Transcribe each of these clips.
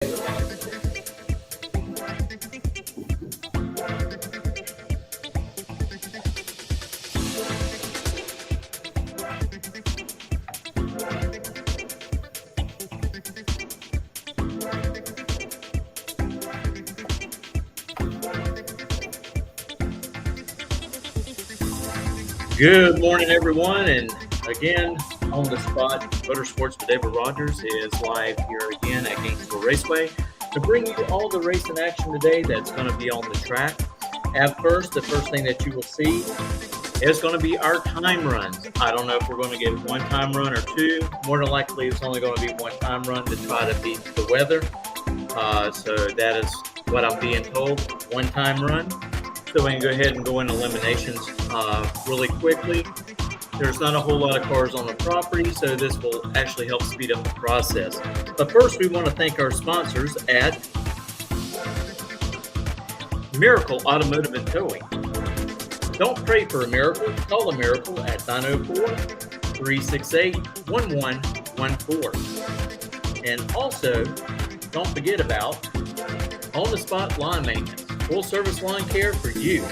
Good morning, everyone, and again, on the spot, Motorsports with David Rogers is live here again at Gainesville Raceway to bring you all the racing action today that's going to be on the track. The first thing that you will see is going to be our time runs. I don't know if we're going to get one time run or two. More than likely, it's only going to be one time run to try to beat the weather. So that is what I'm being told, one time run. So we can go ahead and go into eliminations really quickly. There's not a whole lot of cars on the property, so this will actually help speed up the process. But first, we want to thank our sponsors at Miracle Automotive and Towing. Don't pray for a miracle. Call a miracle at 904-368-1114. And also, don't forget about on-the-spot lawn maintenance. Full-service lawn care for you.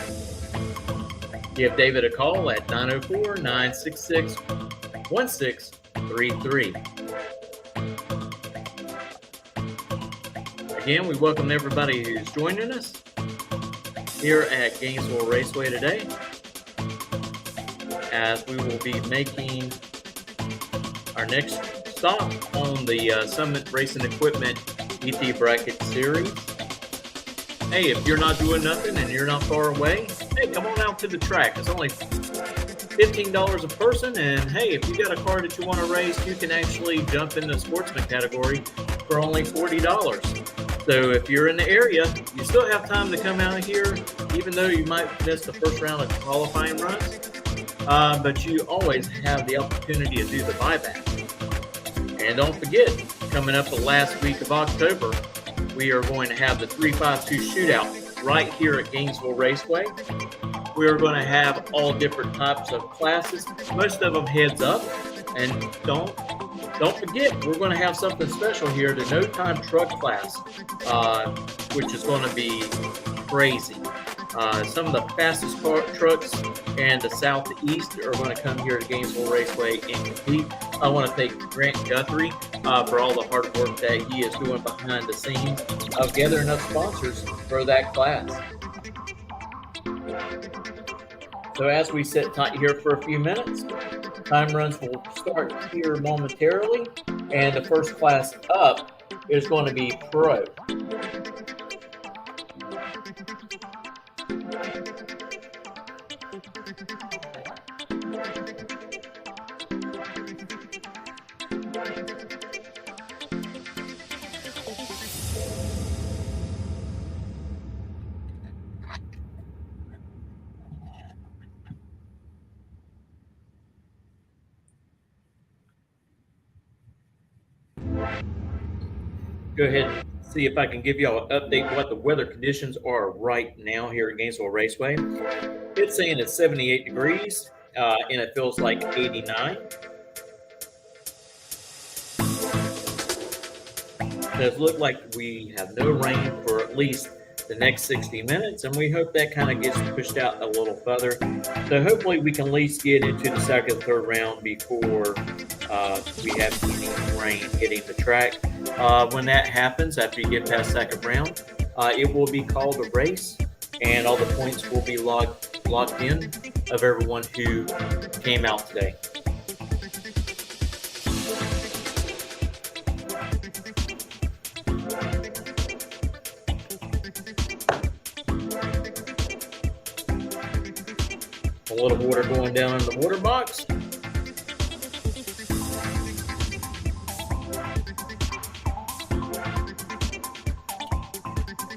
Give David a call at 904-966-1633. Again, we welcome everybody who's joining us here at Gainesville Raceway today, as we will be making our next stop on the Summit Racing Equipment ET Bracket Series. Hey, if you're not doing nothing and you're not far away, hey, come on out to the track. It's only $15 a person, and hey, if you got a car that you want to race, you can actually jump in the sportsman category for only $40. So if you're in the area, you still have time to come out here, even though you might miss the first round of qualifying runs, but you always have the opportunity to do the buyback. And don't forget, coming up the last week of October, we are going to have the 352 shootout right here at Gainesville Raceway. We are going to have all different types of classes, most of them heads up. And don't forget, we're going to have something special here, the no time truck class, which is going to be crazy. Some of the fastest trucks in the southeast are going to come here to Gainesville Raceway and compete. I want to thank Grant Guthrie for all the hard work that he is doing behind the scenes of gathering up sponsors for that class. So as we sit tight here for a few minutes, time runs will start here momentarily, and the first class up is going to be Pro. Go ahead and see if I can give you an update what the weather conditions are right now here at Gainesville Raceway. It's saying it's 78 degrees and it feels like 89. It does look like we have no rain for at least the next 60 minutes, and we hope that kind of gets pushed out a little further. So hopefully we can at least get into the second, third round before we have any rain hitting the track. When that happens, after you get past second round, it will be called a race, and all the points will be locked in of everyone who came out today. A little water going down in the water box.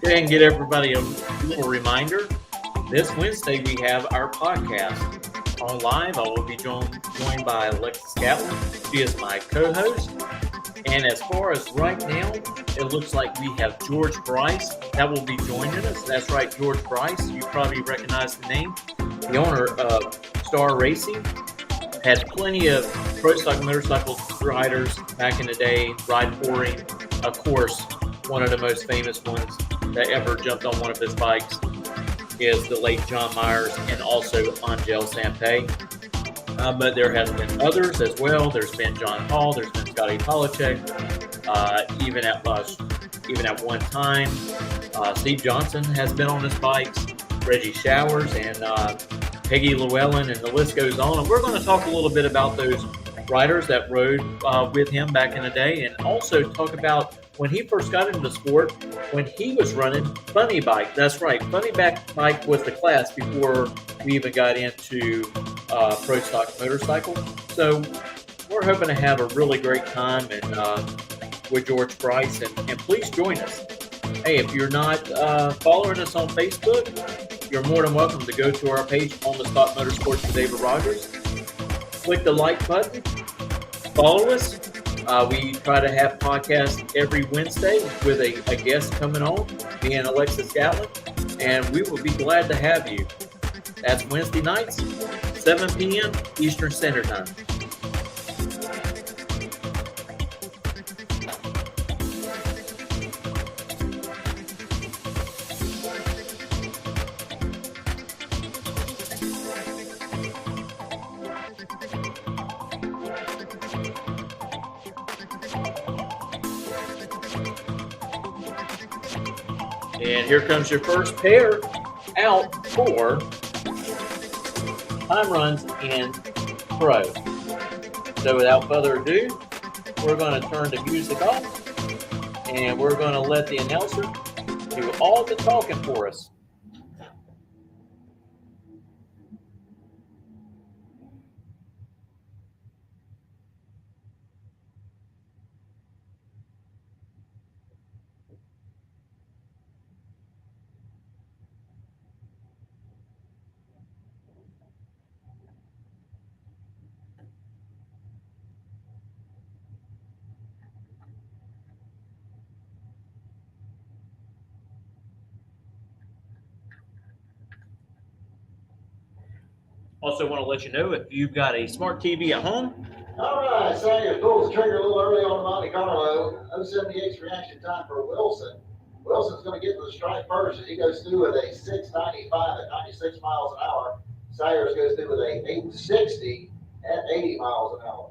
Go ahead and get everybody a little reminder. This Wednesday, we have our podcast on live. I will be joined by Alexis Gatlin. She is my co-host. And as far as right now, it looks like we have George Bryce that will be joining us. That's right, George Bryce. You probably recognize the name. The owner of Star Racing. Had plenty of pro stock motorcycle riders back in the day ride for him. Of course, one of the most famous ones that ever jumped on one of his bikes is the late John Myers and also Angel Sampé. But there has been others as well. There's been John Hall. There's been Scotty Polachek. Even at one time, Steve Johnson has been on his bikes. Reggie Showers and Peggy Llewellyn, and the list goes on. And we're going to talk a little bit about those riders that rode with him back in the day, and also talk about when he first got into the sport, when he was running Funny Bike. That's right, Funny Bike was the class before we even got into Pro Stock Motorcycle. So we're hoping to have a really great time with George Price, and please join us. Hey, if you're not following us on Facebook, you're more than welcome to go to our page on the Stock Motorsports with David Rogers. Click the like button, follow us. We try to have podcasts every Wednesday with a guest coming on, me and Alexis Gatlin, and we will be glad to have you. That's Wednesday nights, 7 p.m. Eastern Standard Time. And here comes your first pair out for time runs in pro. So without further ado, we're going to turn the music off, and we're going to let the announcer do all the talking for us. Also want to let you know, if you've got a smart TV at home. All right, Sanger pulls the trigger a little early on the Monte Carlo. 078's reaction time for Wilson. Wilson's going to get to the stripe first, and he goes through with a 695 at 96 miles an hour. Sayers goes through with a 860 at 80 miles an hour.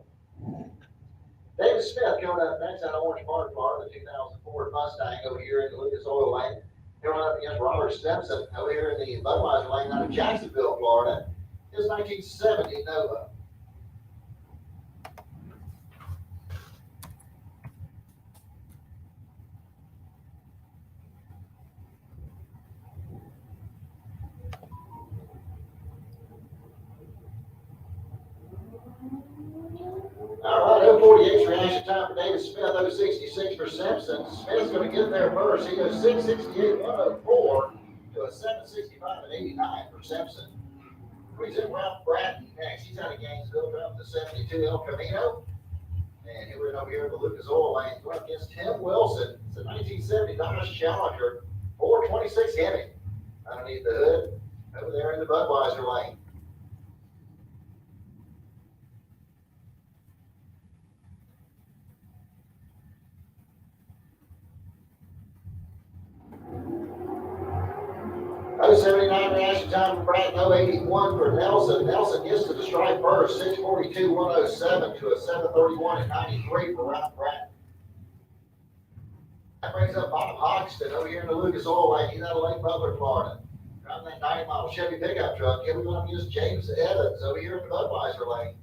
David Smith coming up next out of Orange Park, Florida, the 2004 Mustang over here in the Lucas Oil Lane. Coming up against Robert Simpson over here in the Budweiser Lane out of Jacksonville, Florida. His 1970 Nova. All right, 048's reaction time for David Smith, 066 for Simpson. Smith's going to get there first. He goes 668, 104 to a 765 and 89 for Simpson. Brings in Ralph Bratton next. He's out of Gainesville, driving the 72 El Camino. And we're over here in the Lucas Oil Lane, going up against Tim Wilson. It's a 1970 Dodge Challenger, 426 Hemi. Underneath the hood, over there in the Budweiser Lane. .079 reaction time for Bratton, 081 for Nelson. Nelson gets to the stripe first, 642, 107 to a 731 and 93 for Ralph Bratton. That brings up Bob Hoxton over here in the Lucas Oil Lane. He's out of Lake Butler, Florida. Driving that 90-mile Chevy pickup truck. Here we go up against James Evans over here in the Budweiser Lane.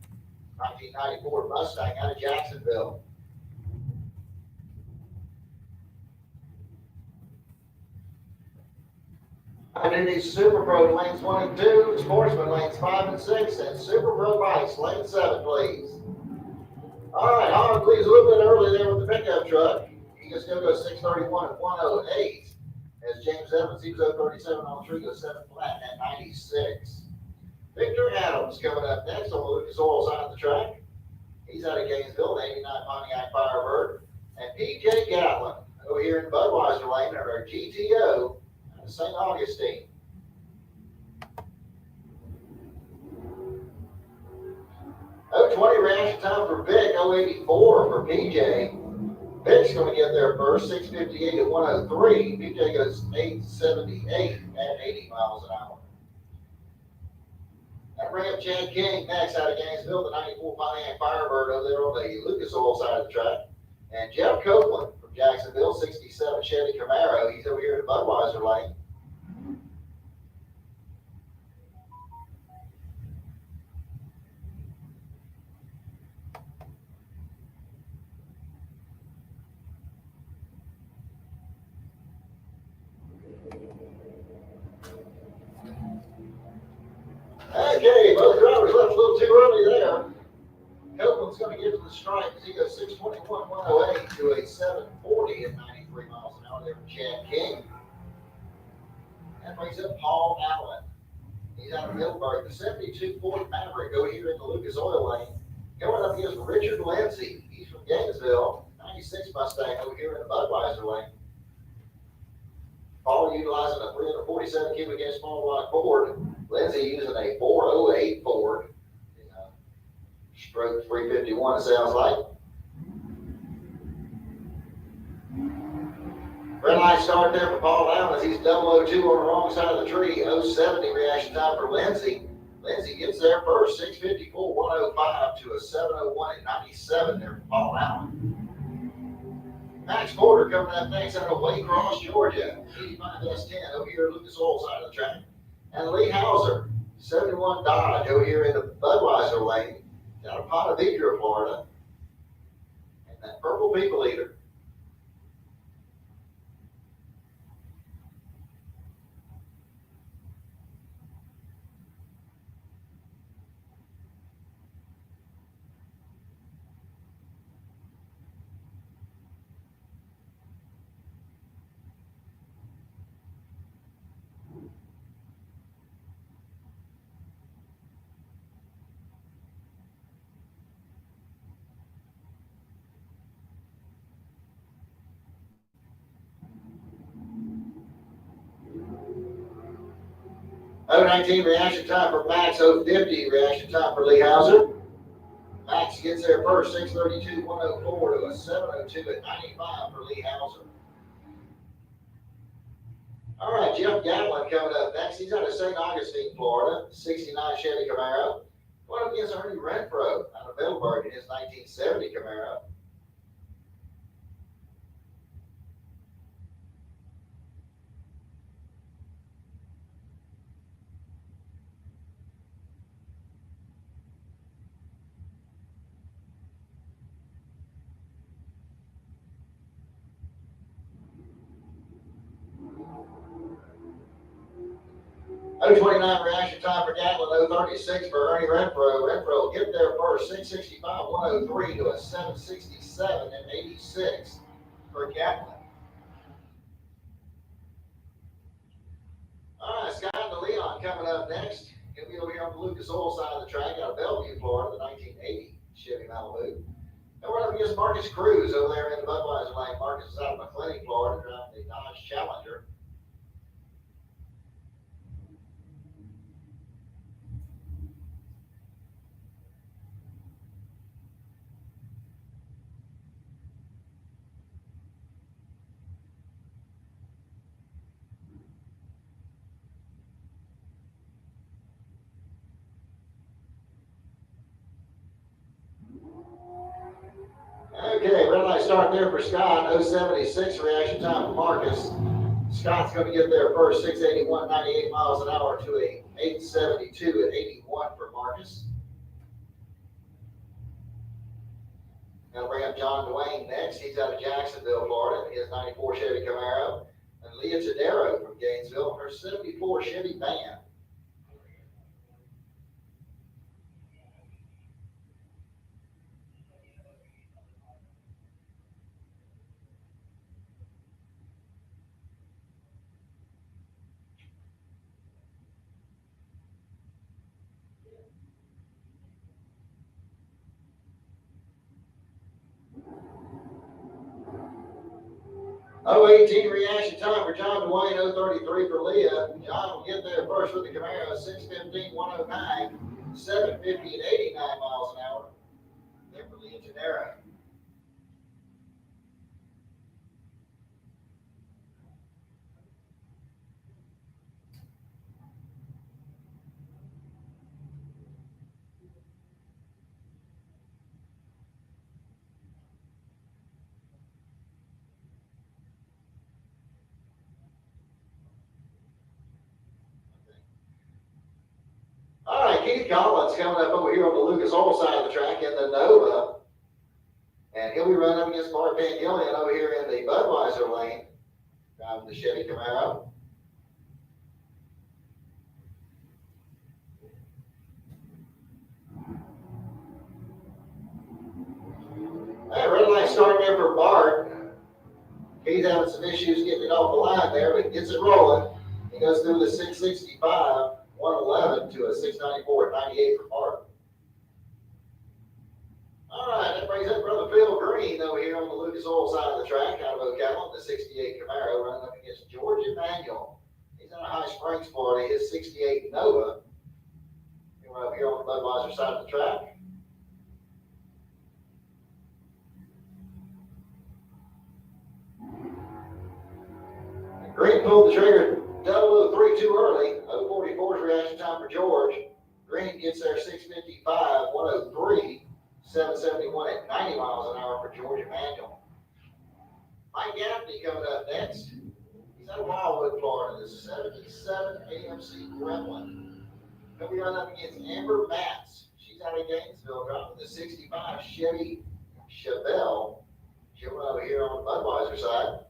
1994 Mustang out of Jacksonville. Underneath Super Pro lanes 1 and 2, Sportsman lanes 5 and 6, and Super Pro bikes lane 7, please. All right, Holland, please, a little bit early there with the pickup truck. He just going to go 631 and 108. As James Evans, he was 037 on the tree, goes 7 flat at 96. Victor Adams coming up next on the Lucas Oil side of the track. He's out of Gainesville, 89 Pontiac Firebird. And PJ Gatlin over here in Budweiser Lane, our GTO. St. Augustine. .020 reaction time for Vic, 084 for PJ. Vick's going to get there first, 658 at 103. BJ goes 878 at 80 miles an hour. That bring up Chad King next out of Gainesville, the 94 Pontiac Firebird over there on the Lucas Oil side of the track. And Jeff Copeland from Jacksonville, 67 Chevy Camaro. He's over here in the Budweiser lane. Okay, both drivers left a little too early there. Copeland's going to get to the stripe as he goes 621, 108 to a 740 at 93 miles an hour there from Chad King. That brings up Paul Allen. He's out of Middleburg. The 72 Ford Maverick over here in the Lucas Oil lane. Going up against Richard Lindsay. He's from Gainesville. 96 Mustang over here in the Budweiser lane. Paul utilizing a 347 cubic inch small block Ford. Lindsay using a 408 Ford. Stroke 351, it sounds like. Red light start there for Paul Allen as he's 002 on the wrong side of the tree. 070 reaction time for Lindsay. Lindsay gets there first, 654, 105 to a 701 at 97 there for Paul Allen. Max Porter coming up next out of Waycross, Georgia. 85 S10 over here at Lucas Oil side of the track. And Lee Hauser, 71 Dodge over here in the Budweiser lane. Out of Ponte Vedra, Florida. And that purple people eater. .019 reaction time for Max, 050 reaction time for Lee Hauser. Max gets there first, 632, 104 to a 702 at 95 for Lee Hauser. All right, Jeff Gatlin coming up next. He's out of St. Augustine, Florida, 69 Chevy Camaro. Going up against Ernie Renfro out of Middleburg in his 1970 Camaro. .029 reaction time for Gatlin, 036 for Ernie Renfro. Renfro will get there first, 665, 103 to a 767 and 86 for Gatlin. All right, Scott DeLeon coming up next. He'll be over here on the Lucas Oil side of the track out of Bellevue, Florida, the 1980 Chevy Malibu. And we're up against Marcus Cruz over there in the Budweiser lane. Marcus is out of McLean, Florida, driving the Dodge Challenger. Okay, red light start there for Scott, 076 reaction time for Marcus. Scott's going to get there first, 681, 98 miles an hour to a 872 at 81 for Marcus. Going to bring up John Dwayne next. He's out of Jacksonville, Florida. He has 94 Chevy Camaro. And Leah Tadero from Gainesville, her 74 Chevy Van. .018 reaction time for John Dwayne, 033 for Leah. John will get there first with the Camaro, 615, 109, 750 and 89 miles an hour. There for Leah Tadero. Steve Collins coming up over here on the Lucas Oil side of the track in the Nova. And he'll be running up against Mark Van Gillian over here in the Budweiser lane, driving the Chevy Camaro. Hey, red light starting there for Bart. He's having some issues getting it off the line there, but gets it rolling. He goes through the 665, 111 to a 694 at 98 for Bart. All right, that brings up Brother Phil Green over here on the Lucas Oil side of the track, out of Ocala, the 68 Camaro, running up against George Emanuel. He's in a High Springs, Florida. His 68 Nova. He went up here on the Budweiser side of the track. Green pulled the trigger 003 too early. 044's reaction time for George. Green gets there 655, 103. 771 at 90 miles an hour for George Emanuel. Mike Gaffney coming up next. He's out of Wildwood, Florida. The 77 AMC Gremlin. He'll be running up against Amber Matz. She's out of Gainesville, driving the 65 Chevy Chevelle. She'll run over here on the Budweiser side.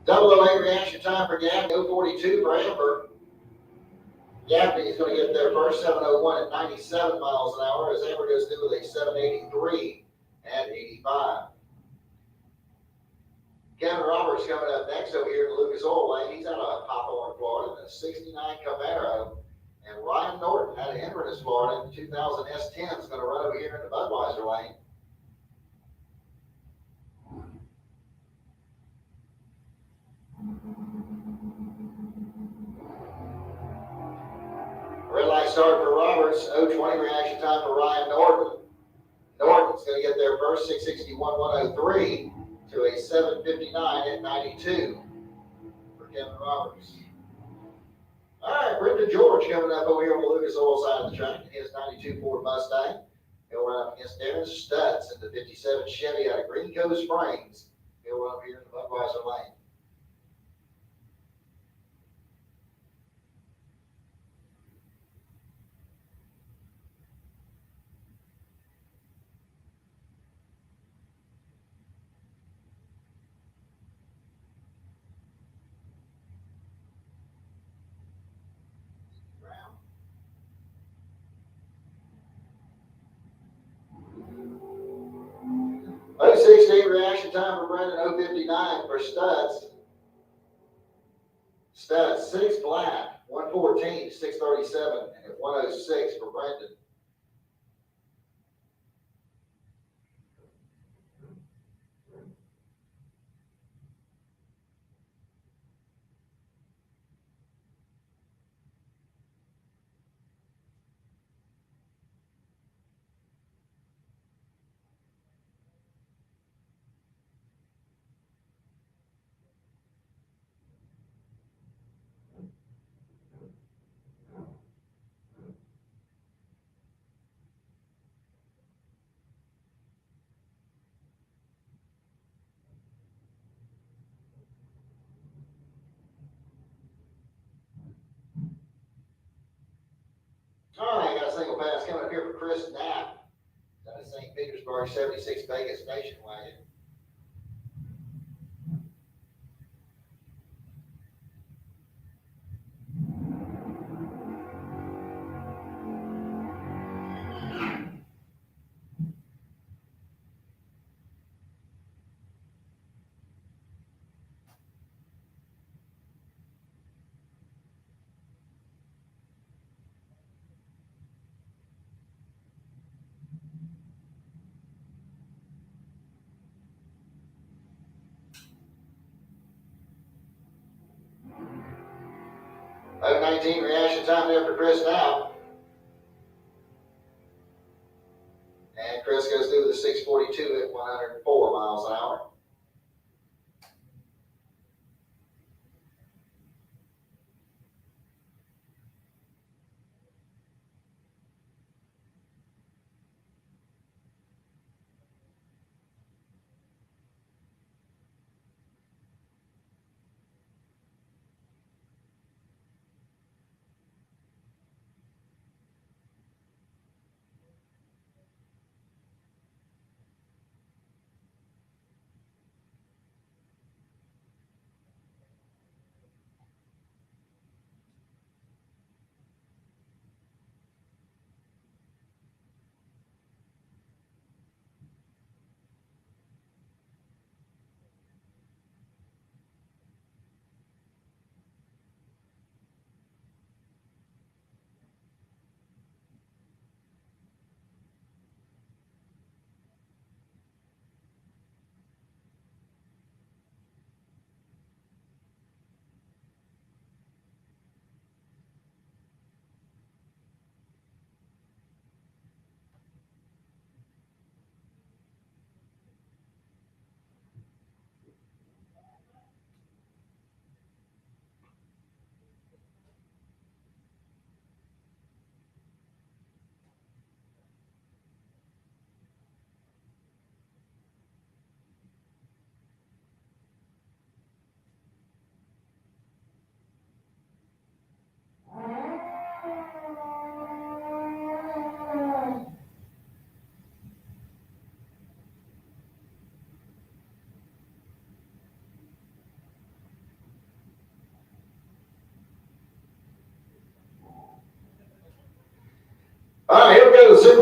Double 08 reaction time for Gaffney, 042 for Amber. Gaffney is going to get there first, 701 at 97 miles an hour, as Amber goes through with a 783 at 85. Kevin Roberts coming up next over here in the Lucas Oil lane. He's out of Hawthorne, Florida, in the 69 Camaro. And Ryan Norton out of Inverness, Florida, in the 2000 S10 is going to run over here in the Budweiser lane. Red light start for Roberts, 020 reaction time for Ryan Norton. Norton's going to get there first, 661, 103 to a 759 at 92 for Kevin Roberts. All right, Brendan George coming up over here on the Lucas Oil side of the track in his 92 Ford Mustang. He'll run up against Darren Stutz in the 57 Chevy out of Green Cove Springs. He'll run up here in the Budweiser lane. Oh, 68 reaction time for Brendan, 059 for Stutz. Stutz, 6 flat, 114, 637, and 106 for Brendan. All right, got a single pass coming up here for Chris Knapp. Got a St. Petersburg 76 Vegas station wagon. Oh, 19 reaction time there for Chris Knapp. And Chris goes through the 642 at 104 miles an hour.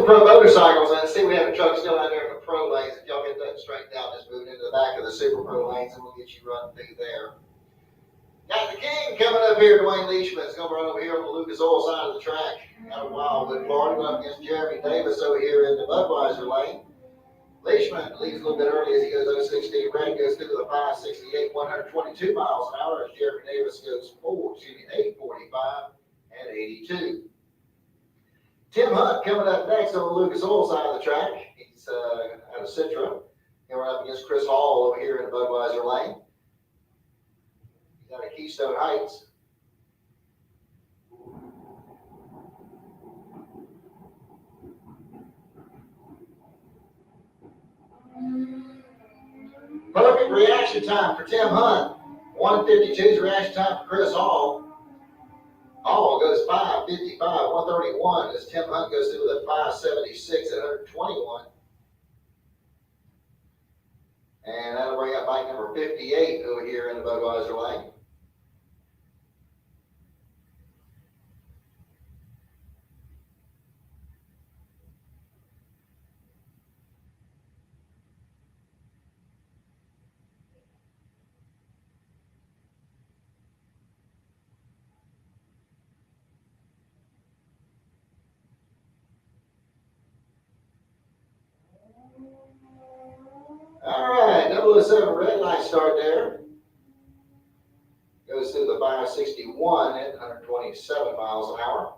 Super Pro Motorcycles, and I see we have a truck still out there in the pro lanes. If y'all get that straightened out, just move into the back of the Super Pro lanes and we'll get you running through there. Got the king coming up here, Dwayne Leishman. Is going to run over here on the Lucas Oil side of the track out of Wildwood, Florida. Going up against Jeremy Davis over here in the Budweiser lane. Leishman leaves a little bit early as he goes 016. Red goes through the 568, 122 miles an hour as Jeremy Davis goes 845 and 82. Tim Hunt coming up next on the Lucas Oil side of the track. He's out of Citra. Going up against Chris Hall over here in the Budweiser lane. He's out of Keystone Heights. Perfect reaction time for Tim Hunt. 152's reaction time for Chris Hall. Hall goes 555, 131 as Tim Hunt goes through the 576 at 121. And that'll bring up bike number 58 over here in the Budweiser lane. All right, 007 red light start there. Goes through the 561 at 127 miles an hour.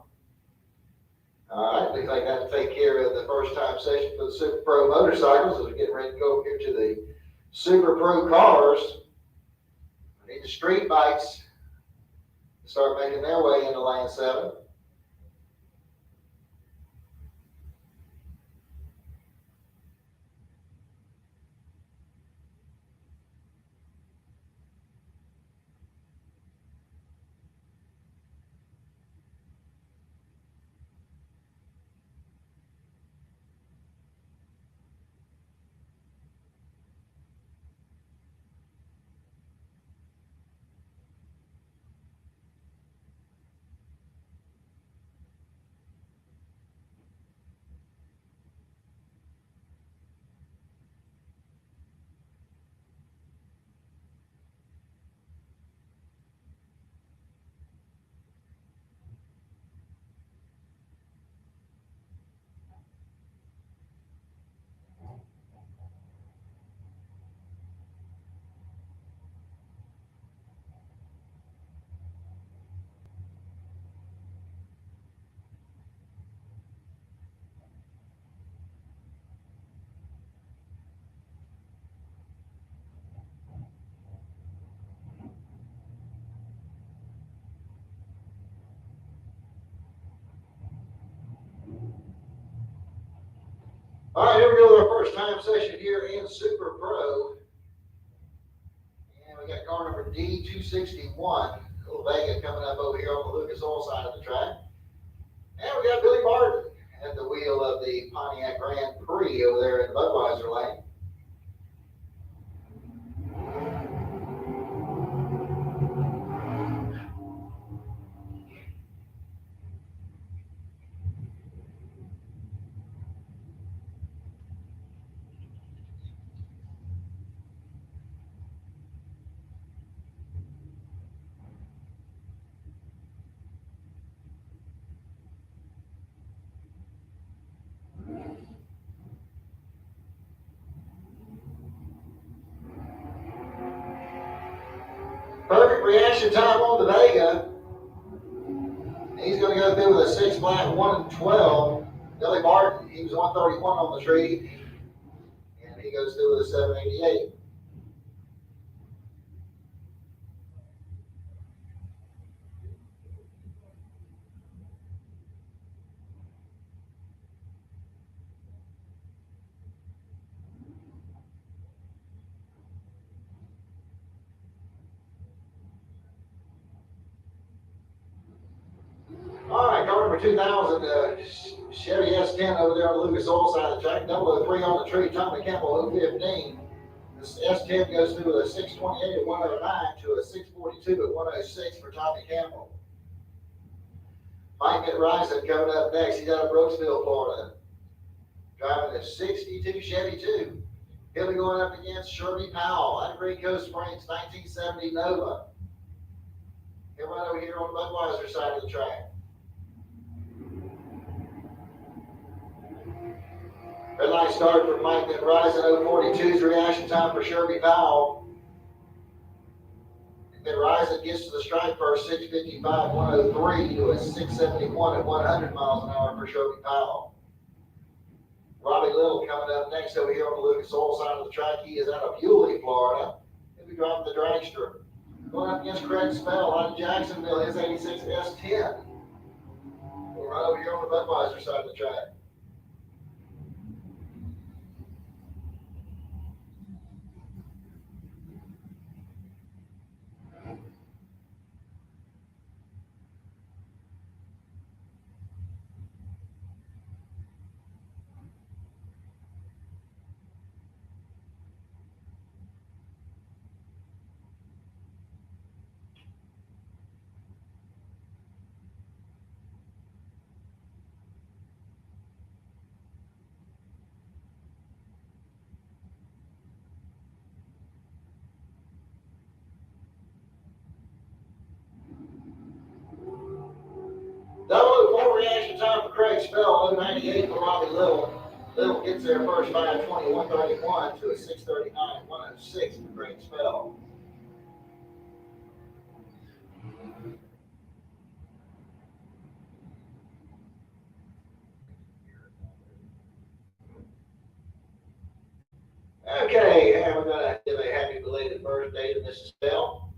All right, looks like that'll take care of the first time session for the Super Pro motorcycles as we get ready to go over here to the Super Pro cars. We need the street bikes to start making their way into lane 7. All right, here we go with our first time session here in Super Pro. And we got car number D261, Little Vega coming up over here on the Lucas Oil side of the track. And we got Billy Barton at the wheel of the Pontiac Grand Prix over there in the Budweiser lane. Perfect reaction time on the Vega. He's going to go through with a 6 flat 1 and 12. Billy Barton, he was 131 on the tree, and he goes through with a 788. All right, car number 2000, Chevy S10 over there on the Lucas Oil side of the track. 003 on the tree, Tommy Campbell 015. This S10 goes through with a 628 at 109 to a 642 at 106 for Tommy Campbell. Mike Rison coming up next. He's out of Brooksville, Florida. driving a 62 Chevy 2. He'll be going up against Sherby Powell out of Green Coast Springs, 1970 Nova. He'll run over here on the Budweiser side of the track. Red light start for Mike Horizon 042's reaction time for Sherby Powell. Then Horizon gets to the stripe first, 6:55, 103 to a 6:71 at 100 miles an hour for Sherby Powell. Robbie Little coming up next over here on the Lucas Oil side of the track. He is out of Yulee, Florida. He'll be driving the dragster. Going up against Craig Spell out of Jacksonville, his 86 S10. We're right over here on the Budweiser side of the track. Double 04 reaction time for Craig Spell, 098 for Robbie Little. Little gets there first, 5:20, 131 to a 6:39, 106 for Craig Spell. Okay, and we're going to give a happy belated birthday to Mrs. Spell.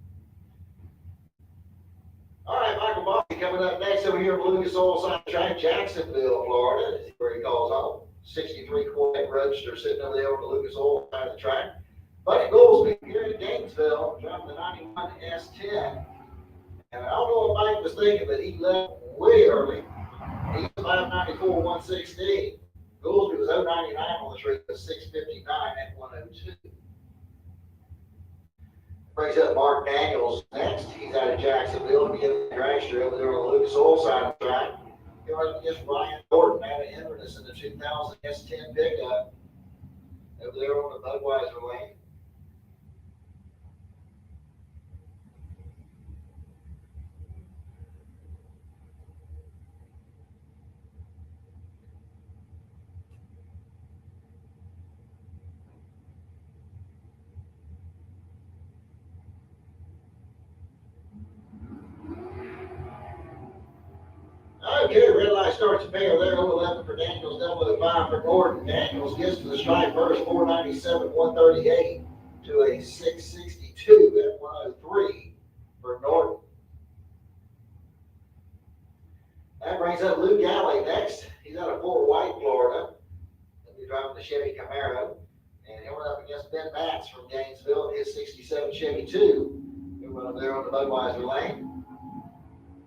All right, Michael Boston coming up next over here from Lucas Oil side track, Jacksonville, Florida. This is where he calls home. 63 Corvette Roadster sitting over there on the Lucas Oil side of the track. Buddy Goolsby here in Gainesville, driving the 91 S10. And I don't know what Mike was thinking, but he left way early. He was 594, 116. Goolsby was 099 on the street, was 659 at 102. Brings up Mark Daniels next. He's out of Jacksonville. Beginning the dragster over there on the Lucas Oil side of the track. He'll run against Ryan Gordon out of Inverness in the 2000 S10 pickup over there on the Budweiser lane. Okay, red light starts to pale there, 011 for Daniels, 005 for Gordon. Daniels gets to the stripe first, 497, 138 to a 662 at 103 for Norton. That brings up Luke Galley next. He's out of Fort White, Florida. He'll be driving the Chevy Camaro. And he'll run up against Ben Batts from Gainesville in his 67 Chevy 2. He'll run up there on the Budweiser lane.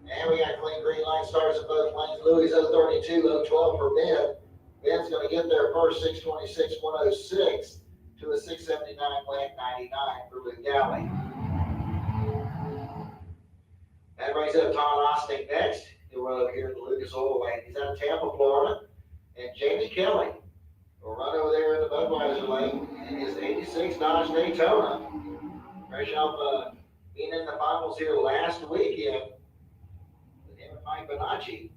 And we got clean green line starts at both lanes. Louis 032, 012 for Ben. Ben's going to get there first, 626, 106 to a 679, 99 for Luke Galley. That brings up Tom Osting next. He'll run over here in the Lucas Oil lane. He's out of Tampa, Florida. And Jamie Kelly will run over there in the Budweiser lane in his 86 Dodge Daytona. Fresh off being in the finals here last weekend. Mike Bonacci.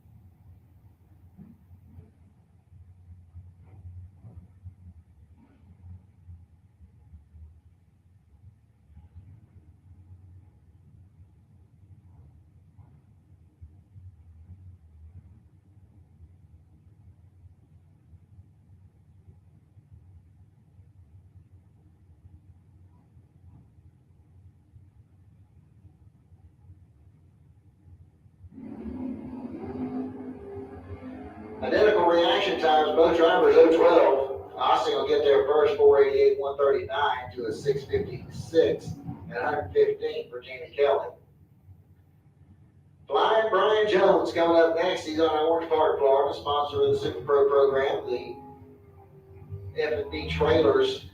Identical reaction times, both drivers 012. Austin will get there first, 488, 139 to a 656 at 115 for Jamie Kelly. Flying Brian Jones coming up next. He's on Orange Park, Florida, sponsor of the Super Pro program, the F&B Trailers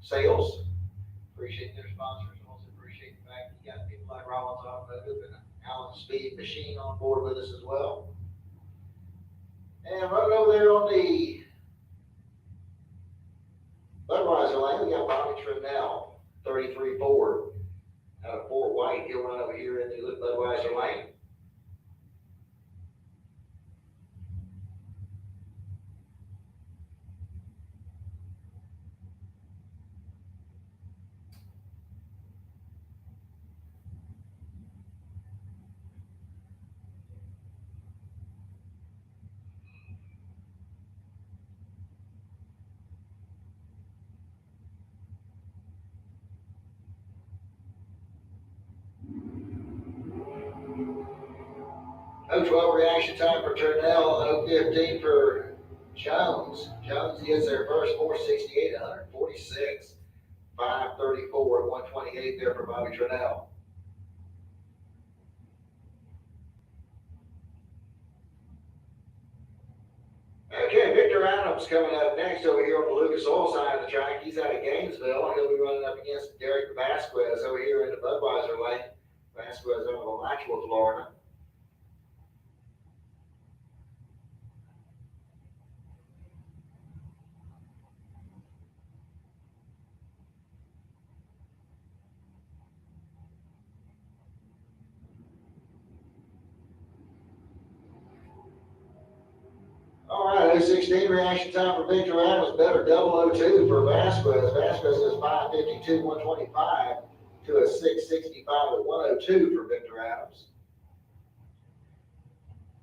sales. Appreciate their sponsors. Also appreciate the fact that you got people like Rollins Automotive and Allen Speed Machine on board with us as well. And running over there on the Budweiser lane, we got Bobby Trinnell, 33 Ford. Out of Fort White, he'll run over here into the Budweiser lane. O12 reaction time for Turnell, 015 for Jones. Jones gets their first 468, 146, 534, 128 there for Bobby Turnell. Okay, Victor Adams coming up next over here on the Lucas Oil side of the track. He's out of Gainesville. He'll be running up against Derek Vasquez over here in the Budweiser lane. Vasquez out of Alachua, Florida. All right, 016 reaction time for Victor Adams, better 002 for Vasquez. Vasquez is 552, 125 to a 665 at 102 for Victor Adams.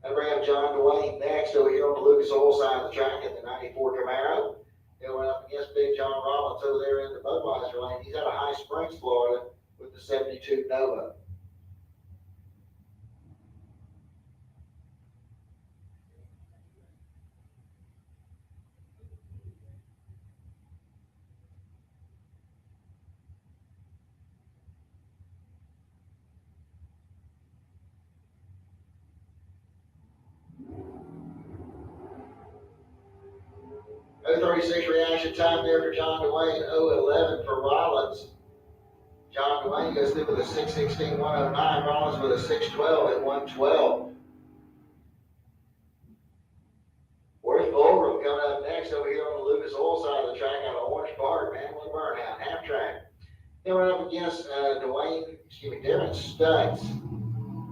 And we have John Dwayne next over here on the Lucas Oil side of the track in the 94 Camaro. He'll run up against Big John Rollins over there in the Budweiser lane. He's out of High Springs, Florida with the 72 Nova. No 36 reaction time there for John Dwayne, 011 for Rollins. John Dwayne goes through with a 616, 109. Rollins with a 612 at 112. Worth Fulgram coming up next over here on the Lucas Oil side of the track out of Orange Park, man. What a burnout, half track. Then we're up against Darren Stutz.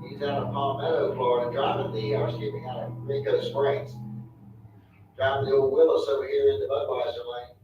He's out of Palmetto, Florida, driving out of Rico Springs. Driving the old Willis over here in the Budweiser lane.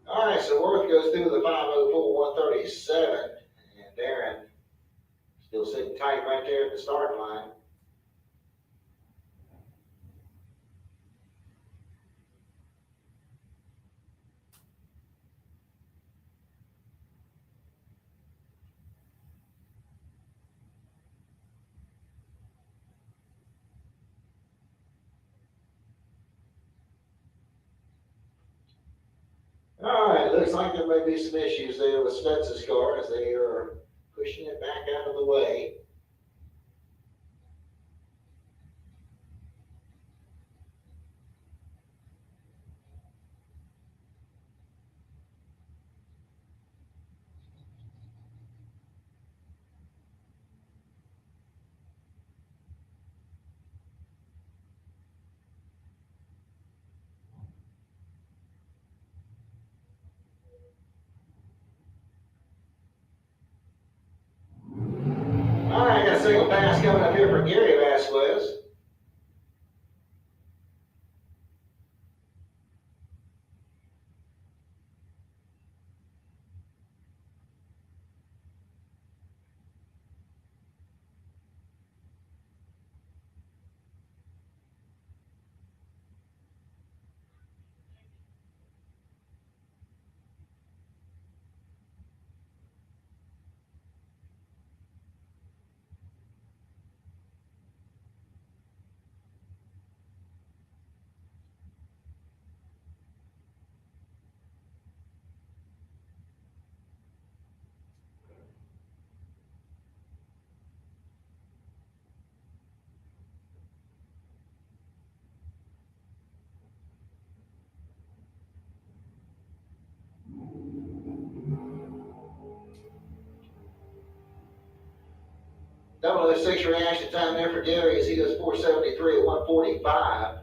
All right, so Worth goes through the 504, 137, and Darren still sitting tight right there at the starting line. All right, looks like there may be some issues there with Stutz's car as they are pushing it back out of the way. All of those 6 reaction time there for Gary as he goes 473 at 145.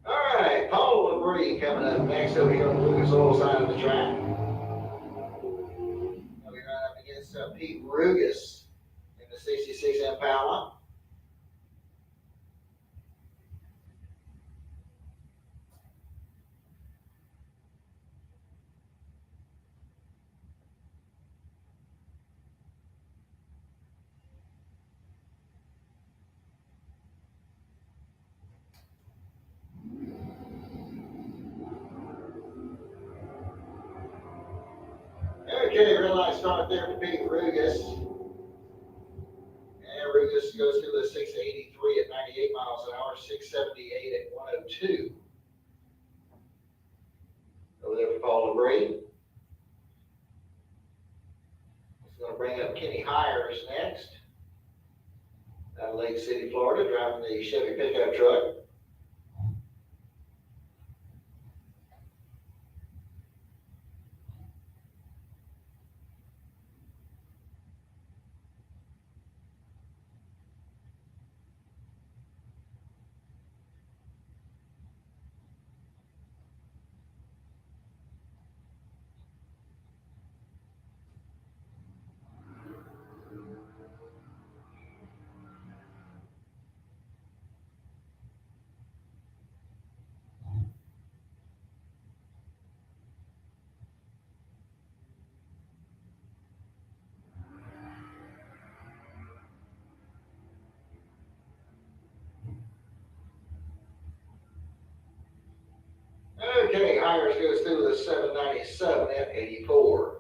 All right, Paul LeBrie coming up next over here on the Lucas Oil side of the track. We'll be right up against Pete Rugas in the 66 Impala. Okay, real nice start there for Pete Rugas. And Rugas goes through the 683 at 98 miles an hour, 678 at 102. Over there for Paul LeBrie. He's going to bring up Kenny Hires next. Out of Lake City, Florida, driving the Chevy pickup truck. Okay, Hires goes through the 797 at 84.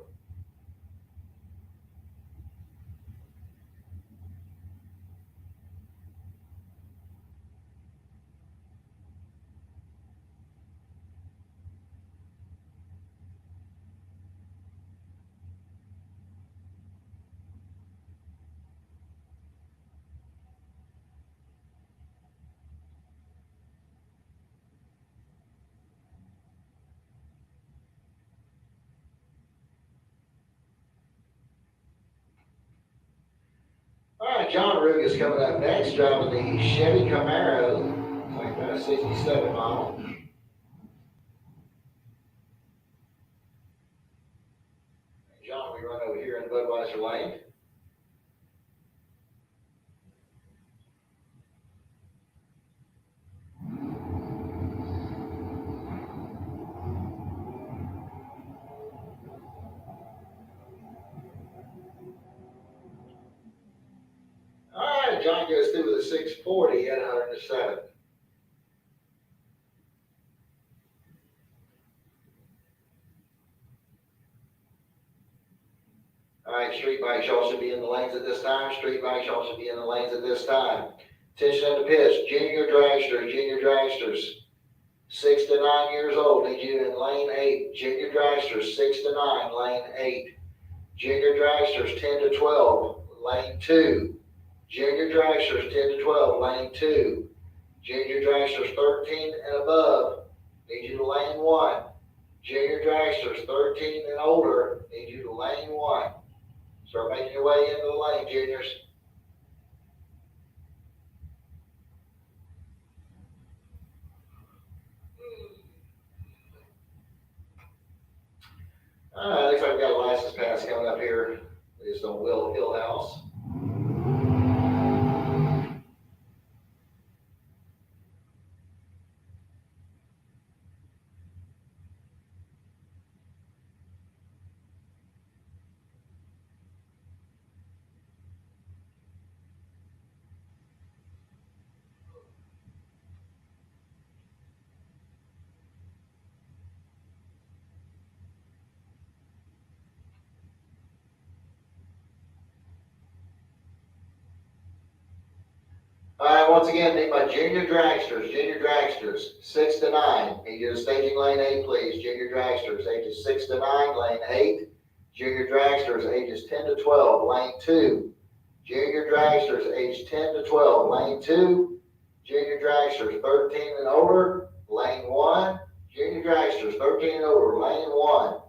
All right, John Rugas coming up next, driving the Chevy Camaro, like about a 67 model. And John, we run over here in Budweiser Lane. All right, John goes through with a 640 at 107. All right, street bikes, y'all should be in the lanes at this time. Street bikes, y'all should be in the lanes at this time. Attention at the pitch, junior dragsters, 6 to 9 years old, need you in lane 8. Junior dragsters, 6 to 9, lane 8. Junior dragsters, 10 to 12, lane 2. Junior dragsters, 10 to 12, lane 2. Junior dragsters, 13 and above, need you to lane 1. Junior dragsters, 13 and older, need you to lane 1. Start making your way into the lane, juniors. All right, looks like we got a license pass coming up here. It's on Will Hillhouse. right, once again, need my junior dragsters, 6 to 9. Need you to staging lane 8, please. Junior dragsters, ages 6 to 9, lane 8. Junior dragsters, ages 10 to 12, lane 2. Junior dragsters, age 10 to 12, lane 2. Junior dragsters, 13 and older, lane 1. Junior dragsters, 13 and older, lane 1.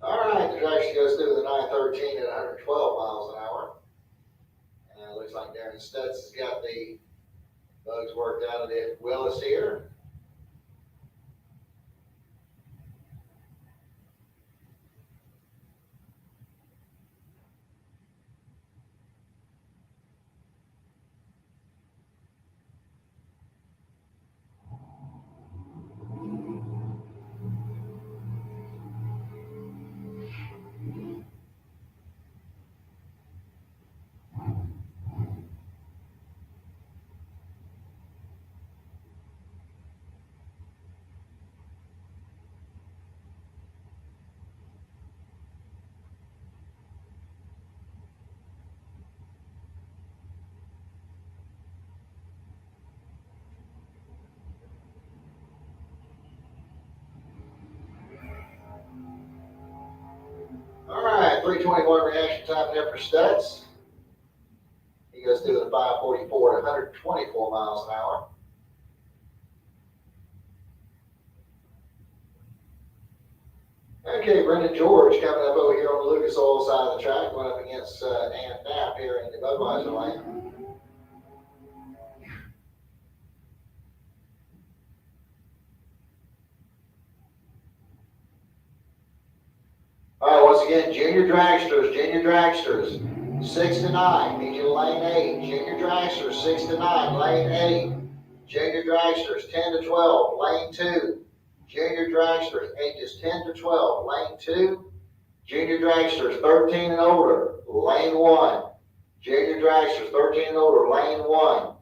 All right, the dragster goes through the 913 at 112 miles an hour. And it looks like Darren Stutz has got the bugs worked out of the Willis here. All right, 321 reaction time there for Stutz. He goes through the 544 at 124 miles an hour. Okay, Brendan George coming up over here on the Lucas Oil side of the track, going up against Ann Knapp here in the Budweiser lane. All right, once again, junior dragsters, 6 to 9, need you to lane 8. Junior dragsters, 6 to 9, lane 8. Junior dragsters, 10 to 12, lane 2. Junior dragsters, ages 10 to 12, lane 2. Junior dragsters, 13 and older, lane 1. Junior dragsters, 13 and older, lane 1.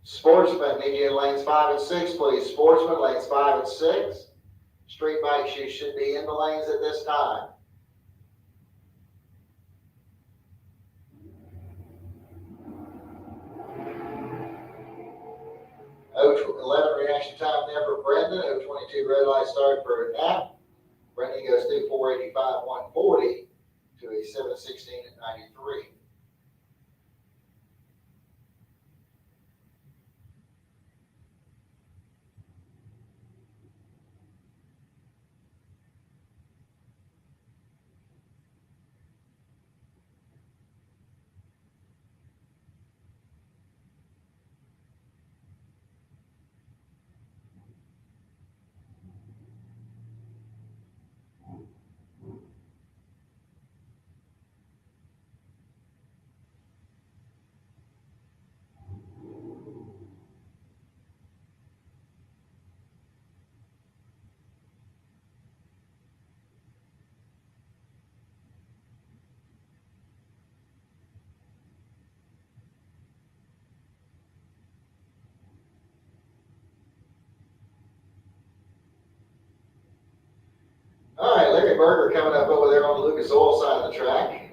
Sportsmen, need you in lanes 5 and 6, please. Sportsmen, lanes 5 and 6. Street bikes, you should be in the lanes at this time. O11 reaction time there for Brendan. O22 red light start for Knapp. Brendan goes through 485, 140 to a 716 at 93. All right, Larry Berger coming up over there on the Lucas Oil side of the track.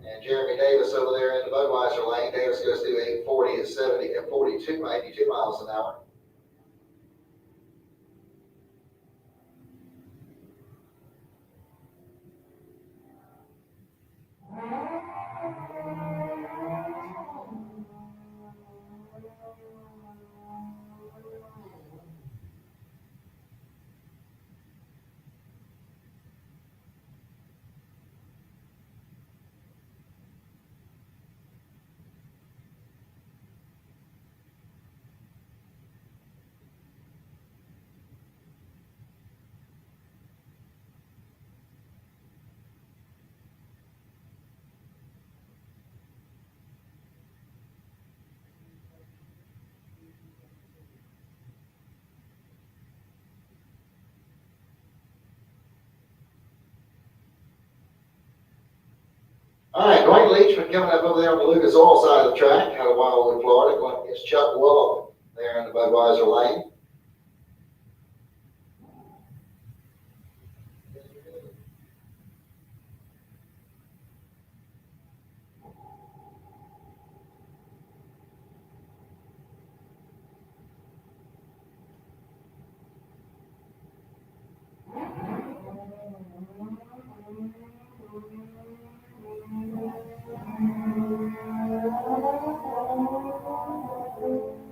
And Jeremy Davis over there in the Budweiser lane. Davis goes through 840 at 70 at 42, 82 miles an hour. Dwayne Leachman coming up over there on the Lucas Oil side of the track out of Wildwood, Florida, going up against Chuck Willem there in the Budweiser lane.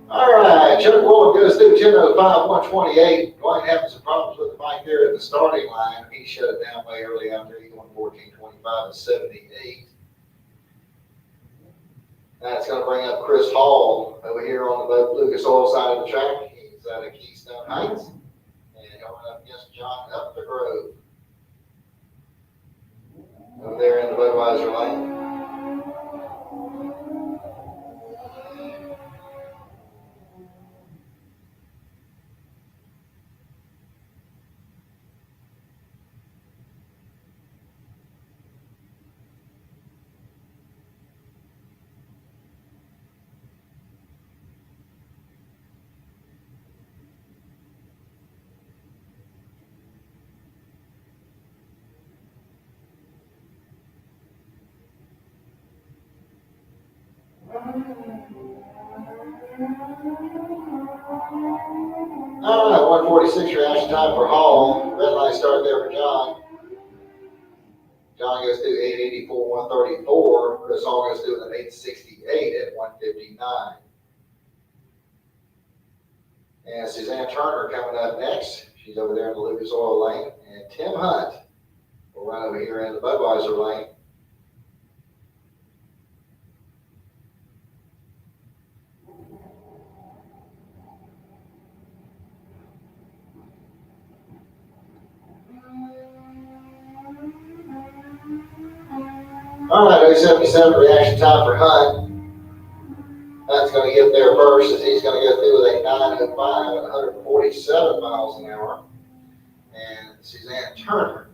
All right, Chuck Willem goes through 10:05, 128. Dwayne having some problems with the bike there at the starting line. He shut it down way early out there. He's going 14:25 and 78. That's going to bring up Chris Hall over here on the Lucas Oil side of the track. He's out of Keystone Heights. And going up against John Up the Grove. Over there in the Budweiser lane. All right, 146 reaction time for Hall. Red light start there for John. John goes through 884, 134. Chris Hall goes through an 868 at 159. And Suzanne Turner coming up next. She's over there in the Lucas Oil lane. And Tim Hunt will run over here in the Budweiser lane. All right, 077 reaction time for Hunt. Hunt's going to get there first as he's going to go through with a 905 at 147 miles an hour. And Suzanne Turner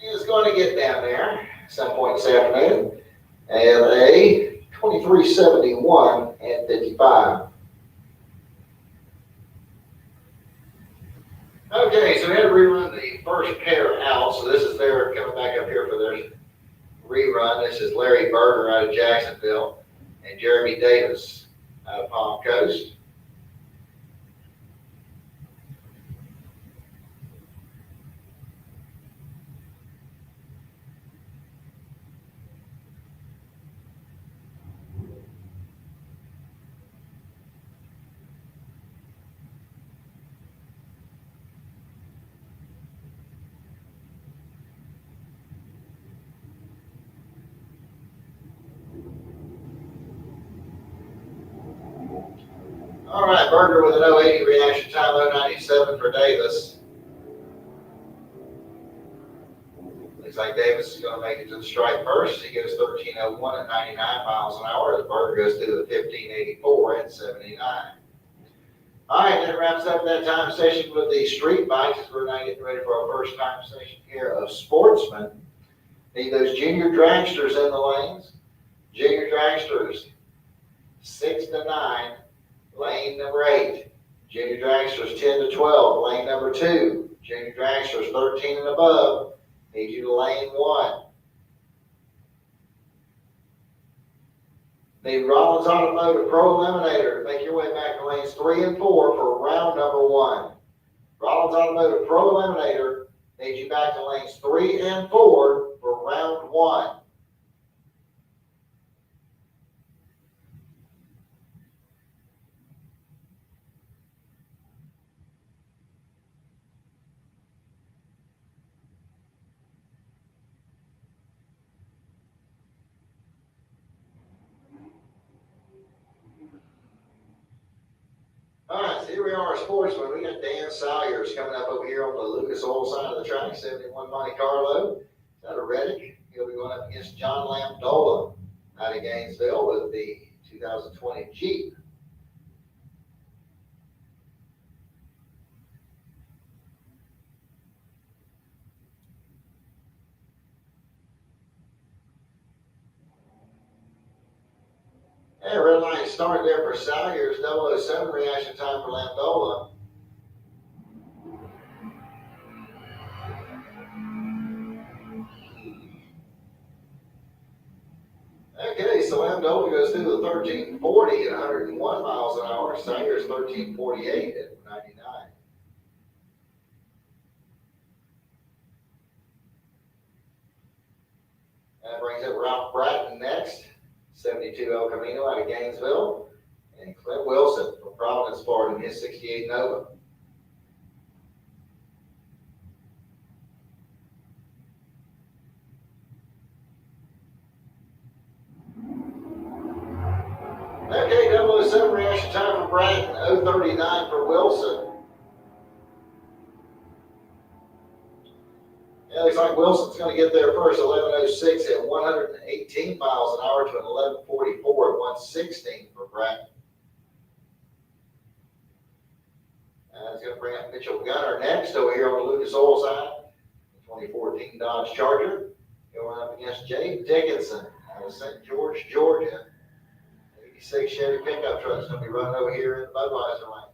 is going to get down there at some point this afternoon and a 2371 and 55. Okay, so we had to rerun the first pair out. So this is their coming back up here for their rerun. This is Larry Berger out of Jacksonville and Jeremy Davis out of Palm Coast. All right, Berger with an 080 reaction time, 097 for Davis. Looks like Davis is going to make it to the stripe first. He goes 1301 at 99 miles an hour as Berger goes to the 1584 at 79. All right, that wraps up that time session with the street bikes as we're now getting ready for our first time session here of Sportsman. Need those junior dragsters in the lanes. Junior dragsters, 6 to 9. Lane number 8, junior dragsters 10 to 12, lane number 2, junior dragsters 13 and above, need you to lane 1. Need Rollins Automotive Pro Eliminator, make your way back to lanes 3 and 4 for round number 1. Rollins Automotive Pro Eliminator, need you back to lanes 3 and 4 for round 1. All right, so here we are, Sportsman. We got Dan Salyers coming up over here on the Lucas Oil side of the track, 71 Monte Carlo. Out of Reddick, he'll be going up against John Lampdola out of Gainesville with the 2020 Jeep. And red line start there for Salyers, 007 reaction time for Landola. Okay, so Landola goes through the 1340 at 101 miles an hour. Salyers 1348 at 99. That brings up Ralph Bratton next, 72 El Camino out of Gainesville, and Clint Wilson from Providence, Florida, in his 68 Nova. Okay, 007 reaction time for Bratton, 039 for Wilson. Yeah, looks like Wilson's going to get there first, 11:06 at 118 miles an hour to an 11:44 at 116 for Bratton. That's going to bring up Mitchell Gunner next over here on the Lucas Oil side. 2014 Dodge Charger. Going up against Jay Dickinson out of St. George, Georgia. 86 Chevy pickup truck is going to be running over here in the Budweiser lane.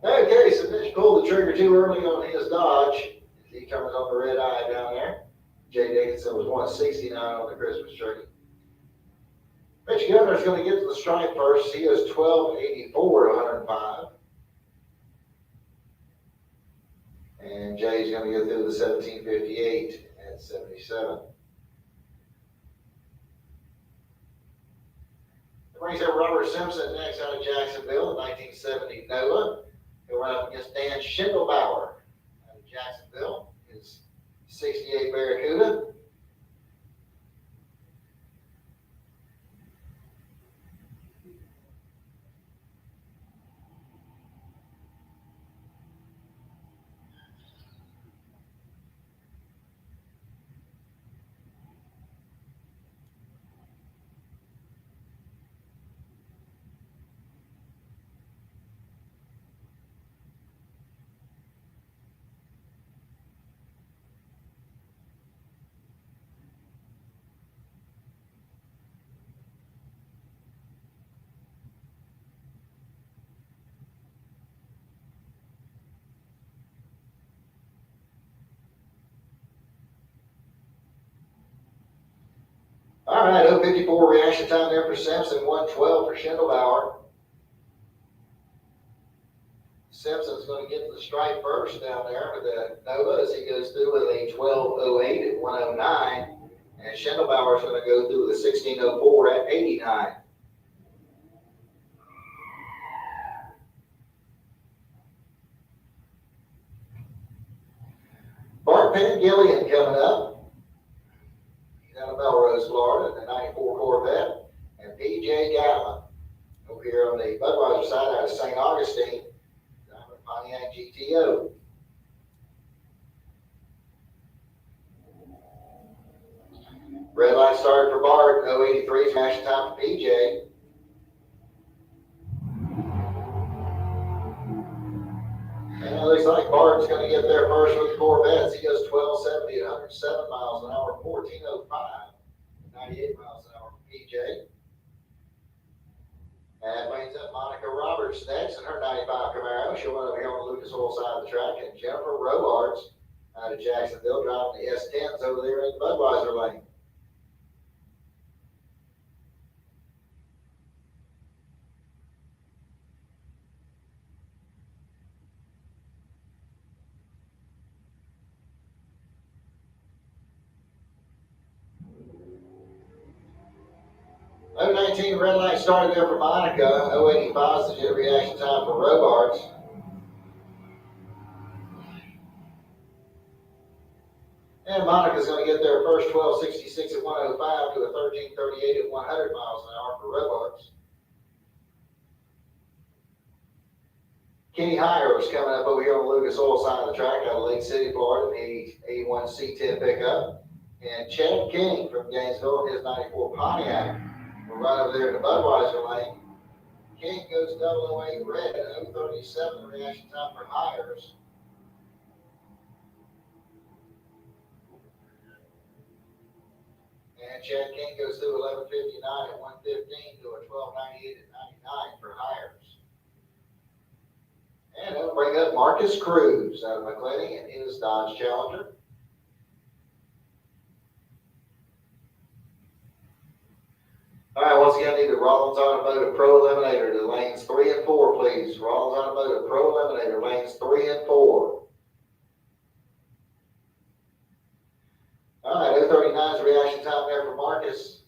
Okay, so Mitch pulled the trigger too early on his Dodge. He comes on the red eye down there. Jay Dickinson was 169 on the Christmas tree. Mitch Gunner's going to get to the stripe first. He is 1284 at 105. And Jay's going to go through the 1758 at 77. That brings up Robert Simpson next out of Jacksonville in 1970 Nova. He'll run up against Dan Schindelbauer out of Jacksonville, his 68 Barracuda. All right, 054 reaction time there for Simpson, 112 for Schindelbauer. Simpson's going to get to the stripe first down there with the Nova as he goes through with a 1208 at 109. And Schindelbauer's going to go through with a 1604 at 89. Bart Penn-Gillian coming up. Out of Melrose, Florida, the 94 Corvette, and P.J. Gatlin over here on the Budweiser side out of St. Augustine, Diamond Pontiac GTO. Red light started for Bart, 083 smash time for P.J. And it looks like Bart's going to get there first with the Corvettes. He goes 1270 at 107 miles an hour, 1405, 98 miles an hour for PJ. And brings up Monica Roberts next in her 95 Camaro. She'll run over here on the Lucas Oil side of the track. And Jennifer Robards out of Jacksonville driving the S10s over there in the Budweiser lane. .19 red light started there for Monica. 085 is the jet reaction time for Robards. And Monica's going to get there first, 1266 at 105 to a 1338 at 100 miles an hour for Robards. Kenny Hires coming up over here on the Lucas Oil side of the track out of Lake City, Florida, in 81 C10 pickup. And Chad King from Gainesville, his 94 Pontiac. We're right over there in the Budweiser lane. King goes 008 red at 037 reaction time for Hires. And Chad King goes through 11:59 at 1:15 to a 12:98 at 99 for Hires. And that'll bring up Marcus Cruz out of McClenny and his Dodge Challenger. All right, once again, I need the Rollins Automotive Pro Eliminator to lanes 3 and 4, please. Rollins Automotive Pro Eliminator, lanes 3 and 4. All right, 039's reaction time there for Marcus.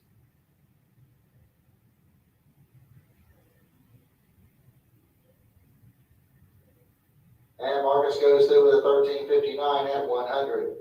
And Marcus goes through with a 13:59 at 100.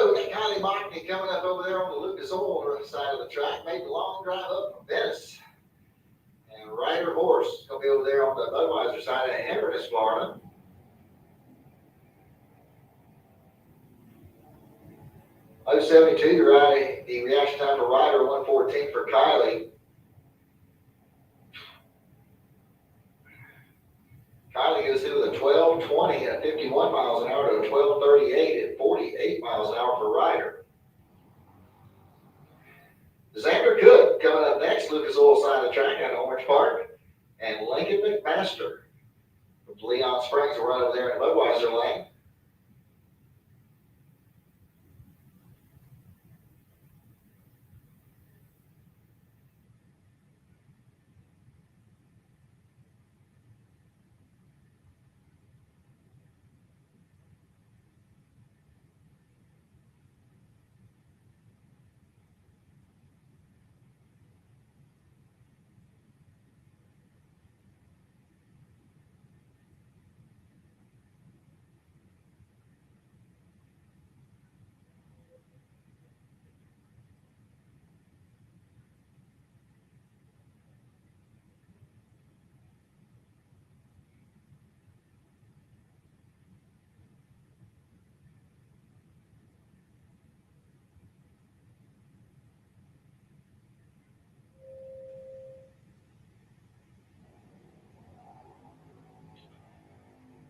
So we got Kylie Mockney coming up over there on the Lucas Oil side of the track. Made the long drive up from Venice. And Ryder Horse is going to be over there on the Budweiser side of Inverness, Florida. .072, the reaction time for Ryder, 1:14 for Kylie. Kylie goes through with a 12:20 at 51 miles an hour to a 12:38 at 48 miles an hour for Ryder. Xander Cook coming up next, Lucas Oil side of the track at Orange Park. And Lincoln McMaster from Leon Springs will run over there in Budweiser lane.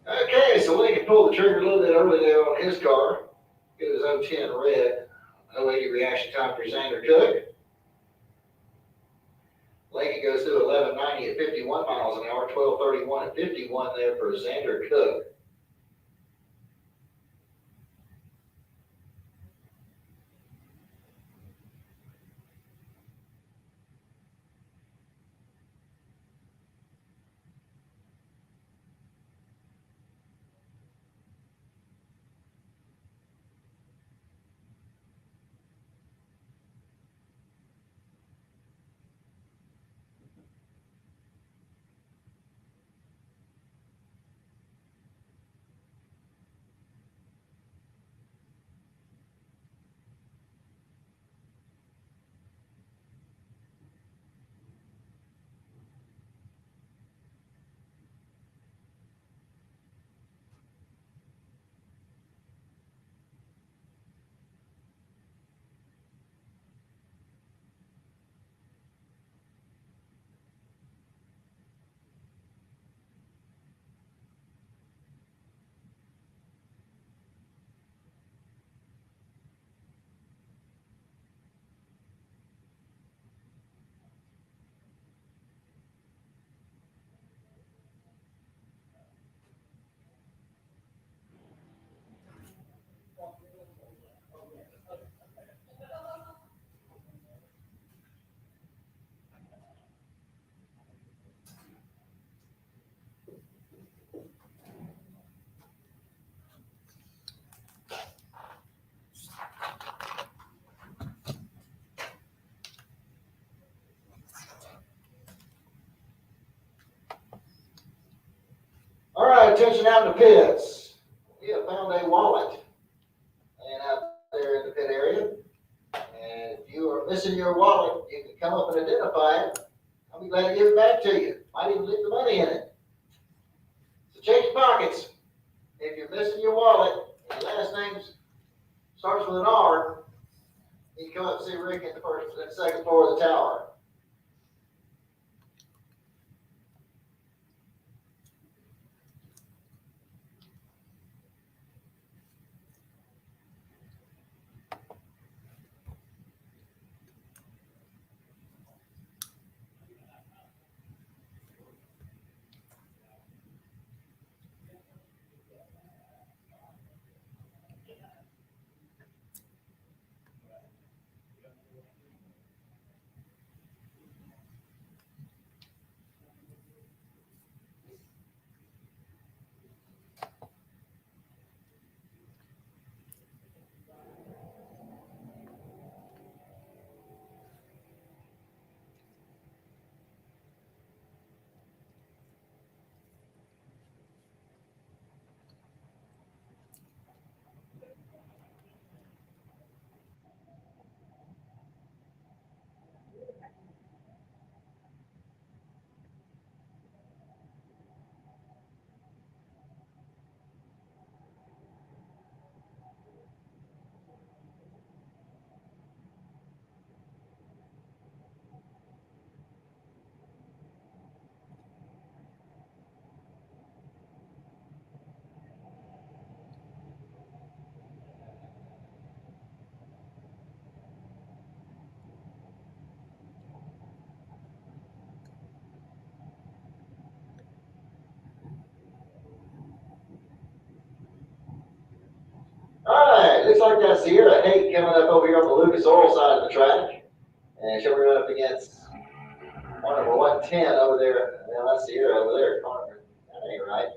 Okay, so Lincoln pulled the trigger a little bit early there on his car. Get his 010 red. 080 reaction time for Xander Cook. Lincoln goes through 11:90 at 51 miles an hour, 12:31 at 51 there for Xander Cook. All right, attention out in the pits. We have found a wallet laying out there in the pit area. And if you are missing your wallet, you can come up and identify it. I'll be glad to give it back to you. Might even leave the money in it. So check your pockets. If you're missing your wallet and your last name starts with an R, you can come up and see Rick at the second floor of the tower. got Sierra 8 coming up over here on the Lucas Oil side of the track. And she'll be up against number 110 over there. Well, that's Sierra over there, partner. That ain't right.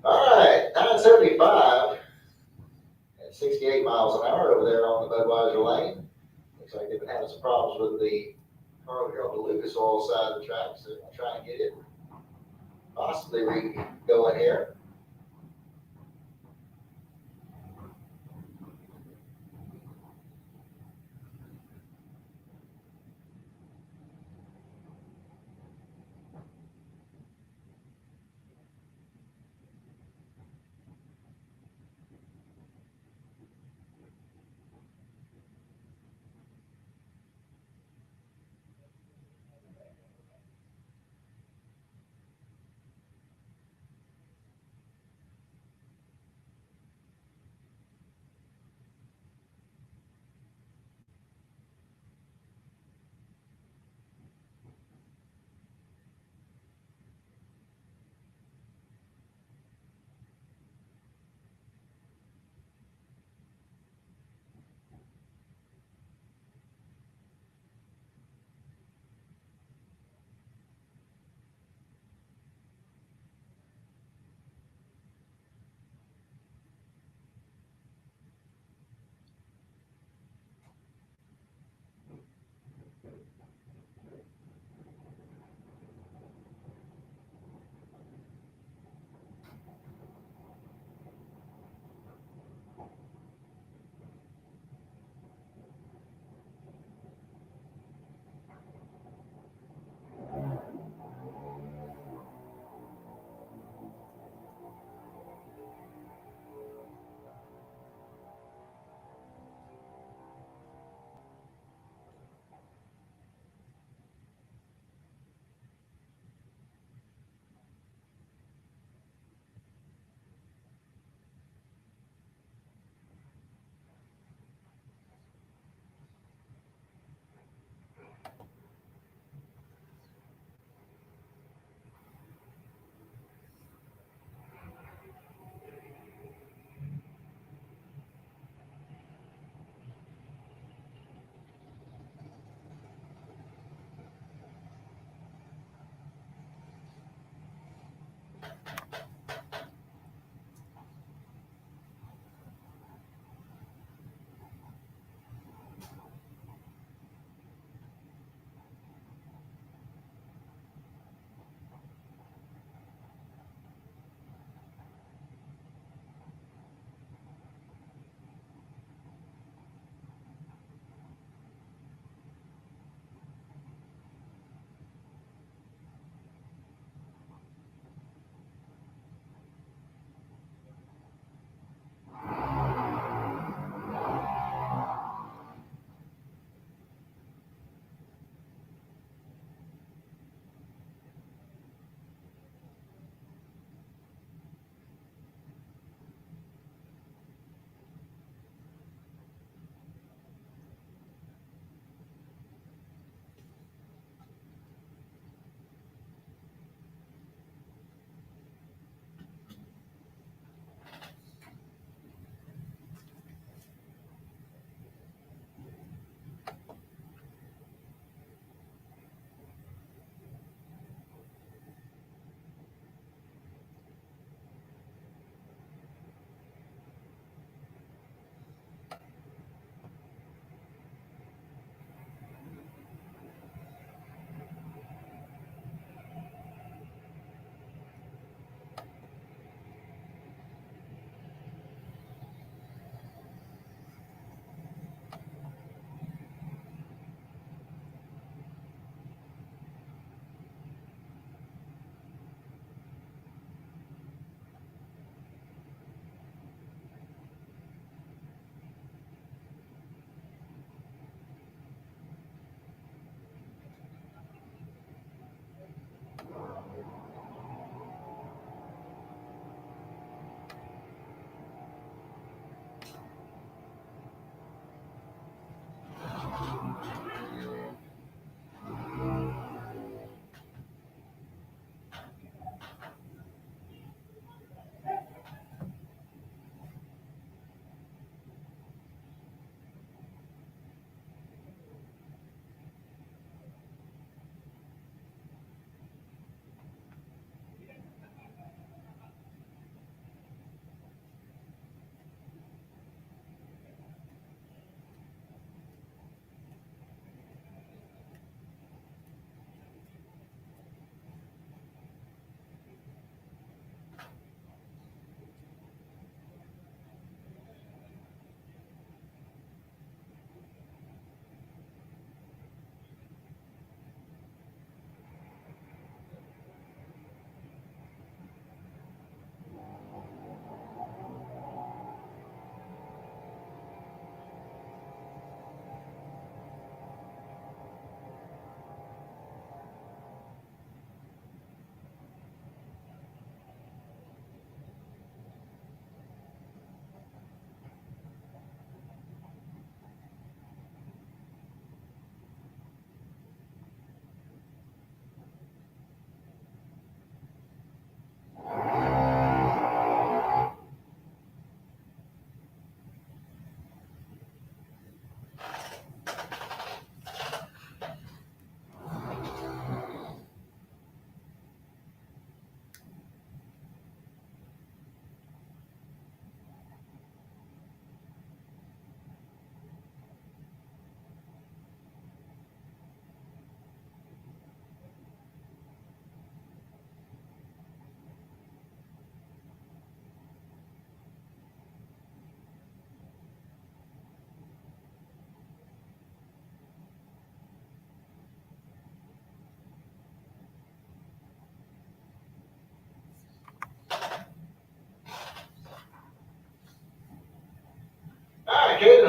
All right, 975 at 68 miles an hour over there on the Budweiser lane. Looks like they've been having some problems with the car over here on the Lucas Oil side of the track, so I'm trying to get it possibly going here.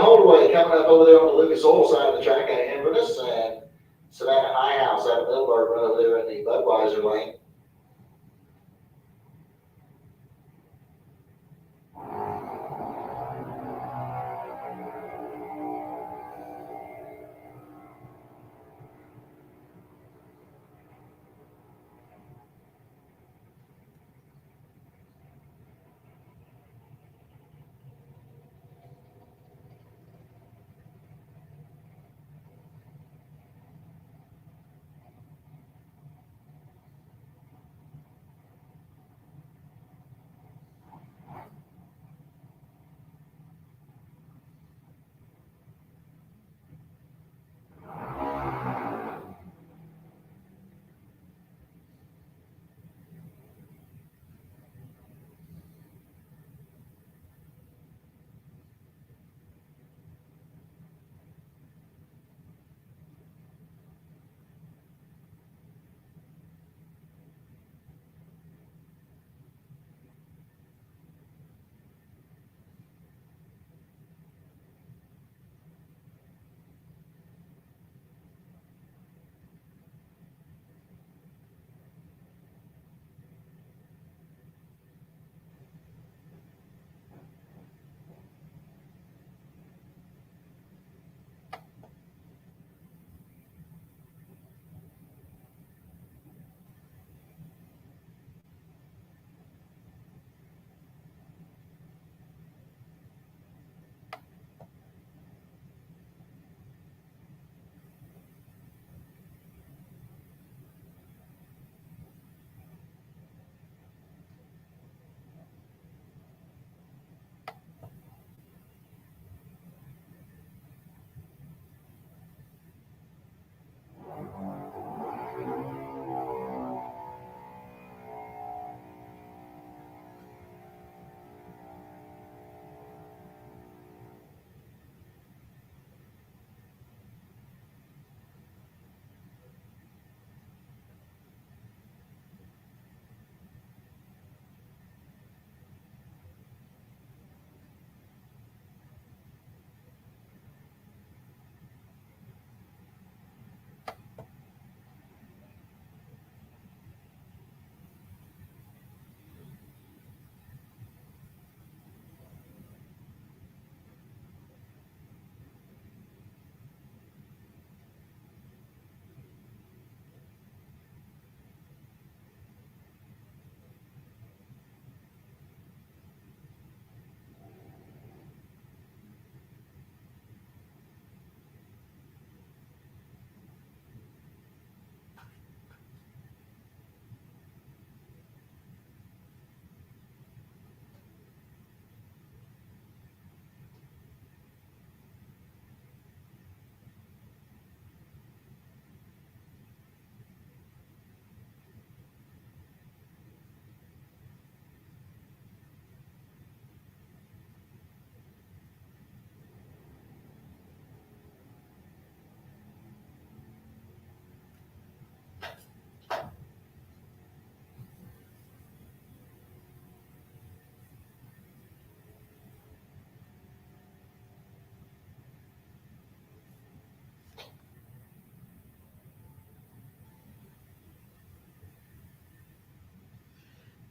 Holdaway coming up over there on the Lucas Oil side of the track out of Inverness, and Savannah Highhouse out of Middleburg over there in the Budweiser lane.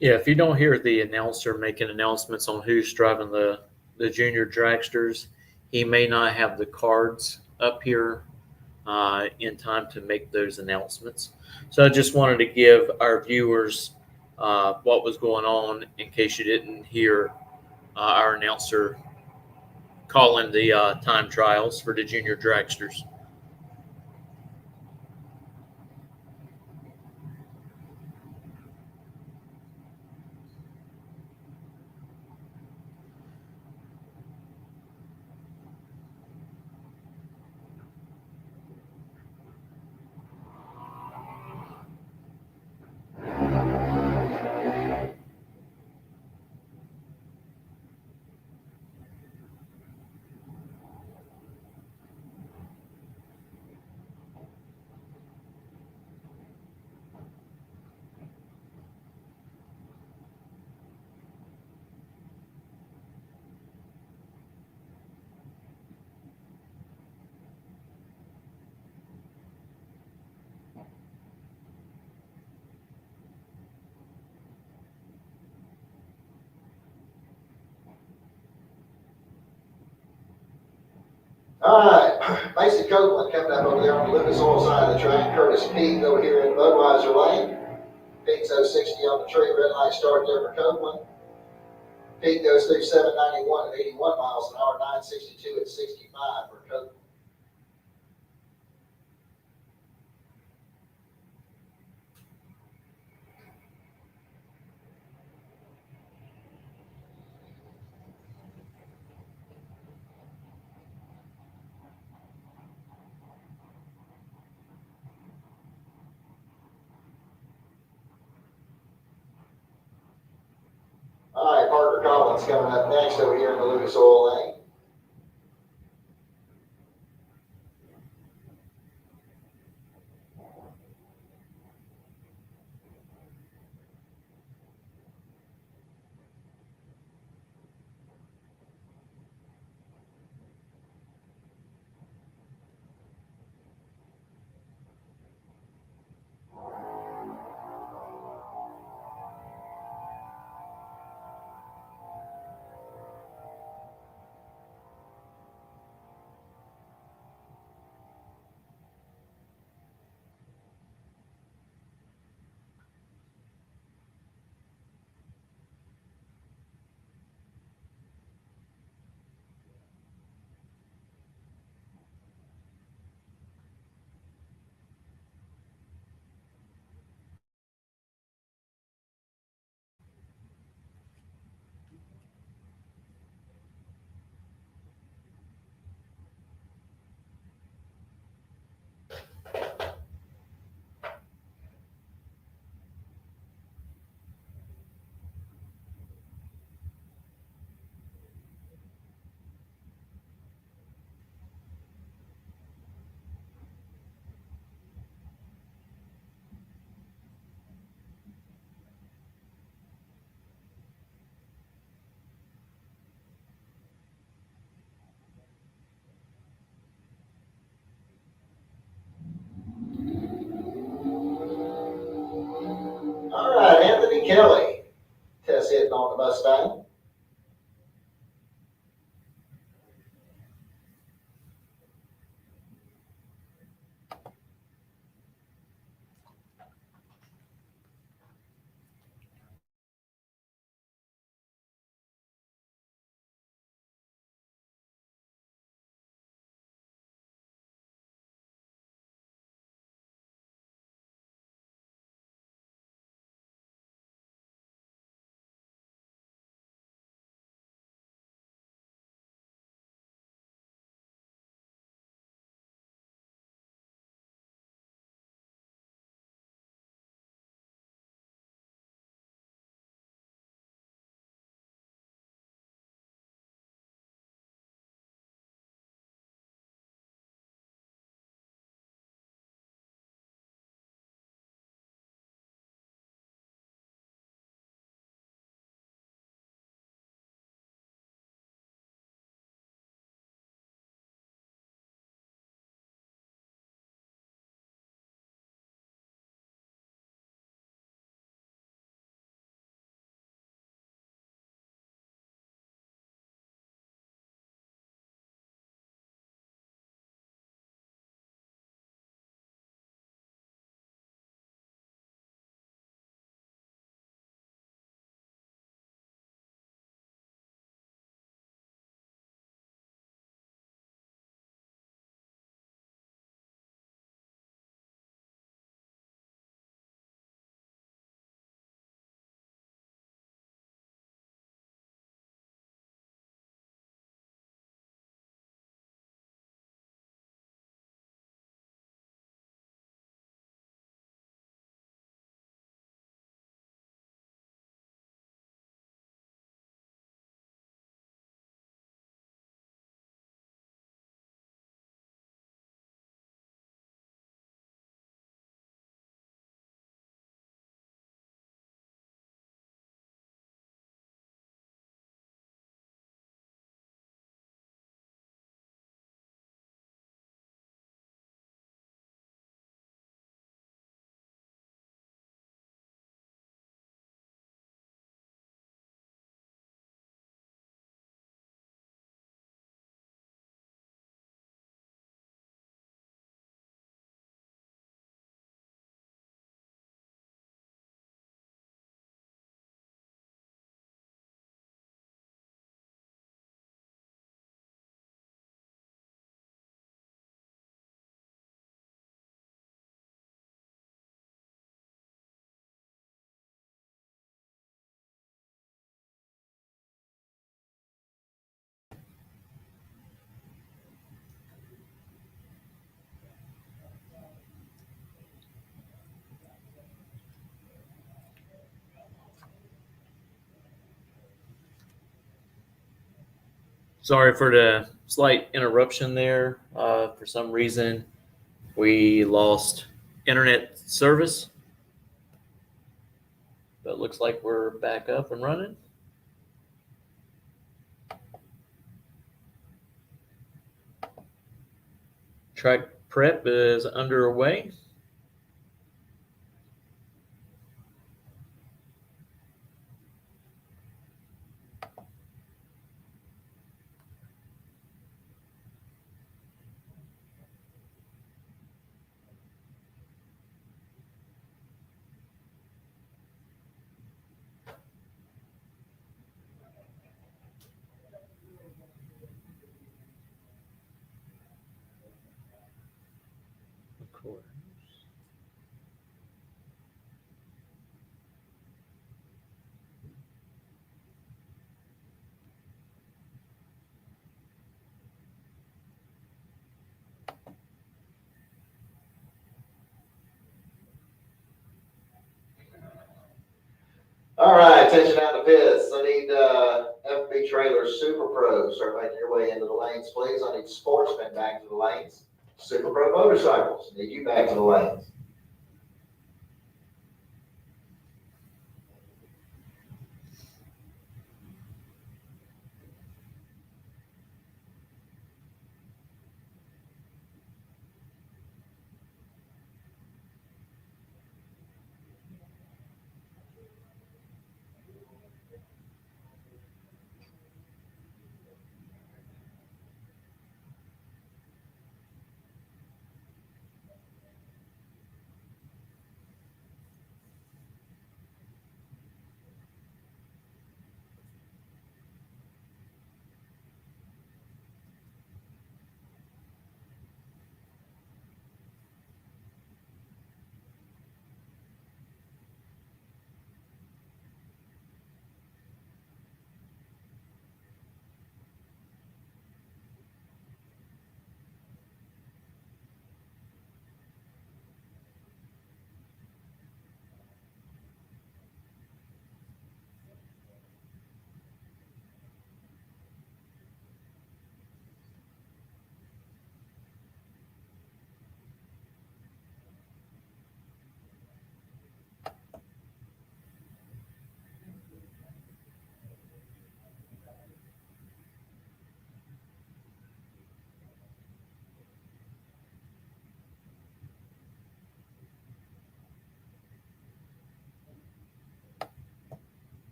Yeah, if you don't hear the announcer making announcements on who's driving the junior dragsters, he may not have the cards up here in time to make those announcements. So I just wanted to give our viewers what was going on in case you didn't hear our announcer calling the time trials for the junior dragsters. All right, Mason Copeland coming up over there on the Lucas Oil side of the track. Curtis Peak over here in Budweiser Lane. Peak goes 60 on the tree. Red light start there for Copeland. Peak goes through 791 at 81 miles an hour, 962 at 65 for Copeland. All right, Parker Collins coming up next over here in the Lucas Oil lane. Sorry for the slight interruption there. For some reason, we lost internet service, but it looks like we're back up and running. Track prep is underway. Of course. All right, attention down the pits. I need FB Trailer Super Pro. Start making your way into the lanes, please. I need Sportsmen back to the lanes. Super Pro Motorcycles, need you back to the lanes.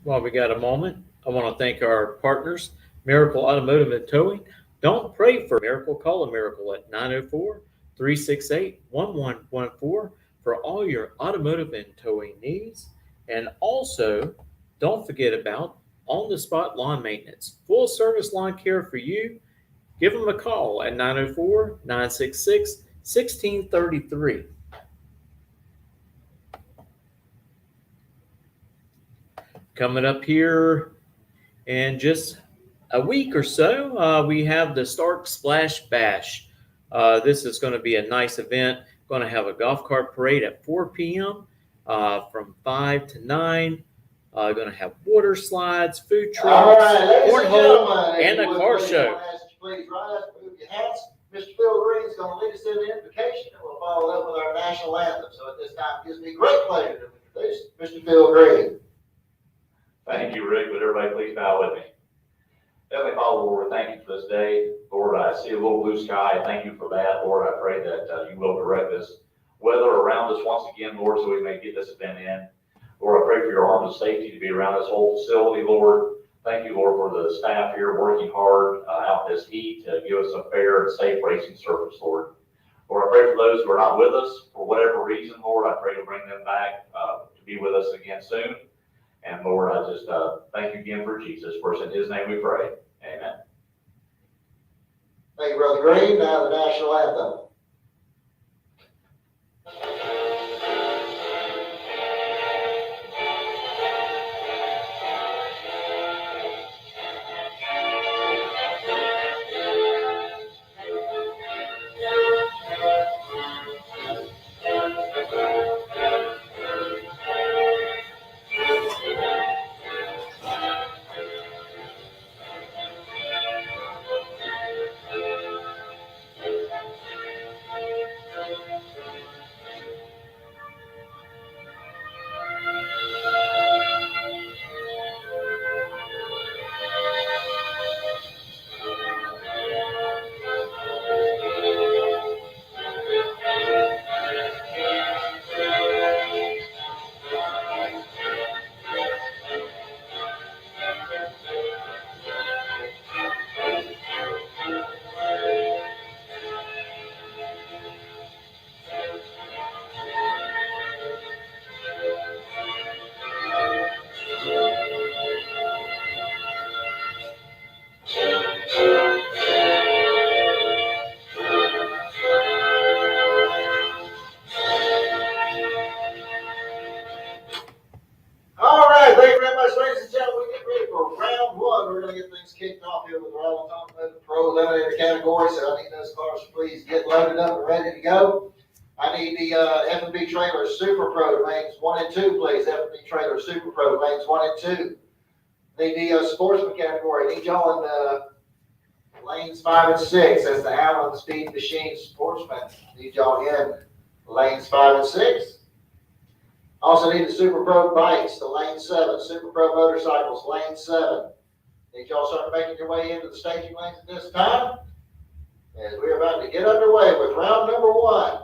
While we got a moment, I want to thank our partners, Miracle Automotive and Towing. Don't pray for a miracle, call a miracle at 904 368 1114 for all your automotive and towing needs. And also, don't forget about on the spot lawn maintenance, full service lawn care for you. Give them a call at 904 966 1633. Coming up here in just a week or so, we have the Stark Splash Bash. This is going to be a nice event. Going to have a golf cart parade at 4 p.m. From 5 to 9. Going to have water slides, food All trucks, right, ladies and cornhole, gentlemen, and if a you would, car please, show. I want to ask you please rise, move your hats. Mr. Phil Green is going to lead us in the invocation, and we'll follow up with our national anthem. So at this time, it gives me great pleasure to introduce Mr. Phil Green. Thank you, Rick. Would everybody please bow with me? Heavenly Father, Lord, thank you for this day. Lord, I see a little blue sky. Thank you for that. Lord, I pray that you will direct this weather around us once again, Lord, so we may get this event in. Lord, I pray for your arms of safety to be around this whole facility, Lord. Thank you, Lord, for the staff here working hard out in this heat to give us a fair and safe racing service, Lord. Lord, I pray for those who are not with us for whatever reason, Lord. I pray to bring them back to be with us again soon. And Lord, I just thank you again for Jesus. First, in his name we pray. Amen. Thank you, Brother Green. Now the national anthem. All right, thank you very much, ladies and gentlemen. We get ready for round one. We're going to get things kicked off here with the Royal Automotive Pro Eliminator category. So I need those cars to please get loaded up and ready to go. I need the F&B Trailer Super Pro lanes 1 and 2, please. F&B Trailer Super Pro lanes 1 and 2. Need the Sportsman category. I need y'all in lanes 5 and 6. That's the Allen Speed Machine Sportsman. Need y'all in lanes 5 and 6. Also need the Super Pro bikes, the lane 7, Super Pro motorcycles, lane 7. Need y'all start making your way into the staging lanes at this time, as we're about to get underway with round number 1.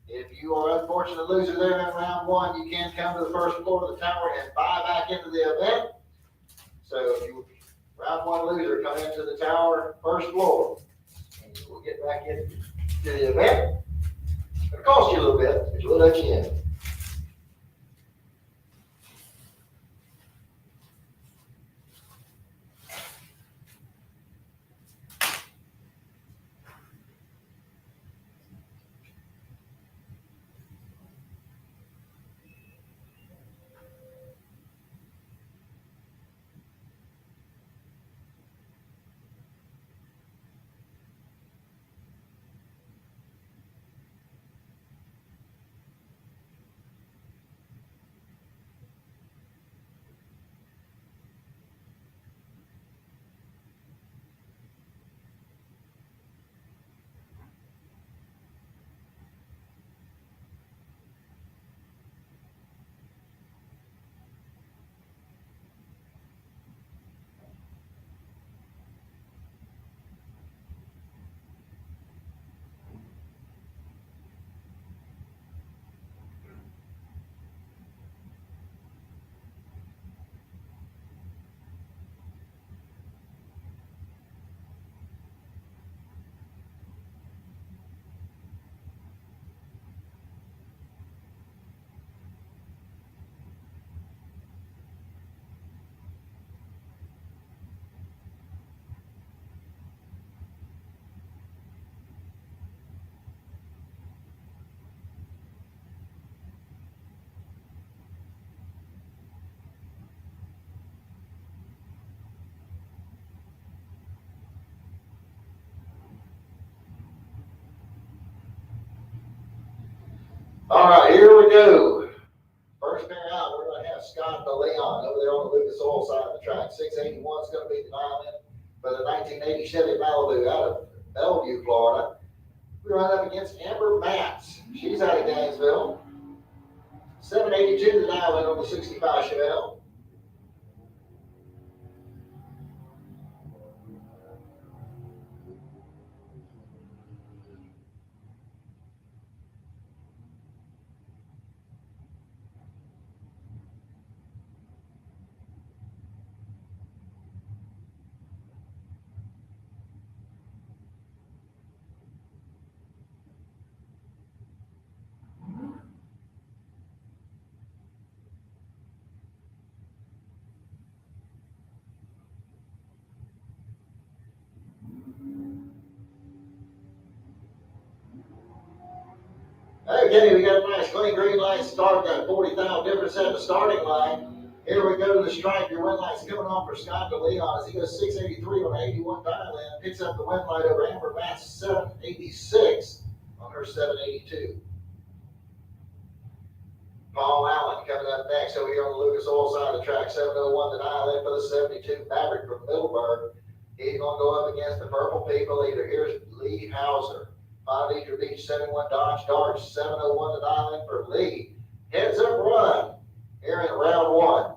If you are an unfortunate loser there in round 1, you can come to the first floor of the tower and buy back into the event. So if you round 1 loser, come into the tower first floor, and you will get back into the event. It'll cost you a little bit, but we'll let you in. All right, here we go. First pair out, we're going to have Scott the Leon over there on the Lucas Oil side of the track. 681 is going to be the dial-in for the 1980 Chevy Malibu out of Bellevue, Florida. We run up against Amber Matz. She's out of Gainesville. 782 the dial-in on the 65 Chevelle. Okay, we got a nice clean green light start, got 40,000 difference at the starting line. Here we go to the stripe. Your wind light's coming on for Scott DeLeon as he goes 683 on an 81 dial-in, picks up the wind light over Amber Matz 786 on her 782. Paul Allen coming up next over here on the Lucas Oil side of the track, 701 the dial-in for the 72 Maverick from Middleburg. He's going to go up against the Purple People leader. Here's Lee Hauser. 5 Acre Beach 71 Dodge Dart, 701 the dial-in for Lee. Heads up run here in round one.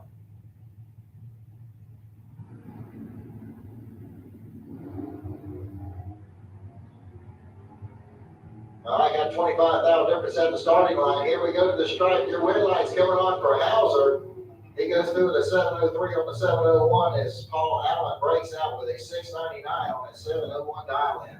All right, got 25,000 difference at the starting line. Here we go to the stripe. Your wind light's coming on for Hauser. He goes through with a 703 on the 701 as Paul Allen breaks out with a 699 on a 701 dial-in.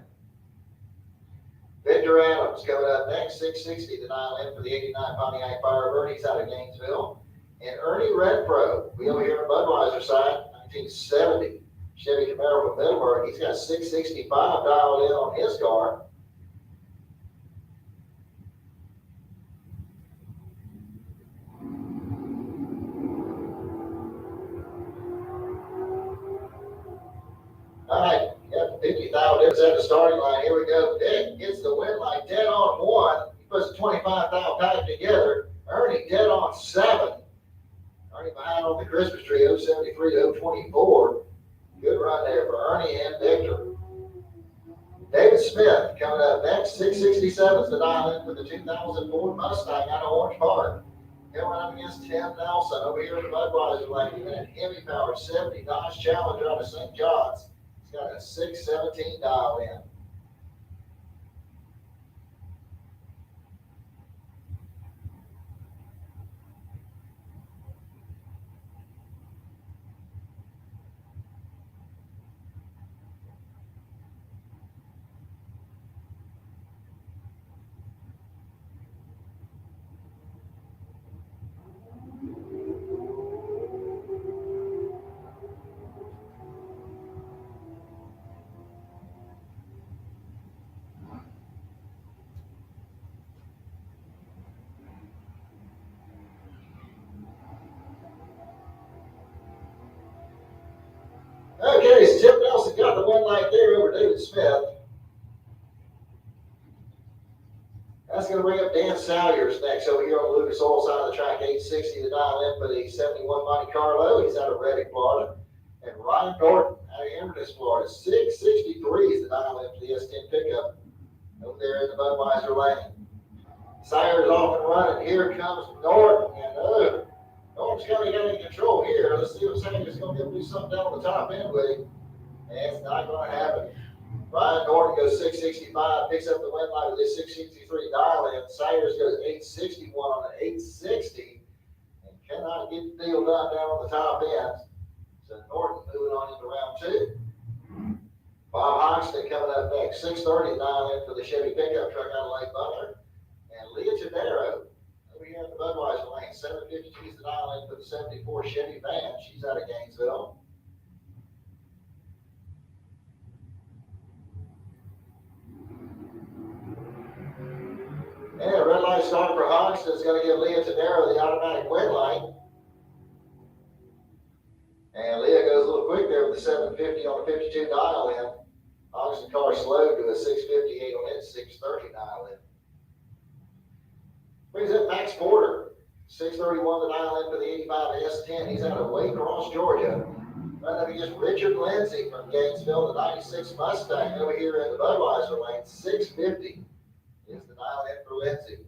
Victor Adams coming up next, 660 the dial-in for the 89 Pontiac Firebird. He's out of Gainesville. And Ernie Redpro, we over here on Budweiser side, 1970 Chevy Camaro from Middleburg. He's got 665 dialed in on his car. All right, got 50,000 difference at the starting line. Here we go. Dick gets the wind light dead on one. He puts the 25,000 pack together. Ernie dead on 7. Ernie behind on the Christmas tree, 073 to 024. Good run there for Ernie and Victor. David Smith coming up next. 667 is the dial-in for the 2004 Mustang out of Orange Park. Going up against Tim Nelson over here in the Budweiser lane. And heavy power 70 Dodge Challenger out of St. John's. He's got a 617 dial-in. Okay, so Tim Nelson got the wind light there over David Smith. That's going to bring up Dan Salyers next over here on the Lucas Oil side of the track, 860 the dial-in for the 71 Monte Carlo. He's out of Reddick, Florida. And Ryan Gordon out of Inverness, Florida, 663 is the dial-in for the S10 pickup over there in the Budweiser lane. Salyers off and running. Here comes Norton, and Norton's kind of got in control here. Let's see if Salyers is going to be able to do something down on the top end with him. And it's not going to happen. Ryan Norton goes 665, picks up the wind light with his 663 dial-in. Salyers goes 861 on the 860 and cannot get the deal done down on the top end. So Norton moving on into round two. Bob Hoxton coming up next, 630 dial-in for the Chevy pickup truck out of Lake Butler. And Leah Tadero over here in the Budweiser lane, 752 is the dial-in for the 74 Chevy van. She's out of Gainesville. And red light starting for Hoxton is going to give Leah Tadero the automatic wind light. And Leah goes a little quick there with the 750 on the 52 dial-in. Hoxton car slowed to a 658 on its 630 dial-in. Brings up Max Porter, 6:31 to dial in for the 85 S10. He's out of Waycross, Georgia. Running up against Richard Lindsay from Gainesville, the 96 Mustang over here in the Budweiser lane. 650 is the dial in for Lindsay.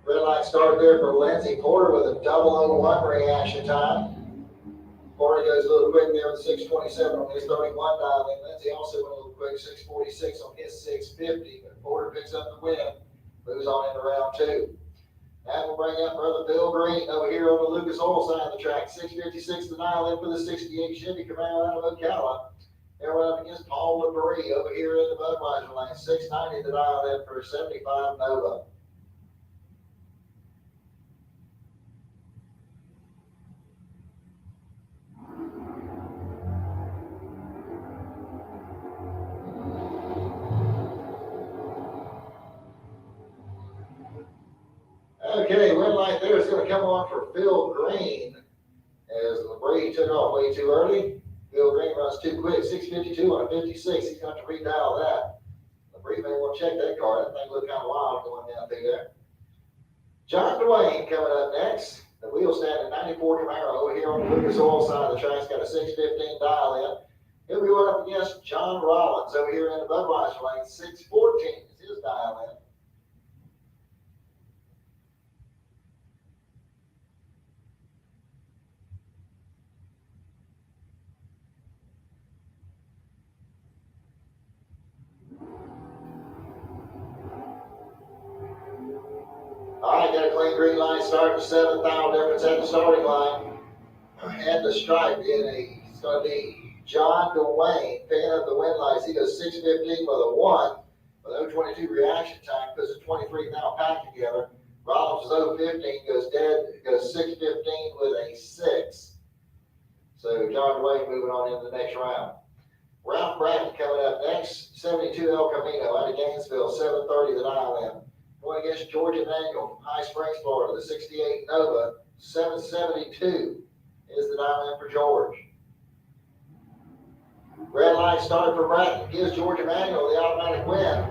Red light start there for Lindsay Porter with a 001 reaction time. Porter goes a little quick there with 627 on his 31 dial in. Lindsay also went a little quick, 646 on his 650. But Porter picks up the win, moves on into round two. That will bring up Brother Bill Green over here on the Lucas Oil side of the track. 656 to dial in for the 68 Chevy Camaro out of Ocala. They're up against Paul LeBrie over here in the Budweiser lane. 690 to dial in for 75 Nova. Okay, red light there is going to come on for Phil Green as LeBrie took off way too early. Phil Green runs too quick, 652 on a 56. He's got to redial that. LeBrie may want to check that car. That thing looked kind of wild going down through there. John Dwayne coming up next. The wheel stand at 94 Camaro over here on the Lucas Oil side of the track's got a 615 dial in. He'll be going up against John Rollins over here in the Budweiser lane. 614 is his dial in. All right, got a clean green line start, 7th hour difference at the starting line. And the stripe it's going to be John Dwayne picking up the win lights. He goes 615 with a 1, with 022 reaction time, puts a 23 now pack together. Rollins is 015, goes 615 with a 6. So John Dwayne moving on into the next round. Round bracket coming up next, 72 El Camino out of Gainesville, 730 the dial in. Going against George Emanuel from High Springs, Florida, the 68 Nova, 772 is the dial in for George. Red light started for Bratton, gives George Emanuel the automatic win.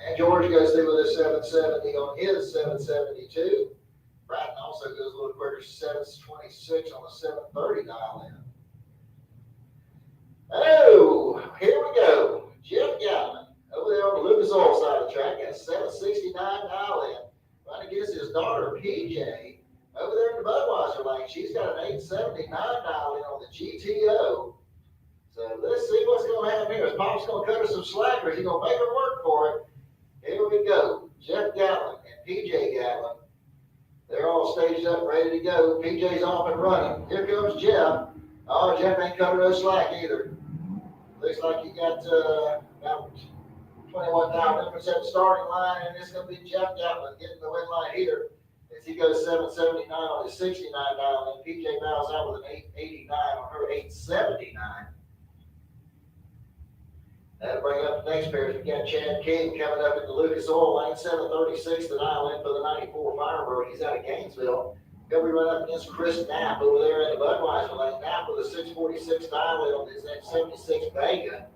And George goes through with a 770 on his 772. Bratton also goes a little quicker, 726 on the 730 dial in. Oh, here we go. Jeff Gatlin over there on the Lucas Oil side of the track got a 769 dial in. Right against his daughter PJ over there in the Budweiser lane. She's got an 879 dial in on the GTO. So let's see what's going to happen here. Is Pop's going to cut her some slack or is he going to make her work for it? Here we go. Jeff Gatlin and PJ Gatlin. They're all staged up, ready to go. PJ's off and running. Here comes Jeff. Oh, Jeff ain't cutting no slack either. Looks like you got about 21 down difference at the starting line, and it's going to be Jeff Gatlin getting the win line here as he goes 779 on his 69 dial, and PJ bows out with an 889 on her 879. That'll bring up the next pair. We got Chad King coming up in the Lucas Oil lane, 736 the dial in for the 94 Firebird. He's out of Gainesville. He'll be running up against Chris Knapp over there in the Budweiser lane. Knapp with a 646 dial in on his 76 Vega.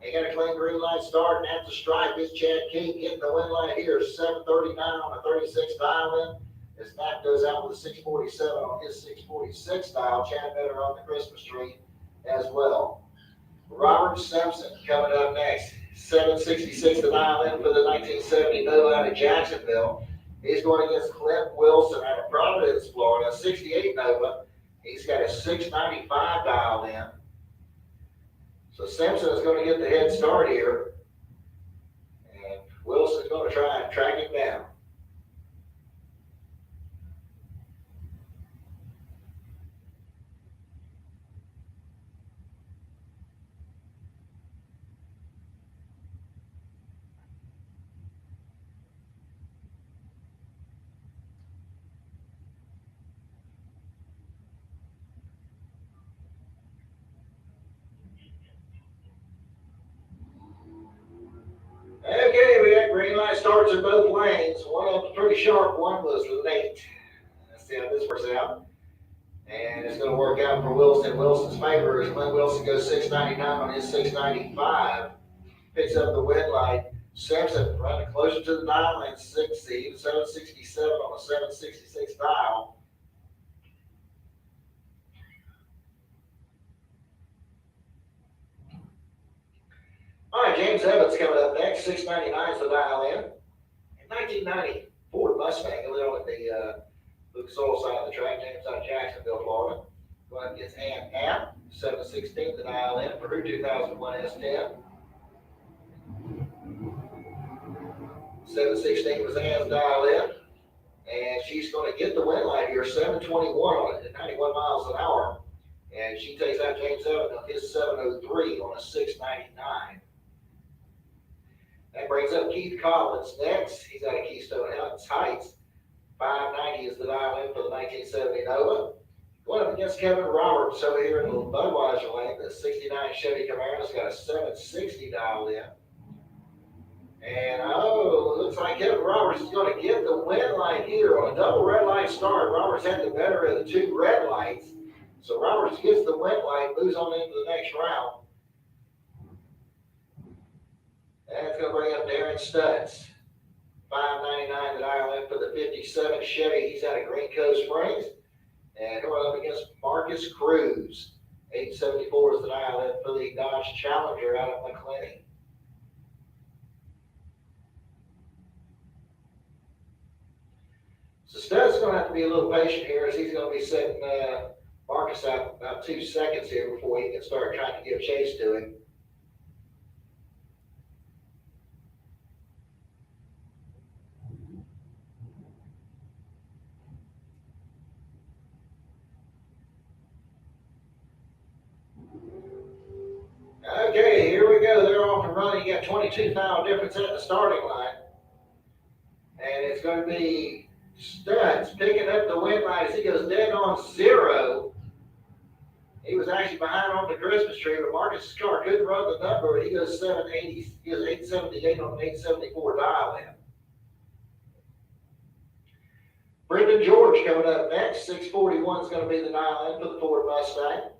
He got a clean green light start, and at the stripe is Chad King getting the win line here, 739 on a 36 dial in. As Knapp goes out with a 647 on his 646 dial. Chad better on the Christmas tree as well. Robert Simpson coming up next, 766 the dial in for the 1970 Nova out of Jacksonville. He's going against Clint Wilson out of Providence, Florida, 68 Nova. He's got a 695 dial in. So Simpson is going to get the head start here. And Wilson's going to try and track him down. Green light starts in both lanes. One of them pretty sharp, one was late. Let's see how this works out. And it's going to work out for Wilson. Wilson's favor is Glenn Wilson goes 699 on his 695. Picks up the win light. Simpson running closer to the dial and 60, 767 on a 766 dial. All right, James Evans coming up next. 699 is the dial in. In 1990, Ford Mustang, over on the Lucas Oil side of the track. James out of Jacksonville, Florida. Going up against Ann Knapp. 716 the dial in for her 2001 S10. 716 was Ann's dial in, and she's going to get the win light here, 721 on it at 91 miles an hour, and she takes out James Evans on his 703 on a 699. That brings up Keith Collins next. He's out of Keystone Heights. 590 is the dial in for the 1970 Nova. Going up against Kevin Roberts over here in the Budweiser lane. The 69 Chevy Camara's got a 760 dialed in. And looks like Kevin Roberts is going to get the win light here on a double red light start. Roberts had the better of the two red lights. So Roberts gets the win light, moves on into the next round. And it's going to bring up Darren Stutz. 599 the dial in for the 57 Chevy. He's out of Green Cove Springs. And going up against Marcus Cruz. 874 is the dial in for the Dodge Challenger out of McClenny. So Stutz is going to have to be a little patient here as he's going to be setting Marcus out about 2 seconds here before he can start trying to give chase to him. Okay, here we go. They're off and running. You got 22 foul difference at the starting line. And it's going to be Stutz picking up the win light as he goes dead on 0. He was actually behind on the Christmas tree, but Marcus' car couldn't run the number. He goes 780. He goes 878 on an 874 dial in. Brendan George coming up next. 641 is going to be the dial in for the Ford Mustang.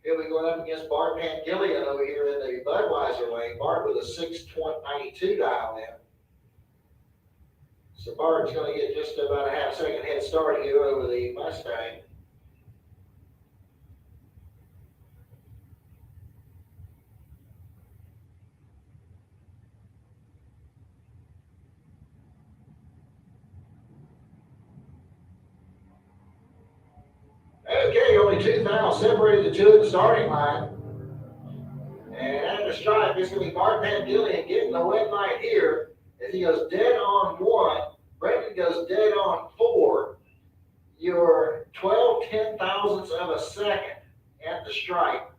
He'll be going up against Bart Pangillion over here in the Budweiser lane. Bart with a 692 dial in. So Bart's going to get just about a half second head start here over the Mustang. Okay, only 2 fouls separated the two at the starting line. And at the stripe, it's going to be Bart Pangillion getting the win light here as he goes dead on 1. Brendan goes dead on 4. You're 12 ten-thousandths of a second at the stripe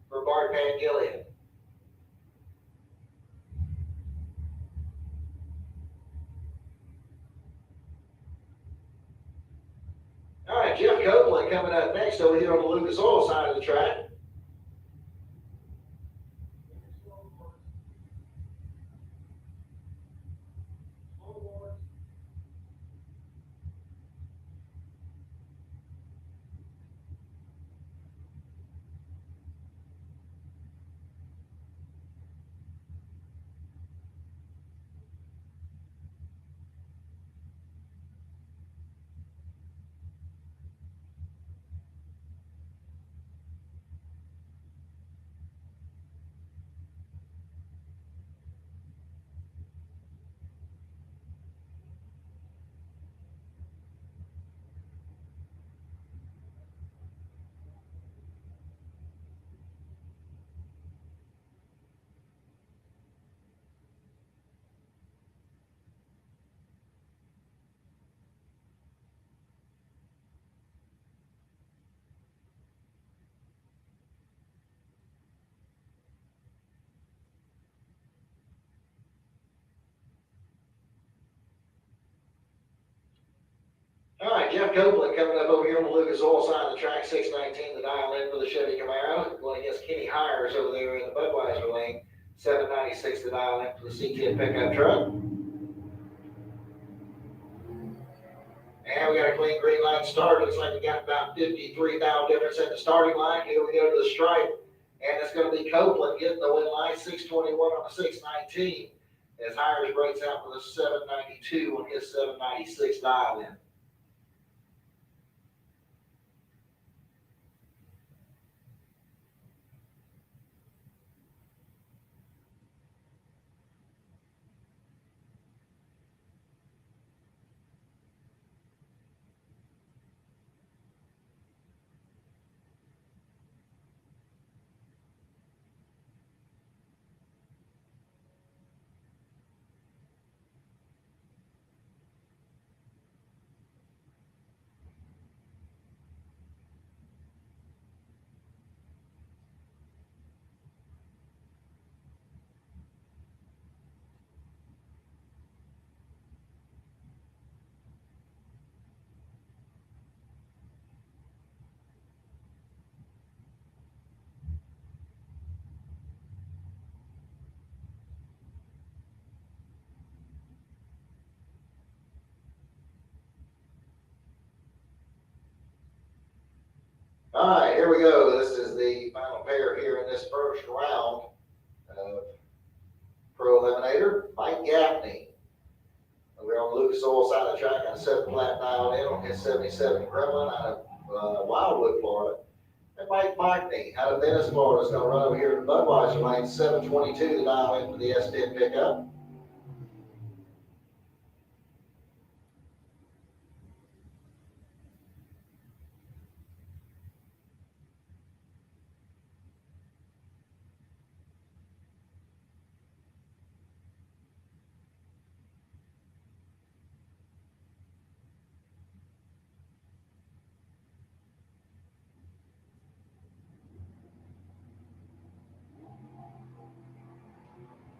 for Bart Pangillion. All right, Jeff Copeland coming up next over here on the Lucas Oil side of the track. All right, Jeff Copeland coming up over here on the Lucas Oil side of the track, 619, the dial in for the Chevy Camaro. Going against Kenny Hires over there in the Budweiser lane, 796, the dial in for the C10 pickup truck. And we got a clean green line start. Looks like we got about 53 thou difference at the starting line. Here we go to the stripe. And it's going to be Copeland getting the win line, 621 on the 619. As Hires breaks out with a 792 on his 796 dial in. All right, here we go. This is the final pair here in this first round of Pro Eliminator. Mike Gaffney. We're on the Lucas Oil side of the track on 7 flat dialed in on his 77 Gremlin out of Wildwood, Florida. And Mike Mockney out of Venice, Florida is going to run over here to Budweiser lane 722 to dial in for the S10 pickup.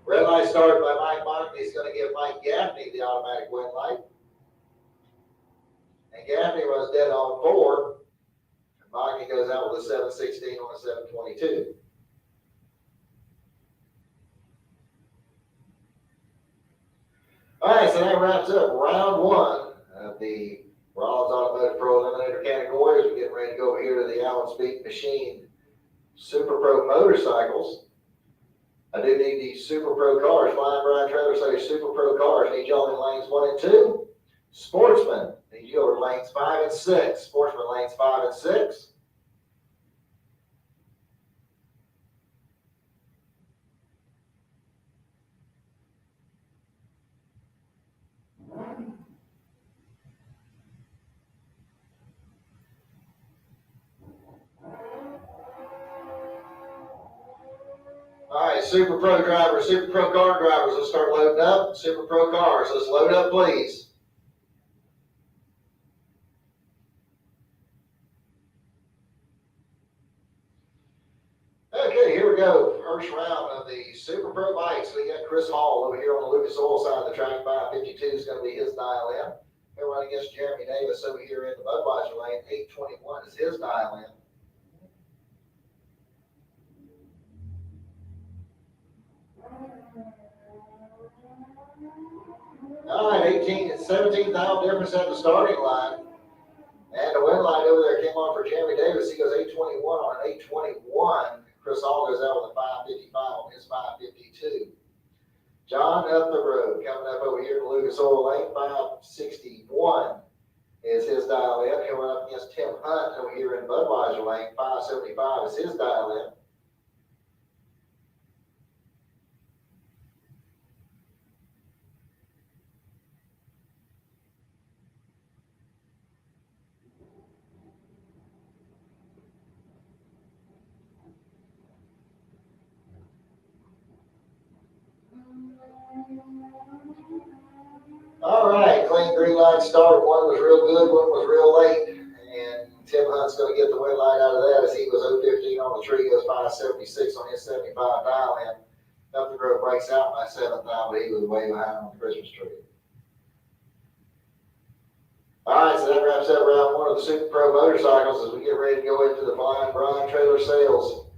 Red light started by Mike Mockney is going to give Mike Gaffney the automatic win light. And Gaffney runs dead on 4. And Mockney goes out with a 716 on a 722. All right, so that wraps up round 1 of the Rollins Automotive Pro Eliminator category as we get ready to go over here to the Allen Speed Machine Super Pro Motorcycles. I do need the Super Pro cars. Flying Brian Trailer says Super Pro cars. Need y'all in lanes 1 and 2. Sportsman, need you over lanes 5 and 6. Sportsman lanes 5 and 6. All right, Super Pro drivers, Super Pro car drivers, let's start loading up. Super Pro cars, let's load up, please. Okay, here we go. First round of the Super Pro bikes. We got Chris Hall over here on the Lucas Oil side of the track. 552 is going to be his dial in. We're running against Jeremy Davis over here in the Budweiser lane. 821 is his dial in. All right, 18 and 17 thou difference at the starting line. And the win line over there came on for Jeremy Davis. He goes 821 on an 821. Chris Hall goes out with a 555 on his 552. John up the road, coming up over here to Lucas Oil Lane, 561 is his dial in. He'll run up against Tim Hunt over here in Budweiser Lane, 575 is his dial in. All right, clean green light start. One was real good, one was real late. And Tim Hunt's going to get the win light out of that as he was 015 on the tree, goes 576 on his 75 dial in. Up the road breaks out by 7th down, but he was way behind on the Christmas tree. All right, so that wraps up round 1 of the Super Pro motorcycles as we get ready to go into the Flying Brian Trailer Sales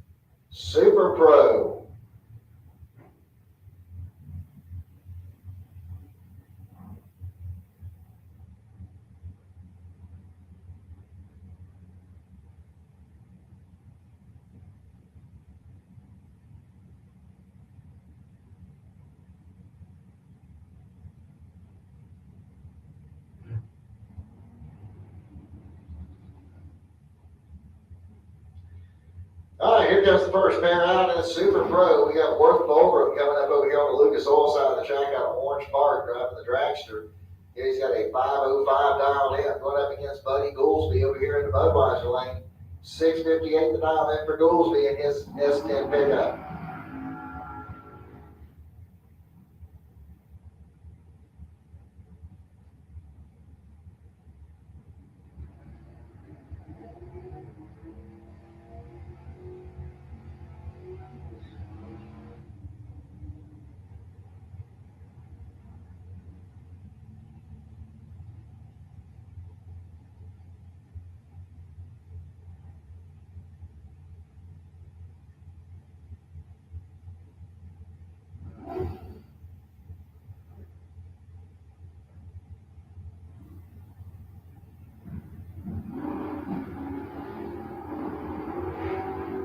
Super Pro. comes the first pair out in the Super Pro. We got Worth Bulbrook coming up over here on the Lucas Oil side of the track out of Orange Park, driving the dragster. Here he's got a 505 dialed in, going up against Buddy Goolsby over here in the Budweiser lane. 658 the dial in for Goolsby in his S10 pickup.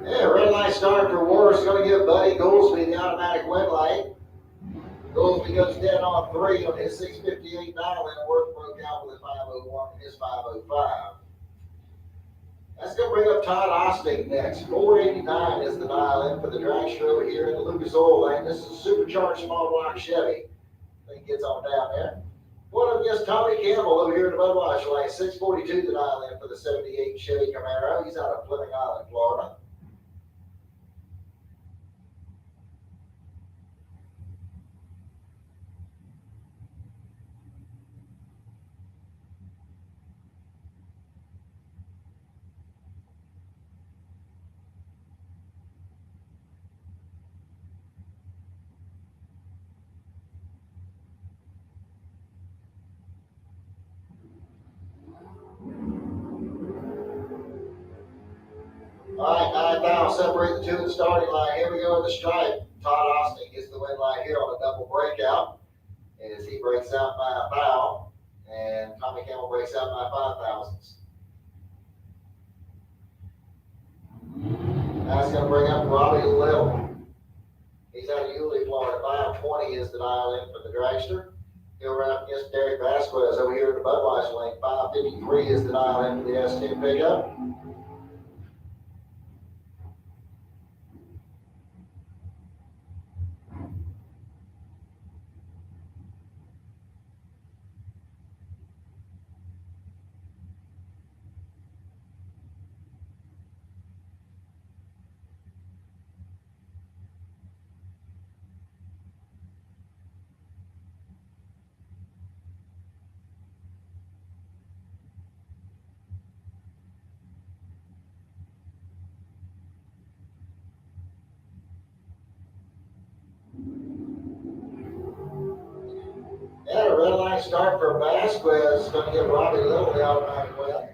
Yeah, red light start for Worth. Going to give Buddy Goolsby the automatic win light. Goolsby goes dead on 3 on his 658 dial in. Worth broke out with a 501 and his 505. That's going to bring up Todd Osting next. 489 is the dial in for the dragster over here in the Lucas Oil lane. This is a supercharged small block Chevy. I think gets on down there. Going up against Tommy Campbell over here in the Budweiser lane. 642 the dial in for the 78 Chevy Camaro. He's out of Fleming Island, Florida. All right, 9,000 separate the two at the starting line. Here we go in the stripe. Todd Austin gets the win line here on a double breakout as he breaks out by a foul, and Tommy Campbell breaks out by 5,000s. That's going to bring up Robbie Little. He's out of Yulee, Florida. 520 is the dial in for the dragster. He'll run up against Derek Vasquez over here in the Budweiser lane. 553 is the dial in for the S10 pickup. And a red line start for Vasquez. Going to give Robbie Little the automatic win.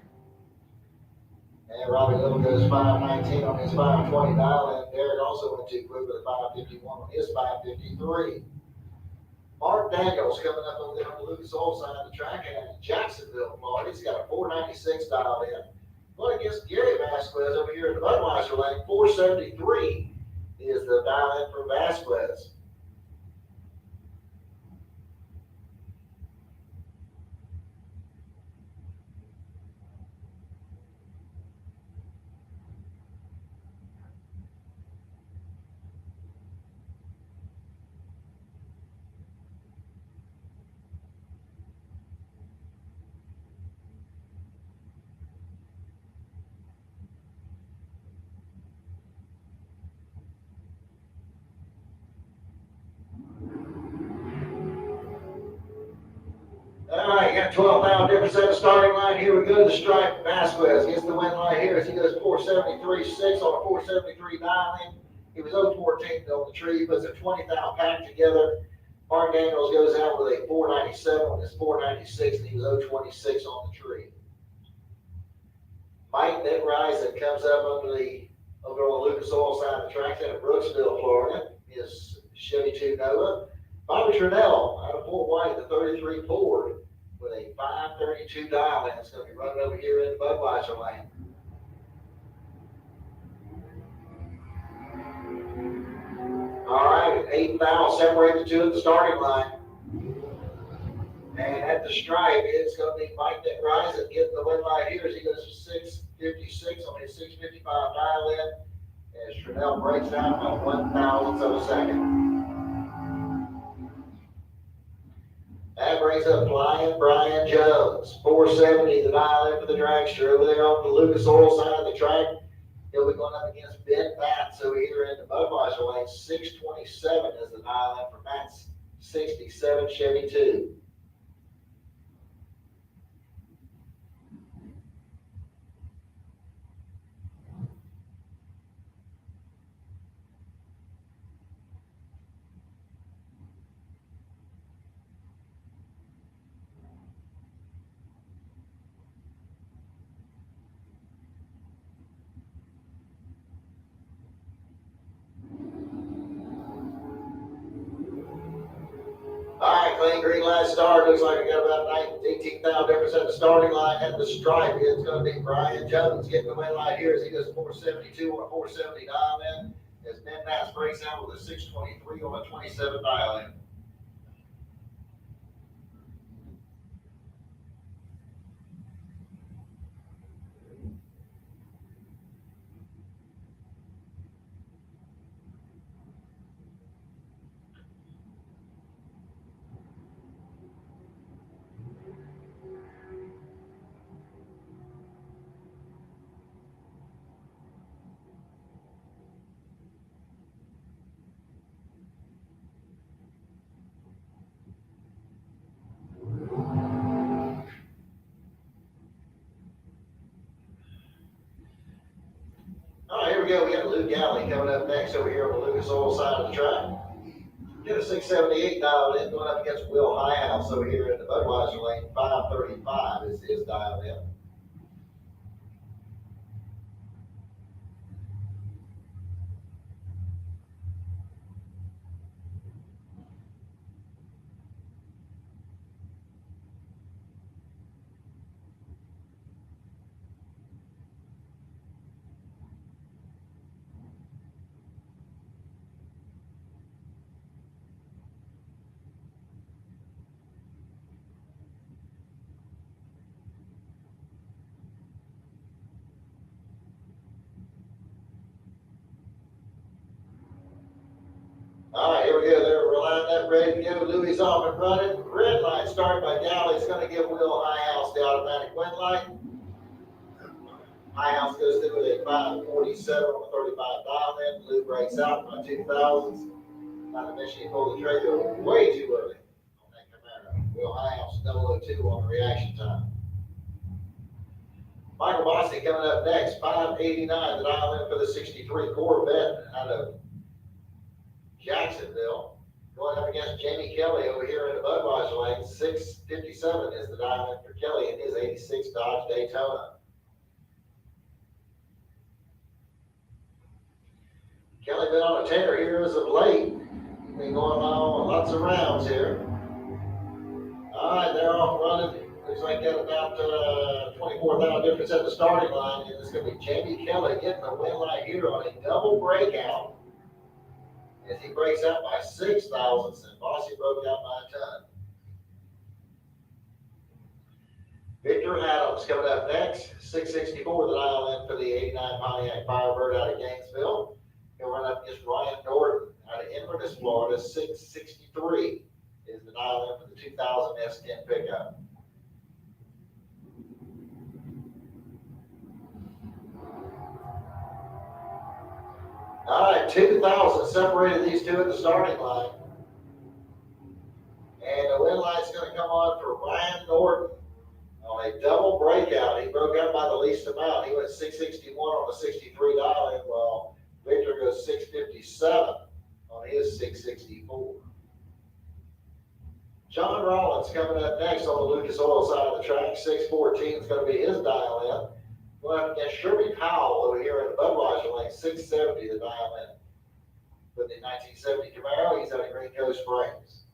And Robbie Little goes 519 on his 520 dial in. Derek also went too quick with a 551 on his 553. Mark Daniels coming up over there on the Lucas Oil side of the track in Jacksonville, Florida. He's got a 496 dialed in. Going against Gary Vasquez over here in the Budweiser lane. 473 is the dial in for Vasquez. All right, you got 12,000 difference at the starting line. Here we go to the stripe. Vasquez gets the win line here as he goes 473.6 on a 473 dial in. He was 014 on the tree. He puts a 20,000 pack together. Mark Daniels goes out with a 497 on his 496, and he was 026 on the tree. Mike Nickrise comes up over on the Lucas Oil side of the track out of Brooksville, Florida. His Chevy 2 Nova. Bobby Trudell out of Fort White, the 33 Ford, with a 532 dial in. It's going to be running over here in the Budweiser lane. All right, 8,000 separate the two at the starting line. And at the stripe, it's going to be Mike Nickrise getting the win line here as he goes to 656 on his 655 dial in. As Chanel breaks down by 1,000ths of a second. That brings up Flying Brian Jones, 470, the dial in for the dragster over there on the Lucas Oil side of the track. He'll be going up against Ben Batts over here in the Budweiser lane. 627 is the dial in for Batts, 67 Chevy 2. All right, clean green light start. Looks like we got about 18,000 difference at the starting line. At the stripe, it's going to be Brian Jones getting the win light here as he goes 472 on a 470 dial in. As Ben Batts breaks out with a 623 on a 27 dial in. All right, here we go. We got Luke Galley coming up next over here on the Lucas Oil side of the track. Get a 678 dialed in, going up against Will Highhouse over here in the Budweiser lane. 535 is his dialed in. All right, here we go. They're lined up, ready to go. Louis off and running. Red light started by Galley. It's going to give Will Highhouse the automatic win light. Highhouse goes through with a 547 on the 35 dial in. Lou breaks out by 2,000s. Not to mention he pulled the trigger way too early on that Camaro. Will Highhouse 002 on the reaction time. Michael Bossy coming up next. 589 the dial in for the 63 Corvette out of Jacksonville, going up against Jamie Kelly over here in the Budweiser lane. 657 is the dial in for Kelly in his 86 Dodge Daytona. Kelly been on a tear here as of late. Been going on lots of rounds here. All right, they're off running. Looks like got about 24,000 difference at the starting line, and it's going to be Jamie Kelly getting the win light here on a double breakout. As he breaks out by 6,000ths, and Bossy broke out by a ton. Victor Adams coming up next. 664 the dial in for the 89 Pontiac Firebird out of Gainesville. He'll run up against Ryan Norton out of Inverness, Florida. 663 is the dial in for the 2000 S10 pickup. All right, 2,000 separated these two at the starting line. And the win light's going to come on for Ryan Norton on a double breakout. He broke out by the least amount. He went 661 on the 63 dial in, while Victor goes 657 on his 664. John Rollins coming up next on the Lucas Oil side of the track. 614 is going to be his dial in. Going up against Sherby Powell over here in the Budweiser lane. 670 the dial in. With the 1970 Camaro, he's out of Green Coast Springs.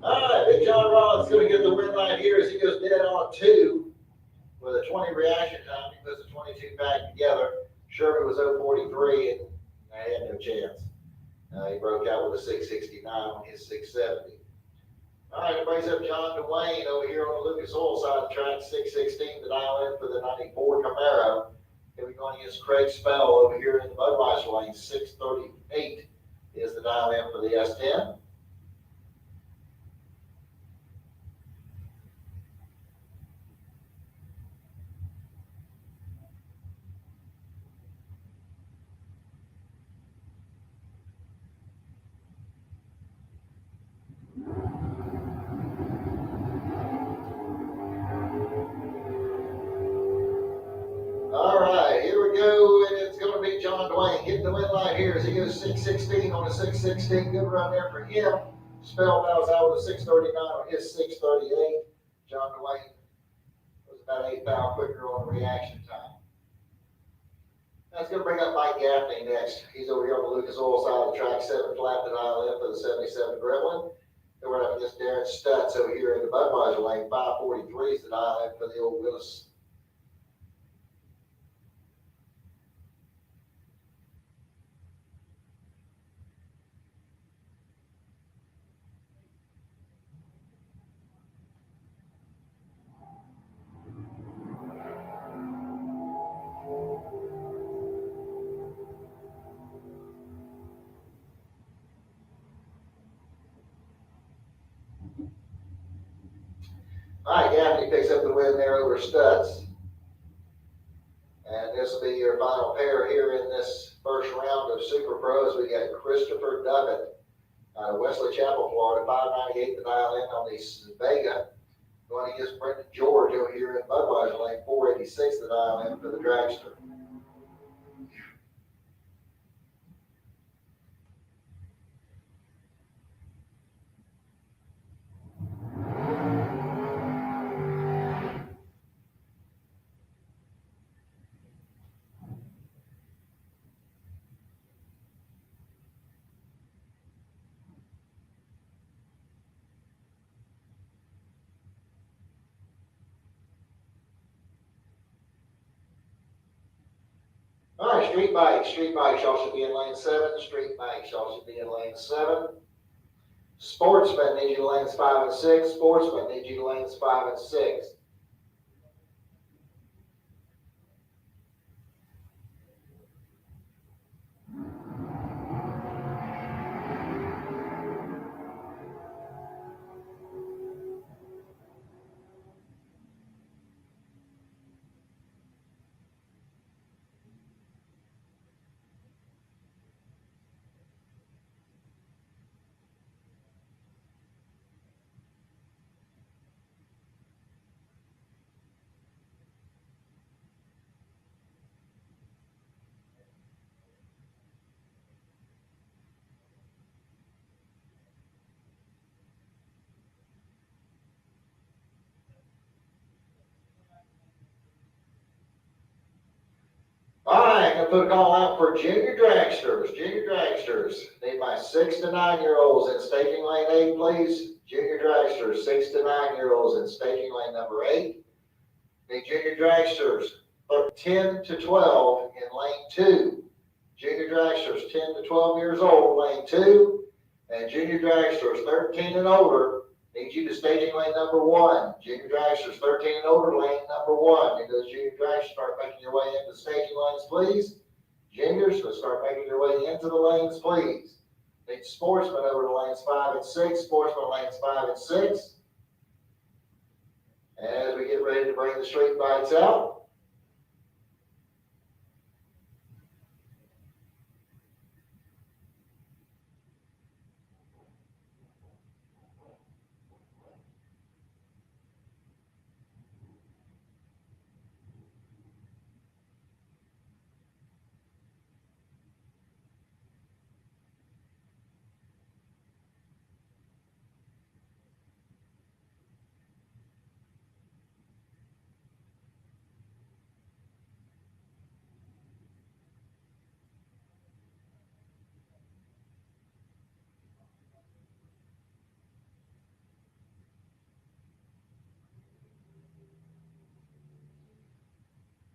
All right, Big John Rollins going to get the win line here as he goes dead on 2 with a 20 reaction time. He puts the 22 back together. Sherby was 043 and I had no chance. He broke out with a 669 on his 670. All right, it brings up John Dwayne over here on the Lucas Oil side of the track, 616 to dial in for the 94 Camaro. He'll be going against Craig Spell over here in the Budweiser lane, 638 is the dial in for the S10. All right, here we go, and it's going to be John Dwayne getting the win line here as he goes 616 on a 616. Good run there for him. Spell bows out with a 639 on his 638. John Dwayne was about 8 pounds quicker on the reaction time. That's going to bring up Mike Gaffney next. He's over here on the Lucas Oil side of the track, 7 flat to dial in for the 77 Gremlin. Then we're up against Darren Stutz over here in the Budweiser lane, 543 is the dial in for the old Willis. All right, Gaffney picks up the win there over Stutz. And this will be your final pair here in this first round of Super Pros. We got Christopher Duckett out of Wesley Chapel, Florida, 598 to dial in on the Vega. Going against Brendan George over here in Budweiser lane, 486 to dial in for the Dragster. All right, street bikes, y'all should be in lane 7. Street bikes, y'all should be in lane 7. Sportsmen need you to lanes 5 and 6. Sportsmen need you to lanes 5 and 6. All right, I'm going to put a call out for junior dragsters. Junior dragsters. Need my 6 to 9 year olds in staging lane 8, please. Junior dragsters, 6 to 9 year olds in staging lane number 8. Need junior dragsters 10 to 12 in lane 2. Junior dragsters 10 to 12 years old, lane 2. And junior dragsters 13 and older. Need you to staging lane number 1. Junior dragsters 13 and older, lane number 1. Need those junior dragsters start making your way into the staging lanes, please. Juniors, so start making your way into the lanes, please. Need sportsmen over to lanes 5 and 6. Sportsmen lanes 5 and 6. As we get ready to bring the street bikes out.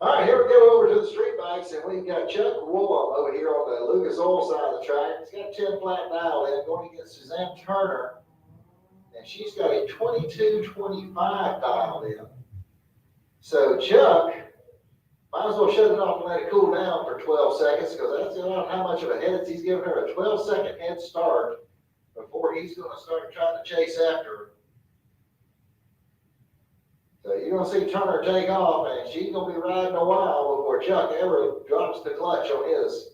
All right, here we go over to to the street bikes, and we've got Chuck Woolham over here on the Lucas Oil side of the track. He's got 10 flat dial in, going against Suzanne Turner, and she's got a 22-25 dial in. So Chuck might as well shut it off and let it cool down for 12 seconds, because that's about how much of a head he's giving her, a 12-second head start before he's going to start trying to chase after her. So you're going to see Turner take off, and she's going to be riding a while before Chuck ever drops the clutch on his.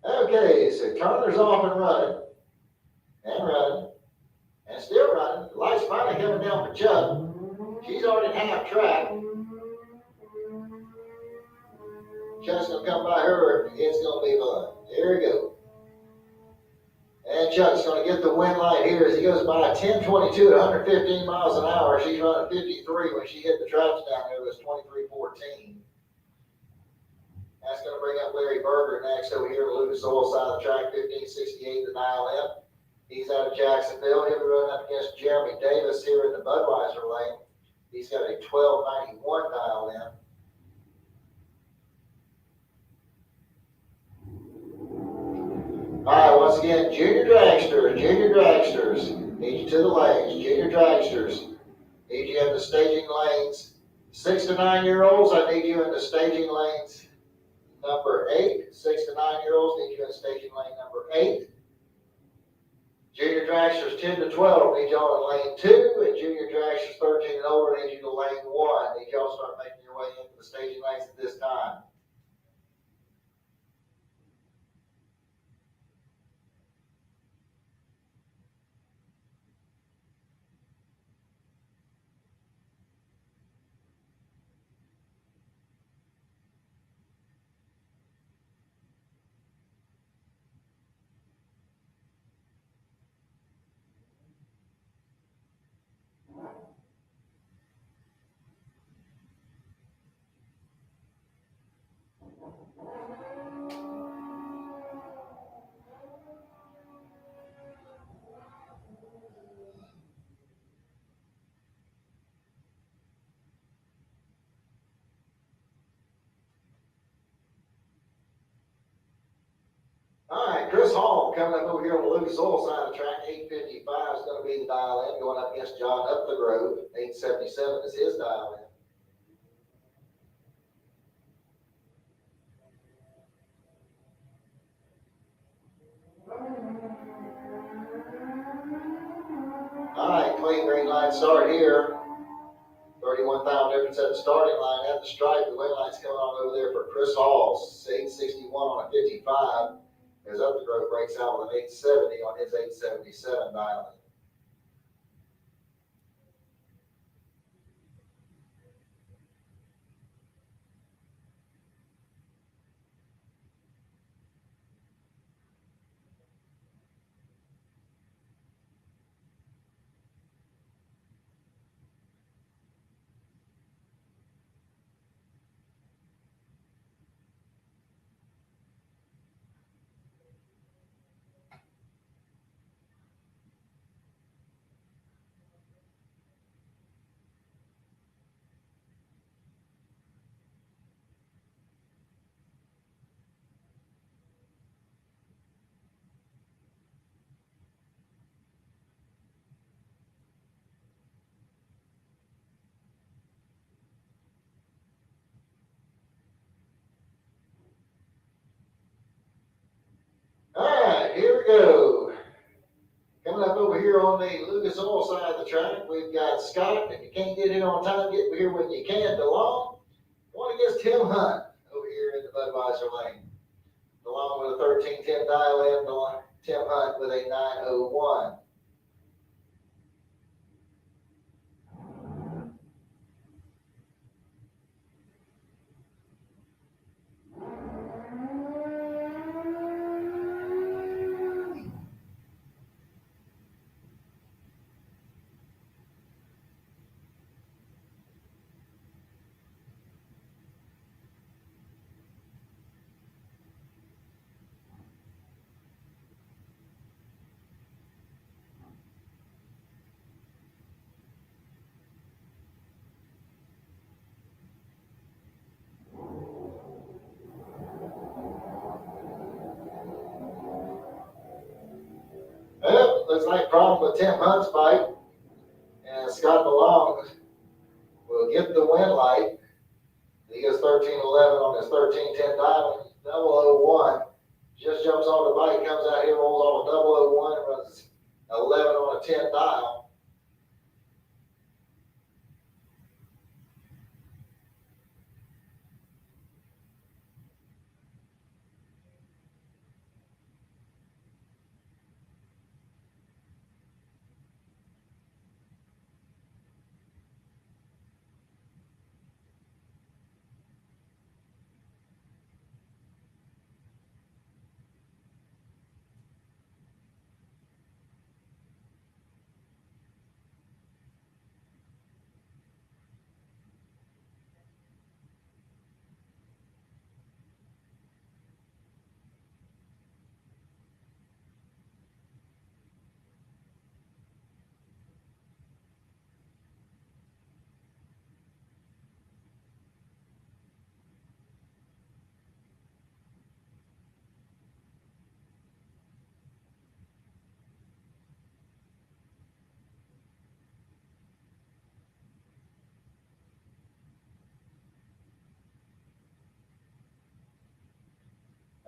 Okay, so Turner's off and running, and still running. The light's finally coming down for Chuck. She's already half track. Chuck's going to come by her, and it's going to be fun. Here we go. And Chuck's going to get the win light here as he goes by 10:22 at 115 miles an hour. She's running 53 when she hit the traps down there. It was 23:14. That's going to bring up Larry Berger next over here on the Lucas Oil side of the track, 15:68 to dial in. He's out of Jacksonville. He'll be running up against Jeremy Davis here in the Budweiser lane. He's got a 12:91 dial in. All right, once again, junior dragsters, need you to the lanes. Junior dragsters, need you in the staging lanes. 6 to 9 year olds, I need you in the staging lanes number 8. 6 to 9 year olds, need you in staging lane number 8. Junior dragsters 10 to 12, need y'all in lane 2, and junior dragsters 13 and older, need you to lane 1. Need y'all start making your way into the staging lanes at this time. All right, Chris Hall coming up over here on the Lucas Oil side of the track. 8:55 is going to be the dial in, going up against John Upthegrove. 8:77 is his dial in. All right, clean green line start here. 31,000 difference at the starting line. At the stripe, the wing line's coming on over there for Chris Hall. 8:61 on a 55. As Upthegrove breaks out with an 8:70 on his 8:77 dial in. All right, here we go. Coming up over here on the Lucas Oil side of the track, we've got Scott. If you can't get here on time, get here when you can. DeLong, going against Tim Hunt over here in the Budweiser lane. DeLong with a 13:10 dial in, Tim Hunt with a 9:01. looks like a problem with Tim Hunt's bike. And Scott DeLong will get the win light. He goes 13:11 on his 13:10 dial. 001 just jumps on the bike, comes out here, rolls off a 001, and runs 11 on a 10 dial.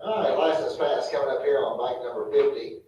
All right, license pass coming up here on bike number 50.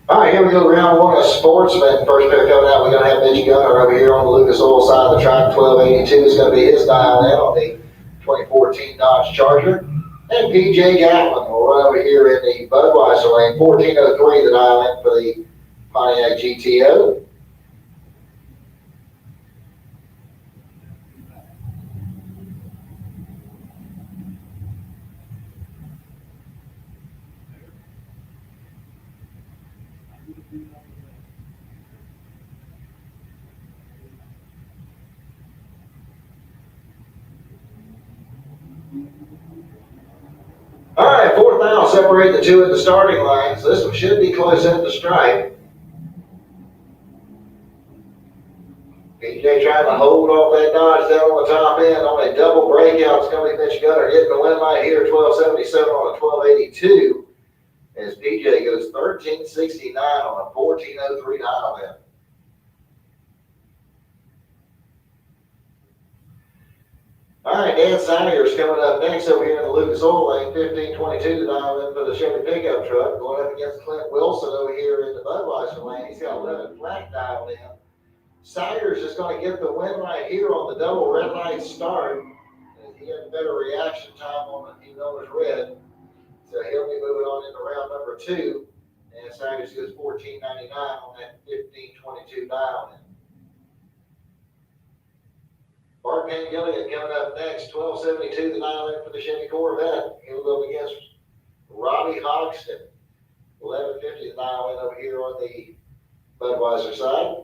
All right, here we go, round one of Sportsman. First pair coming out, we're going to have Mitch Gunner over here on the Lucas Oil side of the track. 1282 is going to be his dial in on the 2014 Dodge Charger. And PJ Gatlin will run over here in the Budweiser lane. 1403 the dial in for the Pontiac GTO. All right, fourth now, separate the two at the starting line. So this one should be close at the stripe. PJ trying to hold off that Dodge down on the top end on a double breakout. It's going to be Mitch Gunner hitting the win light here, 1277 on a 1282. As PJ goes 1369 on a 1403 dial in. All right, Dan Salyer's coming up next over here in the Lucas Oil Lane, 1522 to dial in for the Chevy pickup truck, going up against Clint Wilson over here in the Budweiser lane. He's got 11 flat dialed in. Salyer's just going to get the win right here on the double red light start. He had a better reaction time on it, even though it was red. So he'll be moving on into round number 2. And Salyer's goes 14.99 on that 1522 dial in. Bart Van Gilligan coming up next, 1272, the dial in for the Chevy Corvette. He'll go up against Robbie Hogston, 1150, the dial in over here on the Budweiser side.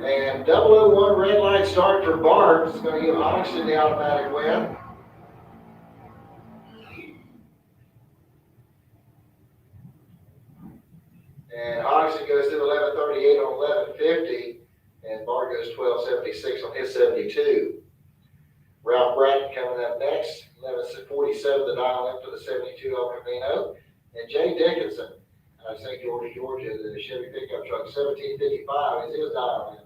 And 001 red light start for Bart. It's going to give Hogston the automatic win. And Hogston goes to 1138 on 1150, and Bart goes 1276 on his 72. Ralph Bratton coming up next, 1147 the dial in for the 72 El Camino. And Jay Dickinson out of St. George, Georgia, the Chevy pickup truck, 1755 is his dial in.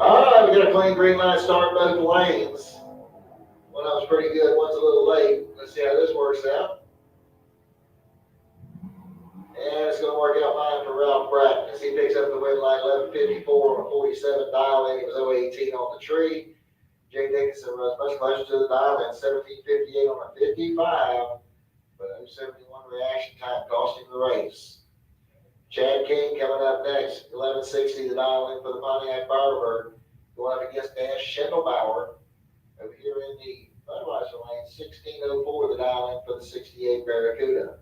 All right, we got a clean green light start both lanes. One of them's pretty good, one's a little late. Let's see how this works out. And it's going to work out fine for Ralph Bratton as he picks up the win line 1154 on a 47 dial in. He was 018 on the tree. Jay Dickinson was much closer to the dial in, 1758 on a 55. But 071 reaction time cost him the race. Chad King coming up next, 1160 the dial in for the Pontiac Firebird, going up against Dan Schindelbauer over here in the Budweiser lane, 1604 the dial in for the 68 Barracuda.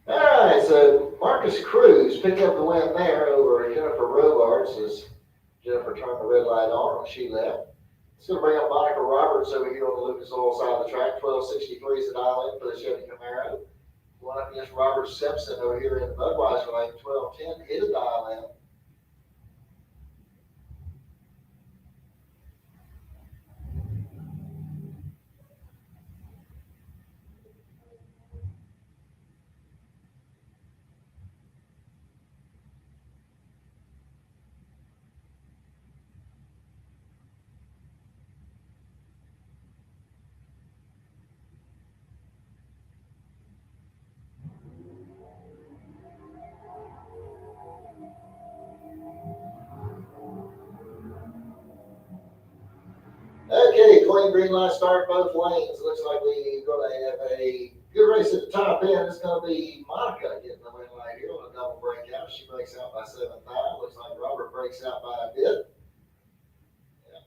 All right, so Marcus Cruz picked up the win there over Jennifer Robards as Jennifer turned the red light on when she left. It's going to bring up Monica Roberts over here on the Lucas Oil side of the track. 1263 is the dial in for the Chevy Camaro. Going up against Robert Simpson over here in the Budweiser lane. 1210 his dial in. Okay, clean green light start both lanes. Looks like we're going to have a good race at the top end. It's going to be Monica getting the win light here on a double breakout. She breaks out by 7th time. Looks like Robert breaks out by a bit. Yeah.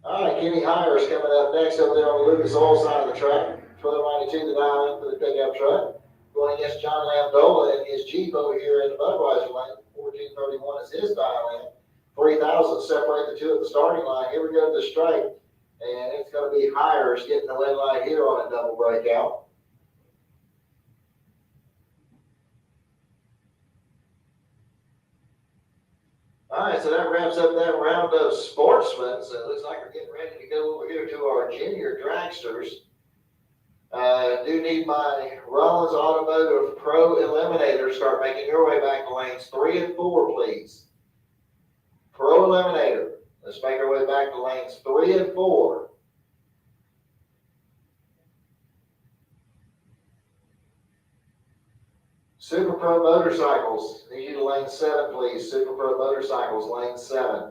All right, Kenny Hires coming up next over there on the Lucas Oil side of the track. 1292 the dial in for the pickup truck. Going against John Lamdola and his Jeep over here in the Budweiser lane. 1431 is his dial in. 3,000 separate the two at the starting line. Here we go to the straight. And it's going to be Hires getting the red light here on a double breakout. All right, so that wraps up that round of sportsmen. So it looks like we're getting ready to go over here to our junior dragsters. Do need my Rollins Automotive Pro Eliminator. Start making your way back to lanes 3 and 4, please. Pro Eliminator. Let's make our way back to lanes 3 and 4. Super Pro Motorcycles. Need you to lane 7, please. Super Pro Motorcycles, lane 7.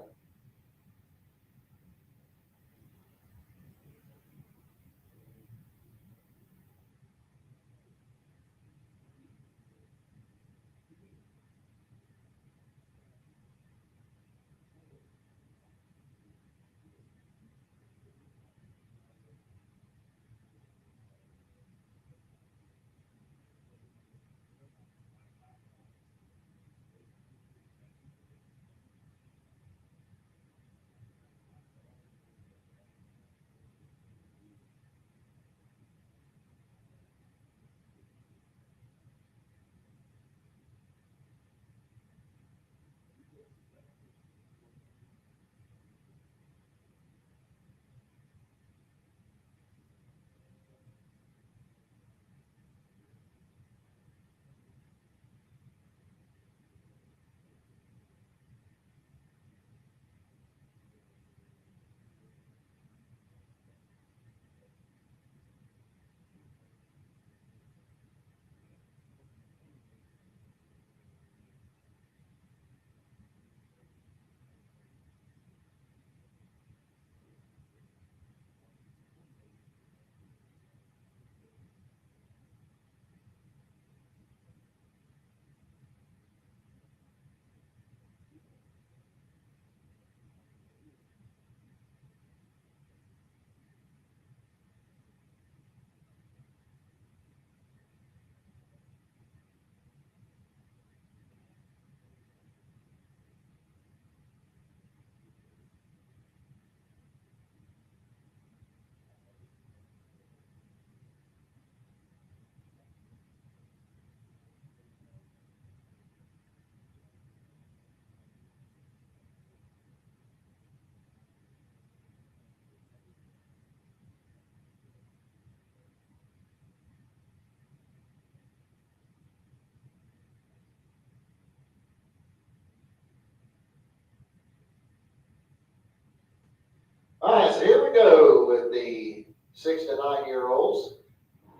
All right, so here we go with the 6 to 9-year-olds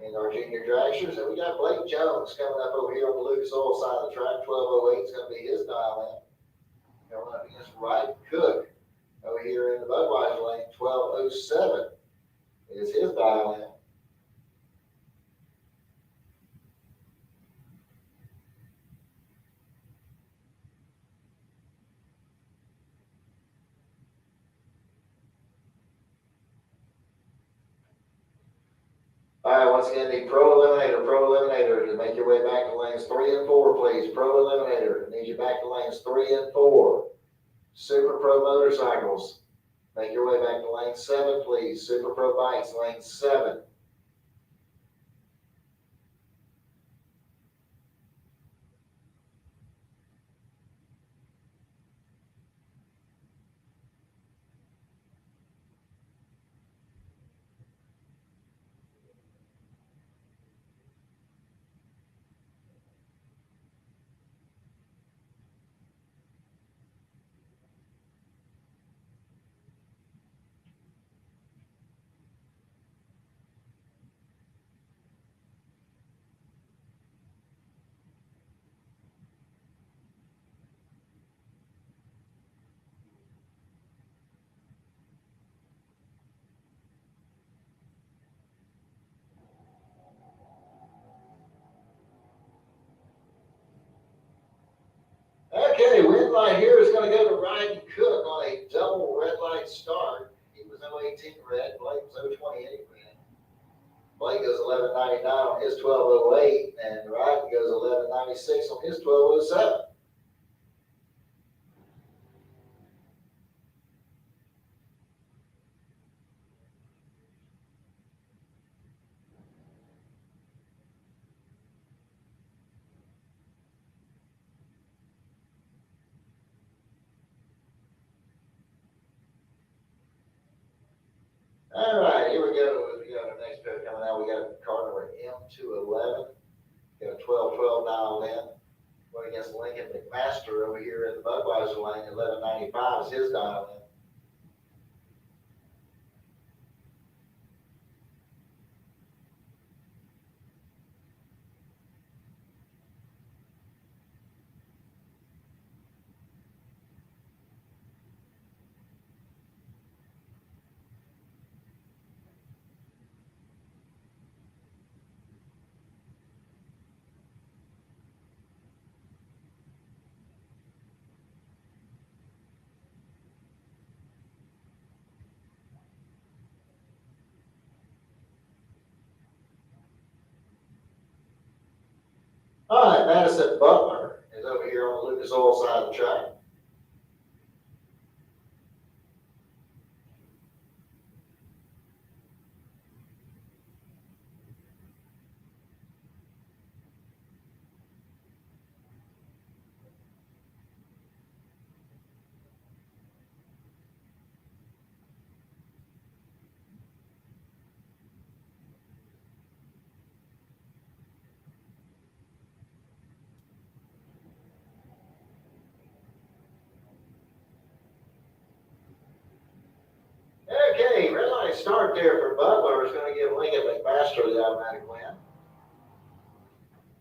in our junior dragsters. And we got Blake Jones coming up over here on the Lucas Oil side of the track. 12:08 is going to be his dial in. Coming up against Wright Cook over here in the Budweiser lane. 12:07 is his dial in. All right, once again, the Pro Eliminator to make your way back to lanes 3 and 4, please. Pro Eliminator needs you back to lanes 3 and 4. Super Pro Motorcycles, make your way back to lane 7, please. Super Pro Bikes, lane 7. Okay, win light here is going to go to Ryan Cook on a double red light start. He was 018 red, Blake was 028 red. Blake goes 11.99 on his 12.08, and Ryan goes 11.96 on his 12.07. we go to the next pair coming out, we got car number M211. Got a 12-12 dialed in. Going against Lincoln McMaster over here in the Budweiser lane. 1195 is his dial in. All right, Madison Butler is over here on the Lucas Oil side of the track. Okay, red light start there for Butler is going to give Lincoln McMaster the automatic win.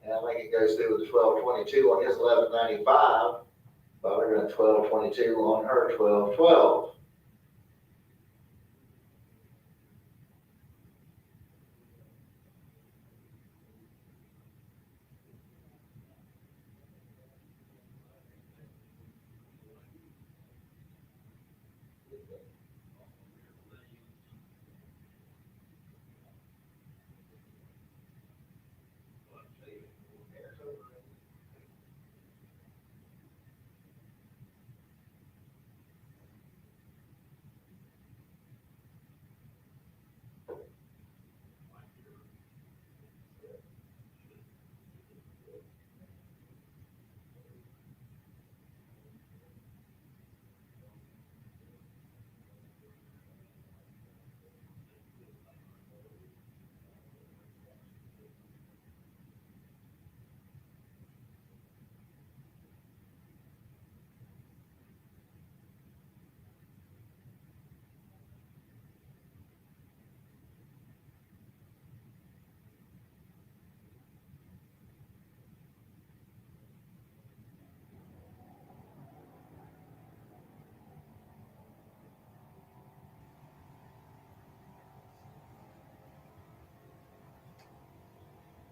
And Lincoln goes through with the 1222 on his 1195. Butler got 1222 on her 1212.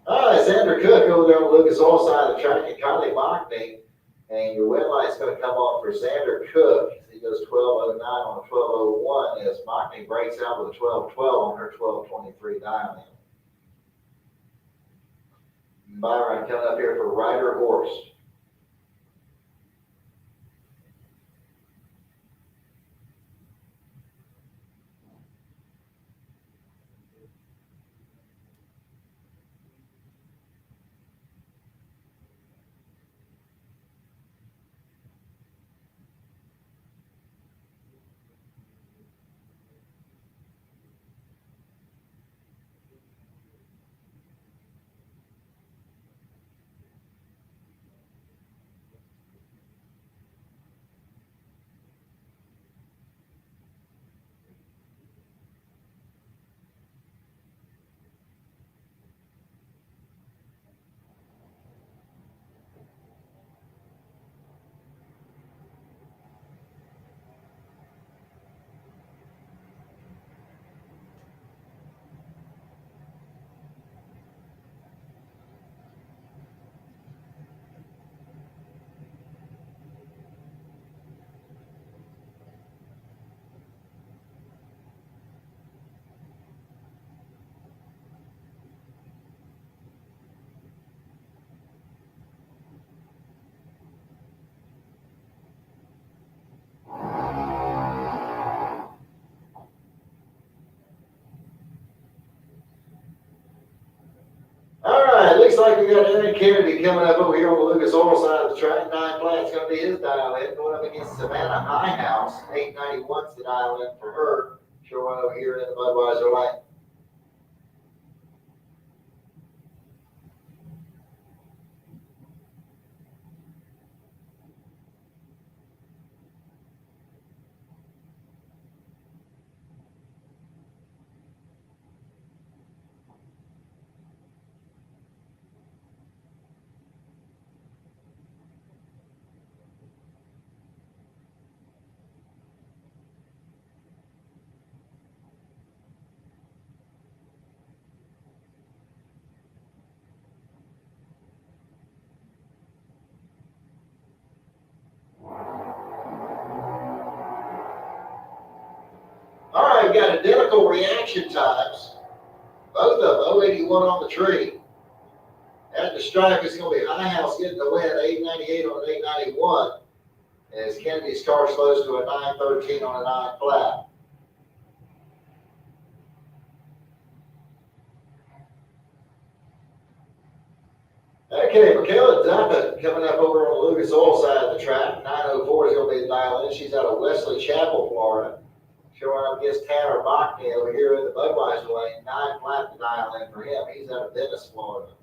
All right, Xander Cook over there on the Lucas Oil side of the track, and Conley Mockney. And your win light's going to come on for Xander Cook. He goes 1209 on a 1201 as Mockney breaks out with a 1212 on her 1223 dial in. Byron coming up here for Ryder Horse. Looks like we got Aaron Kennedy coming up over here on the Lucas Oil side of the track. 9 Plant's going to be his dial in, going up against Savannah Highhouse. 891's the dial in for her. Showing over here in the Budweiser lane. we've got identical reaction times. Both of them, 081 on the tree. At the stripe, it's going to be High House getting the win, 898 on an 891. As Kennedy's car slows to a 913 on a 9 flat. Okay, Michaela Duffin coming up over on the Lucas Oil side of the track. 904 is going to be the dial in. She's out of Wesley Chapel, Florida. Showing up against Tanner Bachny over here in the Budweiser lane. 9 flat to dial in for him. He's out of Venice, Florida.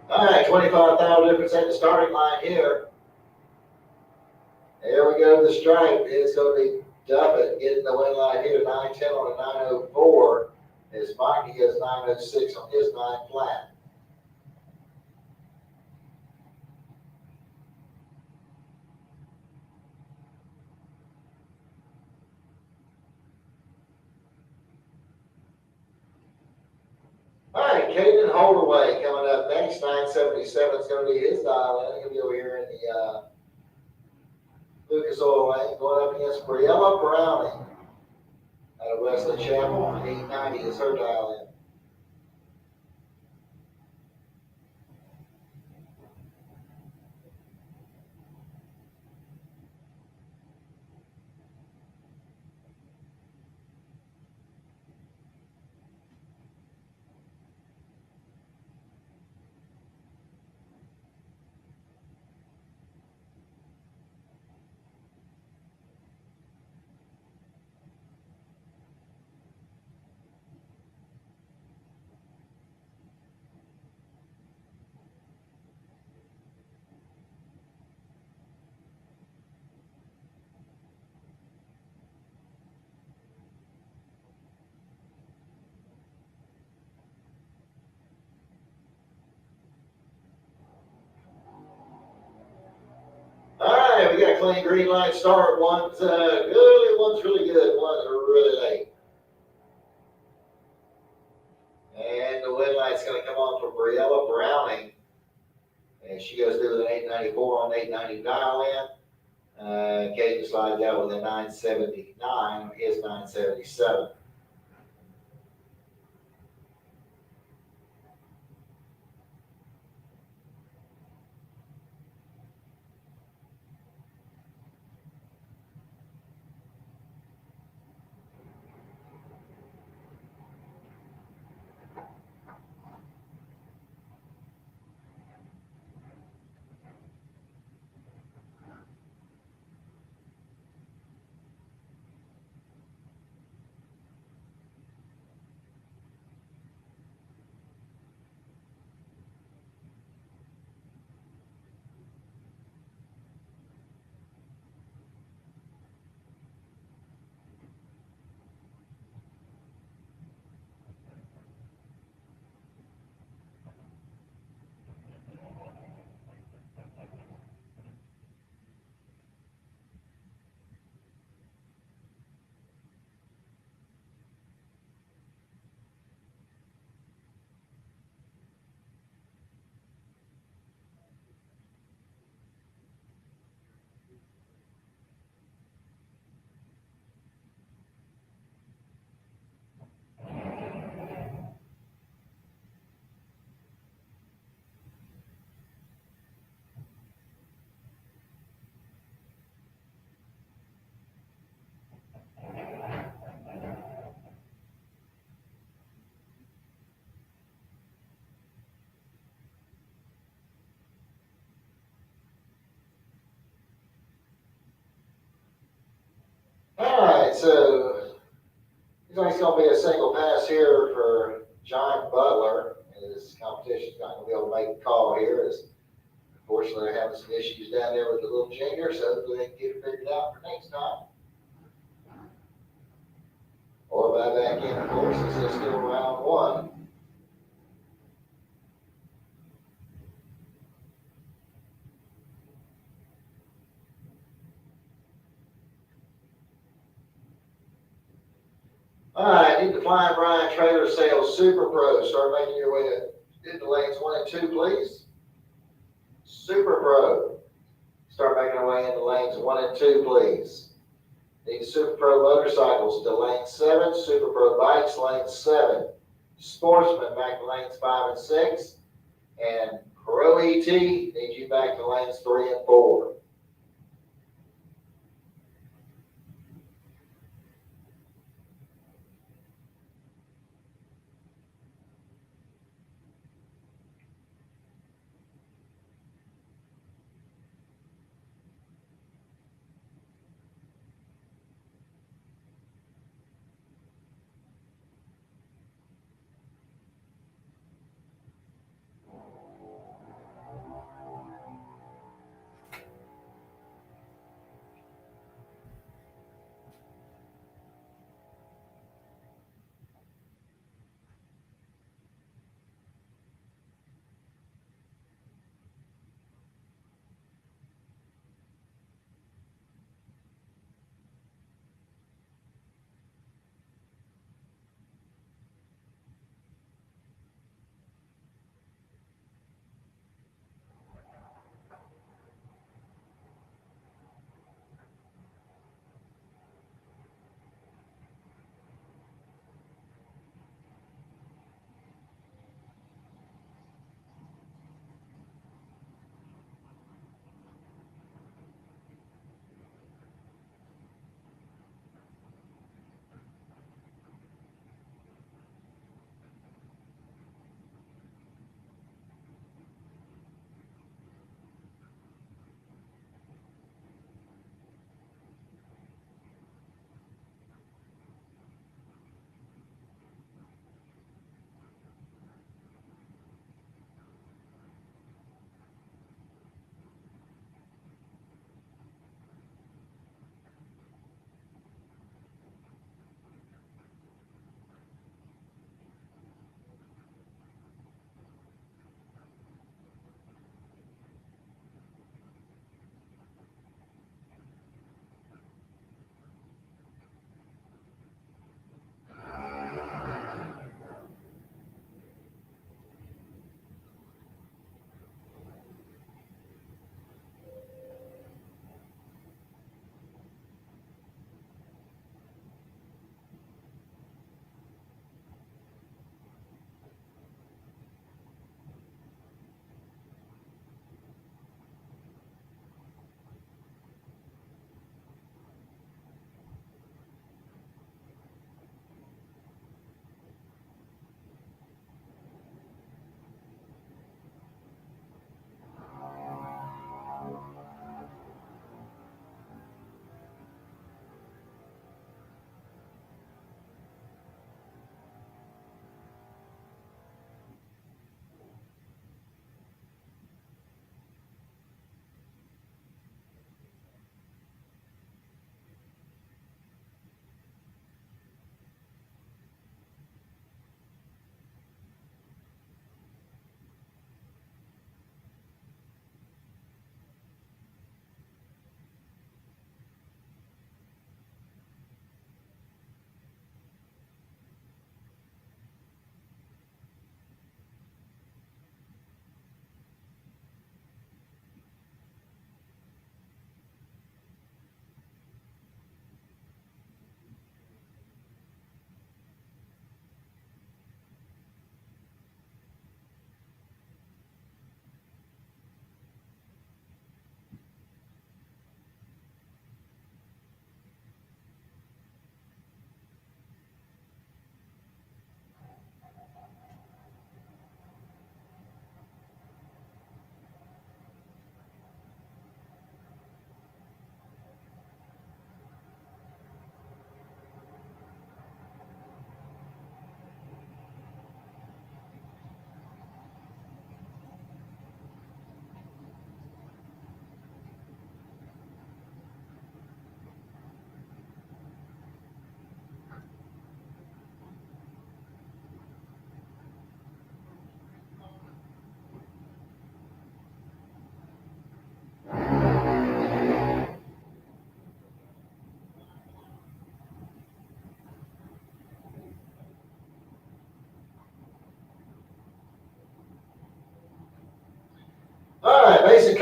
All right, 25,000 difference at the starting line here. There we go, the stripe. It's going to be Duffin getting the win line here, 910 on a 904. As Mikey has 906 on his 9 flat. All right, Caden Holdaway coming up next, 977 is going to be his dial in. He'll be over here in the Lucas Oil lane, going up against Briella Browning out of Wesley Chapel. 890 is her dial in. All right, we got a clean green light start. One's good, one's really good, one's really late. And the win light's going to come on for Briella Browning. And she goes through with an 894 on 890 dial in. Caden slides out with a 979 on his 977. There's only going to be a single pass here for John Butler. His competition's not going to be able to make the call here. As unfortunately, they're having some issues down there with the little junior, so hopefully they can get it figured out for next time. Or by back in, of course, this is still round one. All right, need the Flying Brian Trailer Sales Super Pro. Start making your way into lanes 1 and 2, please. Super Pro. Start making our way into lanes 1 and 2, please. Need Super Pro motorcycles to lane 7, Super Pro bikes, lane 7. Sportsman back to lanes 5 and 6. And Pro ET need you back to lanes 3 and 4.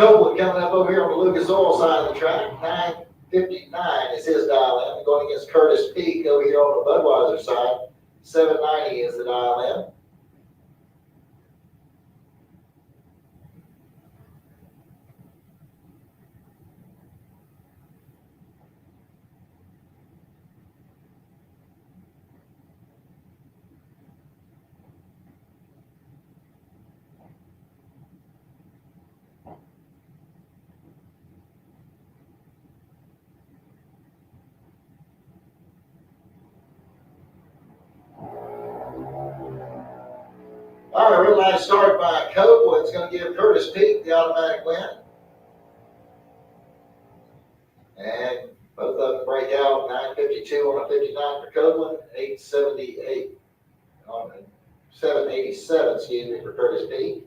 Copeland coming up over here on the Lucas Oil side of the track. 9:59 is his dial in. Going against Curtis Peak over here on the Budweiser side. 7:90 is the dial in. All right, real nice start by Copeland. It's going to give Curtis Peak the automatic win. And both of them break out 9:52 on a 59 for Copeland, 8:78 on 7:87, excuse me, for Curtis Peak.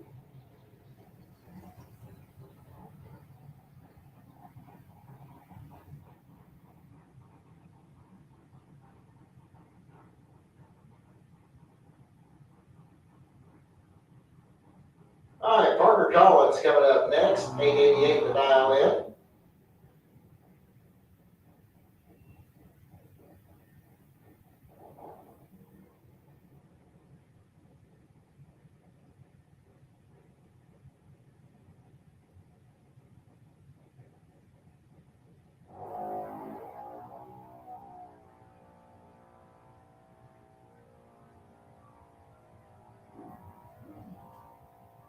All right, Parker Collins coming up next, 8:88 to dial in.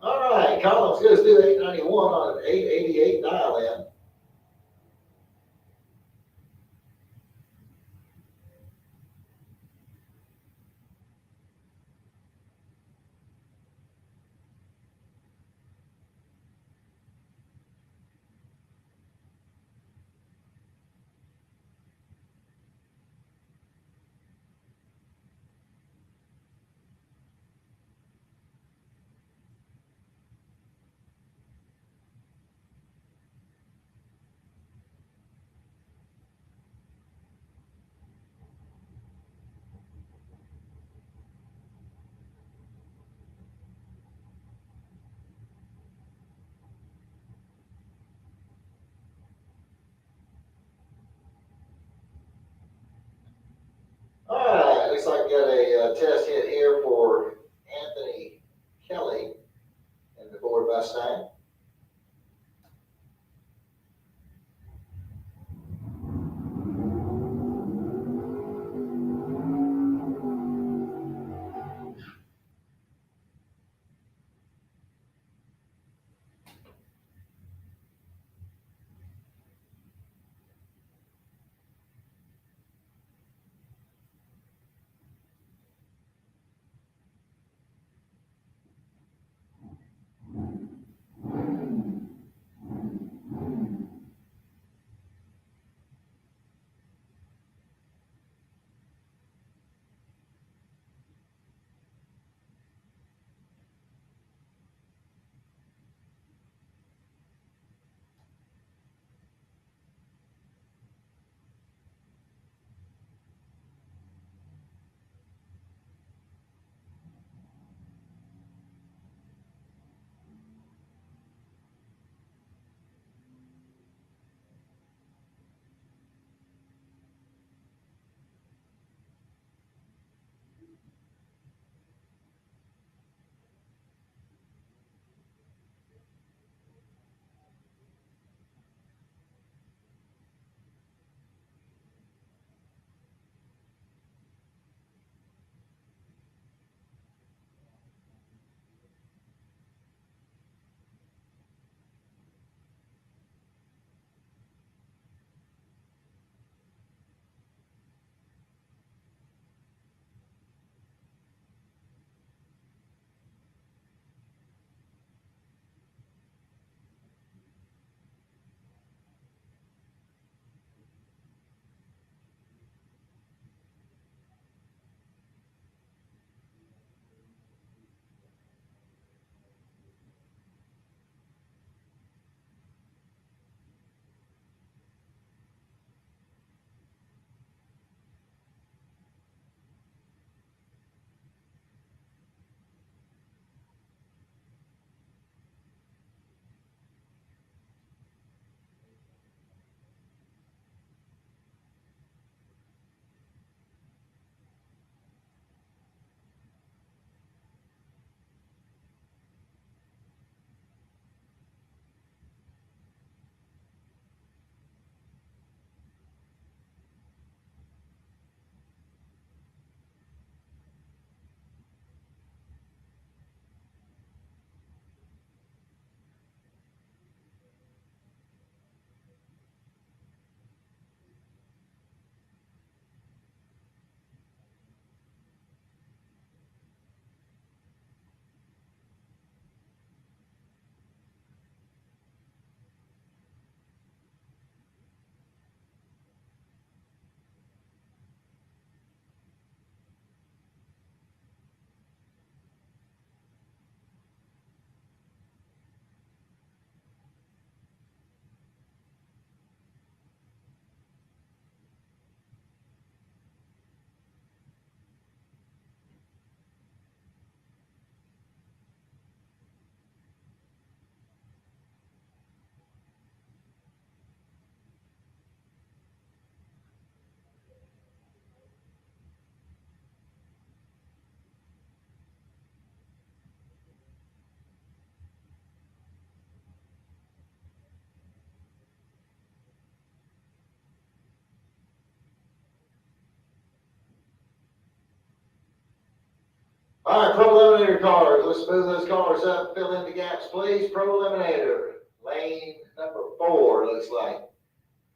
All right, Collins goes through 891 on an 888 dial in. All right, looks like we got a test hit here for Anthony Kelly in the Ford Mustang. All right, Pro Eliminator cars. Let's move those cars up, fill in the gaps, please. Pro Eliminator, lane number 4, looks like.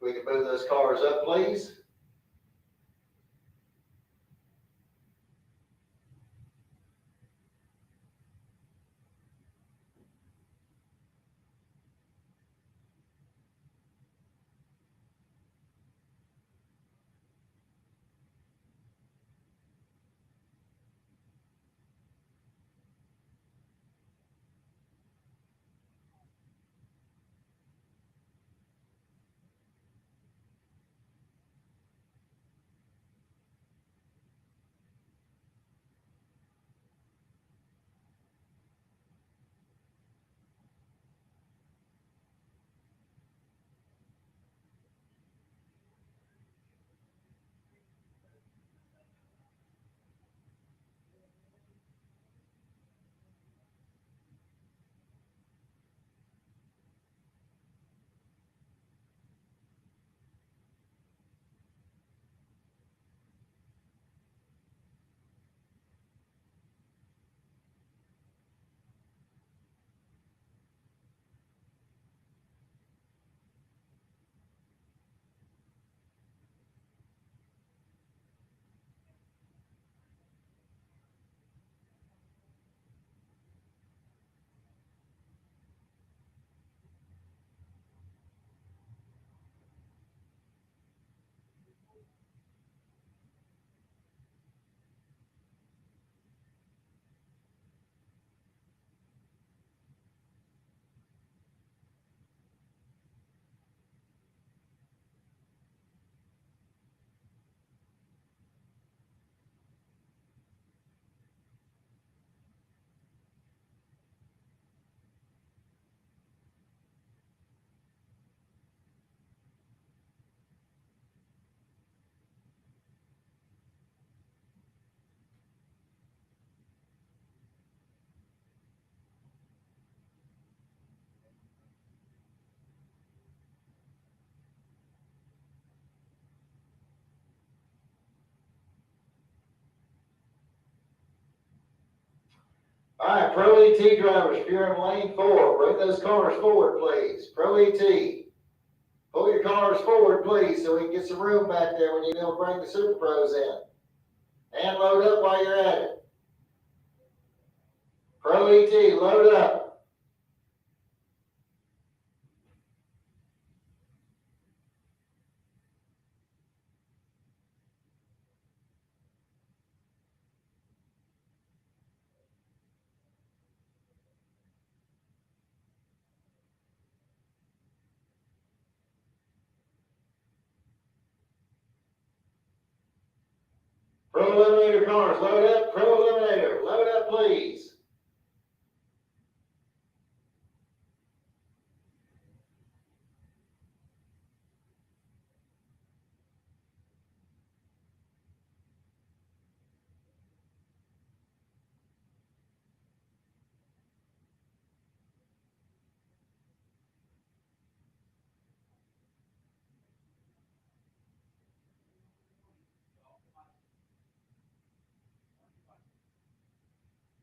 We can move those cars up, please. All right, Pro ET drivers, if you're in lane 4, bring those cars forward, please. Pro ET, pull your cars forward, please, so we can get some room back there when you go bring the Super Pros in. And load up while you're at it. Pro ET, load up. Pro Eliminator cars, load up. Pro Eliminator, load up, please.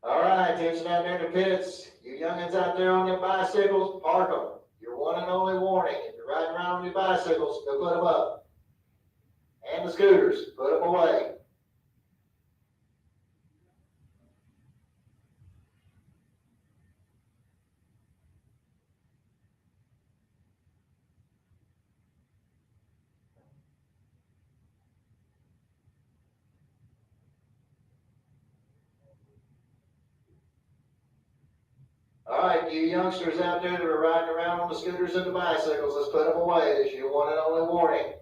All right, attention out there in the pits. You youngins out there on your bicycles, park them. Your one and only warning. If you're riding around on your bicycles, go put them up. And the scooters, put them away. All right, you youngsters out there that are riding around on the scooters and the bicycles, let's put them away. This is your one and only warning.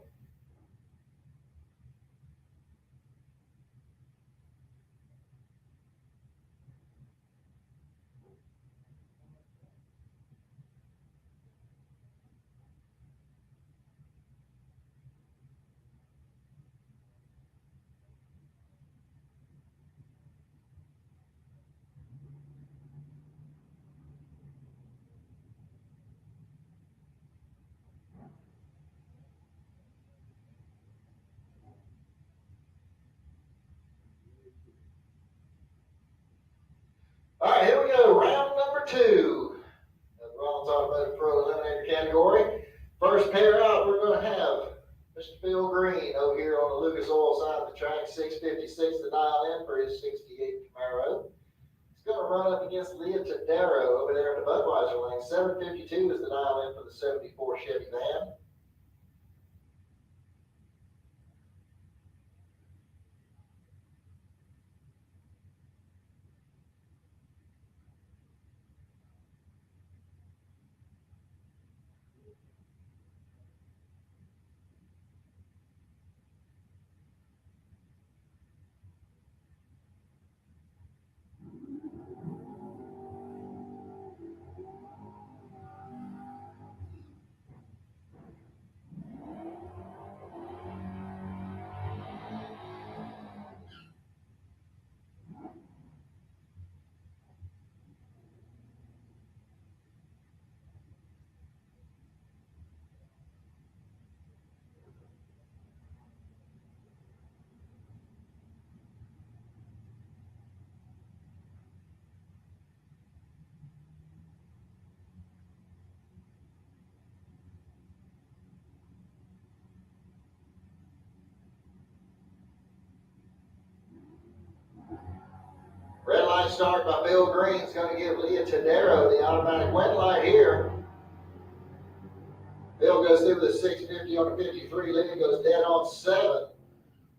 2 of the Rollins Automotive Pro Eliminator category. First pair out, we're going to have Mr. Bill Green over here on the Lucas Oil side of the track, 656 to dial in for his 68 Camaro. He's going to run up against Leah Tadero over there in the Budweiser lane. 752 is the dial in for the 74 Chevy van. Red light start by Bill Green is going to give Leah Tadero the automatic win light here. Bill goes through the 650 on the 53. Leah goes dead on 7.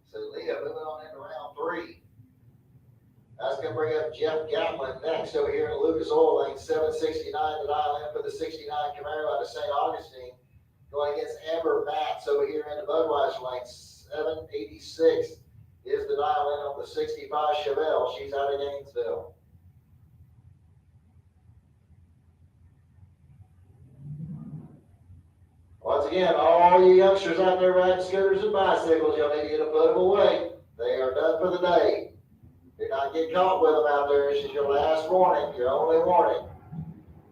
So Leah moving on into round 3. That's going to bring up Jeff Gatlin next over here in the Lucas Oil lane. 769 to dial in for the 69 Camaro out of St. Augustine. Going against Amber Matz over here in the Budweiser lane. 786 is the dial in on the 65 Chevelle. She's out of Gainesville. Once again, all you youngsters out there riding scooters and bicycles, y'all need to get them put them away. They are done for the day. Do not get caught with them out there. This is your last warning, your only warning.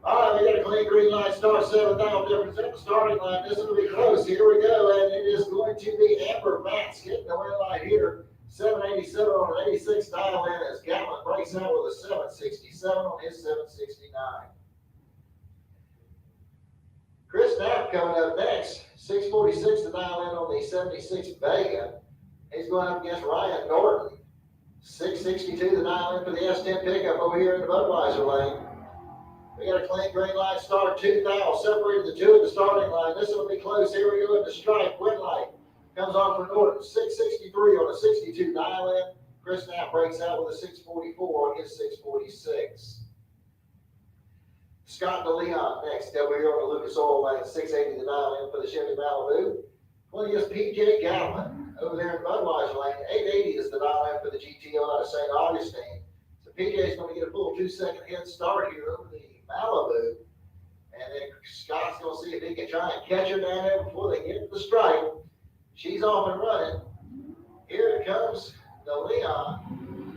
All right, we got a clean green light start, 7,000 difference at the starting line. This is going to be close. Here we go, and it is going to be Amber Matz getting the win light here. 787 on an 86 dial in as Gatlin breaks out with a 767 on his 769. Chris Knapp coming up next. 646 to dial in on the 76 Vega. He's going up against Ryan Norton. 662 to dial in for the S10 pickup over here in the Budweiser lane. We got a clean green light start, 2,000 separated the two at the starting line. This will be close. Here we go at the stripe. Win light comes on for Norton. 663 on a 62 dial in. Chris Knapp breaks out with a 644 on his 646. Scott DeLeon next over here on the Lucas Oil lane. 680 to dial in for the Chevy Malibu. Going against PJ Gatlin over there in Budweiser lane. 880 is the dial in for the GTO out of St. Augustine. So PJ is going to get a full 2-second head start here over the Malibu. And then Scott's going to see if he can try and catch her down there before they get to the stripe. She's off and running. Here it comes the Leon.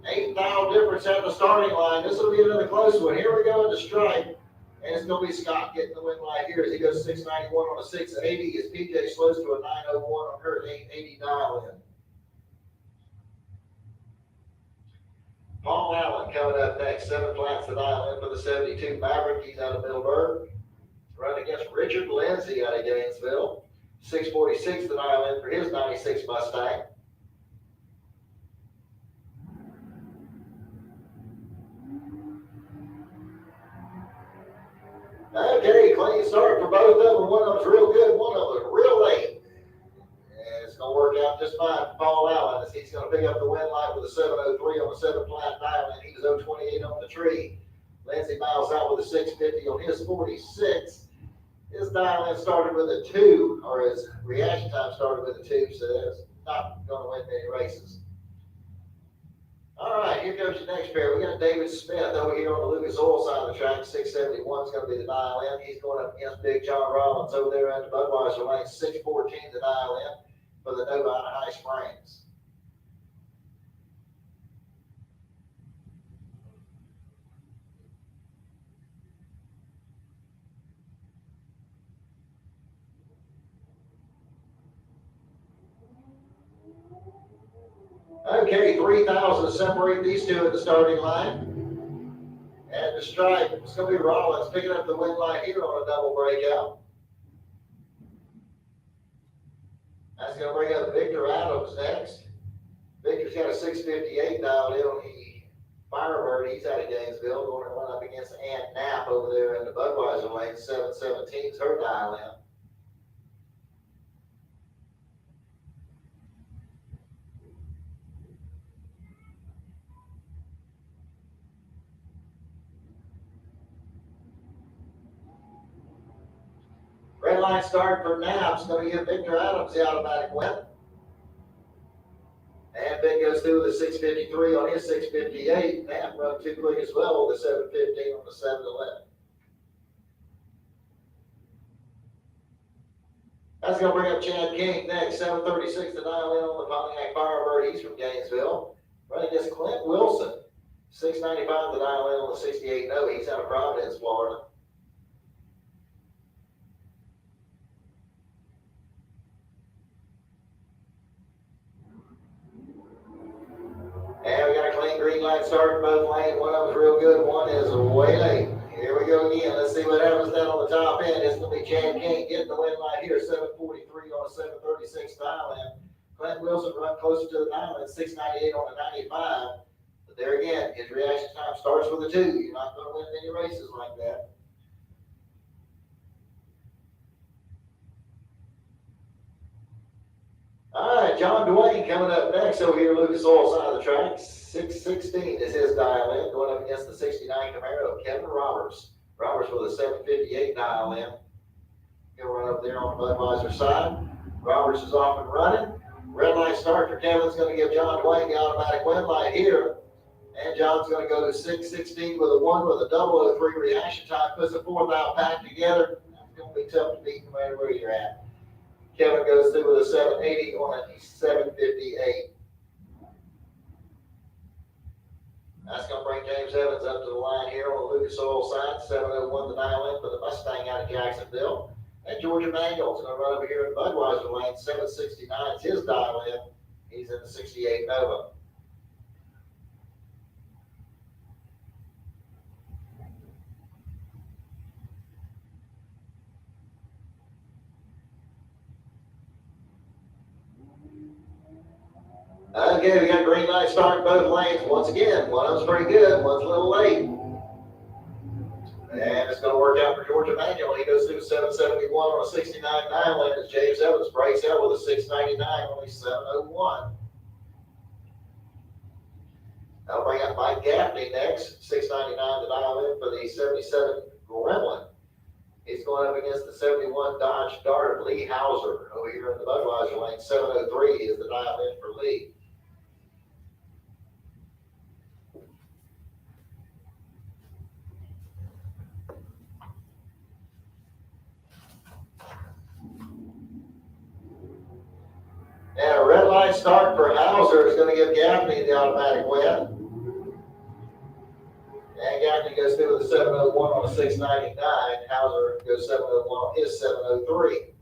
8,000 difference at the starting line. This will be another close one. Here we go in the stripe. And it's going to be Scott getting the win light here as he goes 691 on a 680 as PJ slows to a 901 on her 880 dial in. Paul Allen coming up next. 7 flats to dial in for the 72 Maverick. He's out of Middleburg. Running against Richard Lindsay out of Gainesville. 646 to dial in for his 96 Mustang. Okay, clean start for both of them. One of them's real good, one of them's real late. And it's going to work out just fine for Paul Allen as he's going to pick up the win light with a 703 on the 7 flat dial in. He was 028 on the tree. Lindsay miles out with a 650 on his 46. His dial-in started with a 2, or his reaction time started with a 2, so that's not going to win many races. All right, here goes your next pair. We got David Smith over here on the Lucas Oil side of the track. 671 is going to be the dial-in. He's going up against Big John Rollins over there at the Budweiser lane. 614 the dial-in for the Nova out of High Springs. Okay, 3,000 to separate these two at the starting line. And the stripe. It's going to be Rollins picking up the win light here on a double breakout. That's going to bring up Victor Adams next. Victor's got a 658 dialed in on the Firebird. He's out of Gainesville, going to run up against Ann Knapp over there in the Budweiser lane. 717 is her dial in. Red line start for Knapp's going to give Victor Adams the automatic win. And Vic goes through with a 653 on his 658. Knapp run too quick as well with a 715 on the 711. That's going to bring up Chad King next. 736 to dial in on the Pontiac Firebird. He's from Gainesville. Running against Clint Wilson. 695 to dial in on the 68. No, he's out of Providence, Florida. And we got a clean green light start in both lanes. One of them's real good, one is way late. Here we go again. Let's see what happens down on the top end. It's going to be Chad King getting the win light here. 743 on a 736 dial in. Clint Wilson run closer to the dial in. 698 on a 95. But there again, his reaction time starts with a 2. You're not going to win many races like that. All right, John Dwayne coming up next over here, Lucas Oil side of the track. 616 is his dial in, going up against the 69 Camaro, Kevin Roberts. Roberts with a 758 dial in. He'll run up there on the Budweiser side. Roberts is off and running. Red light start for Kevin's going to give John Dwayne the automatic win light here. And John's going to go to 616 with a 1 with a 003 reaction time. Puts a 4th out pack together. It's going to be tough to beat no matter where you're at. Kevin goes through with a 780 on a 758. That's going to bring James Evans up to the line here on the Lucas Oil side. 701 the dial in for the Mustang out of Jacksonville. And Georgia Manuel's going to run over here in Budweiser lane. 769 is his dial in. He's in the 68 Nova. Okay, we got green light start in both lanes. Once again, one of them's pretty good, one's a little late. And it's going to work out for Georgia Manuel. He goes through 771 on a 69 dial in as James Evans breaks out with a 699 on a 701. That'll bring up Mike Gaffney next. 699 to dial in for the 77 Gremlin. He's going up against the 71 Dodge Dart of Lee Hauser over here in the Budweiser lane. 703 is the dial in for Lee. And a red light start for Hauser is going to give Gaffney the automatic win. And Gaffney goes through with a 701 on a 699. Hauser goes 701 on his 703.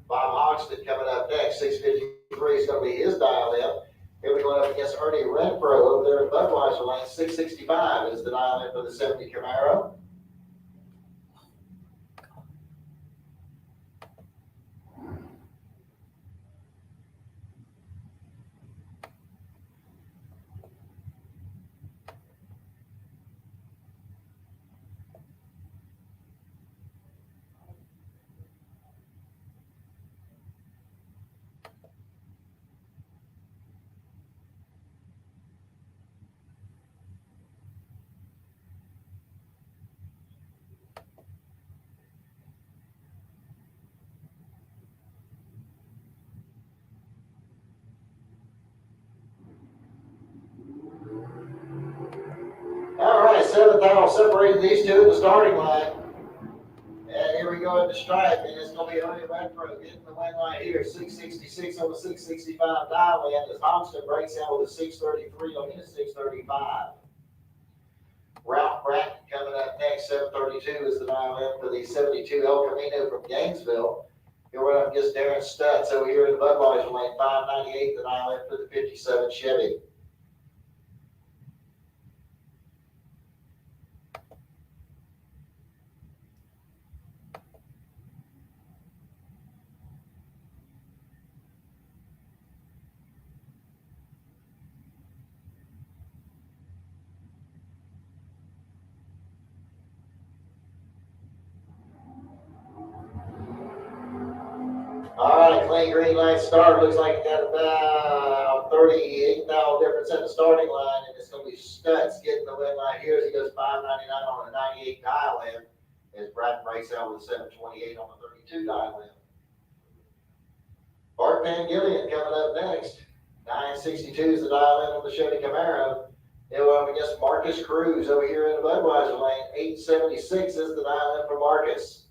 Bob Hoxton coming up next. 653 is going to be his dial in. He'll be going up against Ernie Renfro over there in Budweiser lane. 665 is the dial in for the 70 Camaro. All right, 7th out, separating these two in the starting line. And here we go at the stripe, and it's going to be Ernie Renfro getting the win right here. 666 on the 665 dial in as Hoxton breaks out with a 633 on his 635. Ralph Bratton coming up next. 732 is the dial in for the 72 El Camino from Gainesville. He'll run up against Darren Stutz over here in the Budweiser lane. 598 the dial in for the 57 Chevy. lane green light start. Looks like it got about 38 thou difference at the starting line, and it's going to be Stutz getting the win right here as he goes 5.99 on a 98 dial in. As Brad breaks out with 7.28 on the 32 dial in. Bart Van Gillian coming up next. 9.62 is the dial in on the Chevy Camaro. He'll up against Marcus Cruz over here in the Budweiser lane. 8.76 is the dial in for Marcus.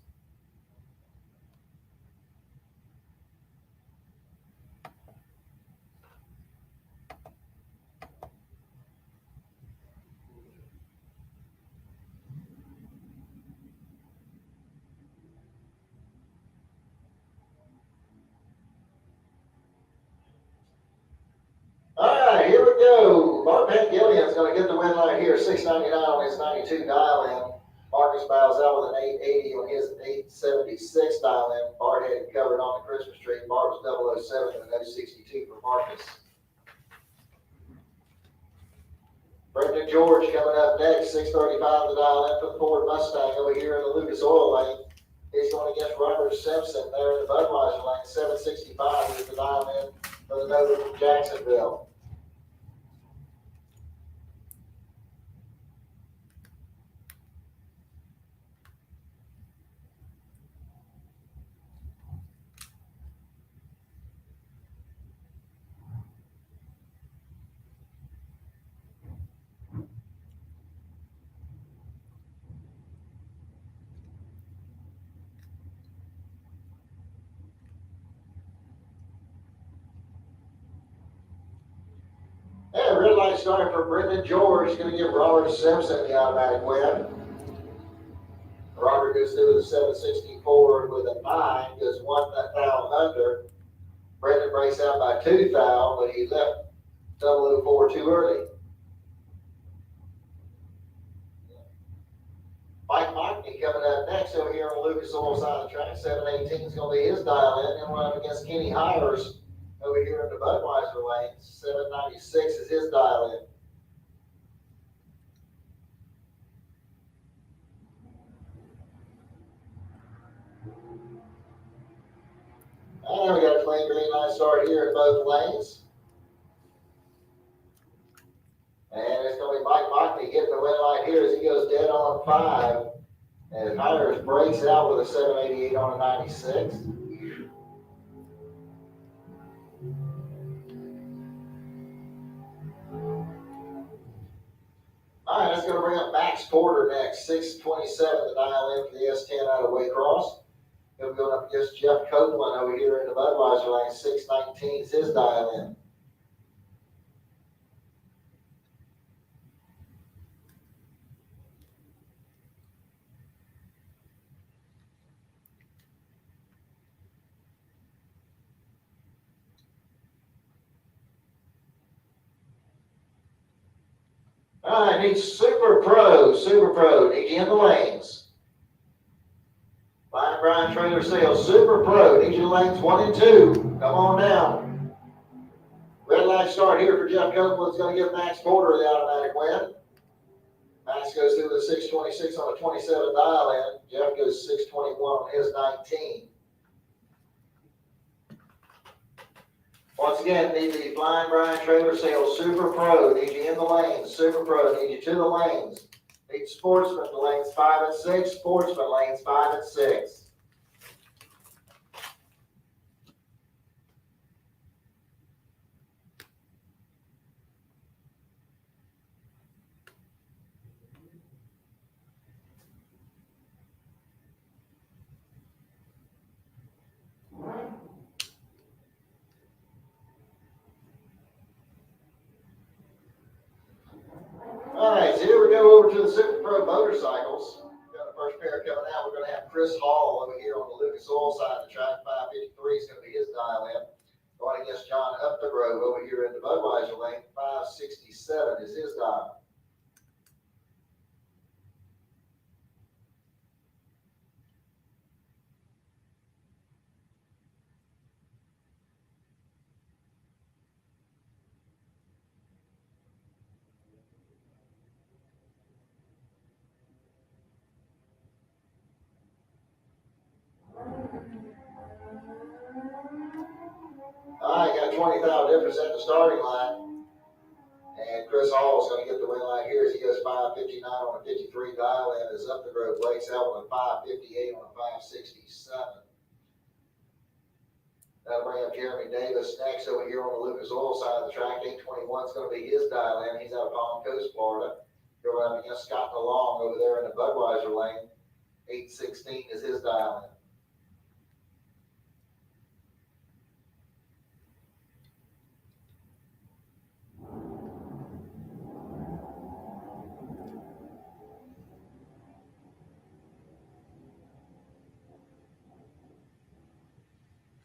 All right, here we go. Bart Van Gillian's going to get the win right here. 6.99 on his 92 dial in. Marcus bows out with an 8.80 on his 8.76 dial in. Bart had it covered on the Christmas tree. Bart was 007 and 0.62 for Marcus. Brendan George coming up next. 6.35 the dial in for the Ford Mustang over here in the Lucas Oil lane. He's going against Robert Simpson there in the Budweiser lane. 7.65 is the dial in for the Nova from Jacksonville. And red light starting for Brendan George. He's going to give Robert Simpson the automatic win. Robert goes through with a 7.64 with a 9, goes 1 thou under. Brendan breaks out by 2 thou, but he left 004 too early. Mike Mockney coming up next over here on the Lucas Oil side of the track. 7.18 is going to be his dial in. Then we're up against Kenny Hires over here in the Budweiser lane. 7.96 is his dial in. And we got a clean green light start here in both lanes. And it's going to be Mike Mockney getting the win light here as he goes dead on 5. And Hires breaks out with a 7.88 on a 96. All right, that's going to bring up Max Porter next. 6.27 the dial in for the S10 out of Waycross. He'll be going up against Jeff Copeland over here in the Budweiser lane. 6.19 is his dial in. All right, he's Super Pro, need you in the lanes. Brian Trailer Sales, Super Pro, need you in lanes 1 and 2. Come on down. Red light start here for Jeff Copeland. It's going to give Max Porter the automatic win. Max goes through with a 6.26 on a 27 dial in. Jeff goes 6.21 on his 19. Once again, need the Flying Brian Trailer Sales Super Pro. Need you in the lanes. Super Pro. Need you to the lanes. Need Sportsman to lanes 5 and 6. Sportsman lanes 5 and 6. All right, so here we go over to the Super Pro motorcycles. We've got the first pair coming out. We're going to have Chris Hall over here on the Lucas Oil side of the track. 5.53 is going to be his dial in. Going against John Upthegrove over here in the Budweiser lane. 5.67 is his dial. Trailers at the starting line. And Chris Hall is going to get the win line here as he goes 5:59 on a 53 dial in. Is up the road, breaks out on a 5:58 on a 5:67. That'll bring up Jeremy Davis next over here on the Lucas Oil side of the track. 8:21 is going to be his dial in. He's out of Palm Coast, Florida. Going up against Scott DeLong over there in the Budweiser lane. 8:16 is his dial in.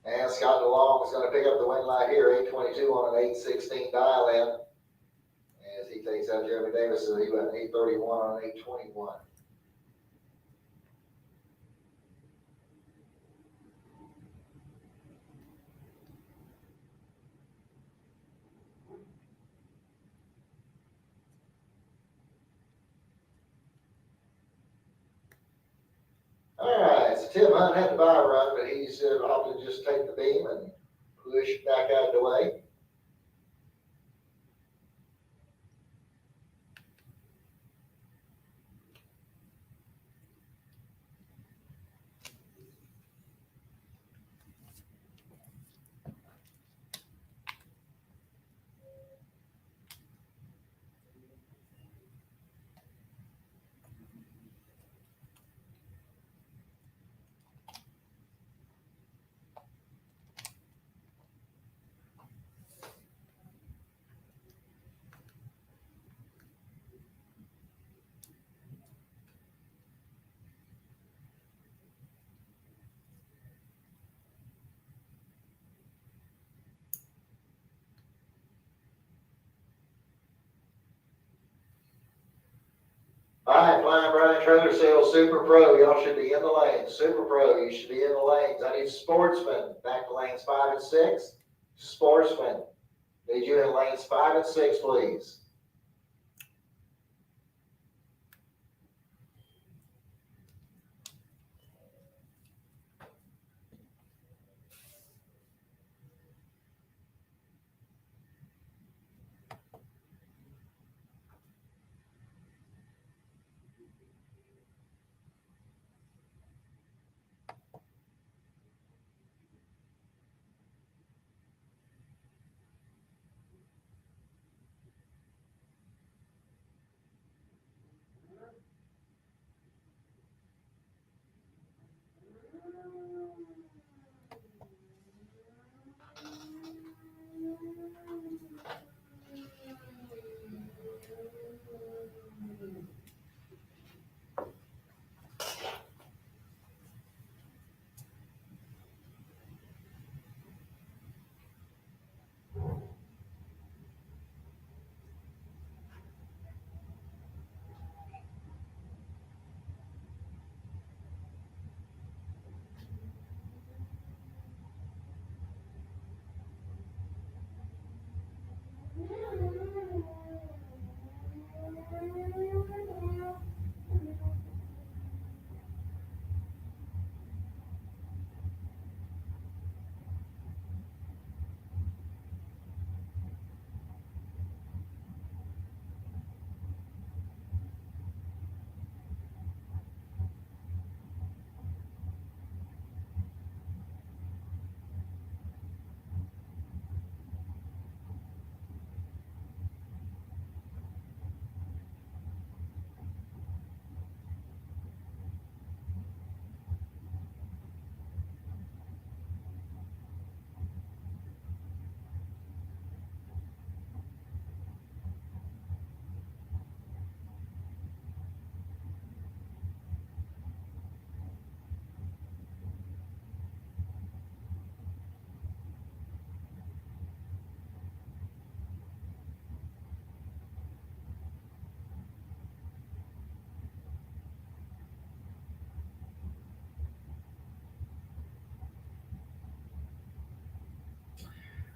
And Scott DeLong is going to pick up the win line here, 8:22 on an 8:16 dial in. As he takes out Jeremy Davis, so he went 8:31 on an 8:21. All right, so Tim Hunt had the bye run, but he said opted to just take the beam and push back out of the way. All right, Flying Brian Trailer Sales Super Pro, y'all should be in the lanes. Super Pro, you should be in the lanes. I need Sportsman back to lanes 5 and 6. Sportsman, need you in lanes 5 and 6, please.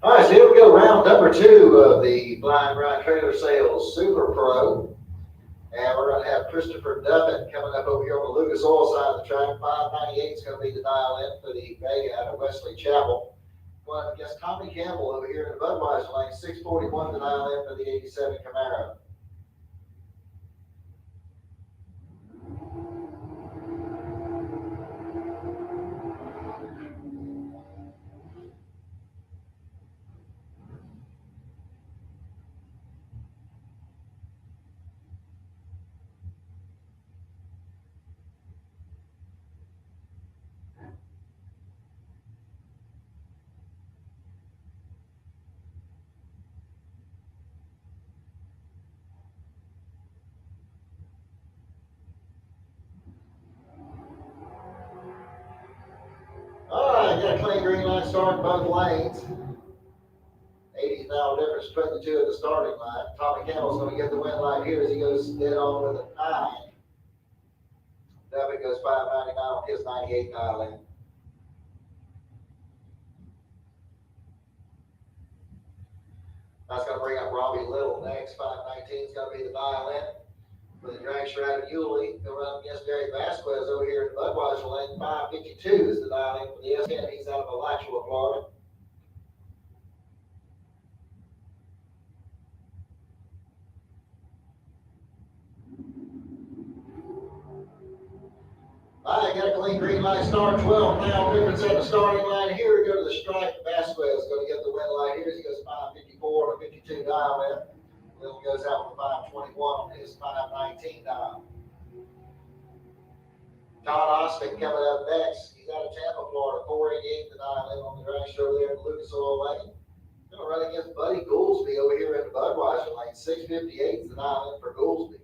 All right, so here we go, round number 2 of the Blind Brian Trailer Sales Super Pro. And we're going to have Christopher Duffin coming up over here on the Lucas Oil side of the track. 598 is going to be the dial in for the Vega out of Wesley Chapel. going up against Tommy Campbell over here in the Budweiser lane, 641 to dial in for the 87 Camaro. All right, got a clean green line start in both lanes. 80 now difference between the two at the starting line. Tommy Campbell's going to get the win line here as he goes dead on with a 9. Duffy goes 599 on his 98 dial in. That's going to bring up Robbie Little next. 519 is going to be the dial in. For the drag strap of Yulee, he'll run up against Gary Vasquez over here in Budweiser lane. 552 is the dial in for the S10. He's out of Alachua, Florida. All right, got a clean green line start. 12 now difference at the starting line. Here we go to the stripe. Vasquez is going to get the win line here. He goes 554 on a 52 dial in. Little goes out with a 521 on his 519 dial. Todd Austin coming up next. He's out of Tampa, Florida. 488 the dial in on the drag show there in Lucas Oil Lane. Going to run against Buddy Goolsby over here in the Budweiser lane. 658 is the dial in for Goolsby.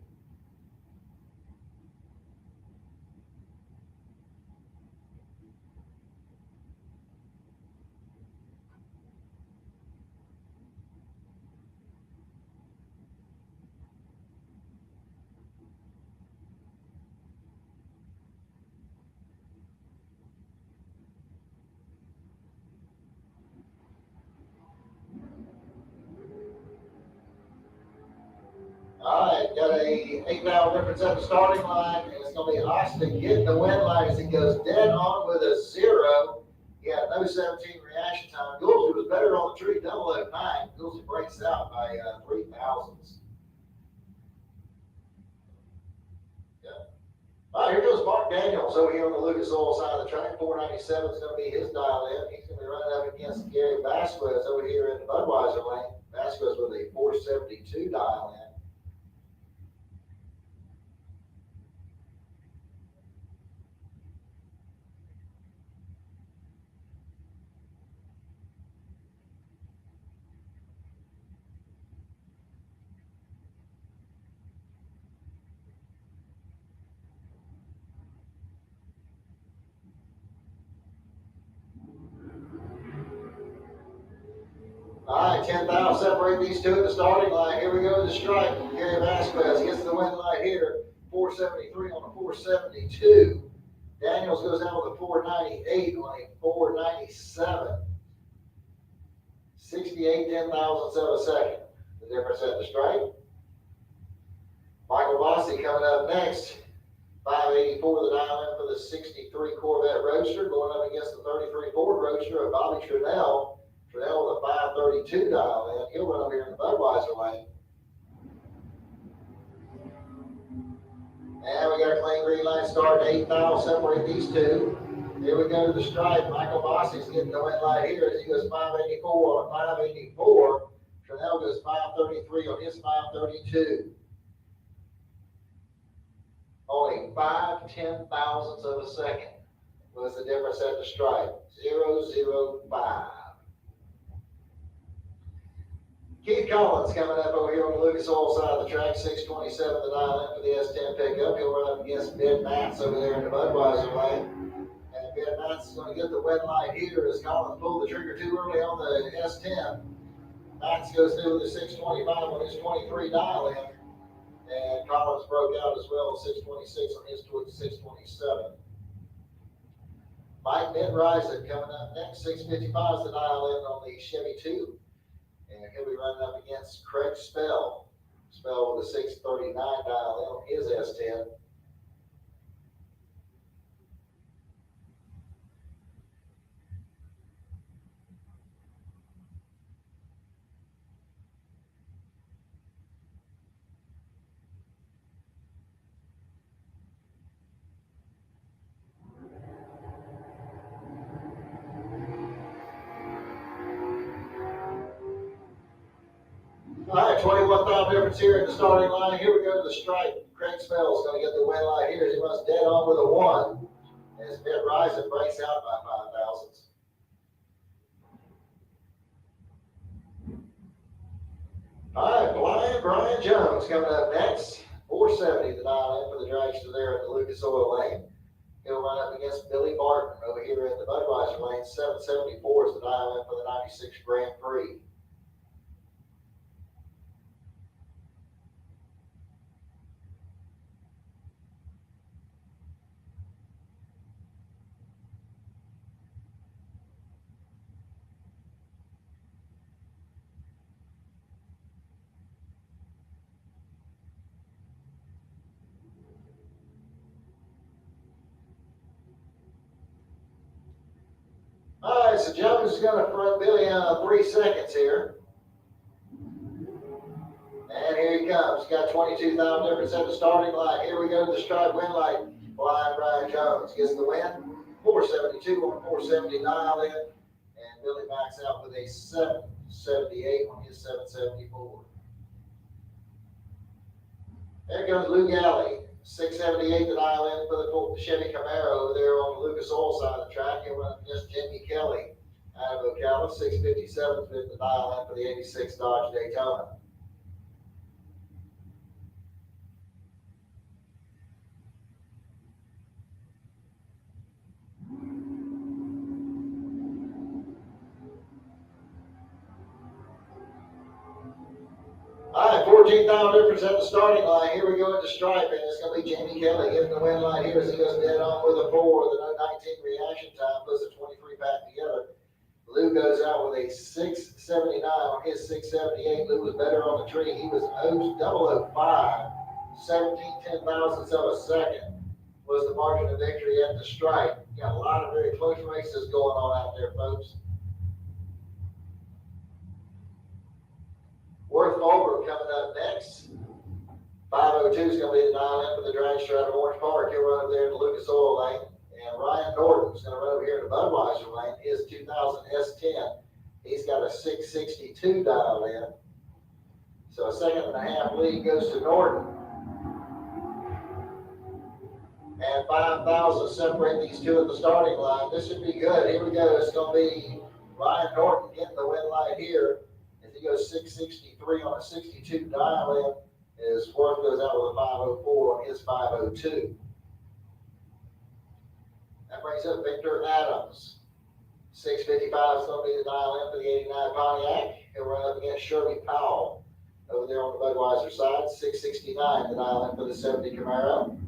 All right, got a 8-mile difference at the starting line, and it's going to be Austin getting the win line as he goes dead on with a 0. He had no 17 reaction time. Goolsby was better on the tree, 009. Goolsby breaks out by 3 thousandths. Yeah. All right, here goes Mark Daniels over here on the Lucas Oil side of the track. 497 is going to be his dial in. He's going to be running up against Gary Vasquez over here in the Budweiser lane. Vasquez with a 472 dial in. All right, 10,000 separate these two at the starting line. Here we go to the stripe. Gary Vasquez gets the win line here. 473 on a 472. Daniels goes down with a 498 on a 497. 68 10,000ths of a second. The difference at the stripe. Michael Bossy coming up next. 584 the dial in for the 63 Corvette Roadster, going up against the 33 Ford Roadster of Bobby Trudell. Trudell with a 532 dial in. He'll run over here in the Budweiser lane. And we got a clean green line start. 8,000 separate these two. Here we go to the stripe. Michael Bossy's getting the win line here as he goes 584 on a 584. Trudell goes 533 on his 532. Only 5/10,000ths of a second was the difference at the stripe. 005. Keith Collins coming up over here on the Lucas Oil side of the track. 627 the dial in for the S10 pickup. He'll run up against Ben Matz over there in the Budweiser lane. And Ben Matz is going to get the win line here as Collins pulled the trigger too early on the S10. Matz goes through with the 625 on his 23 dial in. And Collins broke out as well at 626 on his 627. Mike Midriser coming up next. 655 is the dial in on the Chevy 2. And he'll be running up against Craig Spell. Spell with a 639 dial in on his S10. 21,000 difference here at the starting line. Here we go to the stripe. Craig Spell's going to get the win light here as he runs dead on with a 1. As Pitt Rising breaks out by 5 thousandths. All right, Brian Jones coming up next. 470 the dial in for the dragster there at the Lucas Oil lane. He'll run up against Billy Barton over here at the Budweiser lane. 774 is the dial in for the 96 Grand Prix. All right, so Jones is going to front Billy on 3 seconds here. And here he comes. He's got 22,000 difference at the starting line. Here we go to the stripe win light. Blind Brian Jones gets the win. 472 on 470 dial in. And Billy backs out with a 778 on his 774. There goes Lou Galley. 678 the dial in for the Chevy Camaro over there on the Lucas Oil side of the track. He'll run against Jimmy Kelly out of Ocala. 657 the dial in for the 86 Dodge Daytona. All right, 14,000 difference at the starting line. Here we go at the stripe, and it's going to be Jamie Kelly getting the win line here as he goes dead on with a 4. The 19 reaction time puts the 23 back together. Lou goes out with a 679 on his 678. Lou was better on the tree. He was 005, 17 10,000ths of a second was the margin of victory at the stripe. Got a lot of very close races going on out there, folks. Worth Over coming up next. 502 is going to be the dial in for the dragster out of Orange Park. He'll run over there in the Lucas Oil lane. And Ryan Norton is going to run over here in the Budweiser lane. His 2000 S10. He's got a 662 dial in. So a 1.5 second lead goes to Norton. And 5,000 separate these two at the starting line. This should be good. Here we go. It's going to be Ryan Norton getting the win light here. He goes 663 on a 62 dial in. His Worth goes out with a 504 on his 502. That brings up Victor Adams. 655 is going to be the dial in for the 89 Pontiac. He'll run up against Shirley Powell over there on the Budweiser side. 669 the dial in for the 70 Camaro.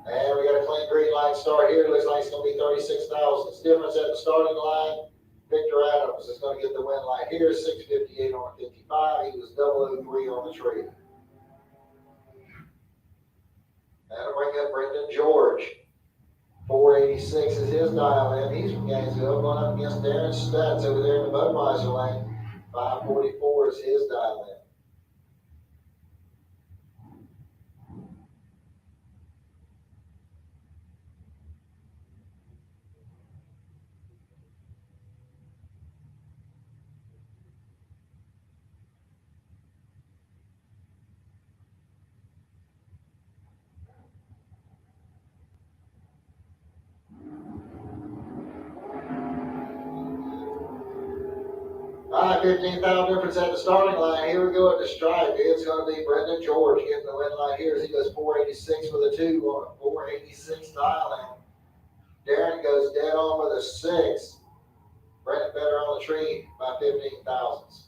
And we got a clean green light start here. It looks like it's going to be 36,000 difference at the starting line. Victor Adams is going to get the win light here, 658 on 55. He was 003 on the tree. That'll bring up Brendan George. 486 is his dial in. He's from Gainesville, going up against Darren Stutz over there in the Budweiser lane. 544 is his dial in. All right, 15,000 difference at the starting line. Here we go at the stripe. It's going to be Brendan George getting the win line here as he goes 486 with a 2 on a 486 dial in. Darren goes dead on with a 6. Brendan better on the tree by 15 thousandths.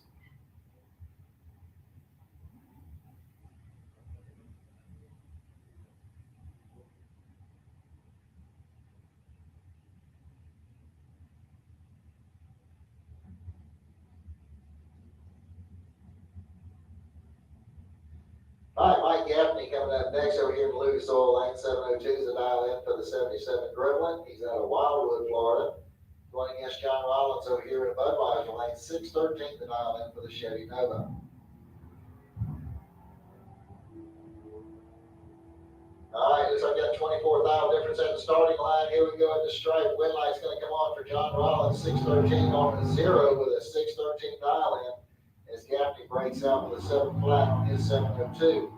All right, Mike Gaffney coming up next over here in the Lucas Oil lane. 702 is the dial in for the 77 Gremlin. He's out of Wildwood, Florida. Going against John Rollins over here in Budweiser lane. 613 the dial in for the Chevy Nova. All right, looks like we got 24,000 difference at the starting line. Here we go at the stripe. Win light's going to come on for John Rollins. 613 on the 0 with a 613 dial in as Gaffney breaks out with a 7 flat on his 702.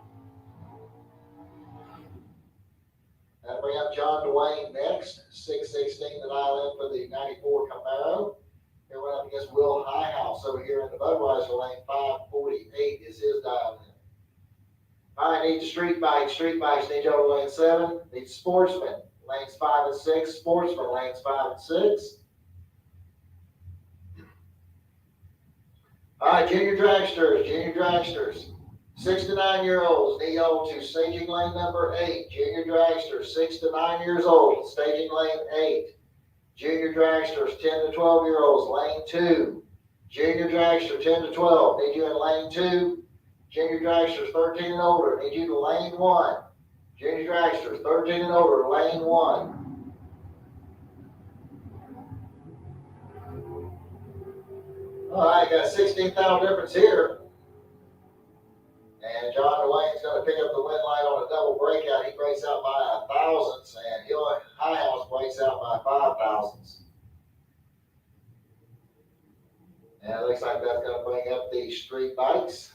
That'll bring up John Dwayne next, 616 the dial in for the 94 Camaro. Here we're up against Will Highhouse over here in the Budweiser lane, 548 is his dial in. All right, need the street bikes, need you over lane 7. Need sportsmen, lanes 5 and 6, sportsmen, lanes 5 and 6. All right, junior dragsters, 6 to 9 year olds, need y'all to staging lane number 8. Junior dragsters, 6 to 9 years old, staging lane 8. Junior dragsters, 10 to 12 year olds, lane 2. Junior dragster, 10 to 12, need you in lane 2. Junior dragsters, 13 and older, need you to lane 1. Junior dragsters, 13 and older, lane 1. All right, got a 16,000 difference here. And John Dwayne's going to pick up the win light on a double breakout. He breaks out by 1,000ths, and Hill Highhouse breaks out by 5,000ths. And it looks like that's going to bring up the street bikes.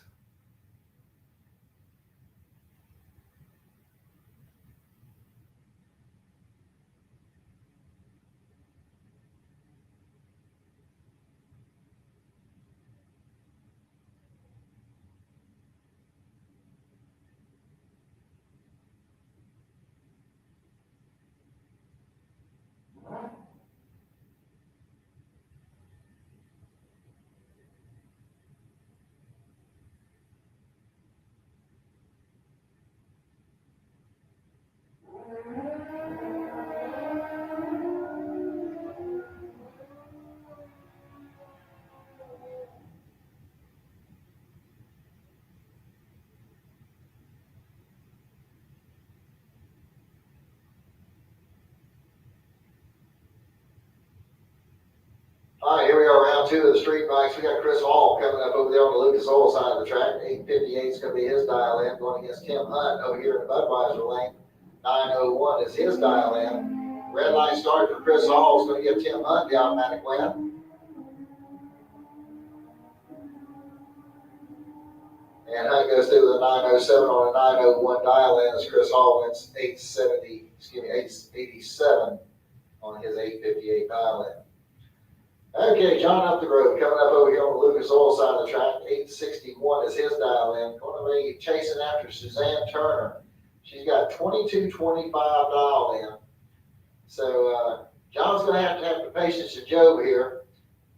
All right, here we are, round 2 of the street bikes. We got Chris Hall coming up over there on the Lucas Oil side of the track. 858 is going to be his dial in, going against Tim Hunt over here in the Budweiser lane. 901 is his dial in. Red light start for Chris Hall is going to give Tim Hunt the automatic win. And Hunt goes through the 907 on a 901 dial in as Chris Hall wins 887 on his 858 dial in. Okay, John up the road, coming up over here on the Lucas Oil side of the track. 861 is his dial in. Going to be chasing after Suzanne Turner. She's got 2225 dialed in. So John's going to have the patience of Job here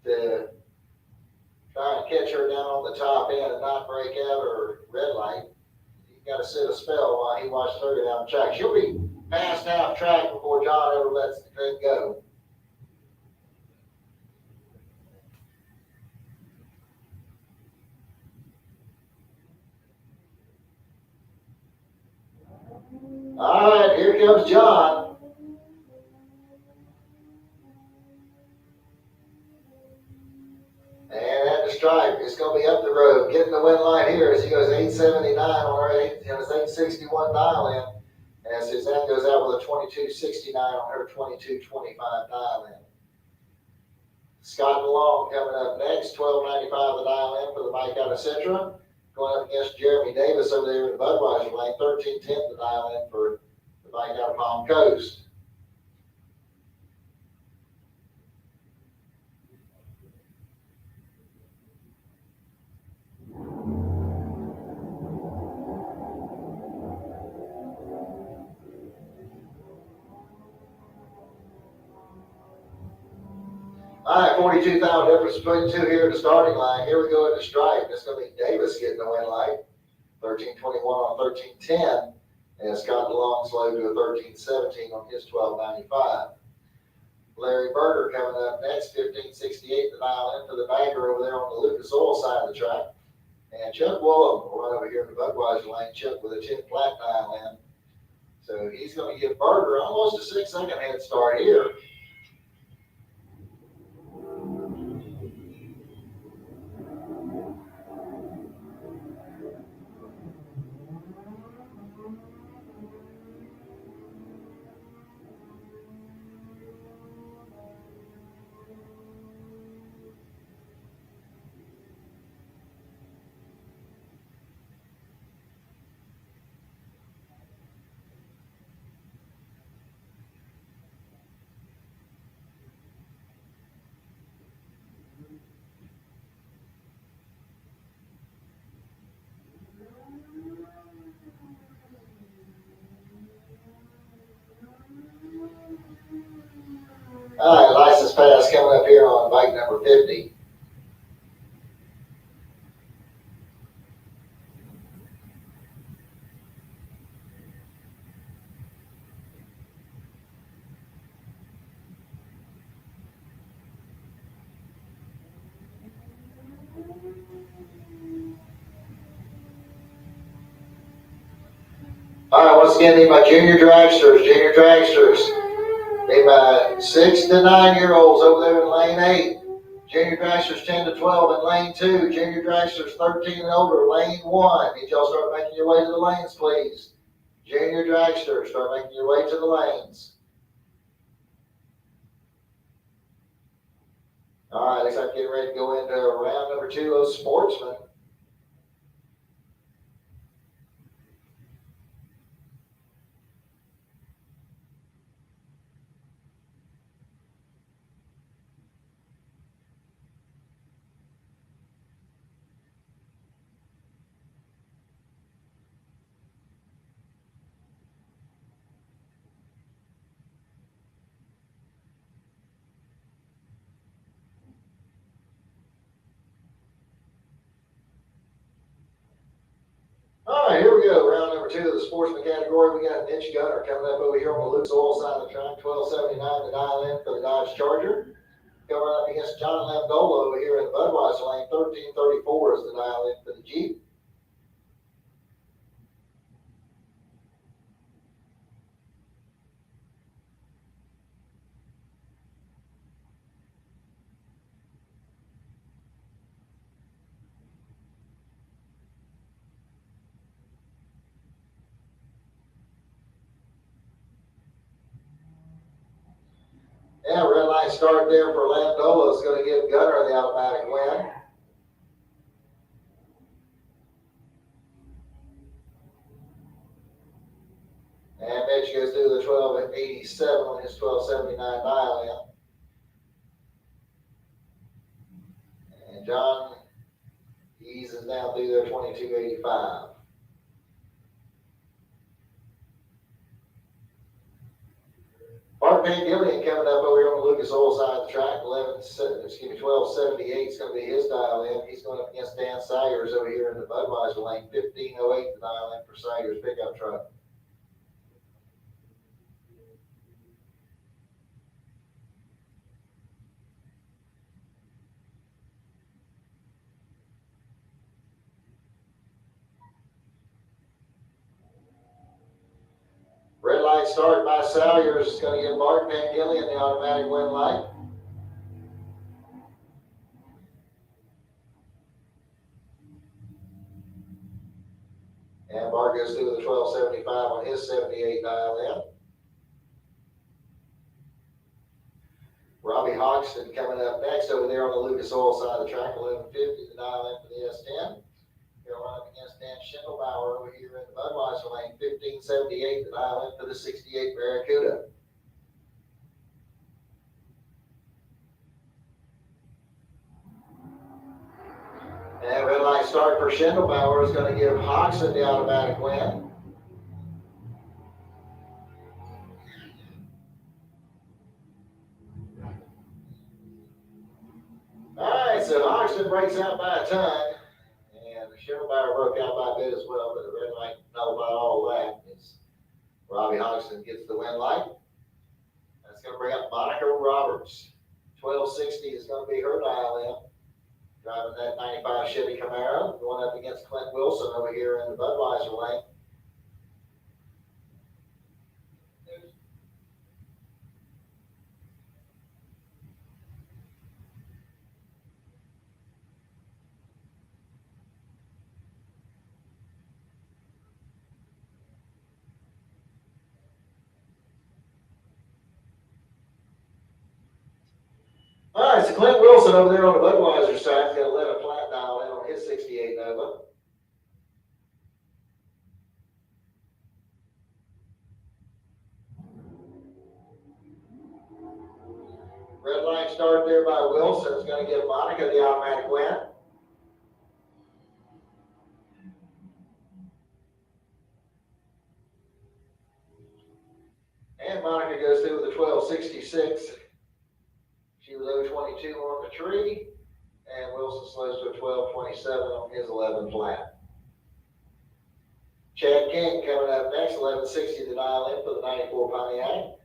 to try and catch her down on the top end and not break out her red light. You got to sit a spell while he watches her go down the track. She'll be past half track before John ever lets the thing go. All right, here comes John. And at the stripe, it's going to be up the road. Getting the win light here as he goes 879 on her his 861 dial in. And Suzanne goes out with a 2269 on her 2225 dial in. Scott DeLong coming up next, 1295 the dial in for the bike out of Citra. Going up against Jeremy Davis over there in the Budweiser lane, 1310 the dial in for the bike out of Palm Coast. All right, 42,000 difference between the two here at the starting line. Here we go at the stripe. It's going to be Davis getting the win light. 1321 on 1310. And Scott DeLong slowed to a 1317 on his 1295. Larry Berger coming up next, 1568 the dial in for the bagger over there on the Lucas Oil side of the track. And Chuck Woollum will run over here in the Budweiser lane. Chuck with a 10 flat dial in. So he's going to give Berger almost a 6-second head start here. All right, license pass coming up here on bike number 50. All right, once again, need my junior dragsters. Need my 6 to 9 year olds over there in lane 8. Junior dragsters 10 to 12 in lane 2. Junior dragsters 13 and older, lane 1. Need y'all start making your way to the lanes, please. Junior dragsters, start making your way to the lanes. All right, looks like getting ready to go into round number 2 of sportsmen. All right, here we go. Round number 2 of the sportsman category. We got Mitch Gunner coming up over here on the Lucas Oil side of the track. 1279 to dial in for the Dodge Charger. Coming up against John Lamdolo over here in the Budweiser lane. 1334 is the dial in for the Jeep. Yeah, red line start there for Lamdolo is going to give Gunner the automatic win. And Mitch goes through the 1287 on his 1279 dial in. And John eases down through their 2285. Mark Pangillian coming up over here on the Lucas Oil side of the track. 1278 is going to be his dial in. He's going up against Dan Sayers over here in the Budweiser lane. 1508 the dial in for Sayers pickup truck. Red light start by Salyers is going to give Mark Pangillian the automatic win light. And Mark goes through the 1275 on his 78 dial in. Robbie Hoxton coming up next over there on the Lucas Oil side of the track. 1150 the dial in for the S10. He'll run up against Dan Schindelbauer over here in the Budweiser lane. 1578 the dial in for the 68 Barracuda. And red light start for Schindelbauer is going to give Hoxton the automatic win. All right, so Hoxton breaks out by a ton. And Schindelbauer broke out by a bit as well, but the red light nullified all that. It's Robbie Hoxton gets the win light. That's going to bring up Monica Roberts. 1260 is going to be her dial in. Driving that 95 Chevy Camaro, going up against Clint Wilson over here in the Budweiser lane. All right, so Clint Wilson over there on the Budweiser side is going to let a flat dial in on his 68 Nova. Red line start there by Wilson is going to give Monica the automatic win. And Monica goes through with the 1266 12.22 on the tree, and Wilson slows to a 12.27 on his 11 flat. Chad King coming up next, 11.60 the dial in for the 94 Pontiac.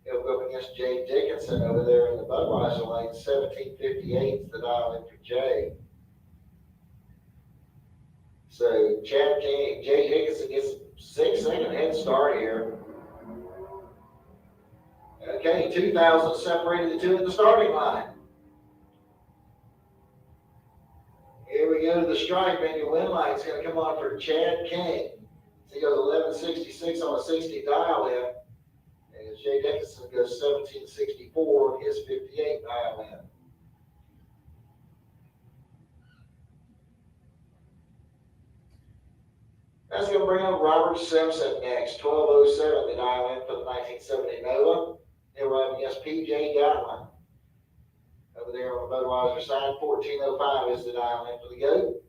He'll go up against Jay Dickinson over there in the Budweiser lane. 17.58 the dial in for Jay. So Chad King, Jay Dickinson gets 6-second head start here. Okay, 2,000 separated the two at the starting line. Here we go to the stripe, and your win light's going to come on for Chad King. So he goes 11.66 on a 60 dial in. And Jay Dickinson goes 17.64 on his 58 dial in. That's going to bring up Robert Simpson next, 12.07 the dial in for the 1970 Nova. He'll run against PJ Gatlin. Over there on the Budweiser side, 14.05 is the dial in for the GOAT.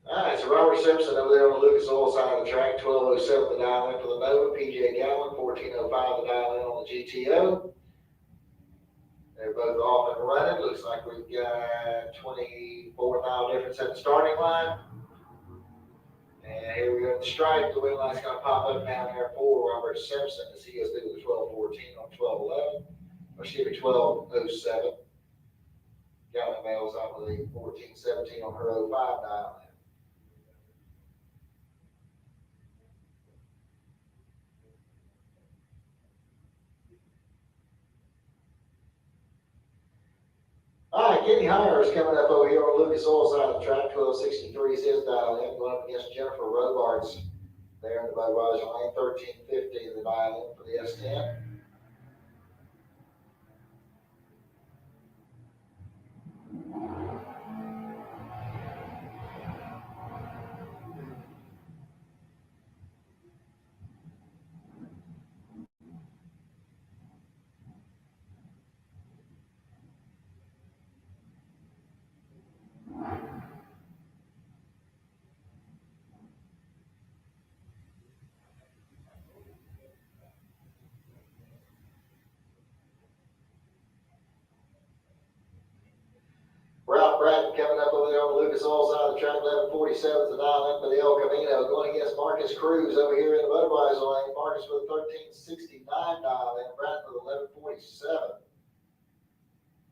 All right, so Robert Simpson over there on the Lucas Oil side of the track, 12.07 the dial in for the Nova. PJ Gatlin, 14.05 the dial in on the GTO. They're both off and running. Looks like we've got 24 mile difference at the starting line. And here we go at the stripe. The win line's going to pop up down there for Robert Simpson as he goes through the 12.14 on 12.11. Or excuse me, 12.07. Gatlin Mail's out with a 14.17 on her 05 dial in. All right, Kenny Hire is coming up over here on Lucas Oil side of the track. 12.63 is his dial in, going up against Jennifer Robards there in the Budweiser lane. 13.50 the dial in for the S10. Ralph Bratton coming up over there on the Lucas Oil side of the track, 11.47 the dial in for the El Camino, going against Marcus Cruz over here in the Budweiser lane. Marcus with a 13.69 dial in, Bratton with 11.47.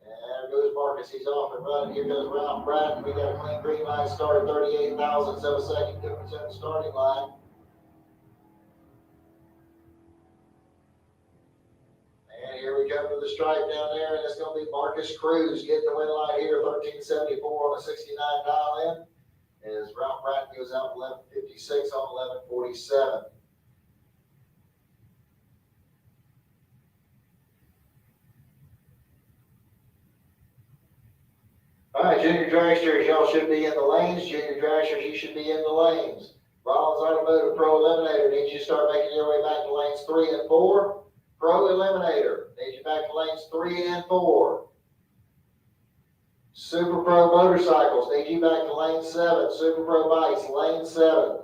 And there goes Marcus, he's off and running. Here goes Ralph Bratton. We got a clean green line start, 38 thousandths of a second difference at the starting line. And here we come to the stripe down there, and it's going to be Marcus Cruz getting the win line here, 13.74 on a 69 dial in. As Ralph Bratton goes out 11.56 on 11.47. All right, junior dragsters, y'all should be in the lanes. Junior dragsters, you should be in the lanes. Rollins Automotive Pro Eliminator needs you to start making your way back to lanes 3 and 4. Pro Eliminator needs you back to lanes 3 and 4. Super Pro Motorcycles need you back to lane 7. Super Pro Bikes, lane 7.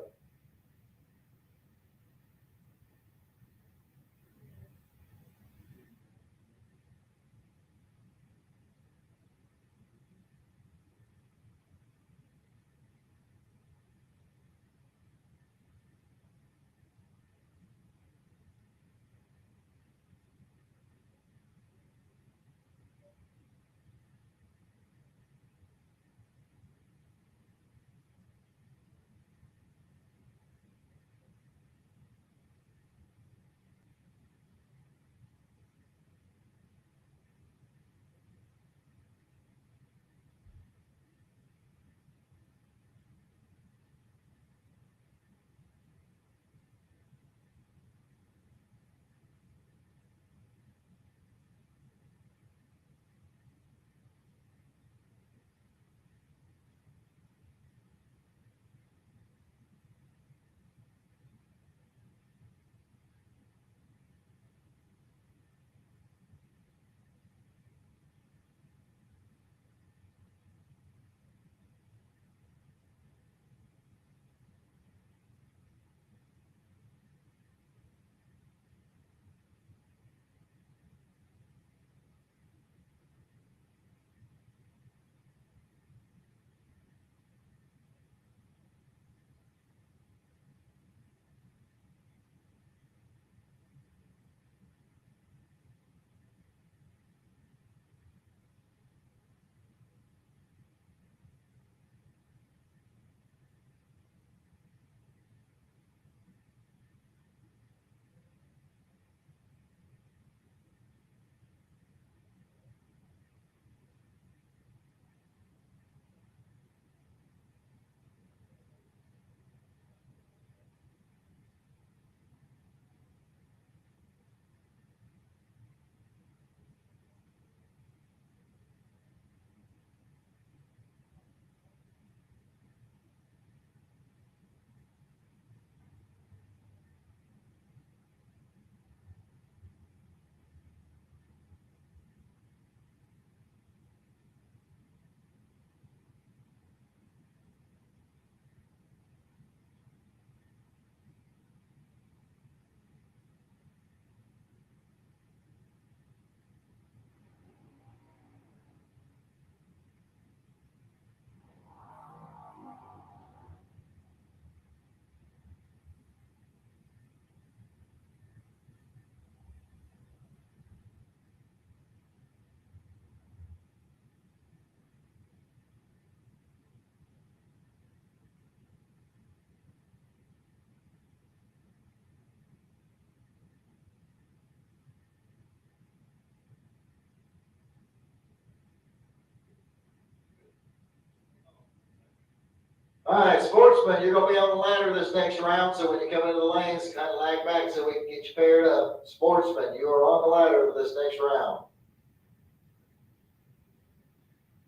All right, Sportsman, you're gonna be on the ladder this next round, so when you come into the lanes, kind of lag back so we can get you paired up. Sportsman, you are on the ladder for this next round.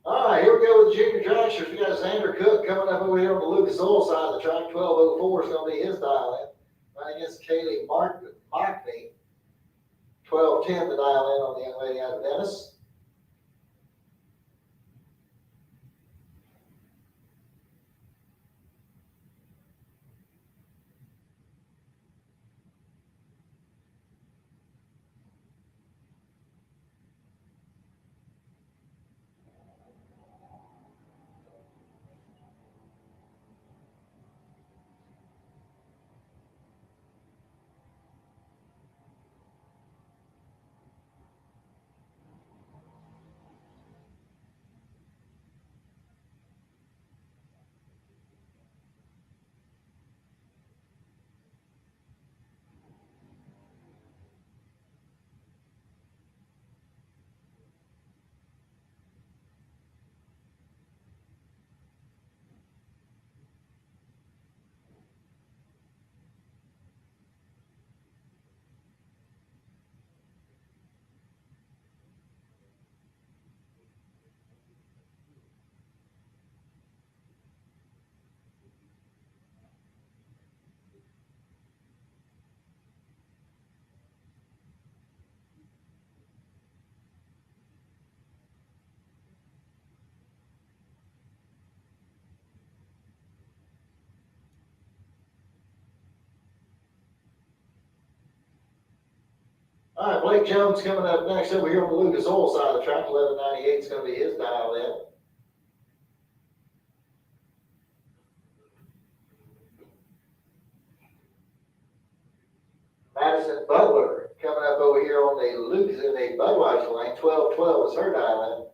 All right, here we go with the junior dragsters. We got Xander Cook coming up over here on the Lucas Oil side of the track. 12:04 is gonna be his dial in. Right against Kaylee Mockney. 12:10 the dial in on the young lady out of Dennis. All right, Blake Jones coming up next over here on the Lucas Oil side of the track. 11:98 is going to be his dial in. Madison Butler coming up over here on the Lucas in the Budweiser lane. 12:12 is her dial in.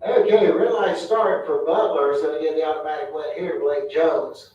Okay, red light start for Butler is going to get the automatic win here, Blake Jones.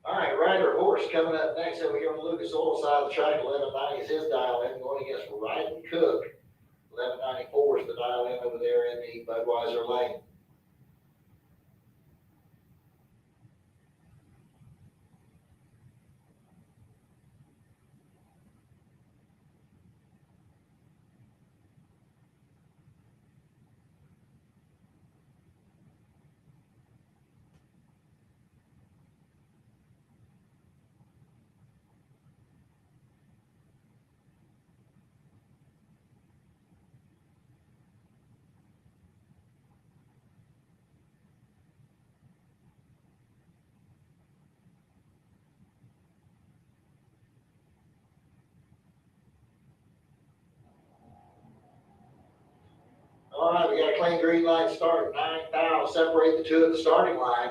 All right, Ryder Horse coming up next over here on the Lucas Oil side of the track. 11:90 is his dial in, going against Ryden Cook. 11:94 is the dial in over there in the Budweiser lane. All right, we got a clean green light start. 9,000 separate the two at the starting line.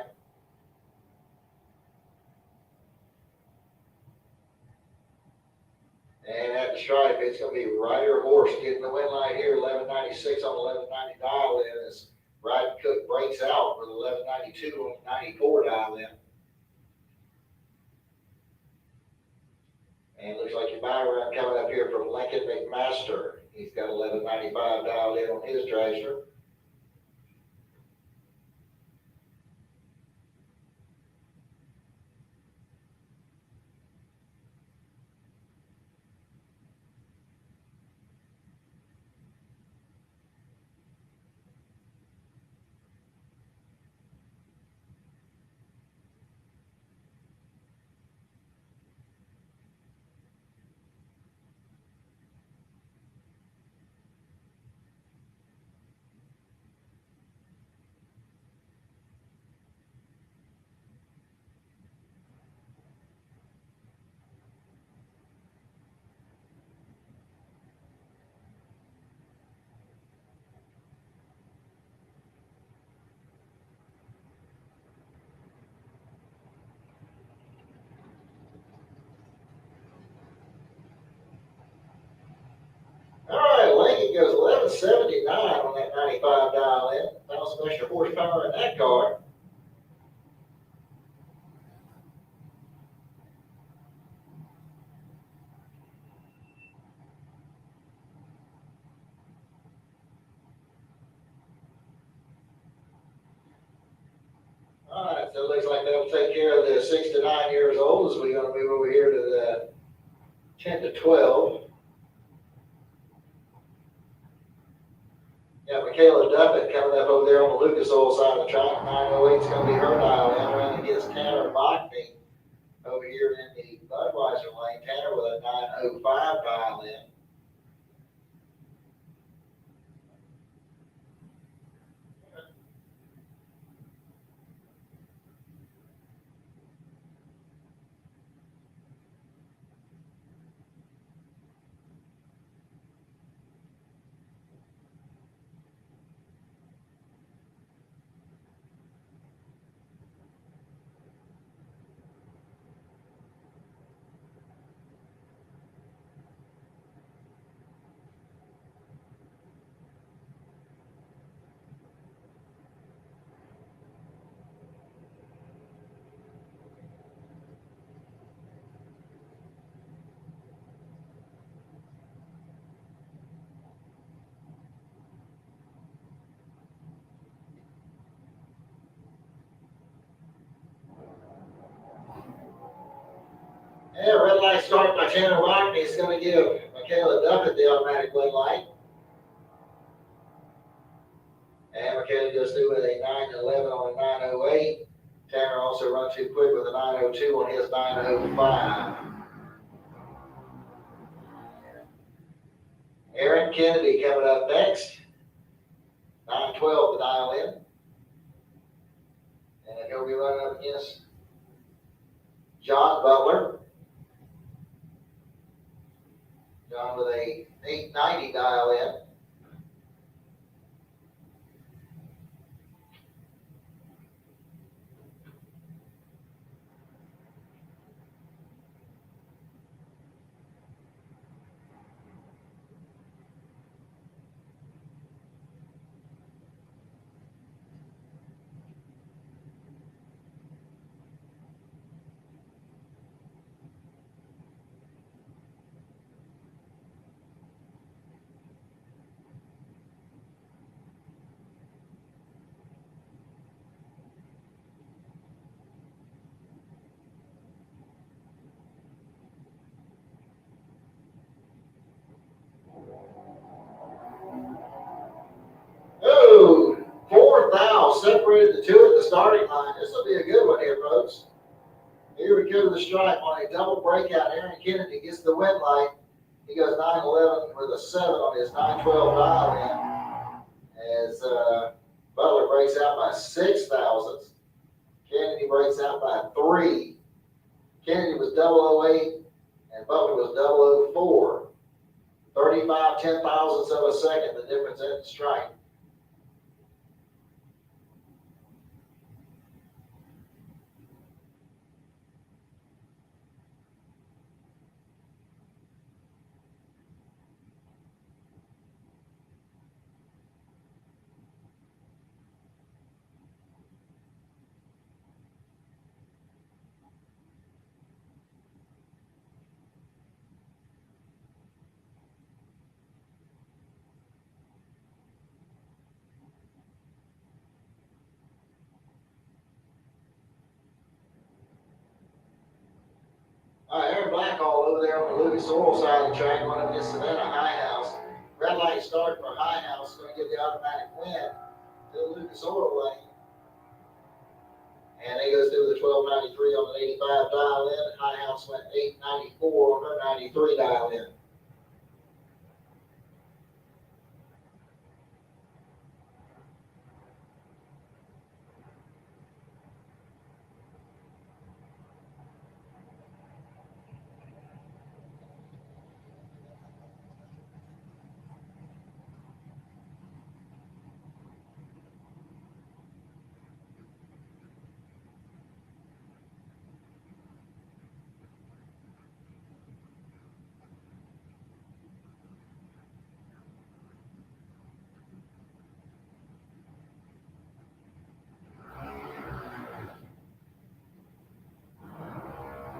And at the stripe, it's going to be Ryder Horse getting the win light here. 11:96 on 11:90 dial in as Ryden Cook breaks out with 11:92 on 94 dial in. And looks like your buy run coming up here from Lincoln McMaster. He's got 1195 dialed in on his dragster. All right, Lincoln goes 1179 on that 95 dial in. Found some extra horsepower in that car. All right, so it looks like they'll take care of the 6 to 9 years old as we're going to move over here to the 10 to 12. Got Michaela Duffett coming up over there on the Lucas Oil side of the track. 908 is going to be her dial in. Running against Tanner Bachme over here in the Budweiser lane. Tanner with a 905 dial in. Yeah, red light start by Tanner Bachme is going to give Michaela Duffett the automatic red light. And Michaela just do with a 911 on a 908. Tanner also run too quick with a 902 on his 905. Aaron Kennedy coming up next. 912 to dial in. And he'll be running up against John Butler. John with a 890 dial in. Oh, fourth thou separated the two at the starting line. This will be a good one here, folks. Here we go to the stripe on a double breakout. Aaron Kennedy gets the wet light. He goes 911 with a 7 on his 912 dial in. As Butler breaks out by 6 thousandths. Kennedy breaks out by 3. Kennedy was 008 and Butler was 004. 35 ten thousandths of a second, the difference at the stripe. over there on the Lucas Oil side of the track, going up against Savannah High House. Red light start for High House, going to give the automatic win to the Lucas Oil lane. And he goes through the 1293 on an 85 dial in. High House went 894 on her 93 dial in.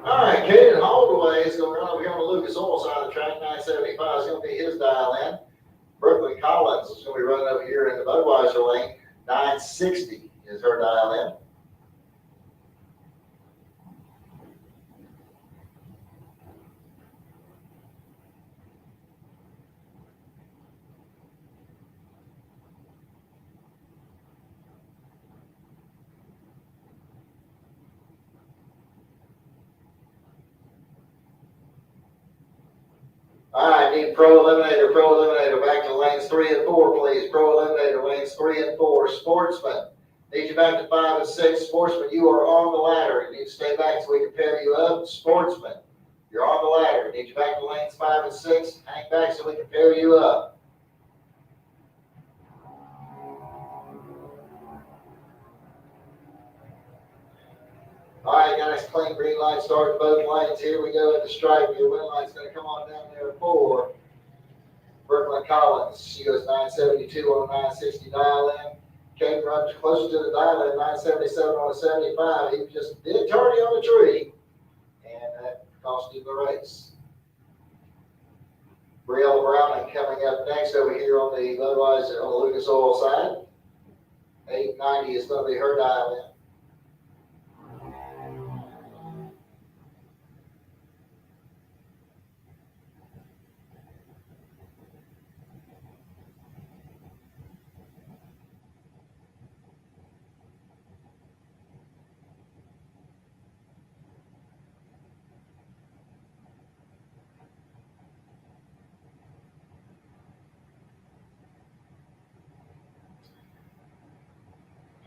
All right, Caden Holdaway is going to run over here on the Lucas Oil side of the track. 975 is going to be his dial in. Brooklyn Collins is going to be running over here in the Budweiser lane. 960 is her dial in. All right, need Pro Eliminator back to lanes 3 and 4, please. Pro Eliminator, lanes 3 and 4. Sportsman, need you back to 5 and 6. Sportsman, you are on the ladder. You need to stay back so we can pair you up. Sportsman, you're on the ladder. Need you back to lanes 5 and 6. Hang back so we can pair you up. All right, guys, clean green light start in both lanes. Here we go at the stripe. Your win light's going to come on down there at 4. Brooklyn Collins, she goes 972 on a 960 dial in. Kate runs closer to the dial in, 977 on a 75. He just did tardy on the tree, and that cost him the race. Brielle Browning coming up next over here on the Budweiser, on the Lucas Oil side. 890 is going to be her dial in.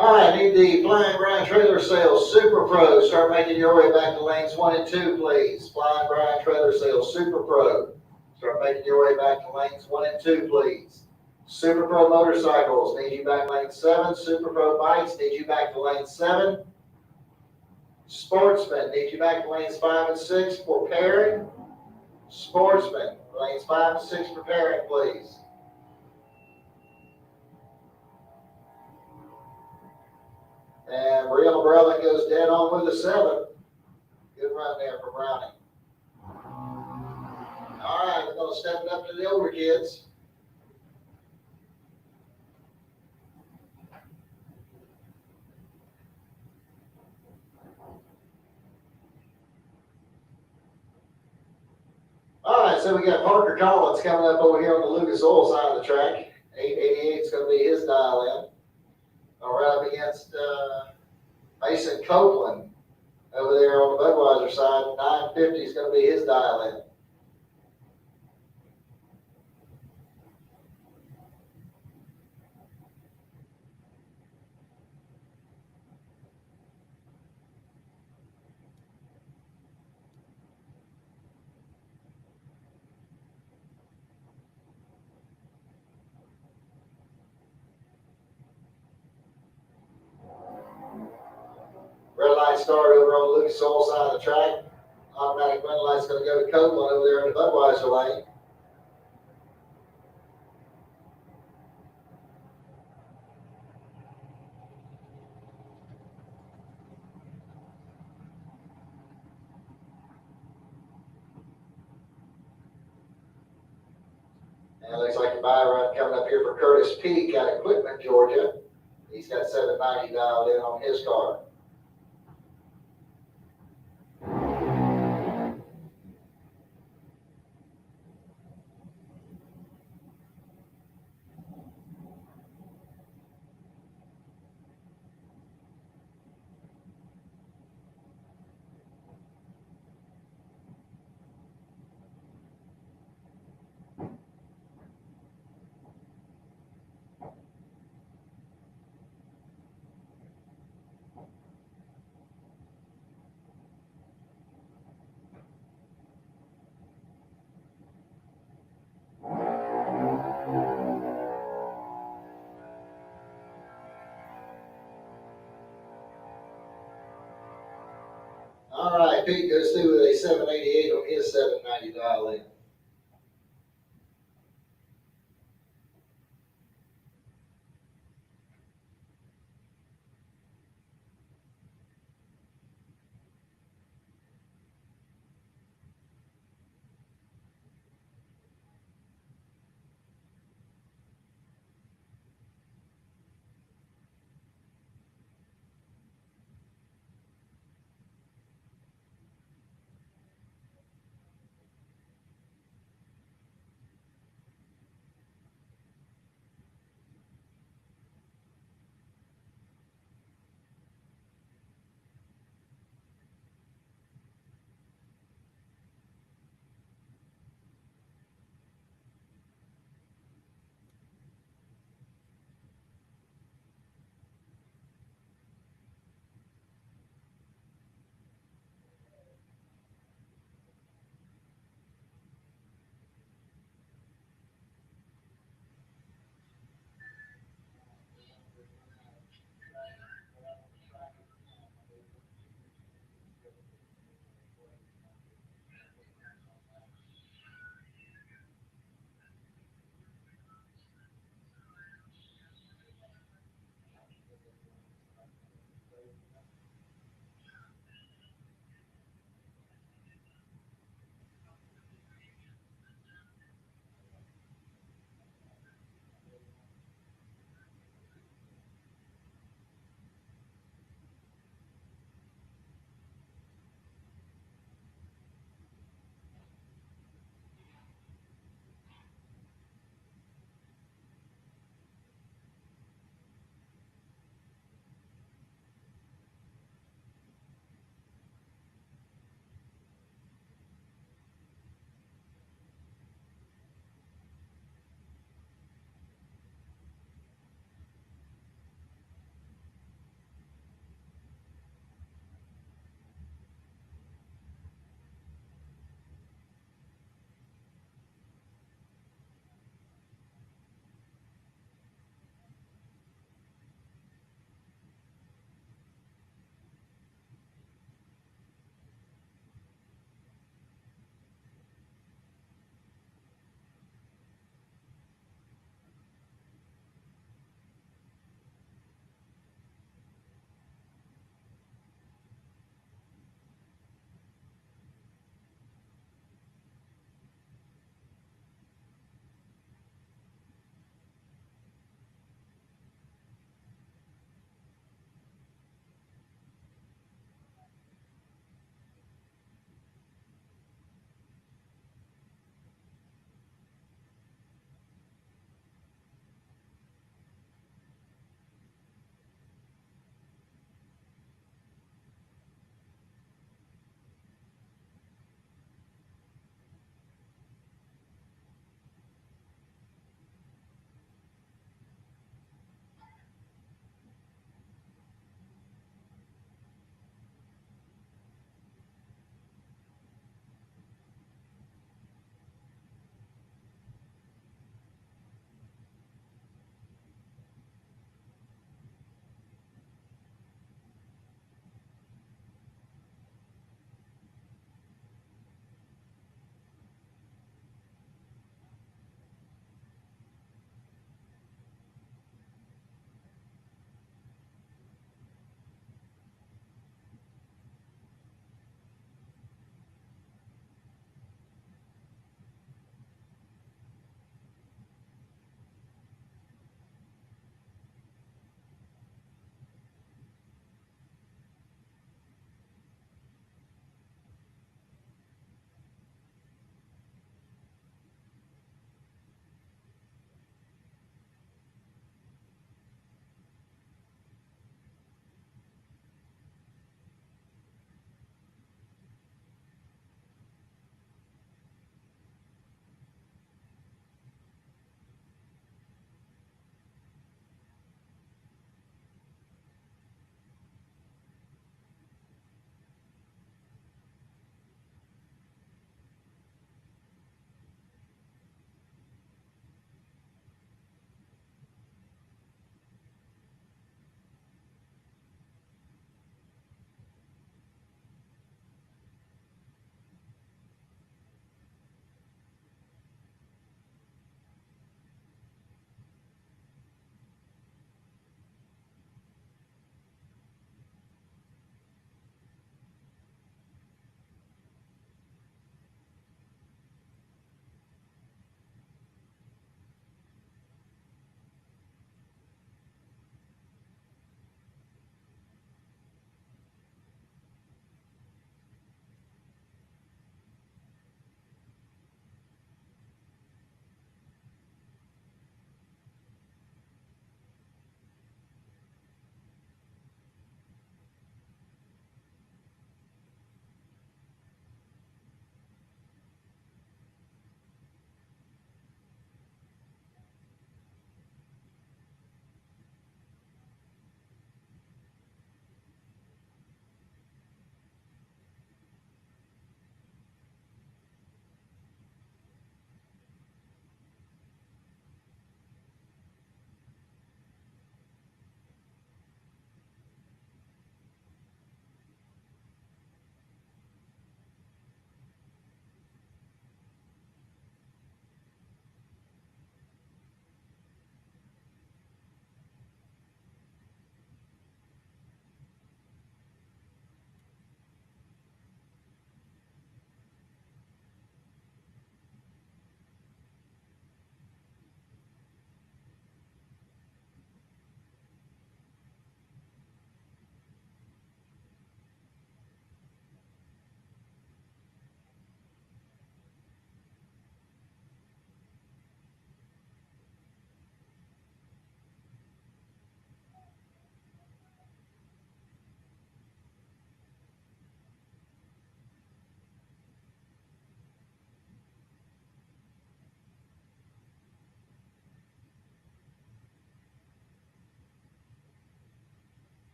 All right, need the Flying Brian Trailer Sales Super Pro. Start making your way back to lanes 1 and 2, please. Flying Brian Trailer Sales Super Pro. Start making your way back to lanes 1 and 2, please. Super Pro Motorcycles, need you back lane 7. Super Pro Bikes, need you back to lane 7. Sportsman, need you back to lanes 5 and 6 for pairing. Sportsman, lanes 5 and 6 for pairing, please. And Brielle Browning goes dead on with a 7. Good run there for Browning. All right, we're going to step it up to the older kids. All right, so we got Parker Collins coming up over here on the Lucas Oil side of the track. 888 is going to be his dial in. All right, up against Mason Copeland over there on the Budweiser side. 950 is going to be his dial in. Red light start over on the Lucas Oil side of the track. Automatic red light's going to go to Copeland over there in the Budweiser lane. And it looks like the buy run coming up here for Curtis Peak out of Quitman, Georgia. He's got 790 dialed in on his car. All right, Pete goes through with a 788 on his 790 dial in.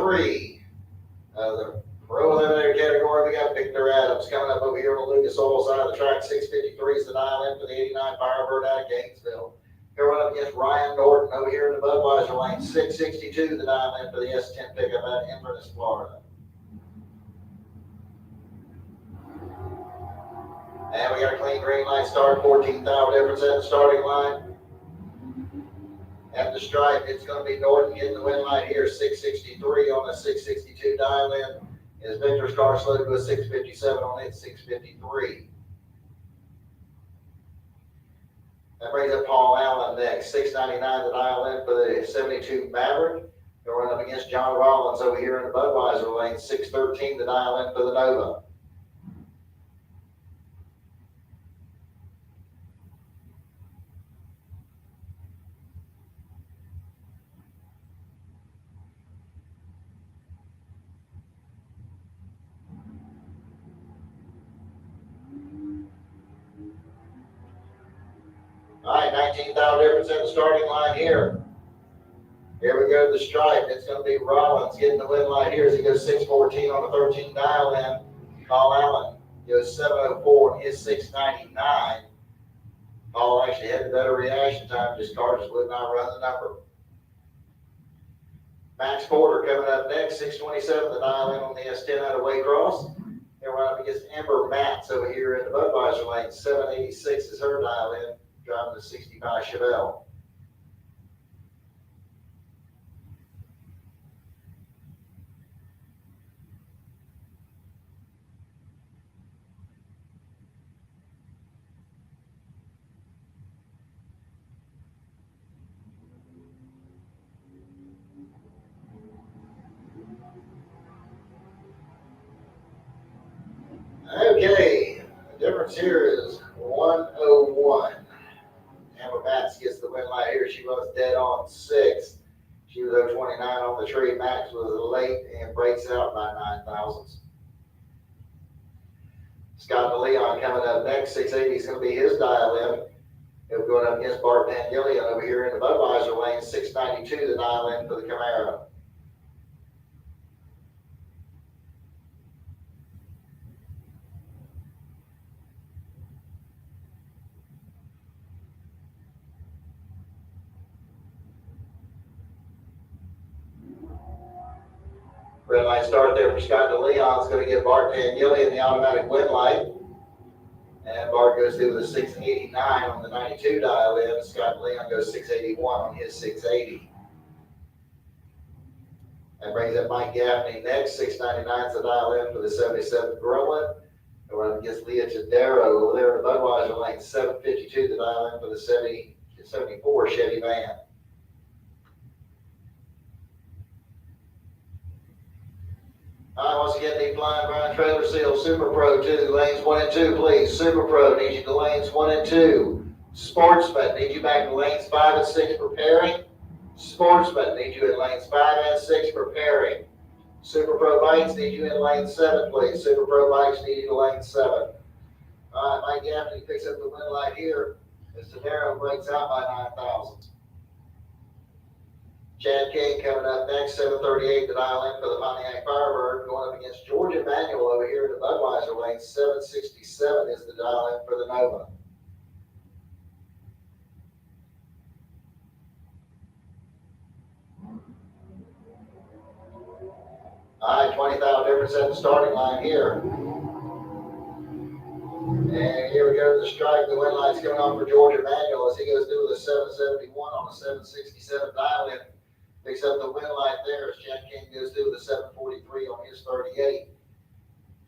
3. The pro eliminator category, we got Victor Adams coming up over here on the Lucas Oil side of the track. 653 is the dial in for the 89 Firebird out of Gainesville. Here run up against Ryan Norton over here in the Budweiser lane. 662 the dial in for the S10 pickup out of Inverness, Florida. And we got a clean green light start, 14th hour difference at the starting line. At the stripe, it's going to be Norton getting the win light here, 663 on the 662 dial in. Is Victor's car slowed to a 657 on it, 653. That brings up Paul Allen next, 699 the dial in for the 72 Maverick. They'll run up against John Rollins over here in the Budweiser lane, 613 the dial in for the Nova. All right, 19th hour difference in the starting line here. Here we go to the stripe. It's going to be Rollins getting the win light here as he goes 614 on the 13 dial in. Paul Allen goes 704 on his 699. Paul actually had the better reaction time. His car just would not run the number. Max Porter coming up next, 627 the dial in on the S10 out of Waycross. He'll run up against Amber Matz over here in the Budweiser lane. 786 is her dial in. Driving the 65 Chevelle. Okay, the difference here is 101. Amber Matz gets the win light here. She was dead on 6. She was 029 on the tree. Max was late and breaks out by 9 thousandths. Scott DeLeon coming up next. 680 is going to be his dial in. He'll go up against Bart Van Gillian over here in the Budweiser lane. 692 the dial in for the Camaro. Red light start there for Scott DeLeon. Is going to get Bart Van Gillian the automatic win light. And Bart goes through with a 689 on the 92 dial in. Scott DeLeon goes 681 on his 680. That brings up Mike Gaffney next. 699 is the dial in for the 77 Gremlin. He'll run against Leah Tadero over there in the Budweiser lane. 752 the dial in for the 74 Chevy van. All right, once again, need blind Brian Trailer Seal, Super Pro 2, lanes 1 and 2, please. Super Pro, need you to lanes 1 and 2. Sportsman, need you back to lanes 5 and 6 preparing. Sportsman, need you in lanes 5 and 6 preparing. Super Pro Bikes, need you in lane 7, please. Super Pro Bikes, need you to lane 7. All right, Mike Gaffney picks up the win light here as Tadero breaks out by 9 thousandths. Chad King coming up next, 738 the dial in for the Pontiac Firebird, going up against George Emanuel over here in the Budweiser lane. 767 is the dial in for the Nova. All right, 20,000 difference at the starting line here. And here we go to the strike. The win light's coming on for George Emanuel as he goes through with a 771 on the 767 dial in. Picks up the win light there as Chad King goes through with a 743 on his 38.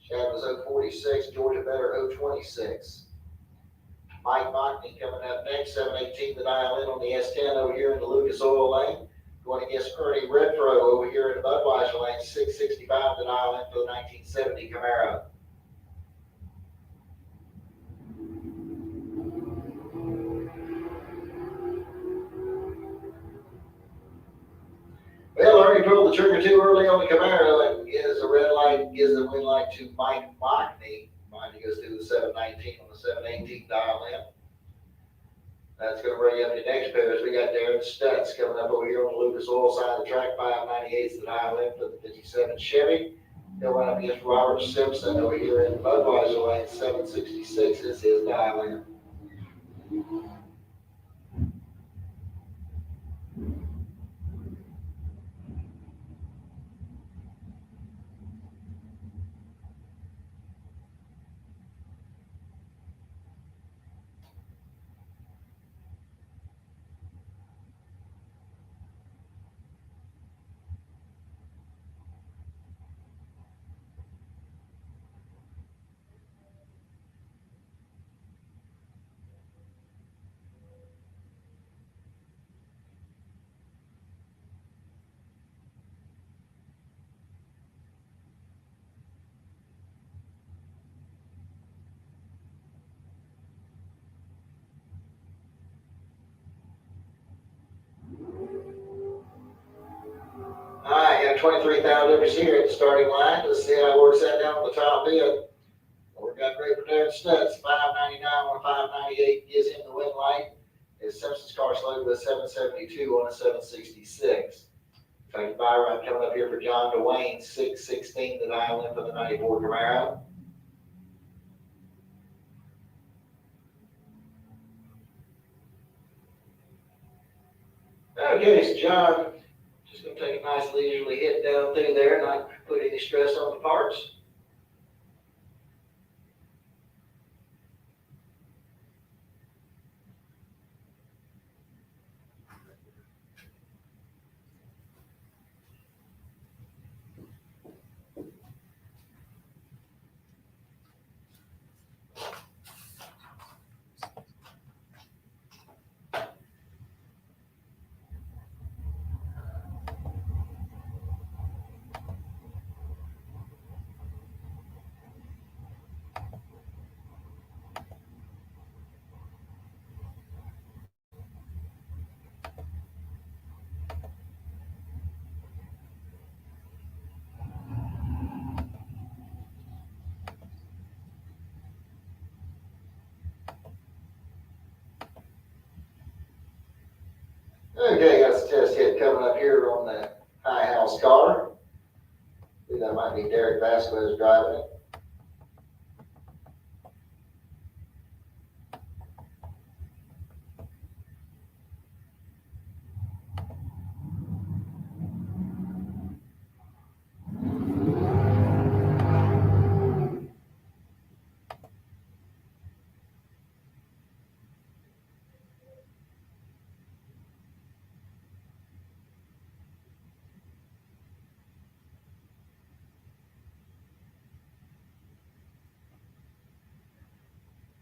Chad was 046, Georgia Better 026. Mike Mockney coming up next, 718 the dial in on the S10 over here in the Lucas Oil lane. Going against Ernie Redfro over here in the Budweiser lane, 665 the dial in for the 1970 Camaro. Well, Ernie pulled the trigger too early on the Camaro and gives the red light, gives the win light to Mike Mockney. Mockney goes through the 719 on the 718 dial in. That's gonna bring you up to the next pairs. We got Darren Stutz coming up over here on the Lucas Oil side of the track, 598's the dial in for the 57 Chevy. He'll run up against Robert Simpson over here in Budweiser lane, 766 is his dial in. All right, got 23,000 here at the starting line. Let's see how it works that down on the top bid. We got great for Darren Stutz, 599 on a 598 gives him the win light. His Simpson's car slow with a 772 on a 766. Thank buy run coming up here for John DeWayne, 616 the dial in for the 94 Camaro. Okay, so John, just gonna take a nice leisurely hit down through there, not put any stress on the parts. Okay, got a test hit coming up here on the high house car. I think that might be Derek Vasquez driving it.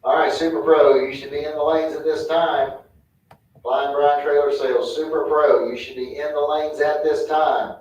All right, Super Pro, you should be in the lanes at this time. Blind Brian Trailer Sales, Super Pro, you should be in the lanes at this time.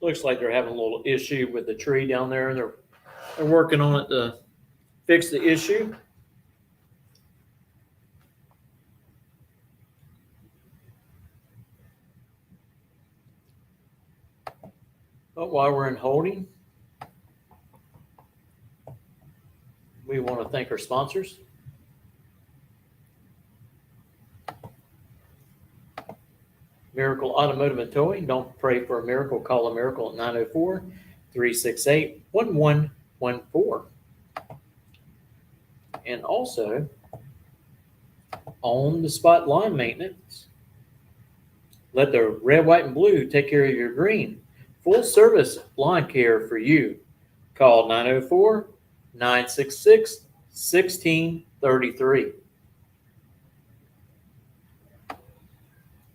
Looks like they're having a little issue with the tree down there. They're working on it to fix the issue. But while we're in holding, we want to thank our sponsors. Miracle Automotive and Towing. Don't pray for a miracle. Call a miracle at 904-368-1114. And also, on the spot lawn maintenance. Let the red, white, and blue take care of your green. Full service lawn care for you. Call 904-966-1633.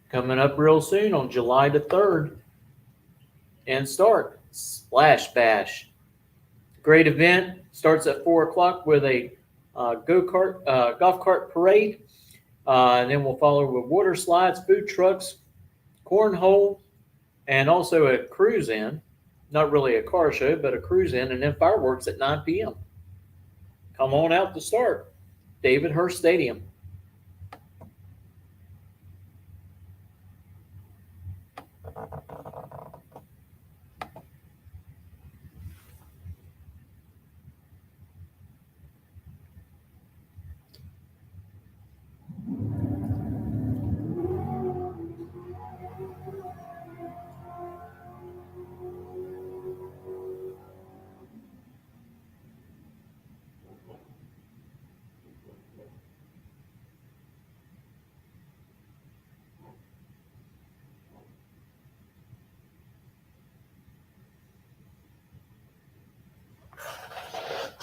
Coming up real soon on July the 3rd. And start Splash Bash. Great event. Starts at 4 o'clock with a golf cart parade. And then we'll follow with water slides, food trucks, cornhole, and also a cruise in. Not really a car show, but a cruise in, and then fireworks at 9 p.m. Come on out to start. David Hurst Stadium.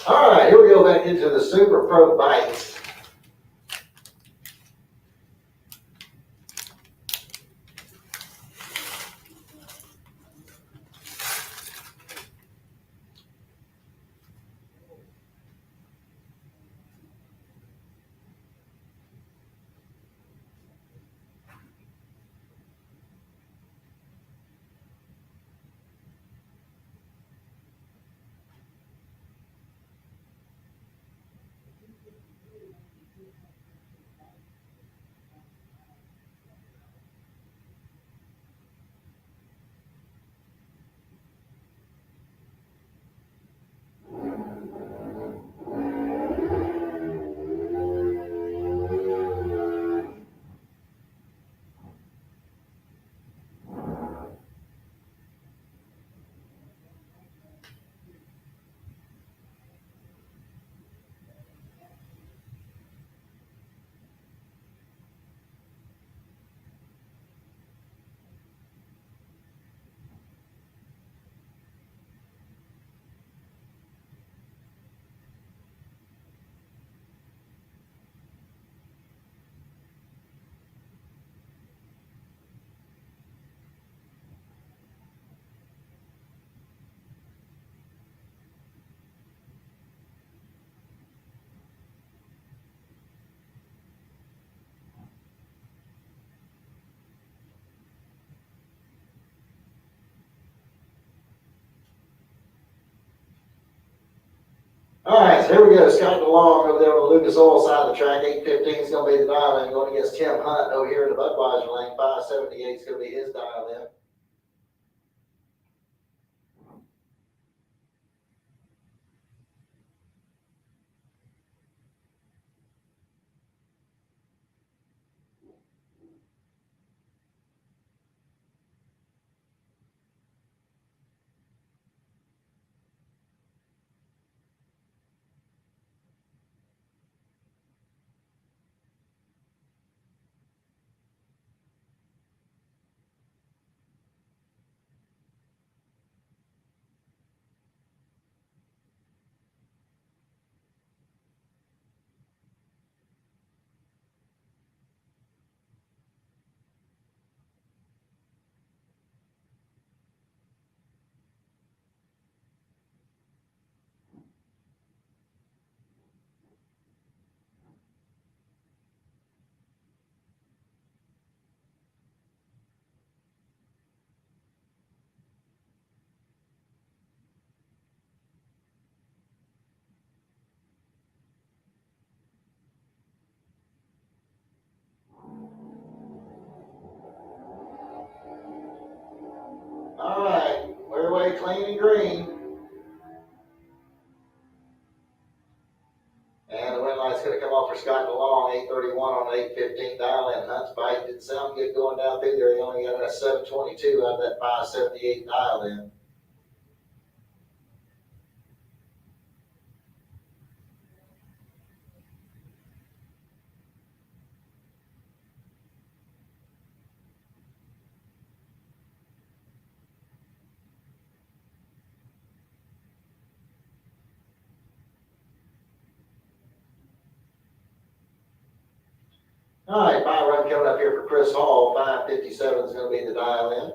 All right, here we go back into the Super Pro Bikes. All right, so here we go. Scott DeLong over there on the Lucas Oil side of the track. 815 is going to be the dial in, going against Tim Hunt over here in the Budweiser lane. 578 is going to be his dial in. green. And the wind light's going to come off for Scott DeLong, 831 on 815 dial in. Hunt's bite didn't sound good going down through there. He only got a 722 out of that 578 dial in. All right, 5 run coming up here for Chris Hall. 557 is going to be the dial in.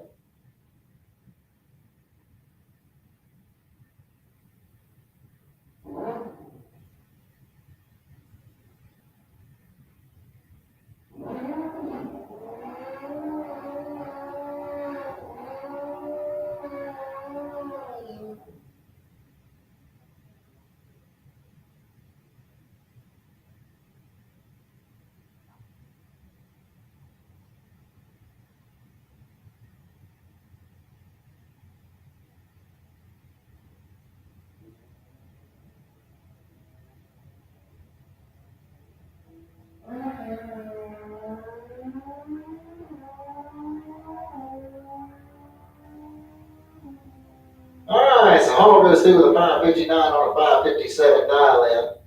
All right, so Hall goes through with a 559 on a 557 dial in.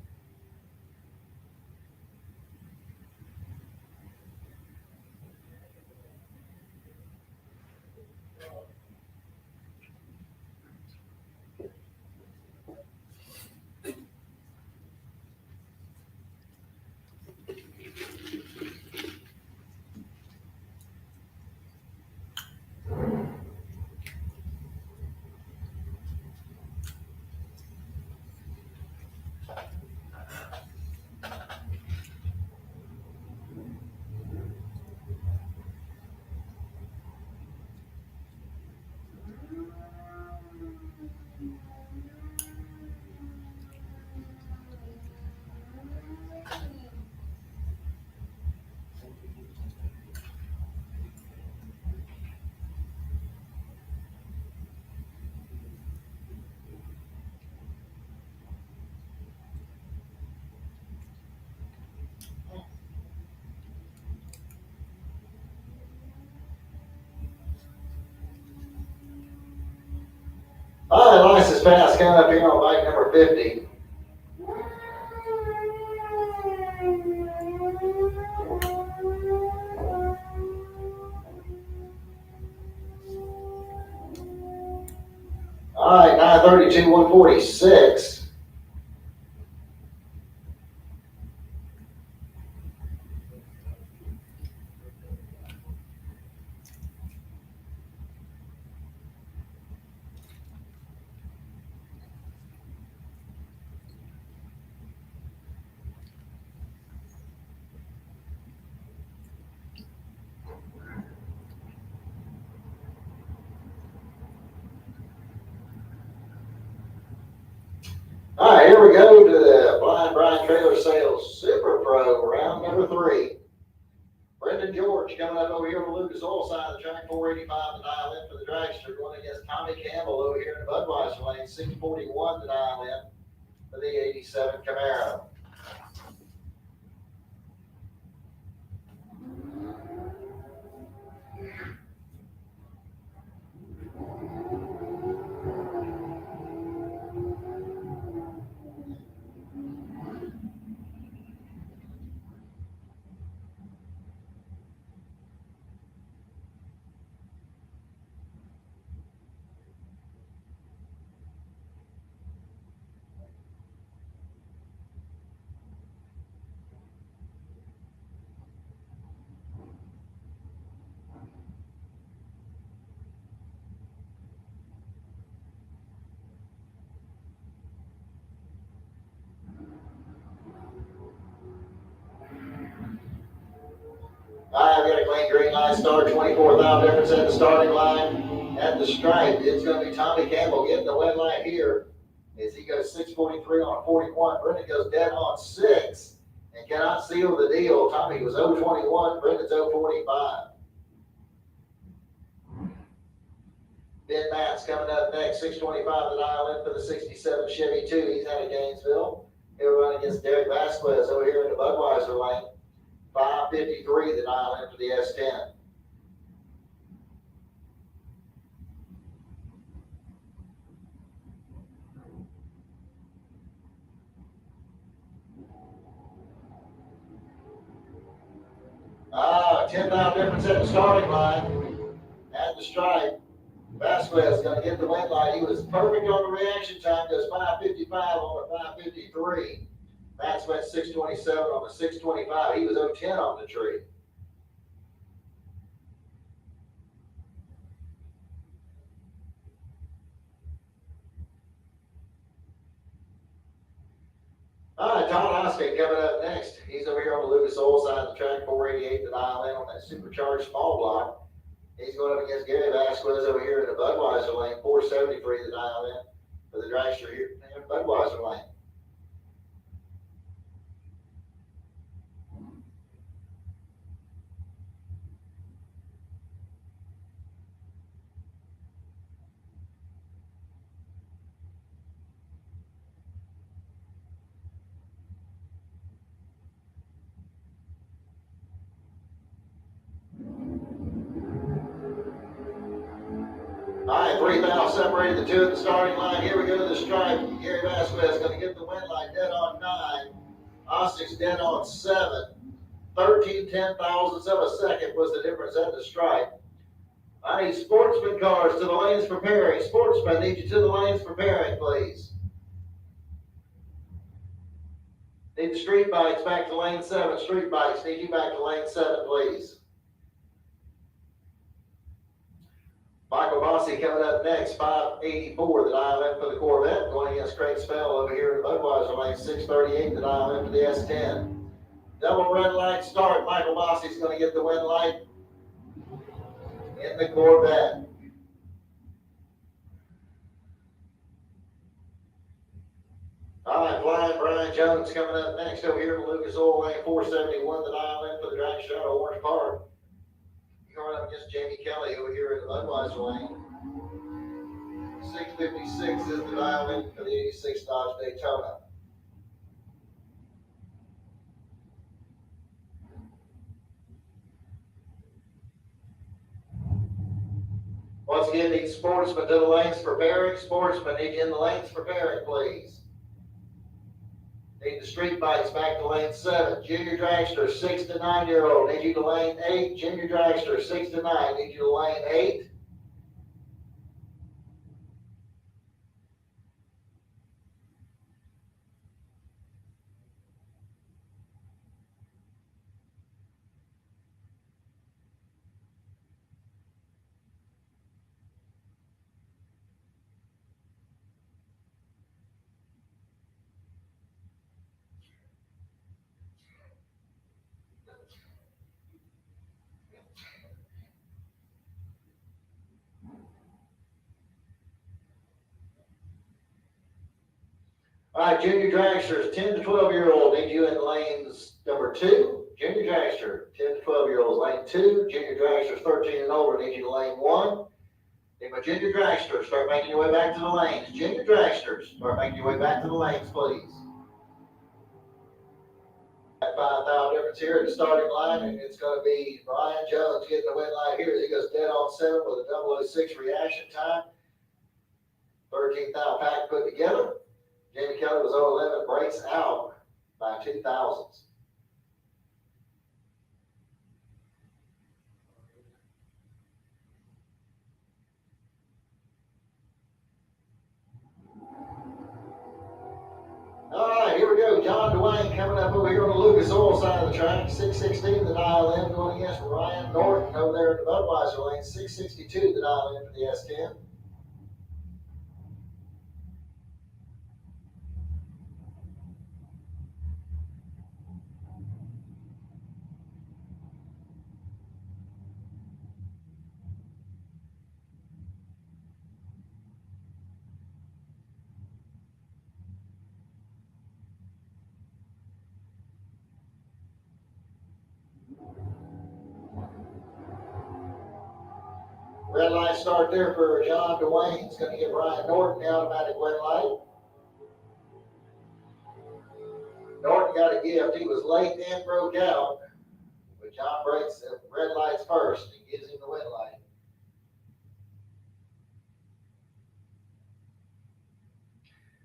All right, license pass coming up here on bike number 50. All right, 932, 146. All right, here we go to the Blind Brian Trailer Sales Super Pro round number 3. Brendan George coming up over here on the Lucas Oil side of the track, 485 to dial in for the dragster, going against Tommy Campbell over here in the Budweiser lane, 641 to dial in for the 87 Camaro. I've got a clean green line start, 24,000 difference in the starting line. At the stripe, it's going to be Tommy Campbell getting the win line here as he goes 643 on 41. Brendan goes dead on 6 and cannot seal the deal. Tommy was 021, Brendan's 045. Ben Matt's coming up next, 625 the dial in for the 67 Chevy 2. He's out of Gainesville. He'll run against Derek Vasquez over here in the Budweiser lane. 553 the dial in for the S10. Ah, 10-mile difference at the starting line. At the stripe. Vasquez is going to get the win light. He was perfect on the reaction time. Goes 555 on the 553. Max went 627 on the 625. He was 010 on the tree. All right, Tom Oscar coming up next. He's over here on the Lucas Oil side of the track, 488 to dial in on that supercharged small block. He's going up against Gary Vasquez over here in the Budweiser lane, 473 to dial in for the dragster here in the Budweiser lane. All right, 3,000 separated the two at the starting line. Here we go to the stripe. Gary Vasquez going to get the win line dead on 9. Ostic's dead on 7. 13/10,000ths of a second was the difference at the stripe. I need sportsman cars to the lanes preparing. Sportsman, need you to the lanes preparing, please. Need the street bikes back to lane 7. Street bikes, need you back to lane 7, please. Michael Bossy coming up next, 584 the dial in for the Corvette, going against Craig Spell over here in Budweiser lane, 638 the dial in for the S10. Double red light start. Michael Bossy's going to get the win light in the Corvette. All right, Flying Brian Jones coming up next over here in Lucas Oil lane, 471 the dial in for the drag show at Orange Park. Going up against Jamie Kelly over here in the Budweiser lane. 656 is the dial in for the 86 Dodge Daytona. Once again, need sportsmen to the lanes preparing. Sportsmen, need you in the lanes preparing, please. Need the street bikes back to lane 7. Junior dragster, 6 to 9-year-old. Need you to lane 8. Junior dragster, 6 to 9. Need you to lane 8. All right, junior dragsters, 10 to 12-year-old, need you in lanes number 2. Junior dragster, 10 to 12-year-olds, lane 2. Junior dragsters, 13 and older, need you to lane 1. Need my junior dragsters, start making your way back to the lanes. Junior dragsters, start making your way back to the lanes, please. That 5,000 difference here at the starting line, and it's going to be Brian Jones getting the win line here. He goes dead on 7 with a 006 reaction time. 13,000 pack put together. Jamie Kelly was 011, breaks out by 2,000ths. All right, here we go. John Dwayne coming up over here on the Lucas Oil side of the track. 616 the dial in, going against Ryan Norton over there in the Budweiser lane. 662 the dial in for the S10. red light start there for John Dwayne. It's going to give Ryan Norton the automatic red light. Norton got a gift. He was late and broke out. But John breaks the red lights first and gives him the win light.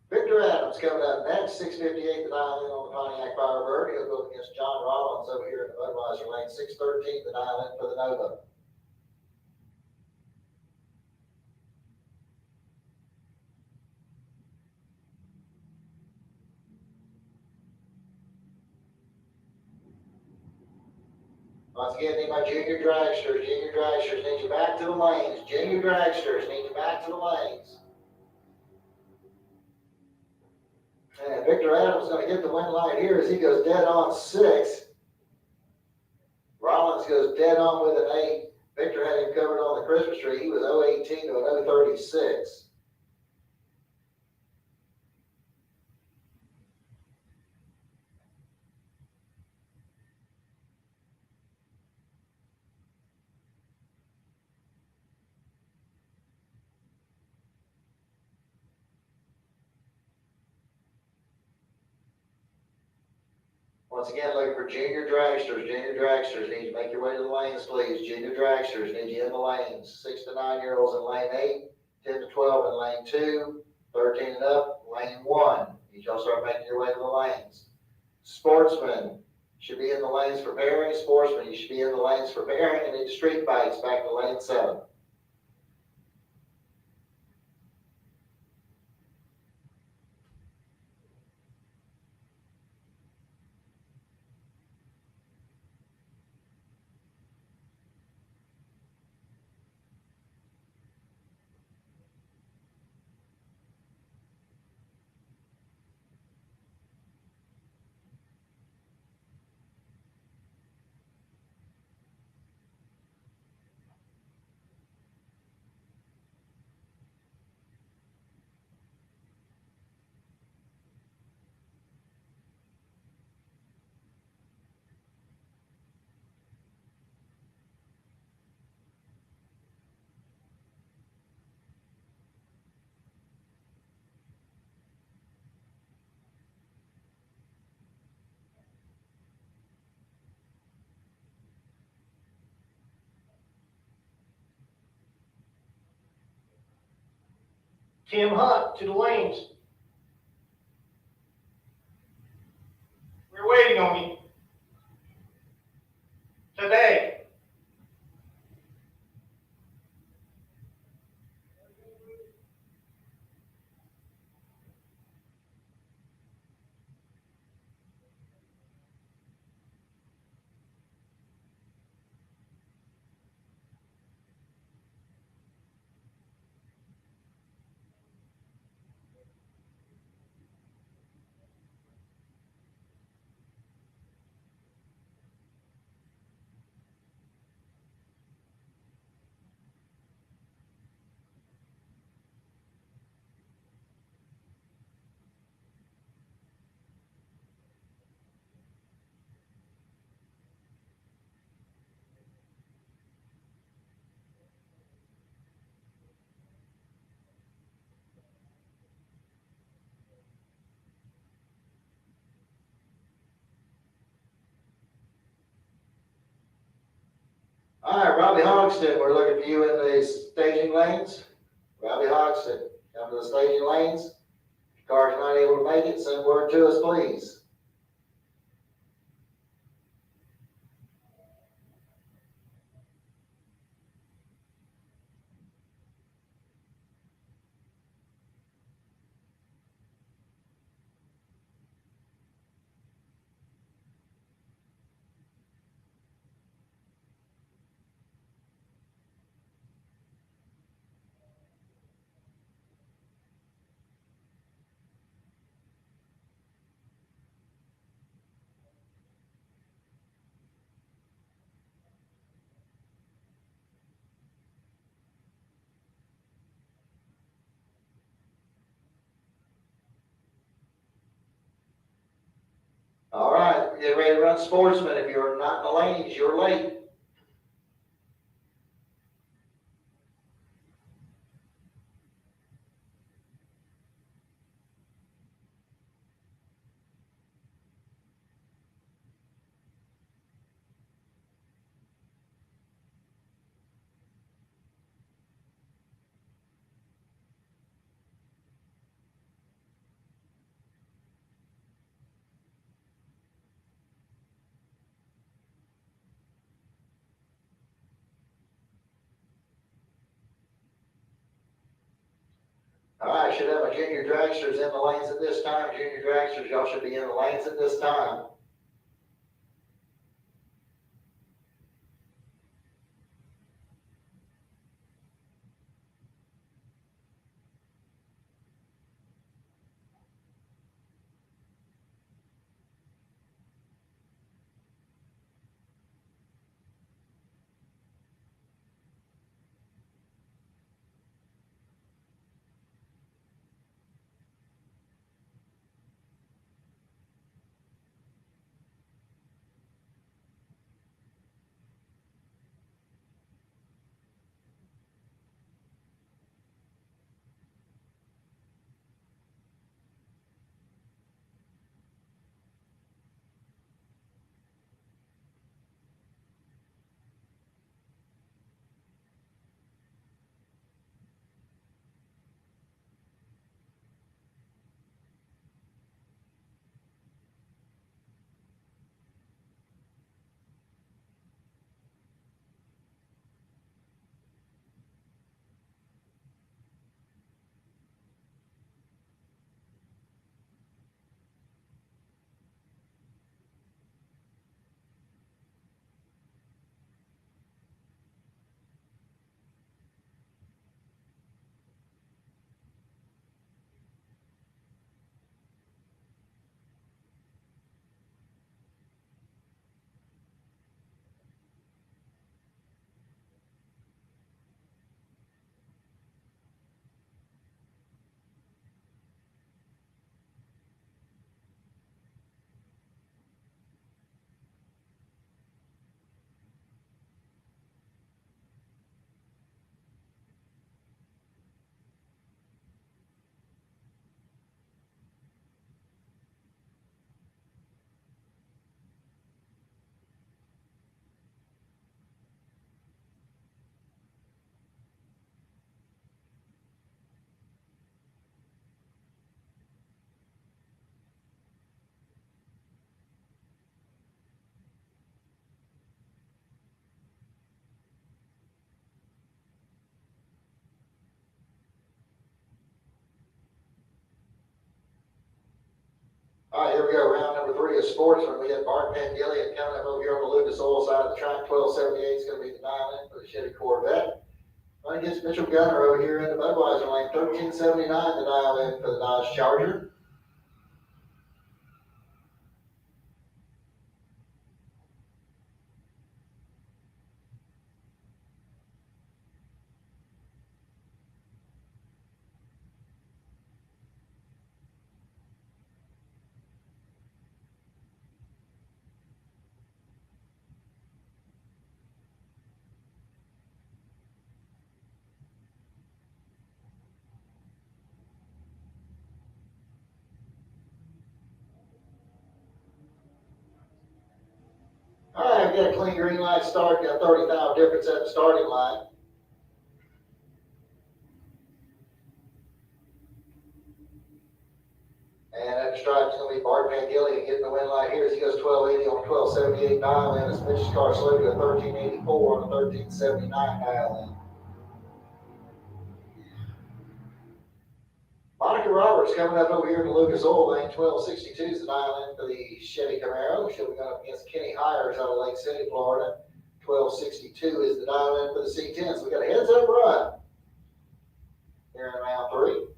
Victor Adams coming up next, 6:58 the dial in on the Pontiac Firebird. He'll go against John Rollins over here in the Budweiser lane, 6:13 the dial in for the Nova. Once again, need my junior dragsters. Junior dragsters need you back to the lanes. Junior dragsters need you back to the lanes. And Victor Adams is going to get the win light here as he goes dead on 6. Rollins goes dead on with an 8. Victor had him covered on the Christmas tree. He was 018 to an 036. Once again, looking for junior dragsters. Junior dragsters need to make your way to the lanes, please. Junior dragsters need you in the lanes. 6 to 9-year-olds in lane 8, 10 to 12 in lane 2, 13 and up, lane 1. You y'all start making your way to the lanes. Sportsmen should be in the lanes for pairing. Sportsmen, you should be in the lanes for pairing and into street fights back to lane 7. Tim Hunt to the lanes. We're waiting on you today. All right, Robbie Hogston, we're looking for you in the staging lanes. Robbie Hogston, come to the staging lanes. If your car's not able to make it, send word to us, please. All right, we're getting ready to run Sportsman. If you're not in the lanes, you're late. All right, should have my junior dragsters in the lanes at this time. Junior dragsters, y'all should be in the lanes at this time. All right, here we go. Round number 3 of sportsman. We got Bart Van Gillian coming up over here on the Lucas Oil side of the track. 1278 is going to be the dial in for the Chevy Corvette. Right against Mitchell Gunner over here in the Budweiser lane. 1379 the dial in for the Dodge Charger. All right, we've got a clean green light start. Got 30,000 difference at the starting line. And at the stripe is going to be Bart Van Gillian getting the win light here as he goes 1280 on a 1278 dial in. As Mitch's car slowed to a 1384 on a 1379 dial in. Monica Roberts coming up over here in the Lucas Oil lane. 1262 is the dial in for the Chevy Camaro. She'll be going up against Kenny Hires out of Lake City, Florida. 1262 is the dial in for the C10. So we got a heads up run here in round 3.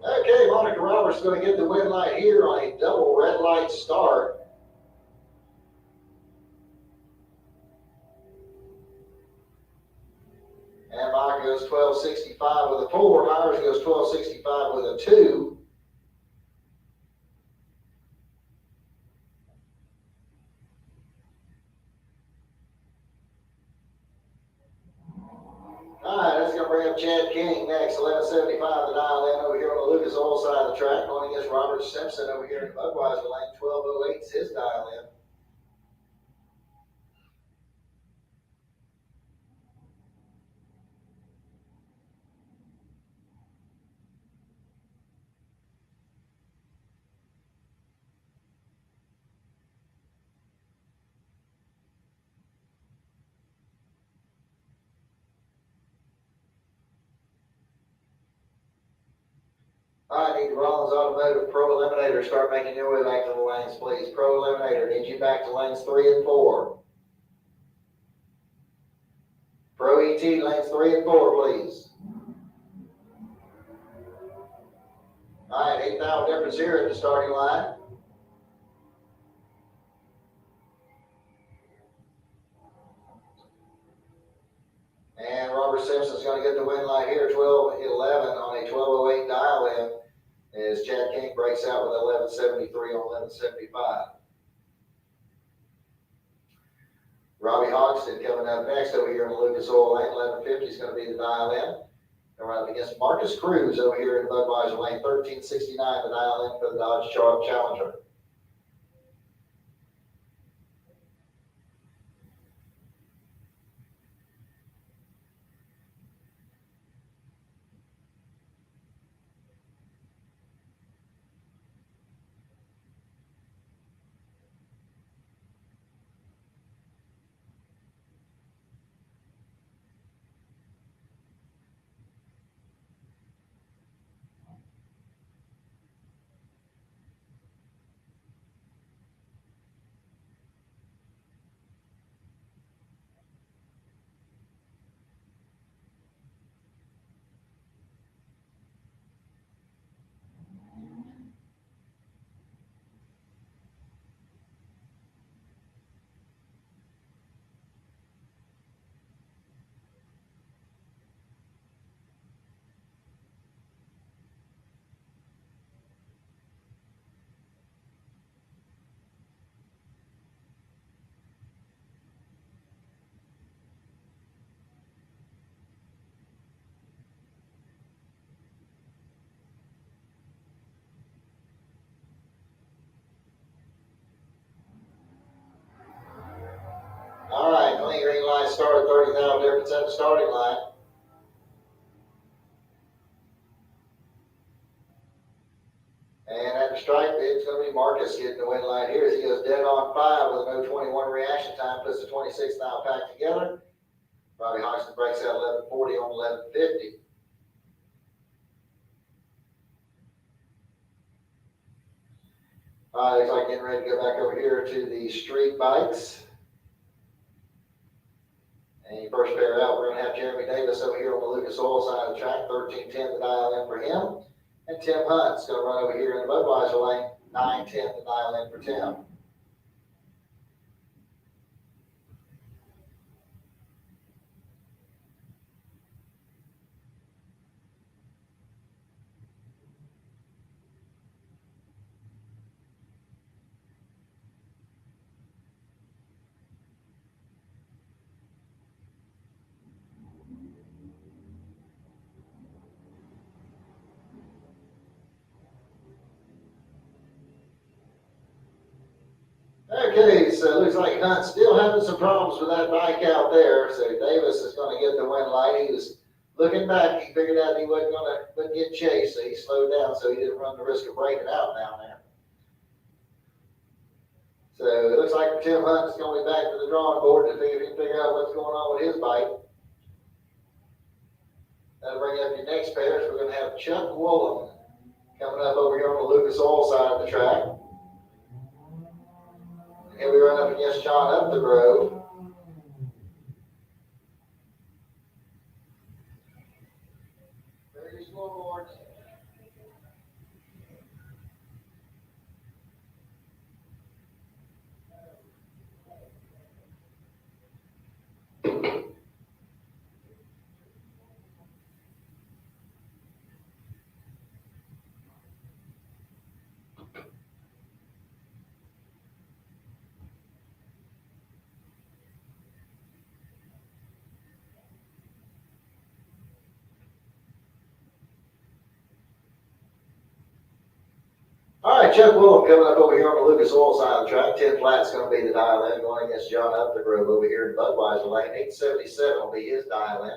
Okay, Monica Roberts is going to get the win light here on a double red light start. And Monica goes 1265 with a 4. Hires goes 1265 with a 2. All right, that's going to bring up Chad King next. 1175 the dial in over here on the Lucas Oil side of the track. Going against Robert Simpson over here in Budweiser lane. 1208 is his dial in. All right, need Rollins Automotive Pro Eliminator. Start making your way back to the lanes, please. Pro Eliminator, need you back to lanes 3 and 4. Pro ET, lanes 3 and 4, please. All right, 8th difference here at the starting line. And Robert Simpson's going to get the win light here, 12:11 on a 12:08 dial-in, as Chad King breaks out with 11:73 on 11:75. Robbie Hogston coming up next over here in the Lucas Oil lane, 11:50 is going to be the dial-in. Going up against Marcus Cruz over here in the Budweiser lane, 13:69 the dial-in for the Dodge Challenger. All right, clean green light start, 30,000 difference at the starting line. And at the stripe, it's going to be Marcus getting the win light here as he goes dead on 5 with a no 21 reaction time, puts the 26 now pack together. Robbie Hodgson breaks out 11:40 on 11:50. Looks like getting ready to go back over here to the street bikes. And first pair out, we're going to have Jeremy Davis over here on the Lucas Oil side of the track, 13:10 the dial in for him. And Tim Hunt's going to run over here in the Budweiser lane, 9:10 the dial in for Tim. Okay, so it looks like Hunt's still having some problems with that bike out there. So Davis is going to get the win light. He was looking back. He figured out he wouldn't get chased, so he slowed down so he didn't run the risk of breaking out down there. So it looks like Tim Hunt is going to be back to the drawing board to figure out what's going on with his bike. That'll bring up your next pair. So we're going to have Chuck Woolen coming up over here on the Lucas Oil side of the track. And we run up against John Upthegrove. Very slow boards. All right, Chuck Willem coming up over here on the Lucas Oil side of the track. 10 flat's going to be the dial in, going against John Upthegrove over here in Budweiser lane. 877 will be his dial in.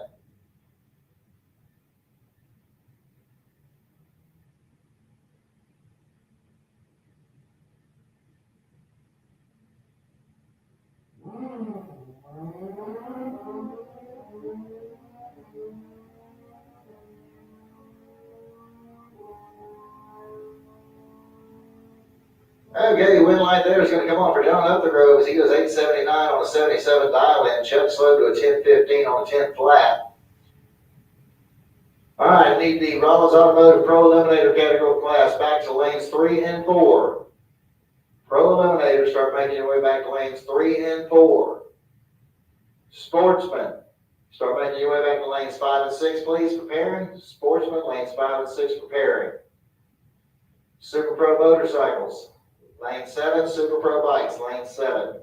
Okay, the win light there is going to come on for John Upthegrove as he goes 879 on a 77 dial-in. Chuck Slow to a 1015 on a 10 flat. All right, need the Rollins Automotive Pro Eliminator category class back to lanes 3 and 4. Pro Eliminator, start making your way back to lanes 3 and 4. Sportsman, start making your way back to lanes 5 and 6, please. Preparing. Sportsman, lanes 5 and 6, preparing. Super Pro Motorcycles, lane 7. Super Pro Bikes, lane 7.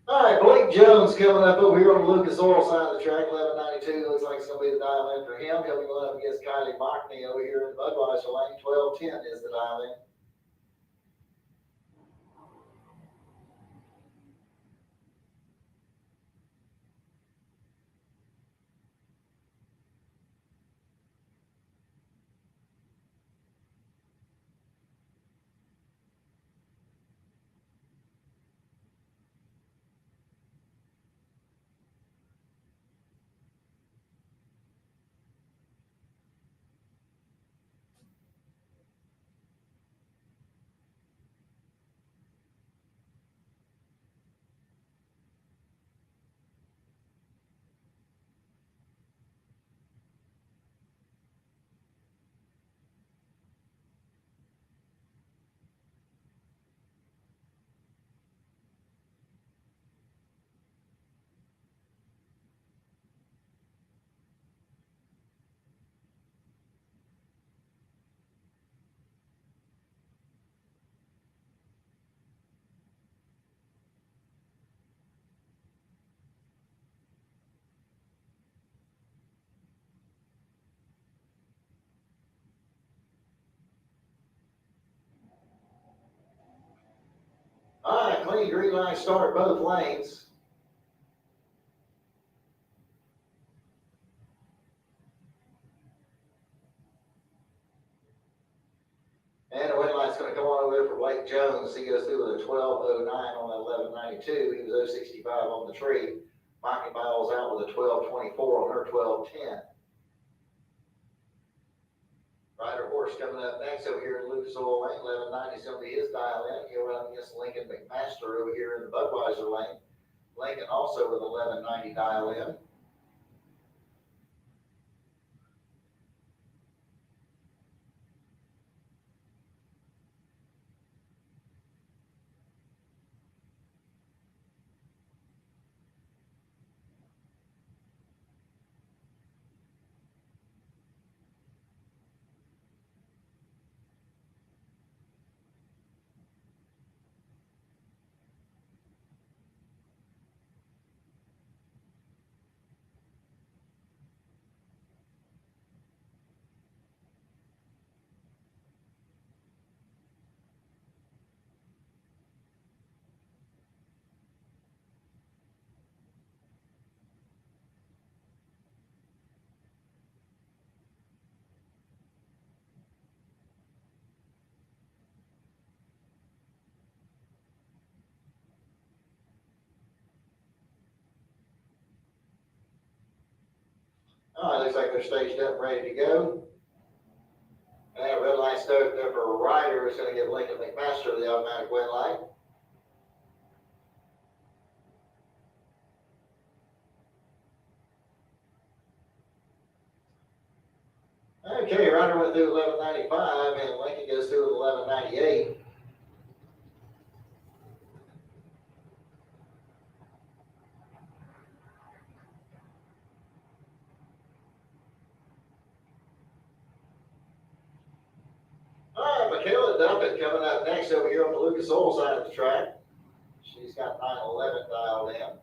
All right, Blake Jones coming up over here on the Lucas Oil side of the track, 1192. Looks like it's going to be the dial in for him. He'll be going up against Kylie Mockney over here in the Budweiser lane. 1210 is the dial in. All right, clean green line start both lanes. And the win light's going to come on over there for Blake Jones. He goes through with a 1209 on that 1192. He was 065 on the tree. Mockney Biles out with a 1224 on her 1210. Rider horse coming up next over here in Lucas Oil lane. 1190 is going to be his dial in. He'll run against Lincoln McMaster over here in the Budweiser lane. Lincoln also with 1190 dial in. All right, looks like they're staged up and ready to go. And that red light stoked up for Ryder is going to give Lincoln McMaster the automatic win light. Okay, Ryder went through 1195 and Lincoln goes through with 1198. Charlotte Dumpett coming up next over here on the Lucas Oil side of the track. She's got 911 dialed in.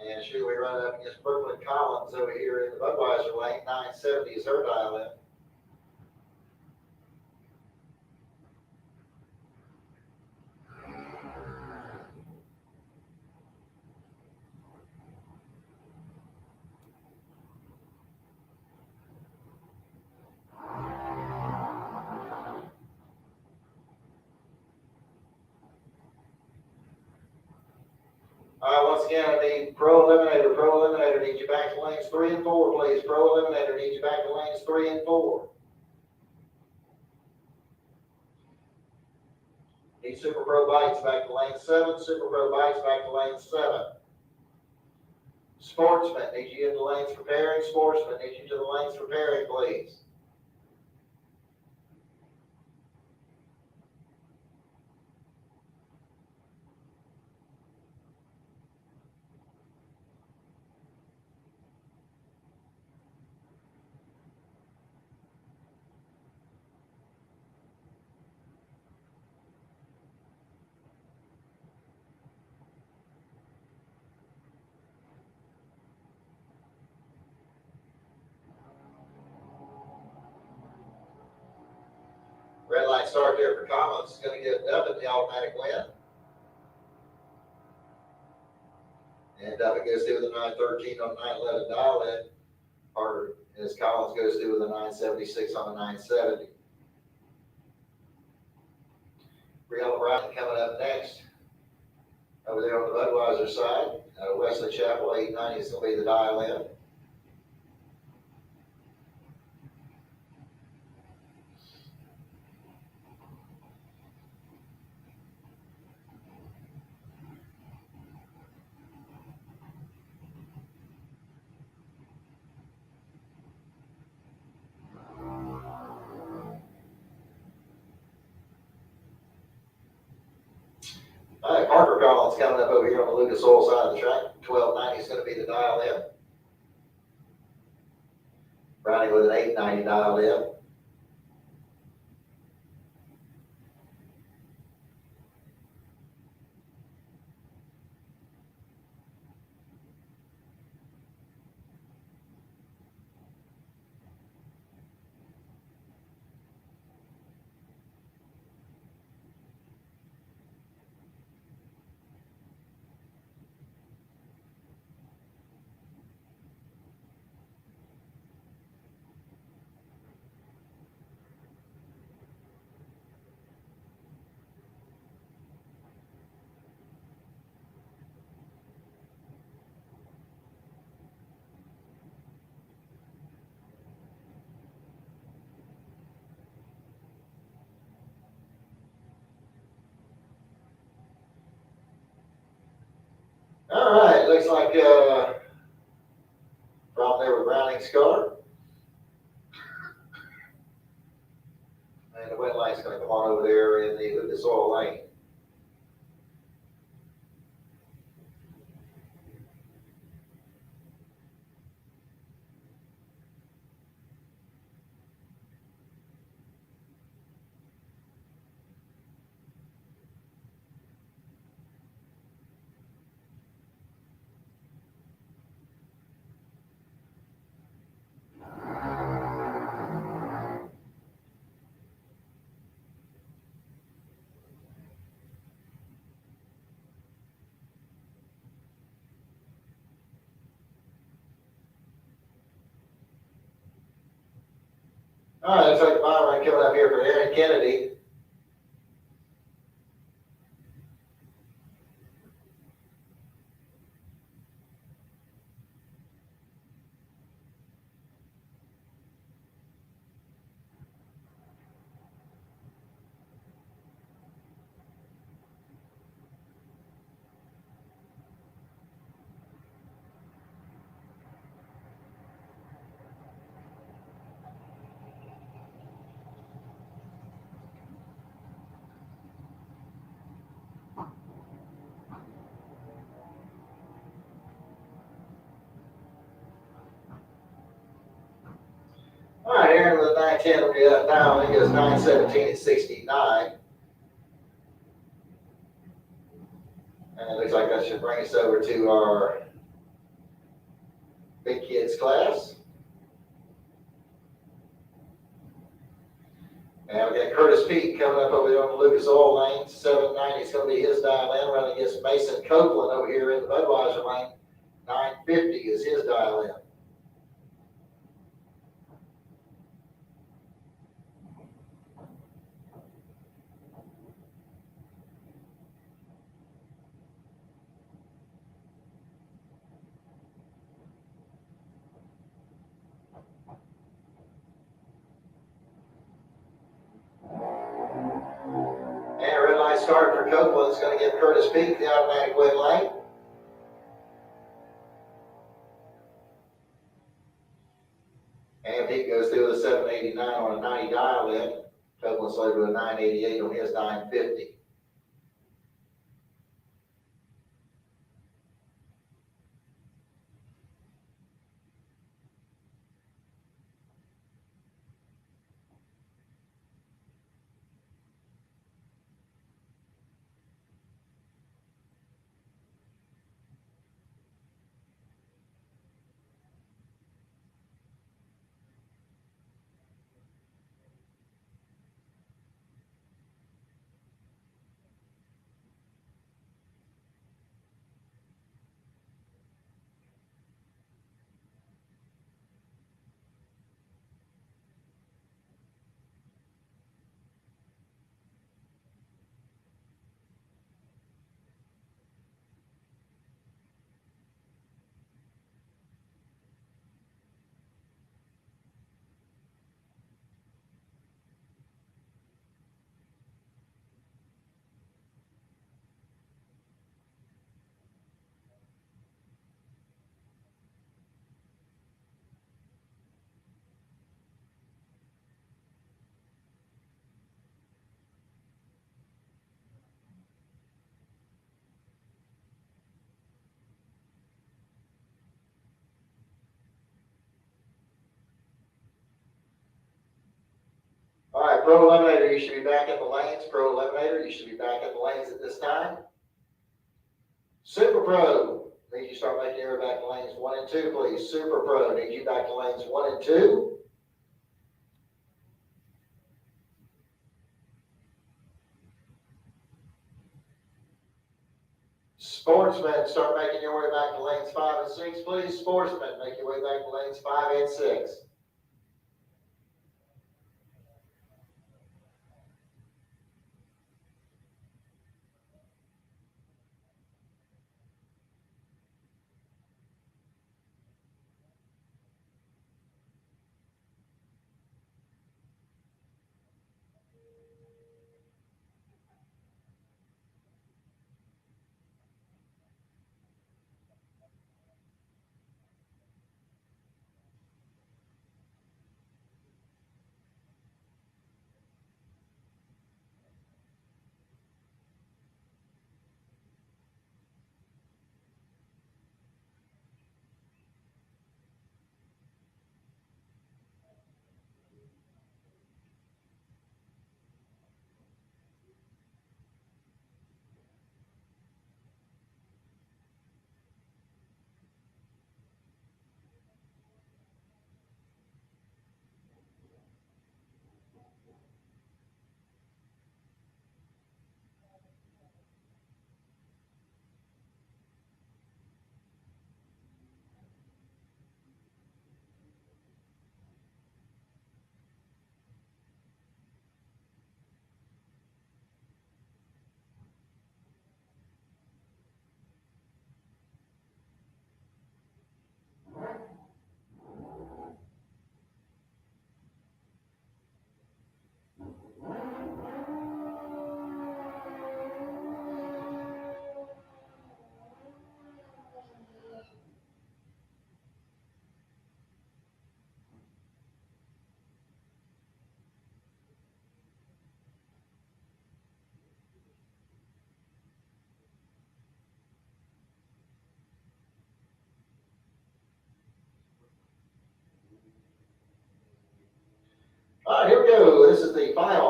And she'll be running up against Brooklyn Collins over here in the Budweiser lane. 970 is her dial in. All right, once again, I need Pro Eliminator. Pro Eliminator, need you back to lanes 3 and 4, please. Pro Eliminator, need you back to lanes 3 and 4. Need Super Pro Bikes back to lane 7. Super Pro Bikes back to lane 7. Sportsman, need you into lanes preparing. Sportsman, need you to the lanes preparing, please. Red light start there for Collins. Is going to get Duffett the automatic win. And Duffett goes through with a 913 on the 911 dial in. Harder as Collins goes through with a 976 on the 970. Briella Brown coming up next. Over there on the Budweiser side. Wesley Chapel, 890 is going to be the dial in. All right, Parker Collins coming up over here on the Lucas Oil side of the track. 1290 is going to be the dial in. Brownie with an 890 dialed in. All right, looks like problem there with Browning's car. And the wet light's going to come on over there in the Lucas Oil lane. All right, looks like the bottom run coming up here for Aaron Kennedy. with a 910 will be up down. It goes 917 at 69. And it looks like that should bring us over to our big kids class. And we got Curtis Peak coming up over there on the Lucas Oil lane. 790 is going to be his dial in, running against Mason Copeland over here in the Budweiser lane. 950 is his dial in. And a red light start for Copeland is going to give Curtis Peak the automatic win lane. And Peak goes through with a 789 on a 90 dial in. Copeland's loaded with a 988 on his 950. All right, Pro Eliminator, you should be back in the lanes. Pro Eliminator, you should be back in the lanes at this time. Super Pro, need you start making your way back to lanes 1 and 2, please. Super Pro, need you back to lanes 1 and 2. Sportsmen, start making your way back to lanes 5 and 6, please. Sportsmen, make your way back to lanes 5 and 6.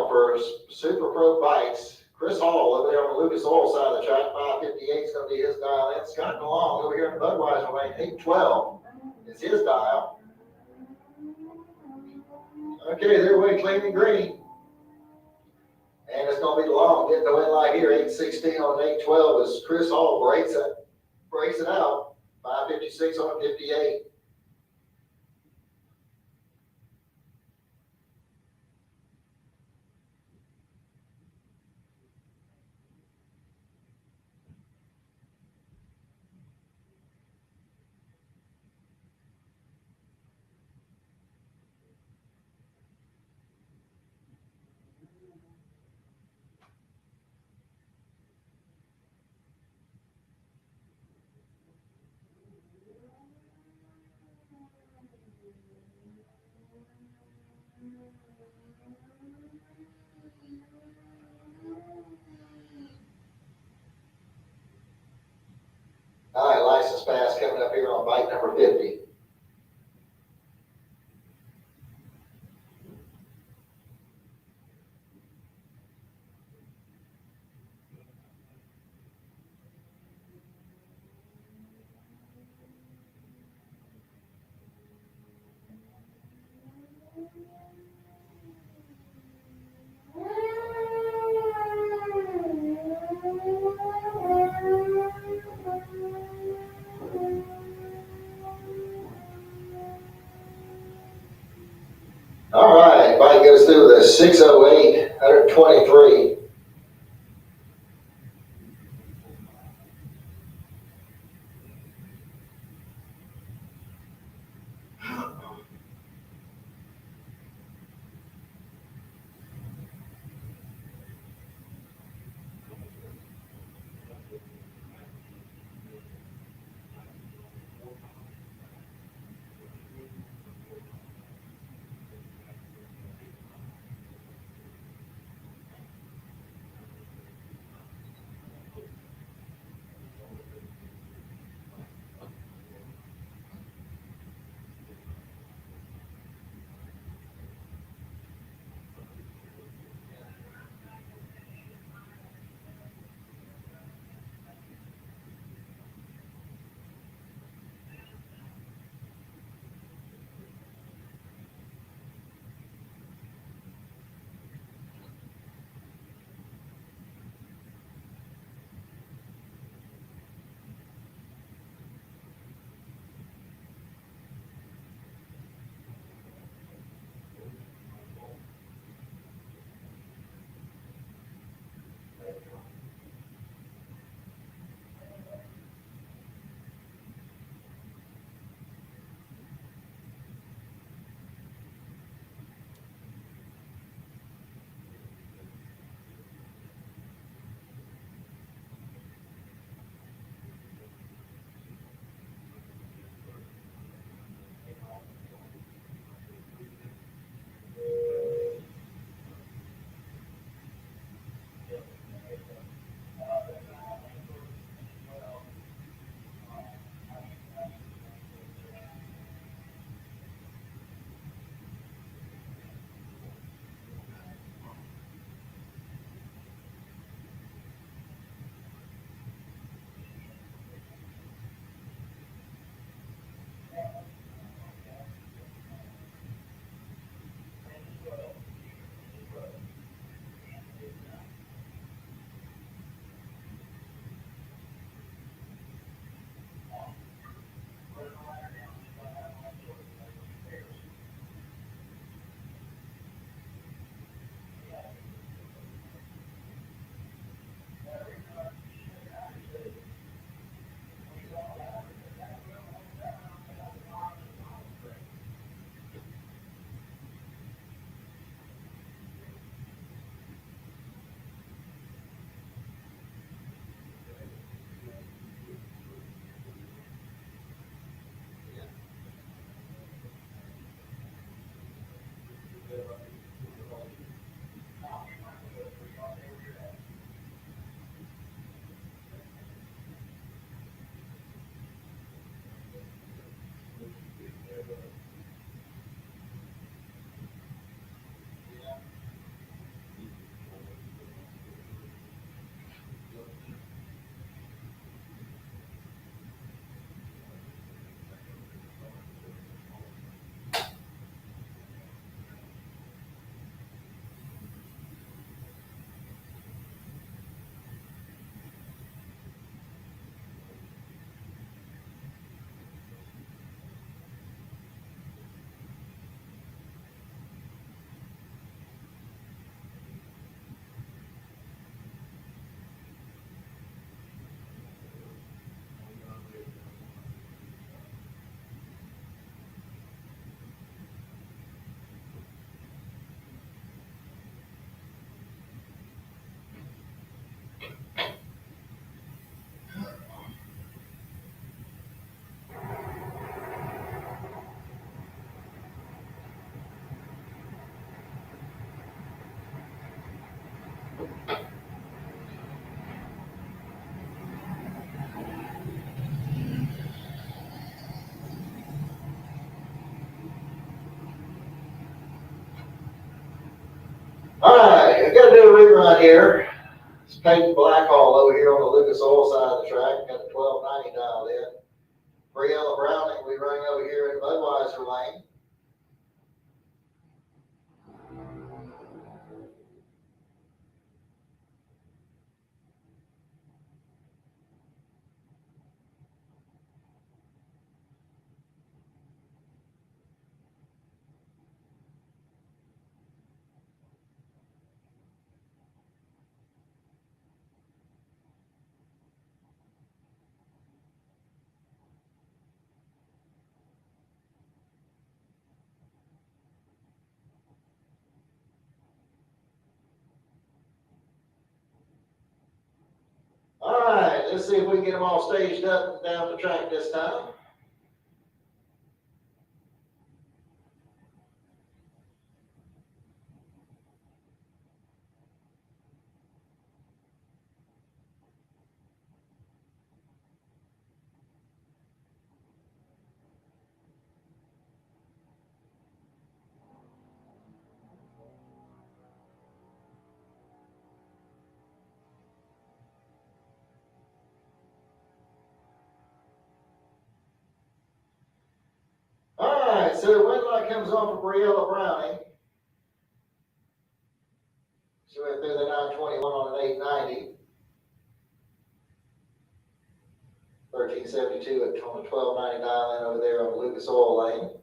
on for Super Pro Bikes. Chris Hall over there on the Lucas Oil side of the track, 558 is going to be his dial in. Scott DeLong over here in Budweiser lane, 812 is his dial. Okay, they're way clean and green. And it's going to be DeLong getting the win light here, 816 on 812 as Chris Hall breaks it out, 556 on 58. All right, license pass coming up here on bike number 50. All right, bike goes through the 608, 123. right, we gotta do a rerun here. It's painted black all over here on the Lucas Oil side of the track. Got the 1290 dialed in. Briella Browning, we rang over here in Budweiser lane. All right, let's see if we can get them all staged up and down the track this time. All right, so the wind light comes on for Briella Browning. She went through the 921 on an 890. 1372 on the 1290 dial in over there on the Lucas Oil lane.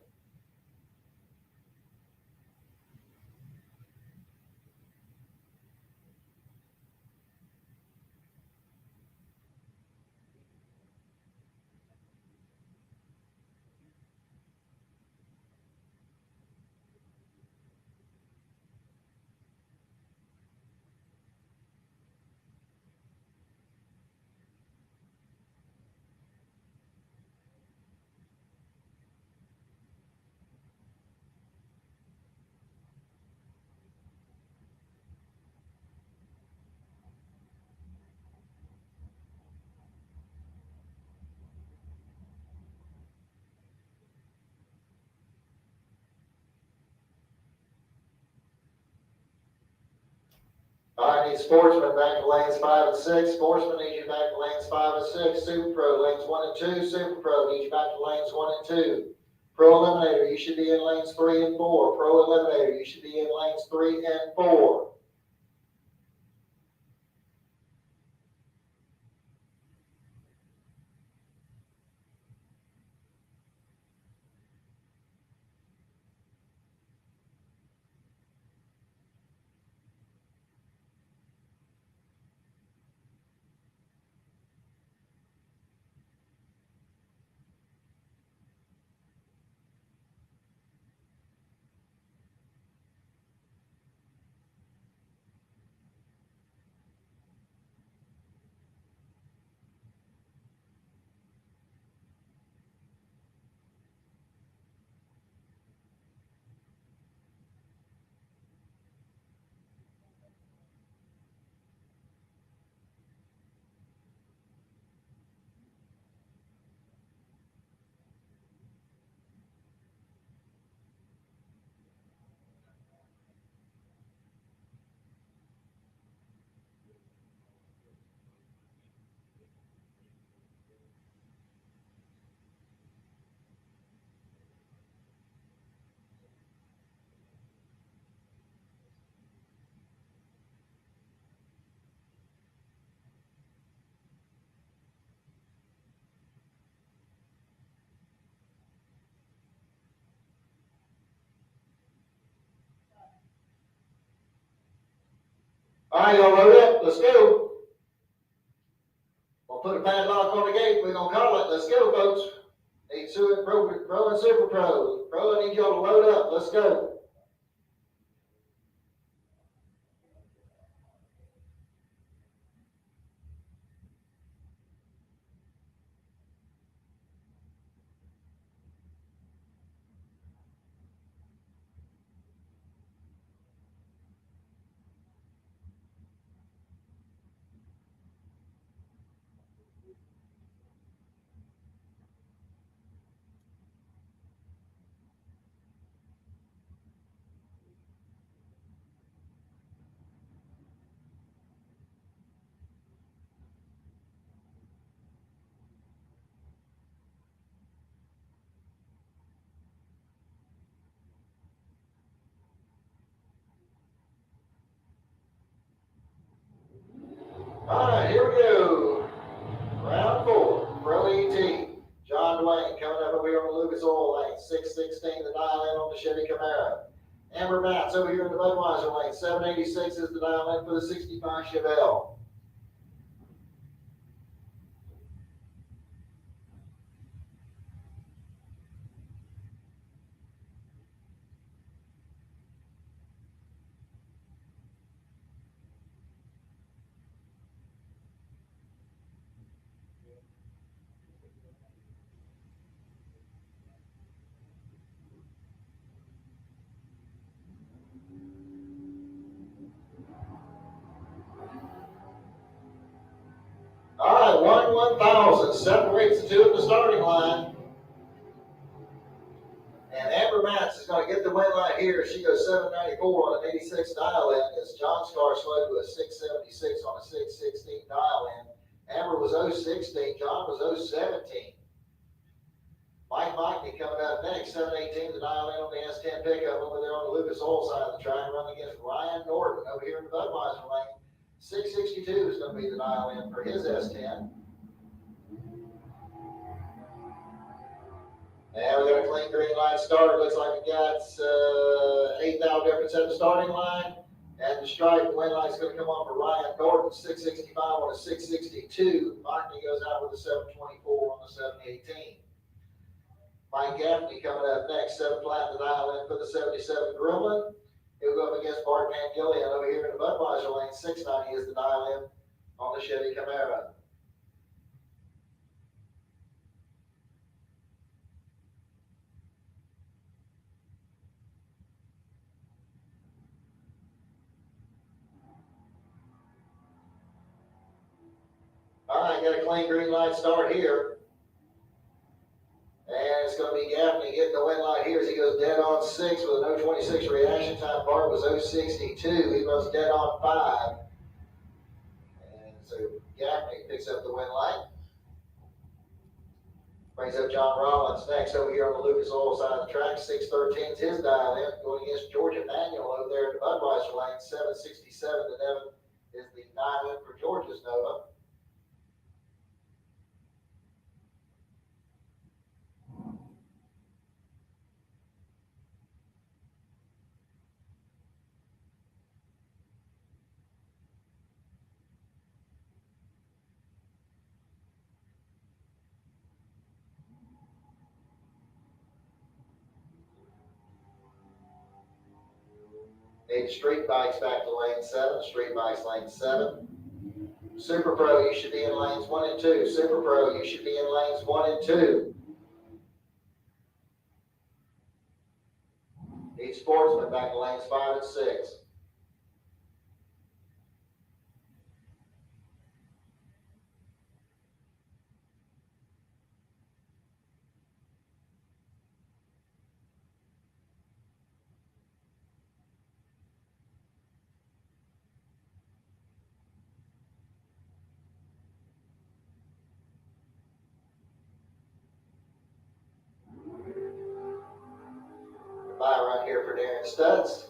All right, need Sportsman back to lanes 5 and 6. Sportsman needs you back to lanes 5 and 6. Super Pro, lanes 1 and 2. Super Pro needs you back to lanes 1 and 2. Pro Eliminator, you should be in lanes 3 and 4. Pro Eliminator, you should be in lanes 3 and 4. All right, y'all load up. Let's go. We'll put a padlock on the gate. We're going to call it. Let's go, folks. Need Pro and Super Pro. Pro, I need y'all to load up. Let's go. the Chevy Camaro. Amber Matz over here in the Budweiser lane. 786 is the dial in for the 65 Chevelle. All right, 1,000 separates the two at the starting line. And Amber Matz is going to get the win right here. She goes 794 on an 86 dial in. As John Scar slowed to a 676 on a 616 dial in. Amber was 016, John was 017. Mike Mockney coming up next, 718 the dial in on the S10 pickup over there on the Lucas Oil side of the track, running against Ryan Norton over here in the Budweiser lane. 662 is going to be the dial in for his S10. And we got a clean green line start. Looks like we got 8 thou difference at the starting line. And the stripe win line's going to come on for Ryan Norton, 665 on a 662. Mockney goes out with a 724 on the 718. Mike Gaffney coming up next, 7 flat the dial in for the 77 Gremlin. He'll go up against Bart Van Gillian over here in the Budweiser lane. 690 is the dial in on the Chevy Camaro. All right, got a clean green light start here. And it's going to be Gaffney getting the win light here as he goes dead on 6 with a 0.26 reaction time. Bart was 0.62. He was dead on 5. And so Gaffney picks up the win light. Brings up John Rollins next over here on the Lucas Oil side of the track. 613 is his dial in, going against George Emanuel over there in the Budweiser lane. 767 to Devin is the dial in for George's Nova. Need street bikes back to lane 7. Street bikes lane 7. Super Pro, you should be in lanes 1 and 2. Super Pro, you should be in lanes 1 and 2. Need Sportsman back to lanes 5 and 6. Goodbye run here for Darren Stutz.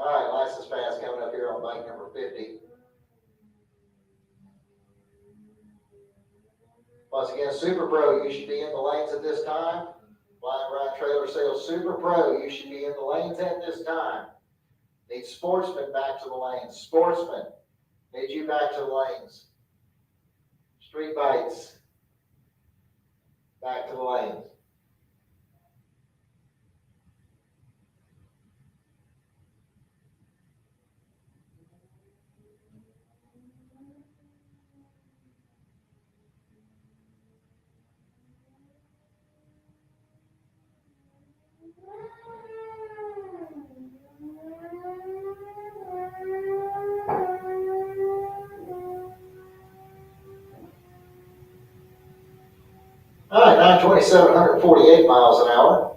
All right, license pass coming up here on bike number 50. Once again, Super Pro, you should be in the lanes at this time. Blind Ride Trailer Sales Super Pro, you should be in the lanes at this time. Need Sportsman back to the lanes. Sportsman, need you back to the lanes. Street Bikes, back to the lanes. All right, 927, 148 miles an hour.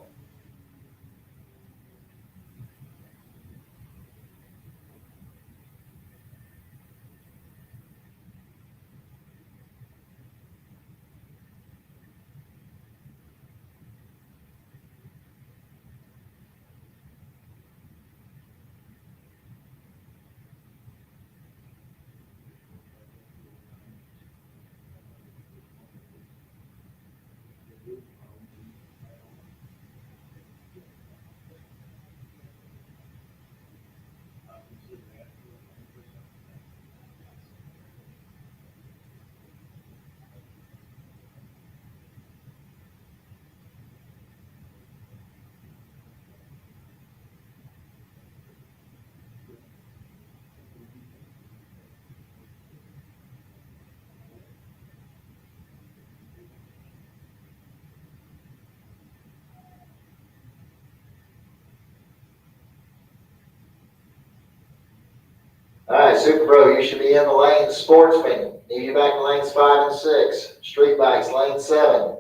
All right, Super Pro, you should be in the lane. Sportsman, need you back in lanes 5 and 6. Street bikes, lane 7.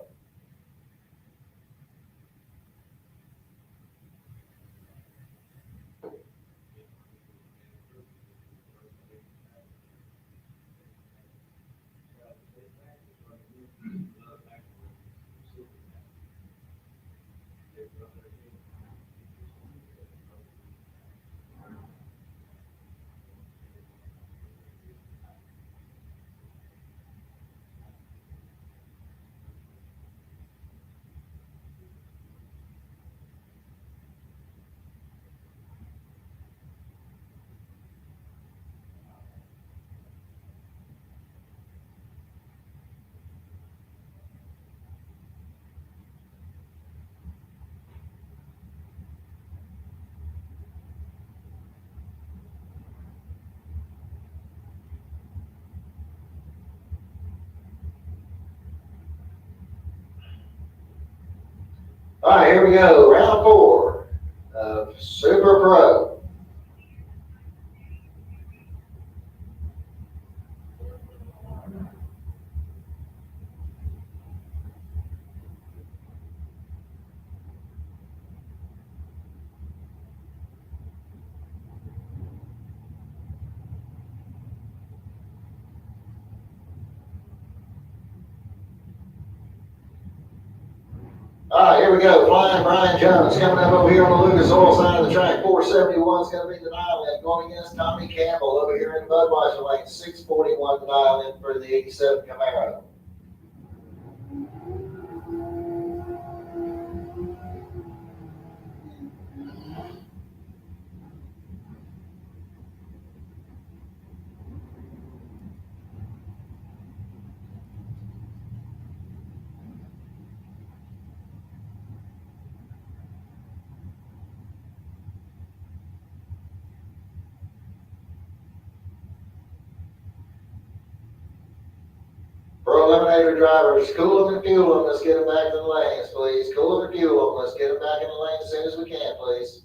All right, here we go. Round 4 of Super Pro. All right, here we go. Flying Brian Jones coming up over here on the Lucas Oil side of the track. 471 is going to be the dial in. Going against Tommy Campbell over here in Budweiser lane. 641 to dial in for the 87 Camaro. Pro Eliminator drivers, cool them and fuel them. Let's get them back to the lanes, please. Cool them and fuel them. Let's get them back in the lane as soon as we can, please.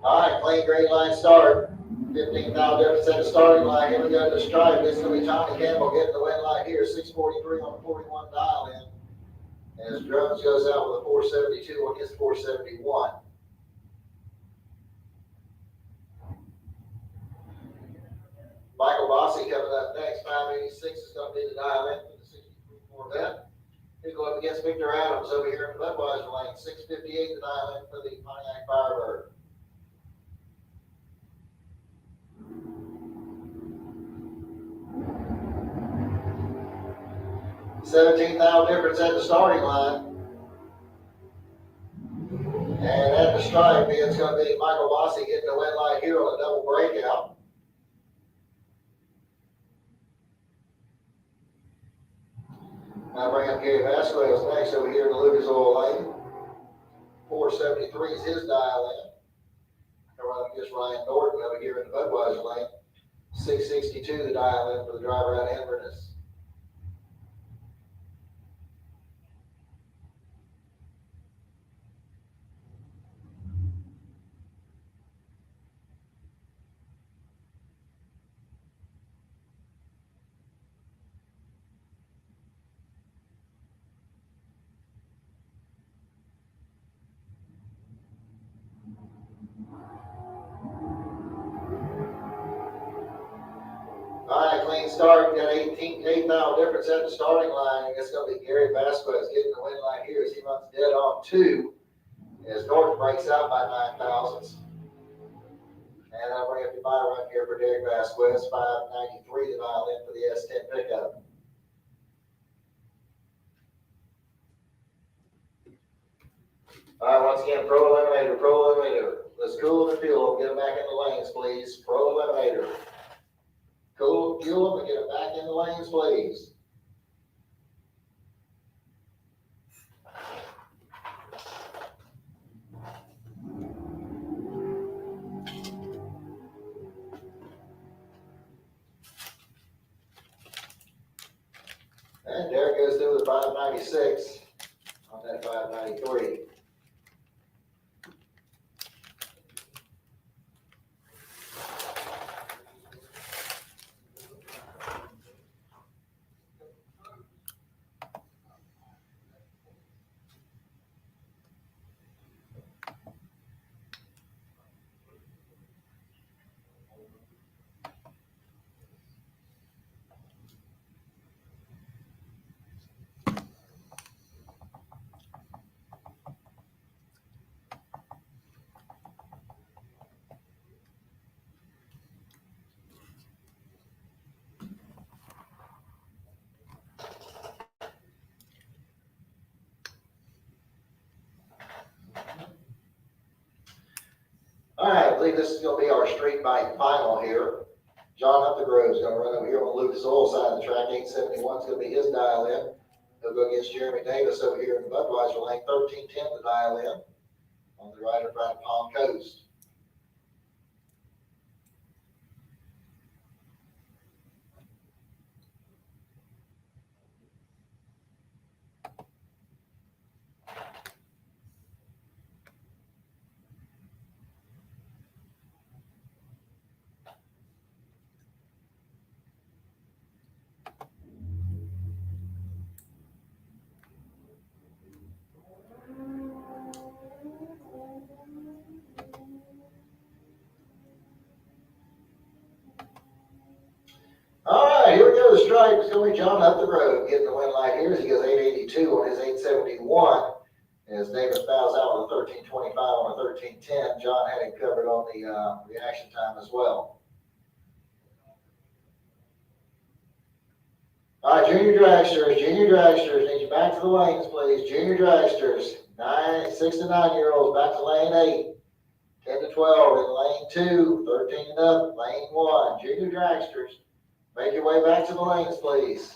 All right, clean green line start. 15,000 difference at the starting line. Here we go to the stripe. This is going to be Tommy Campbell getting the win light here. 643 on the 41 dial in. As Jones goes out with a 472 on his 471. Michael Bossy coming up next. 586 is going to be the dial in for the 63 Corvette. He'll go up against Victor Adams over here in the Budweiser lane. 658 the dial in for the Pontiac Firebird. 17,000 difference at the starting line. And at the stripe, it's going to be Michael Bossy getting the win light here on a double breakout. Now bring up Gary Vasquez next over here in the Lucas Oil lane. 473 is his dial in. They're running against Ryan Norton over here in the Budweiser lane. 662 the dial in for the driver out of Inverness. All right, clean start. Got 8 mile difference at the starting line. It's going to be Gary Vasquez getting the win line here as he runs dead on 2. As Norton breaks out by 9 thousandths. And I'll bring up the buy run here for Derek Vasquez, 593 to dial in for the S10 pickup. All right, once again, Pro Eliminator. Let's cool the fuel, get them back in the lanes, please. Pro Eliminator. Cool, fuel them and get them back in the lanes, please. And Derek goes through the 596 on that 593. All right, I believe this is going to be our street bike final here. John Upthegrove is going to run over here on the Lucas Oil side of the track. 871 is going to be his dial in. He'll go against Jeremy Davis over here in the Budweiser lane. 1310 to dial in on the right of Palm Coast. All right, here we go. The stripe is going to be John Upthegrove getting the win light here as he goes 882 on his 871. As Davis bows out with a 1325 on a 1310. John had it covered on the reaction time as well. All right, junior dragsters, need you back to the lanes, please. Junior dragsters, 6 to 9 year olds back to lane 8. 10 to 12 in lane 2, 13 and up, lane 1. Junior dragsters, make your way back to the lanes, please.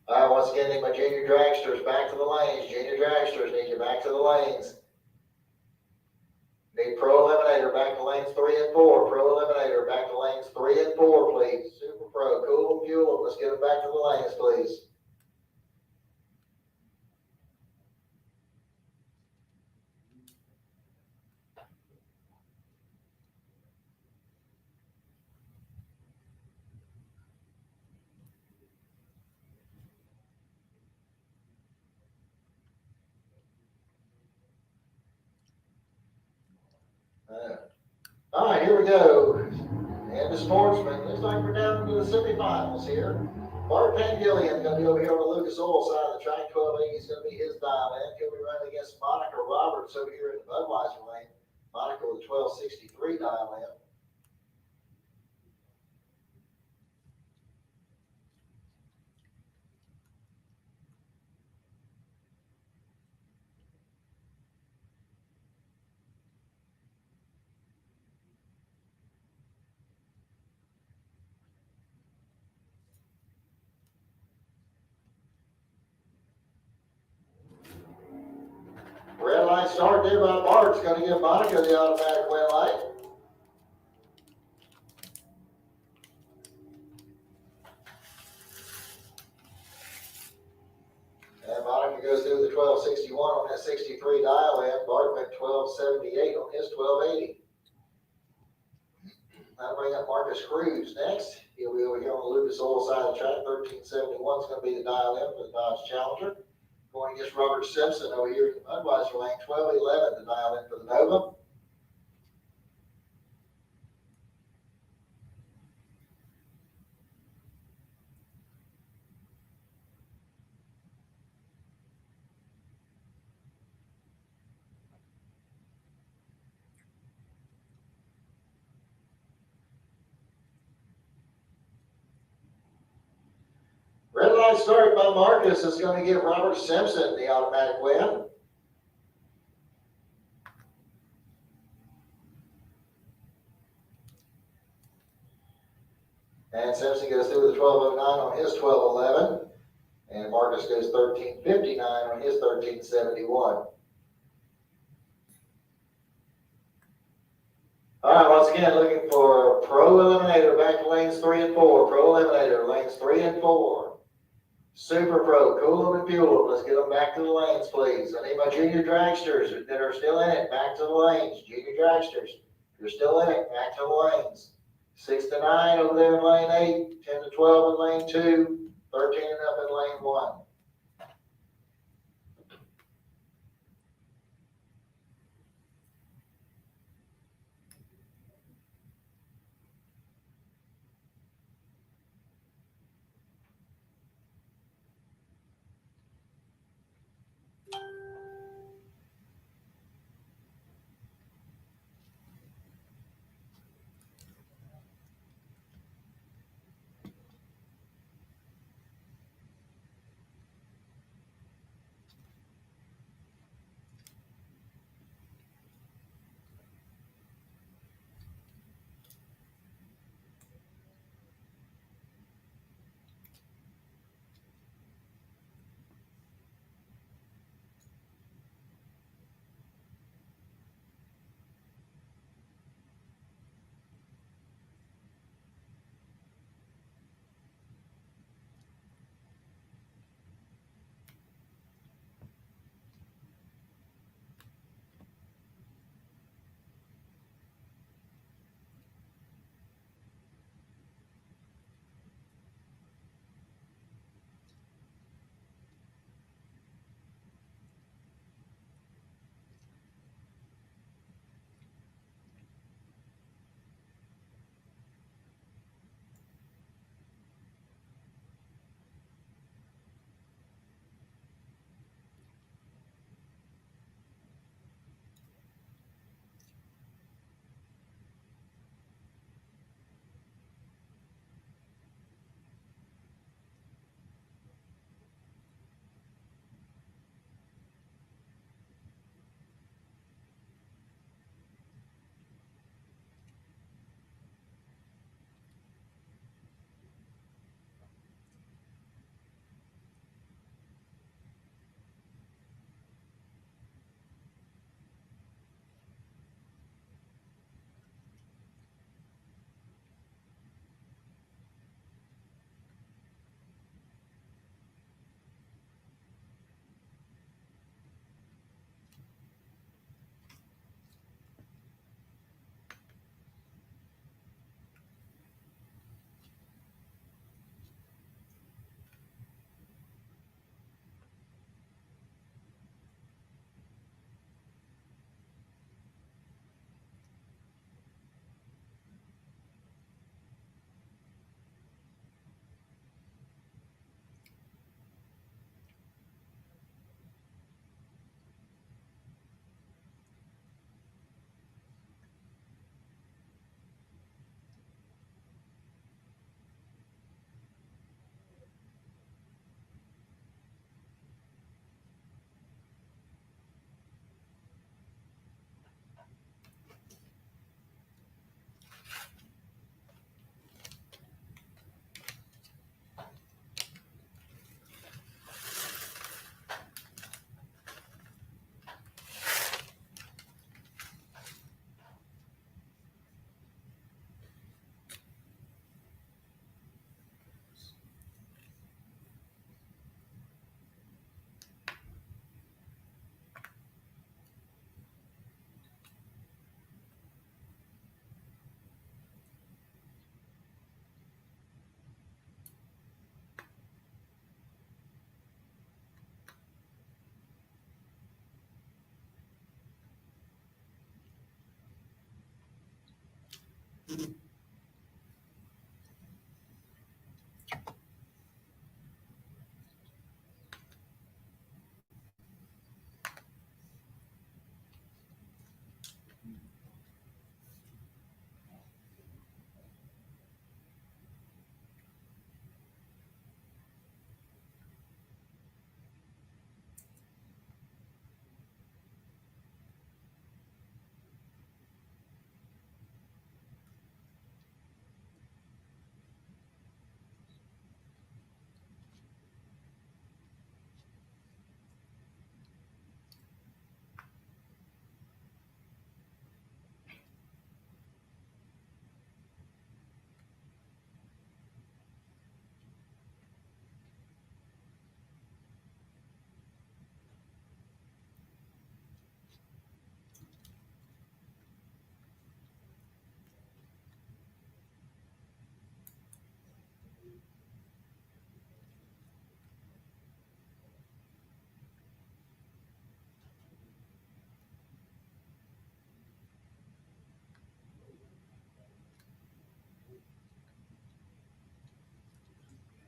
All right, once again, need my junior dragsters back to the lanes. Junior dragsters, need you back to the lanes. Need Pro Eliminator back to lanes 3 and 4. Pro Eliminator back to lanes 3 and 4, please. Super Pro, cool and fuel. Let's get them back to the lanes, please. All right, here we go. And the sportsman, looks like we're down to the semifinals here. Bart Pangillion going to be over here on the Lucas Oil side of the track. 1280 is going to be his dial in. He'll be running against Monica Roberts over here in the Budweiser lane. Monica with a 1263 dial in. Red light start there by Bart's going to give Monica the automatic win light. And Monica goes through the 1261 on that 63 dial in. Bart went 1278 on his 1280. That'll bring up Marcus Cruz next. He'll be over here on the Lucas Oil side of the track. 1371 is going to be the dial in for the Dodge Challenger. Going against Robert Simpson over here in the Budweiser lane. 1211 to dial in for the Nova. Red light start by Marcus is going to give Robert Simpson the automatic win. And Simpson goes through the 1209 on his 1211. And Marcus goes 1359 on his 1371. All right, once again, looking for Pro Eliminator back to lanes 3 and 4. Pro Eliminator, lanes 3 and 4. Super Pro, cool them and fuel them. Let's get them back to the lanes, please. I need my junior dragsters that are still in it, back to the lanes. Junior dragsters, if you're still in it, back to the lanes. 6 to 9 over there in lane 8, 10 to 12 in lane 2, 13 and up in lane 1.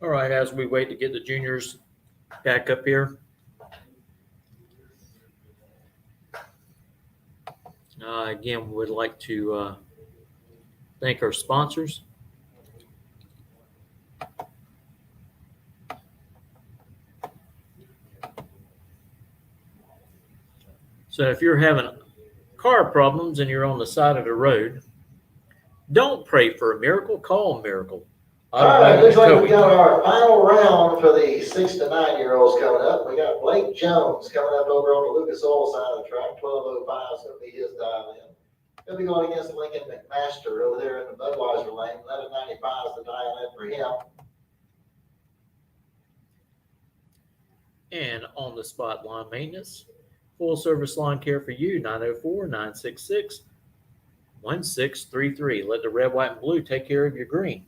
All right, as we wait to get the juniors back up here. Again, would like to thank our sponsors. So if you're having car problems and you're on the side of the road, don't pray for a miracle, call a miracle. All right, looks like we got our final round for the 6 to 9 year olds coming up. We got Blake Jones coming up over on the Lucas Oil side of the track. 12:05 is going to be his dial in. He'll be going against Lincoln McMaster over there in the Budweiser lane. 11:95 is the dial in for him. And on the spot lawn maintenance, full service lawn care for you, 904-966-1633. Let the red, white, and blue take care of your green.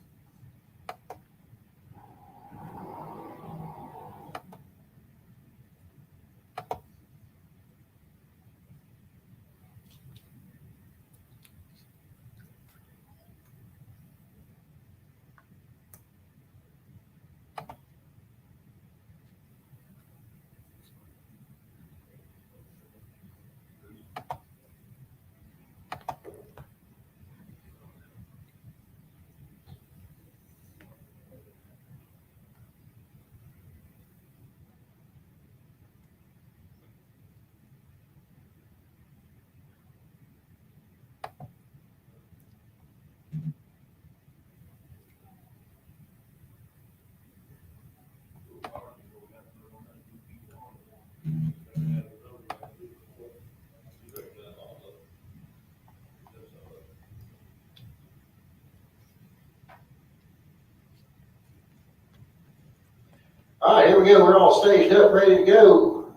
All right, here we go. We're all staged up, ready to go.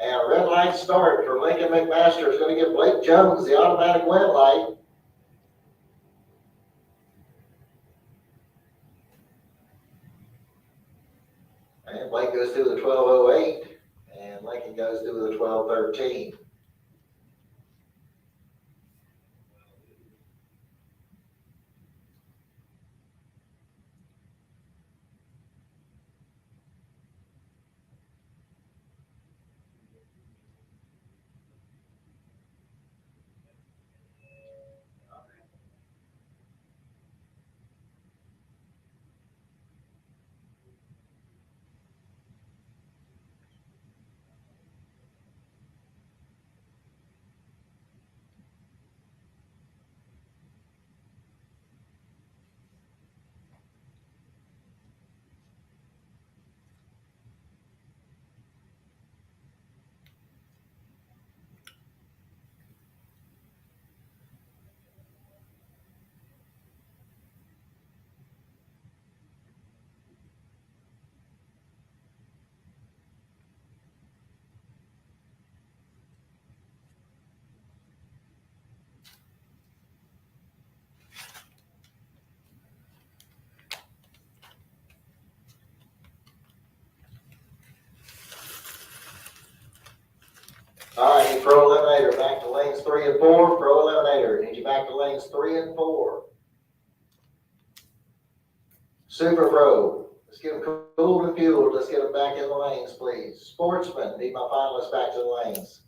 And a red light start for Lincoln McMaster is going to give Blake Jones the automatic win light. And Blake goes through the 12:08, and Lincoln goes through the 12:13. All right, Pro Eliminator back to lanes 3 and 4. Pro Eliminator, need you back back to lanes 3 and 4. Super Pro, let's get them cooled and fueled. Let's get them back in the lanes, please. Sportsman, need my finalists back to the lanes.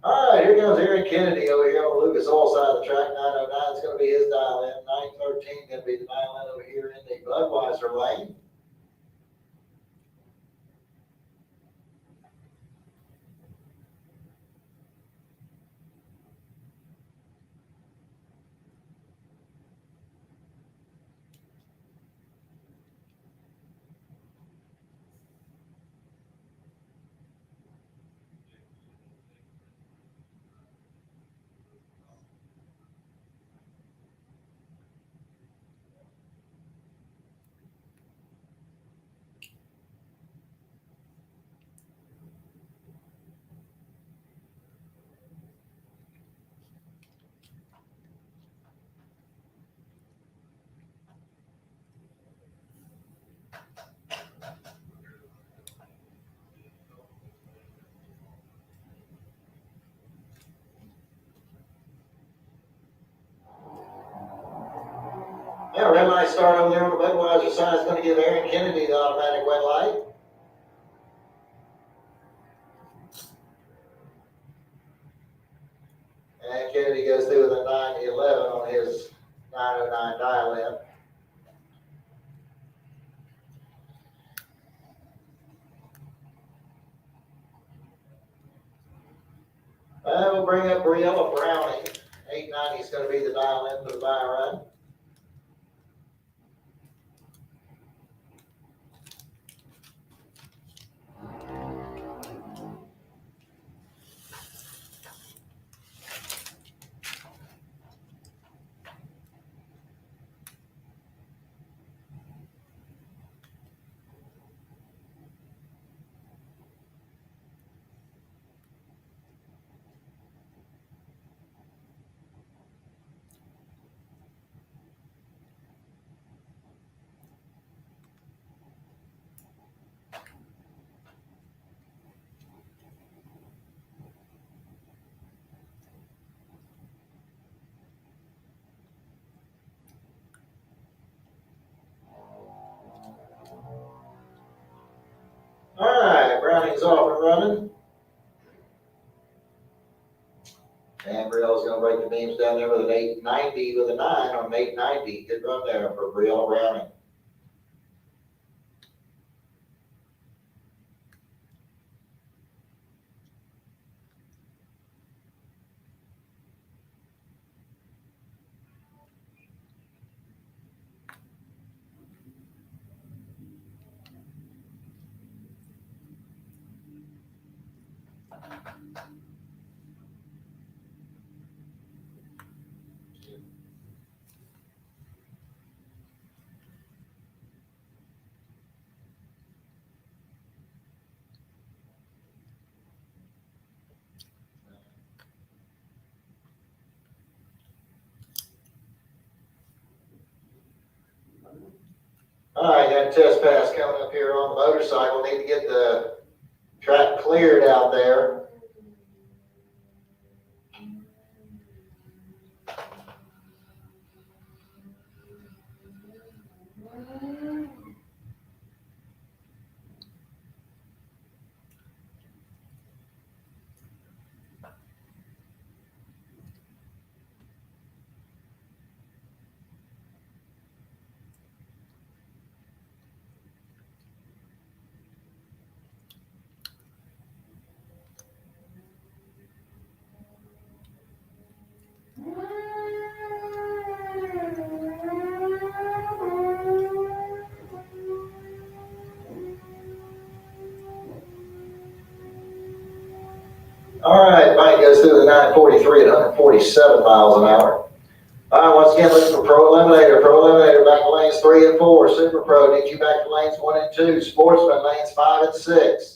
All right, here goes Aaron Kennedy over here on Lucas Oil side of the track. 909 is going to be his dial in. 913 going to be the dial in over here in the Budweiser lane. Yeah, red light start over there on the Budweiser side is going to give Aaron Kennedy the automatic red light. And Kennedy goes through with a 911 on his 909 dial in. We'll bring up Briella Browning. 890 is going to be the dial in for the buy run. All right, Browning's off and running. And Brielle's going to break the beams down there with an 890 with a 9 on an 890. Good run there for Brielle Browning. All right, got a test pass coming up here on the motorcycle. Need to get the track cleared out there. All right, bike goes through the 943 at 147 miles an hour. All right, once again, looking for Pro Eliminator. Pro Eliminator back to lanes 3 and 4. Super Pro needs you back to lanes 1 and 2. Sportsman lanes 5 and 6.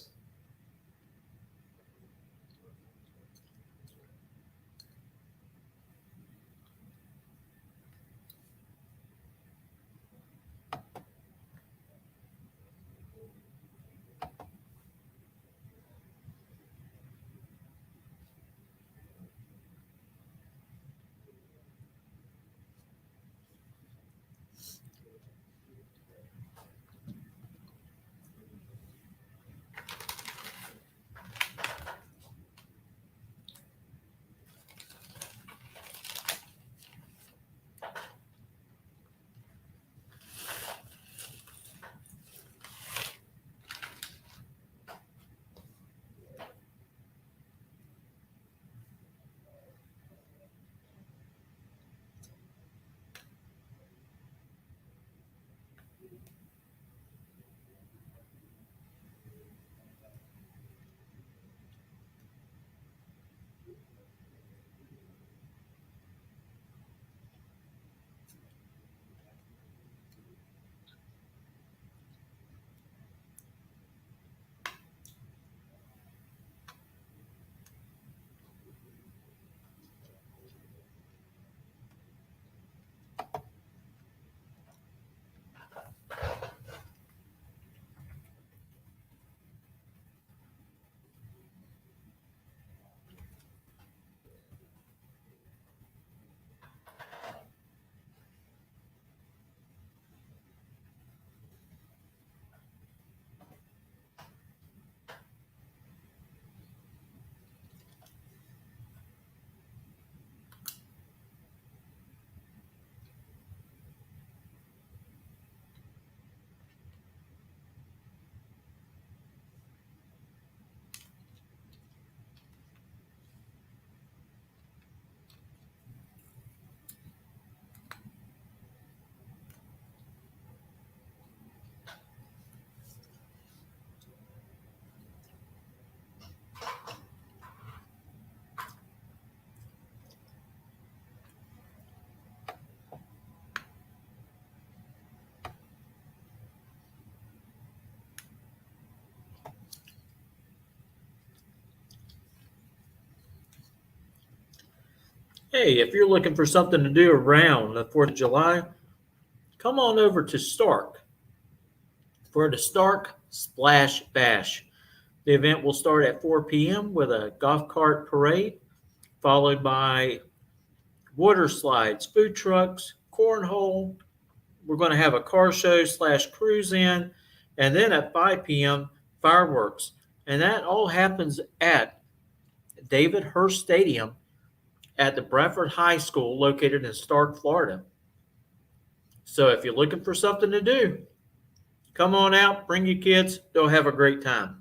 Hey, if you're looking for something to do around the 4th of July, come on over to Stark for the Stark Splash Bash. The event will start at 4 p.m. with a golf cart parade, followed by water slides, food trucks, cornhole. We're going to have a car show / cruise in, and then at 5 p.m., fireworks. And that all happens at David Hurst Stadium at the Bradford High School located in Stark, Florida. So if you're looking for something to do, come on out, bring your kids, they'll have a great time.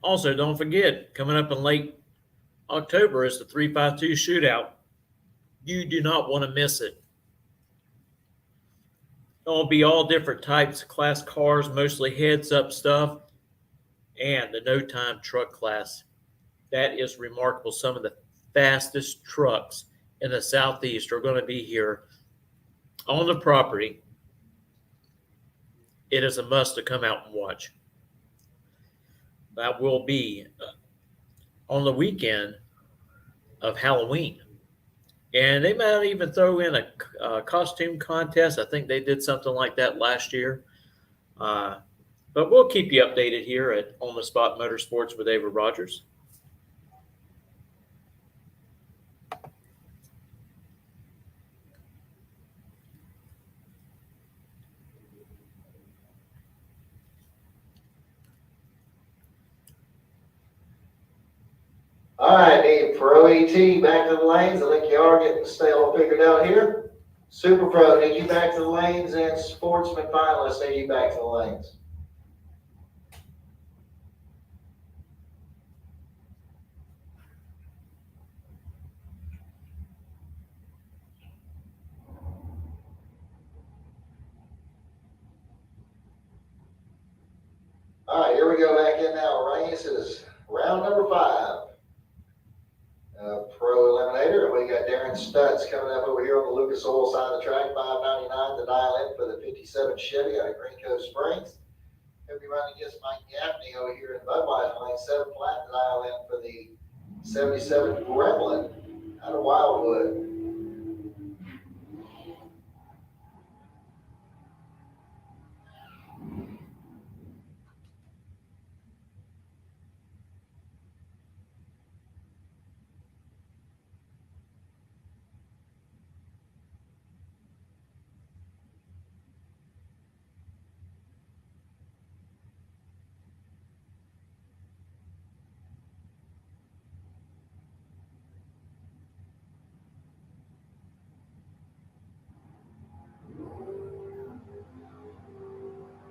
Also, don't forget, coming up in late October is the 352 shootout. You do not want to miss it. It'll be all different types of class cars, mostly heads up stuff, and the no time truck class. That is remarkable. Some of the fastest trucks in the Southeast are going to be here on the property. It is a must to come out and watch. That will be on the weekend of Halloween. And they might even throw in a costume contest. I think they did something like that last year. But we'll keep you updated here at On the Spot Motorsports with David Rogers. All right, need Pro AT back to the lanes. I think you are getting all figured out here. Super Pro, need you back to the lanes, and Sportsman Finalists, need you back to the lanes. All right, here we go back in now. Race is round number 5. Pro Eliminator, and we got Darren Stutz coming up over here on the Lucas Oil side of the track, $5.99 to dial in for the 57 Chevy out of Green Cove Springs. He'll be running against Mike Gaffney over here in Budweiser lane 7 flat to dial in for the 77 Gremlin out of Wildwood.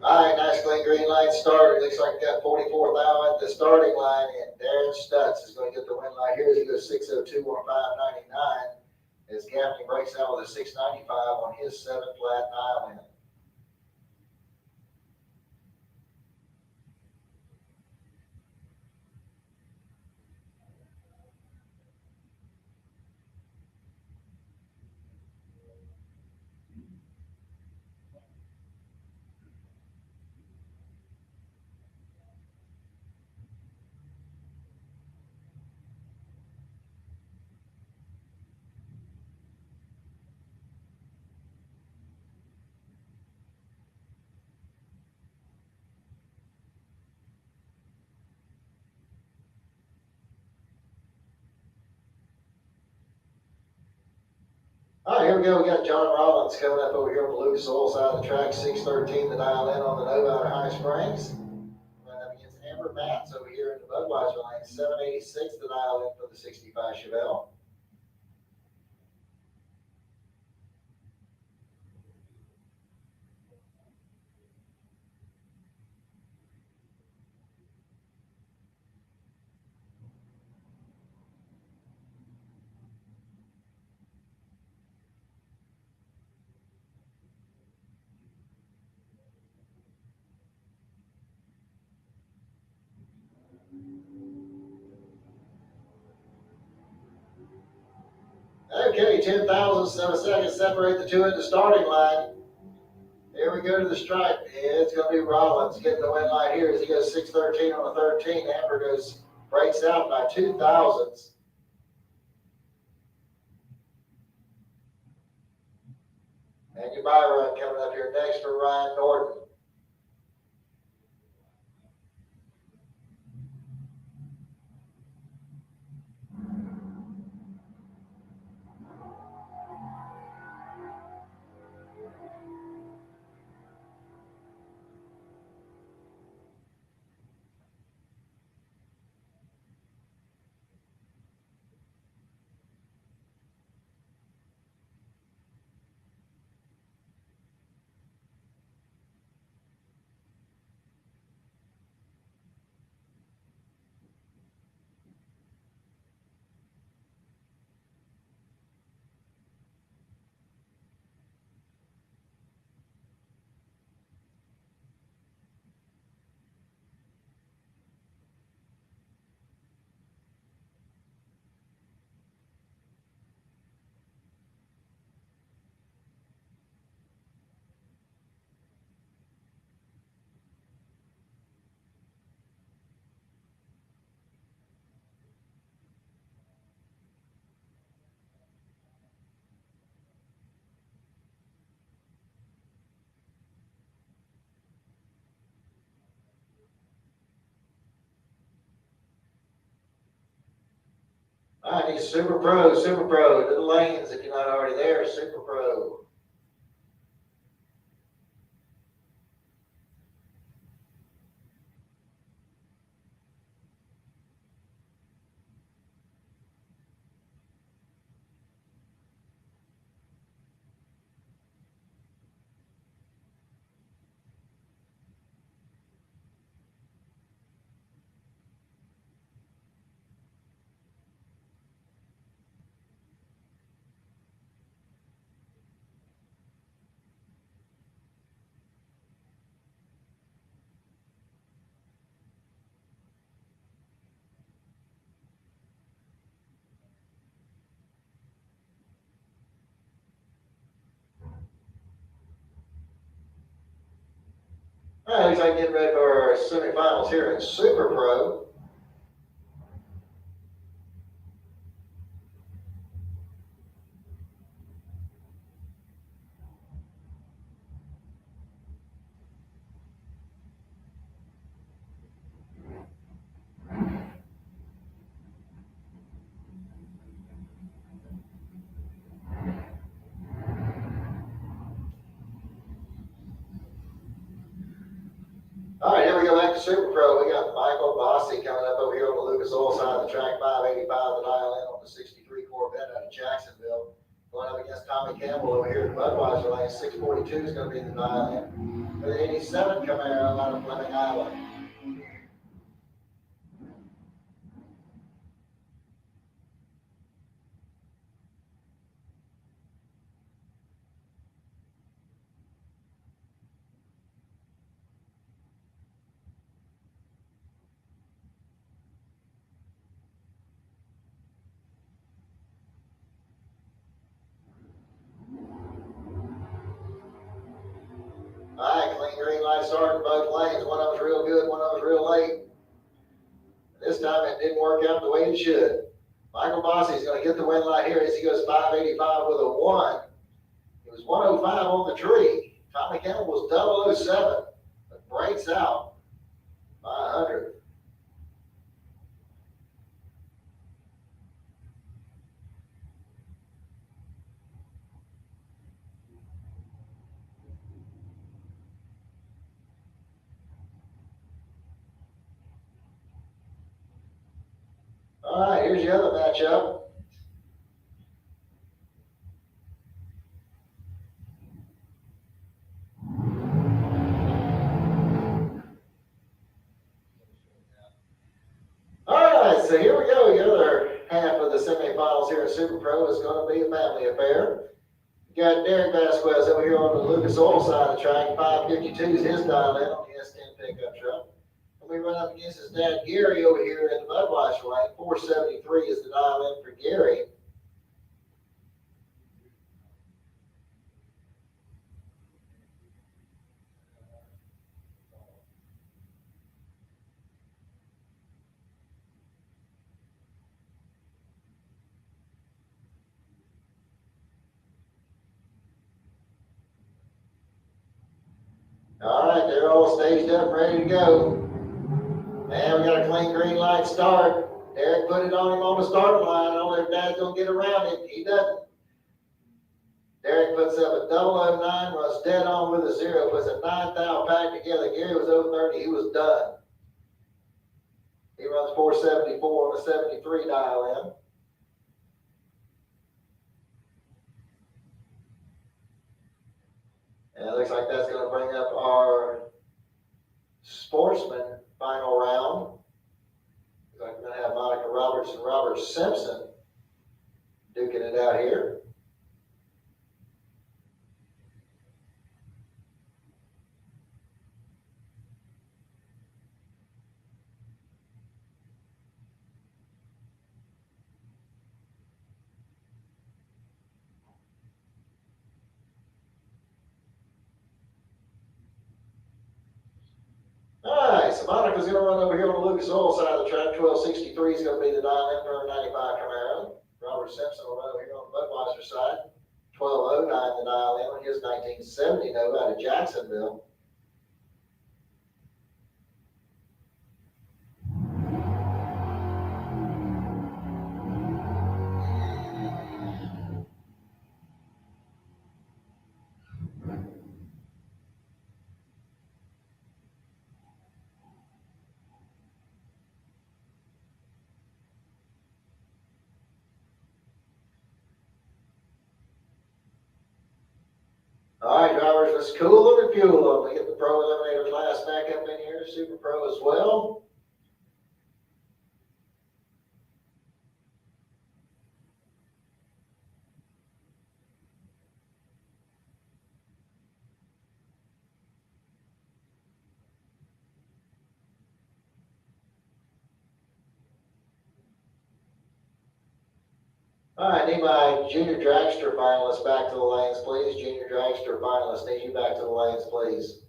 All right, nice clean green light start. It looks like we got 44,000 at the starting line, and Darren Stutz is going to get the win right here as he goes 602 on 599. As Gaffney breaks out with a 695 on his 7 flat dial in. All right, here we go. We got John Rollins coming up over here on the Lucas Oil side of the track, 613 to dial in on the Nova out of High Springs. Running up against Amber Matz over here in the Budweiser lane, 786 to dial in for the 65 Chevelle. Okay, 10,000 seconds separate the two at the starting line. Here we go to the stripe. It's going to be Rollins getting the win line here as he goes 613 on the 13. Amber breaks out by 2 thousandths. And your buy run coming up here next for Ryan Norton. All right, he's Super Pro to the lanes if you're not already there, Super Pro. All right, looks like getting ready for our semifinals here in Super Pro. All right, here we go back to Super Pro. We got Michael Bossy coming up over here on the Lucas Oil side of the track, 585 the dial in on the 63 Corvette out of Jacksonville. Going up against Tommy Campbell over here at Budweiser lane, 642 is going to be the dial in. For the 87 Camaro out of Fleming Island. All right, clean green light starting both lanes. One of them's real good, one of them's real late. This time it didn't work out the way it should. Michael Bossy's going to get the win light here as he goes 585 with a 1. It was 105 on the tree. Tommy Campbell was 007, but breaks out by 100. All right, here's the other matchup. All right, so here we go. The other half of the semifinals here at Super Pro is going to be a family affair. You got Derek Vasquez over here on the Lucas Oil side of the track. 552 is his dial in on the S10 pickup truck. And we run up against his dad Gary over here in the Budweiser lane. 473 is the dial in for Gary. All right, they're all staged up, ready to go. And we got a clean green light start. Derek put it on him on the starting line. I don't know if Dad's going to get around it. He doesn't. Derek puts up a 009, runs dead on with a 0, puts a 9 thou pack together. Gary was 030, he was done. He runs 474 on a 73 dial in. And it looks like that's going to bring up our sportsman final round. Looks like we're going to have Monica Roberts and Robert Simpson duking it out here. All right, so Monica's going to run over here on the Lucas Oil side of the track. 1263 is going to be the dial in for her 95 Camaro. Robert Simpson will run over here on the Budweiser side. 1209 the dial in on his 1970 Nova out of Jacksonville. Let's cool them and fuel them. We get the Pro Eliminator class back up in here, Super Pro as well. All right, need my junior dragster finalists back to the lanes, please. Junior dragster finalists, need you back to the lanes, please.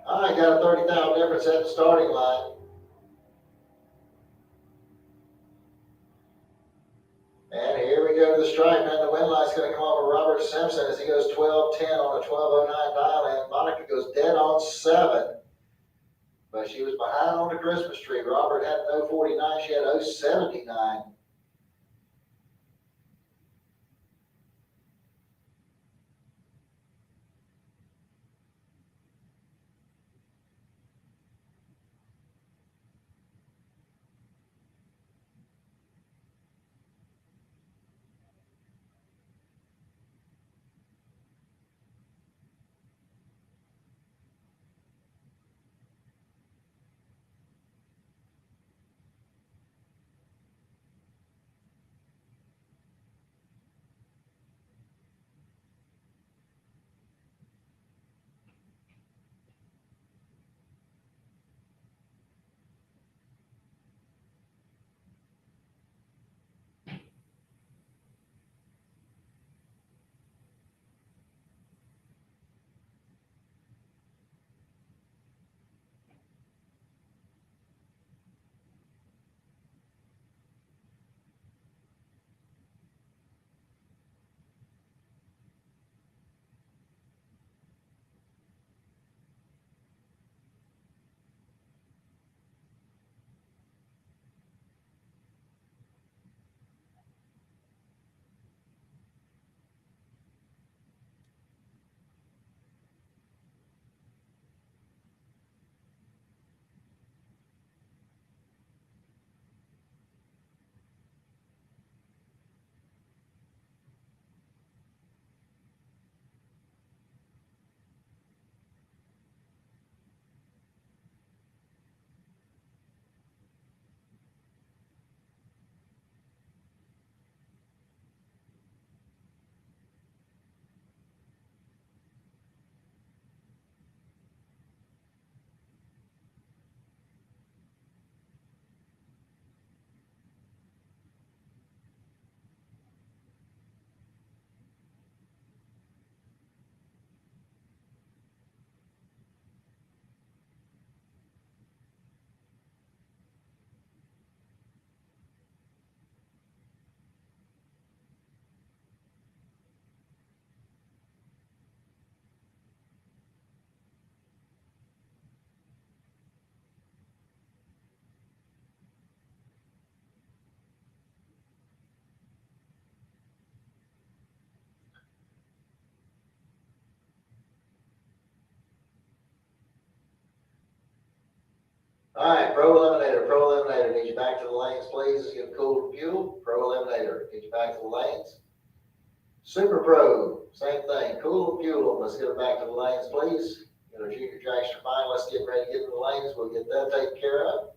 All right, got a 30,000 difference at the starting line. And here we go to the stripe, and the win light's going to come over Robert Simpson as he goes 12:10 on a 12:09 dial in. Monica goes dead on 7. But she was behind on the Christmas tree. Robert had an 049, she had 079. All right, Pro Eliminator, need you back to the lanes, please. Get cool fuel. Pro Eliminator, get you back to the lanes. Super Pro, same thing. Cool fuel. Let's get it back to the lanes, please. Get our junior dragster fine. Let's get ready to get to the lanes. We'll get that taken care of.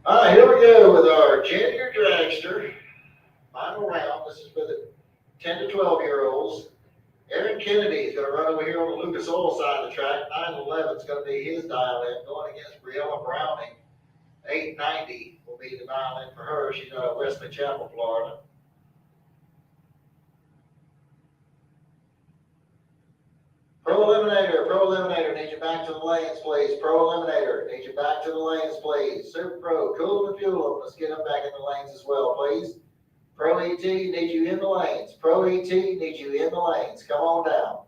All right, here we go with our junior dragster. Final round. This is for the 10 to 12-year-olds. Aaron Kennedy is going to run over here on the Lucas Oil side of the track. 911 is going to be his dial-in going against Briella Browning. 890 will be the dial-in for her. She's out of Wesley Chapel, Florida. Pro Eliminator, need you back to the lanes, please. Pro Eliminator, need you back to the lanes, please. Super Pro, cool and fuel. Let's get them back in the lanes as well, please. Pro ET, need you in the lanes. Pro ET, need you in the lanes. Come on down.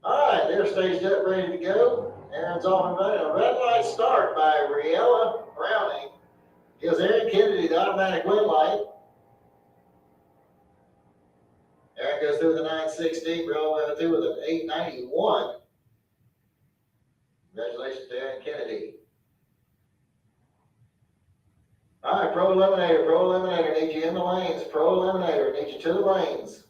All right, they're staged up, ready to go. Aaron's off and running. A red light start by Briella Browning gives Aaron Kennedy the automatic win light. Aaron goes through with a 916, Briella went through with an 891. Congratulations to Aaron Kennedy. All right, Pro Eliminator, need you in the lanes. Pro Eliminator, need you to the lanes.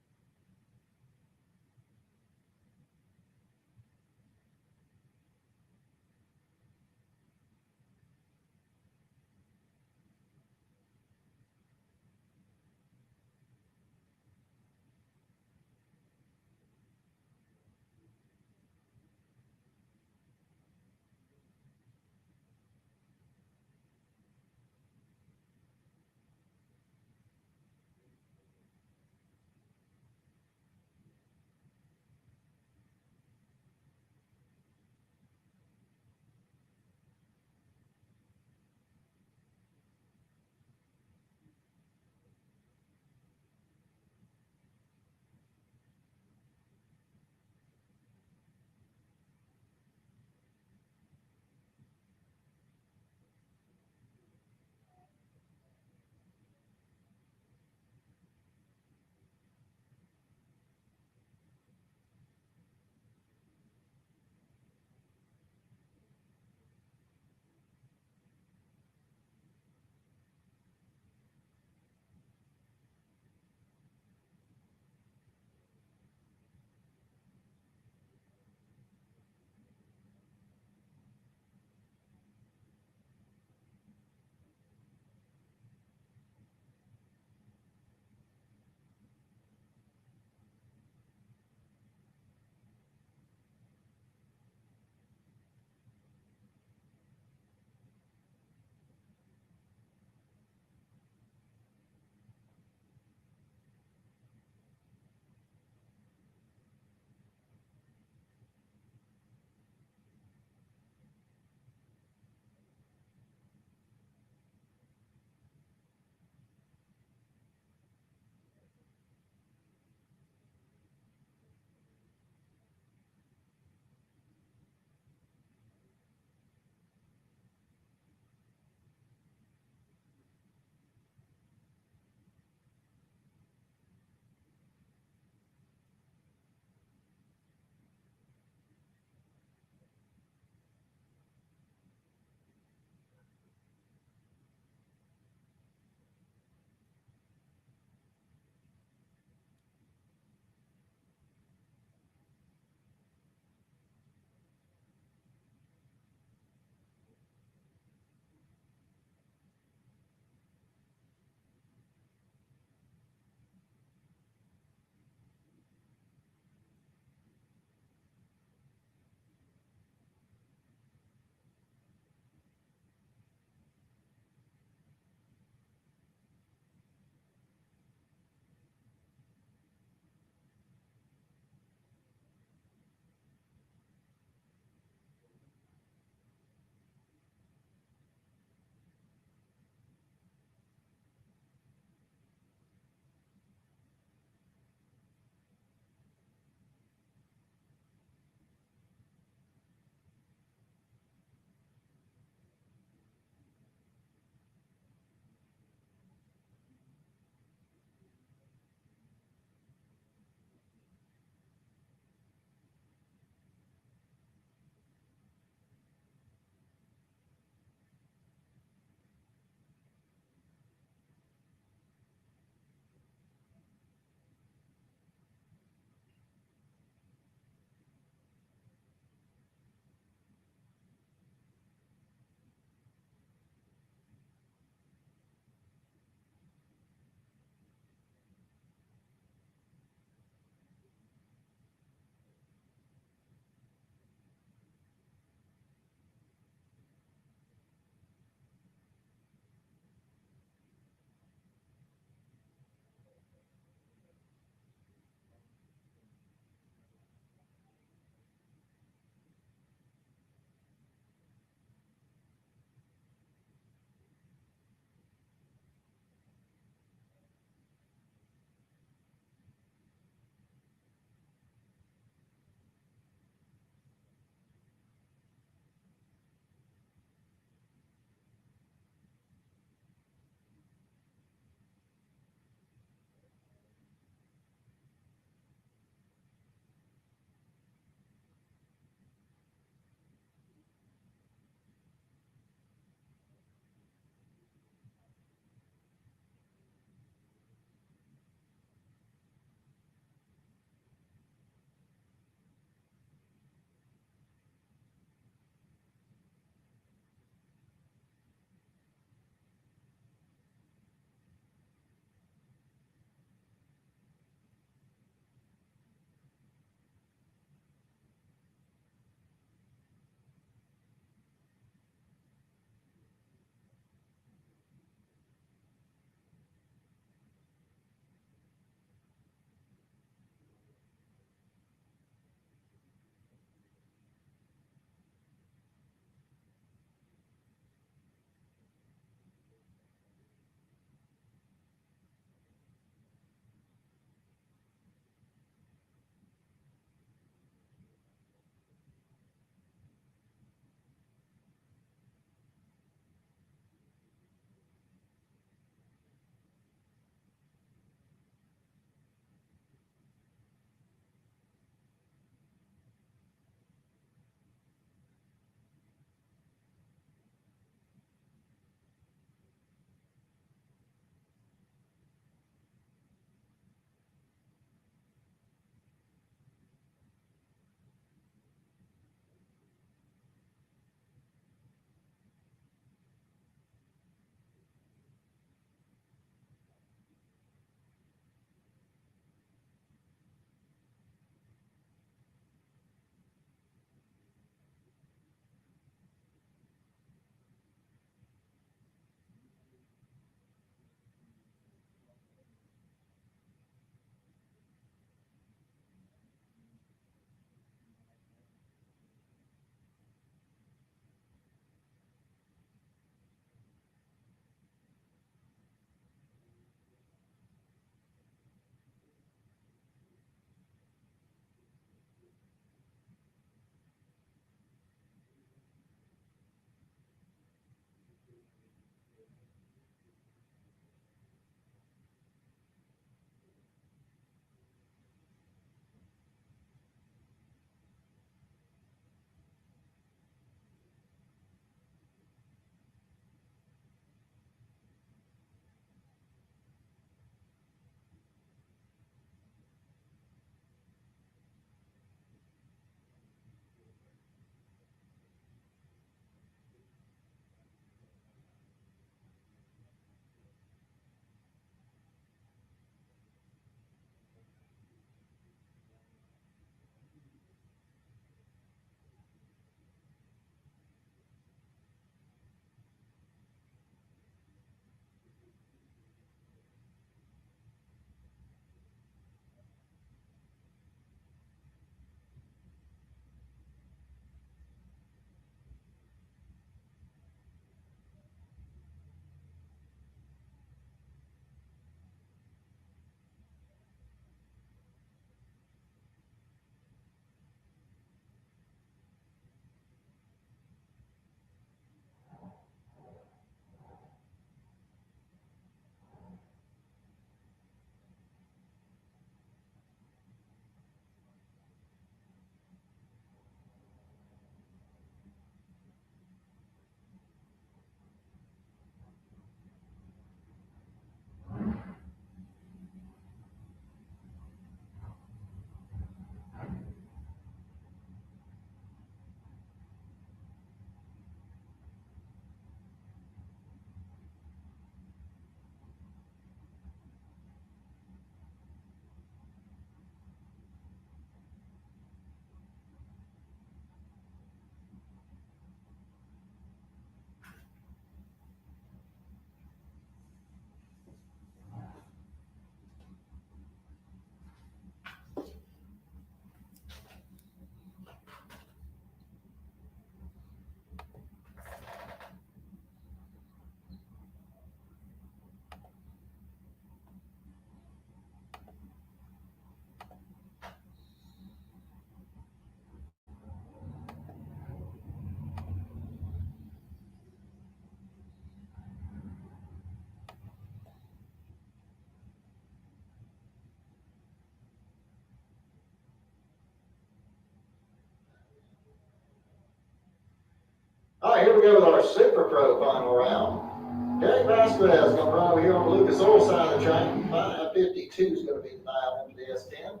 All right, here we go with our Super Pro final round. Derek Vasquez is going to run over here on the Lucas Oil side of the track. 552 is going to be the dial in for the S10.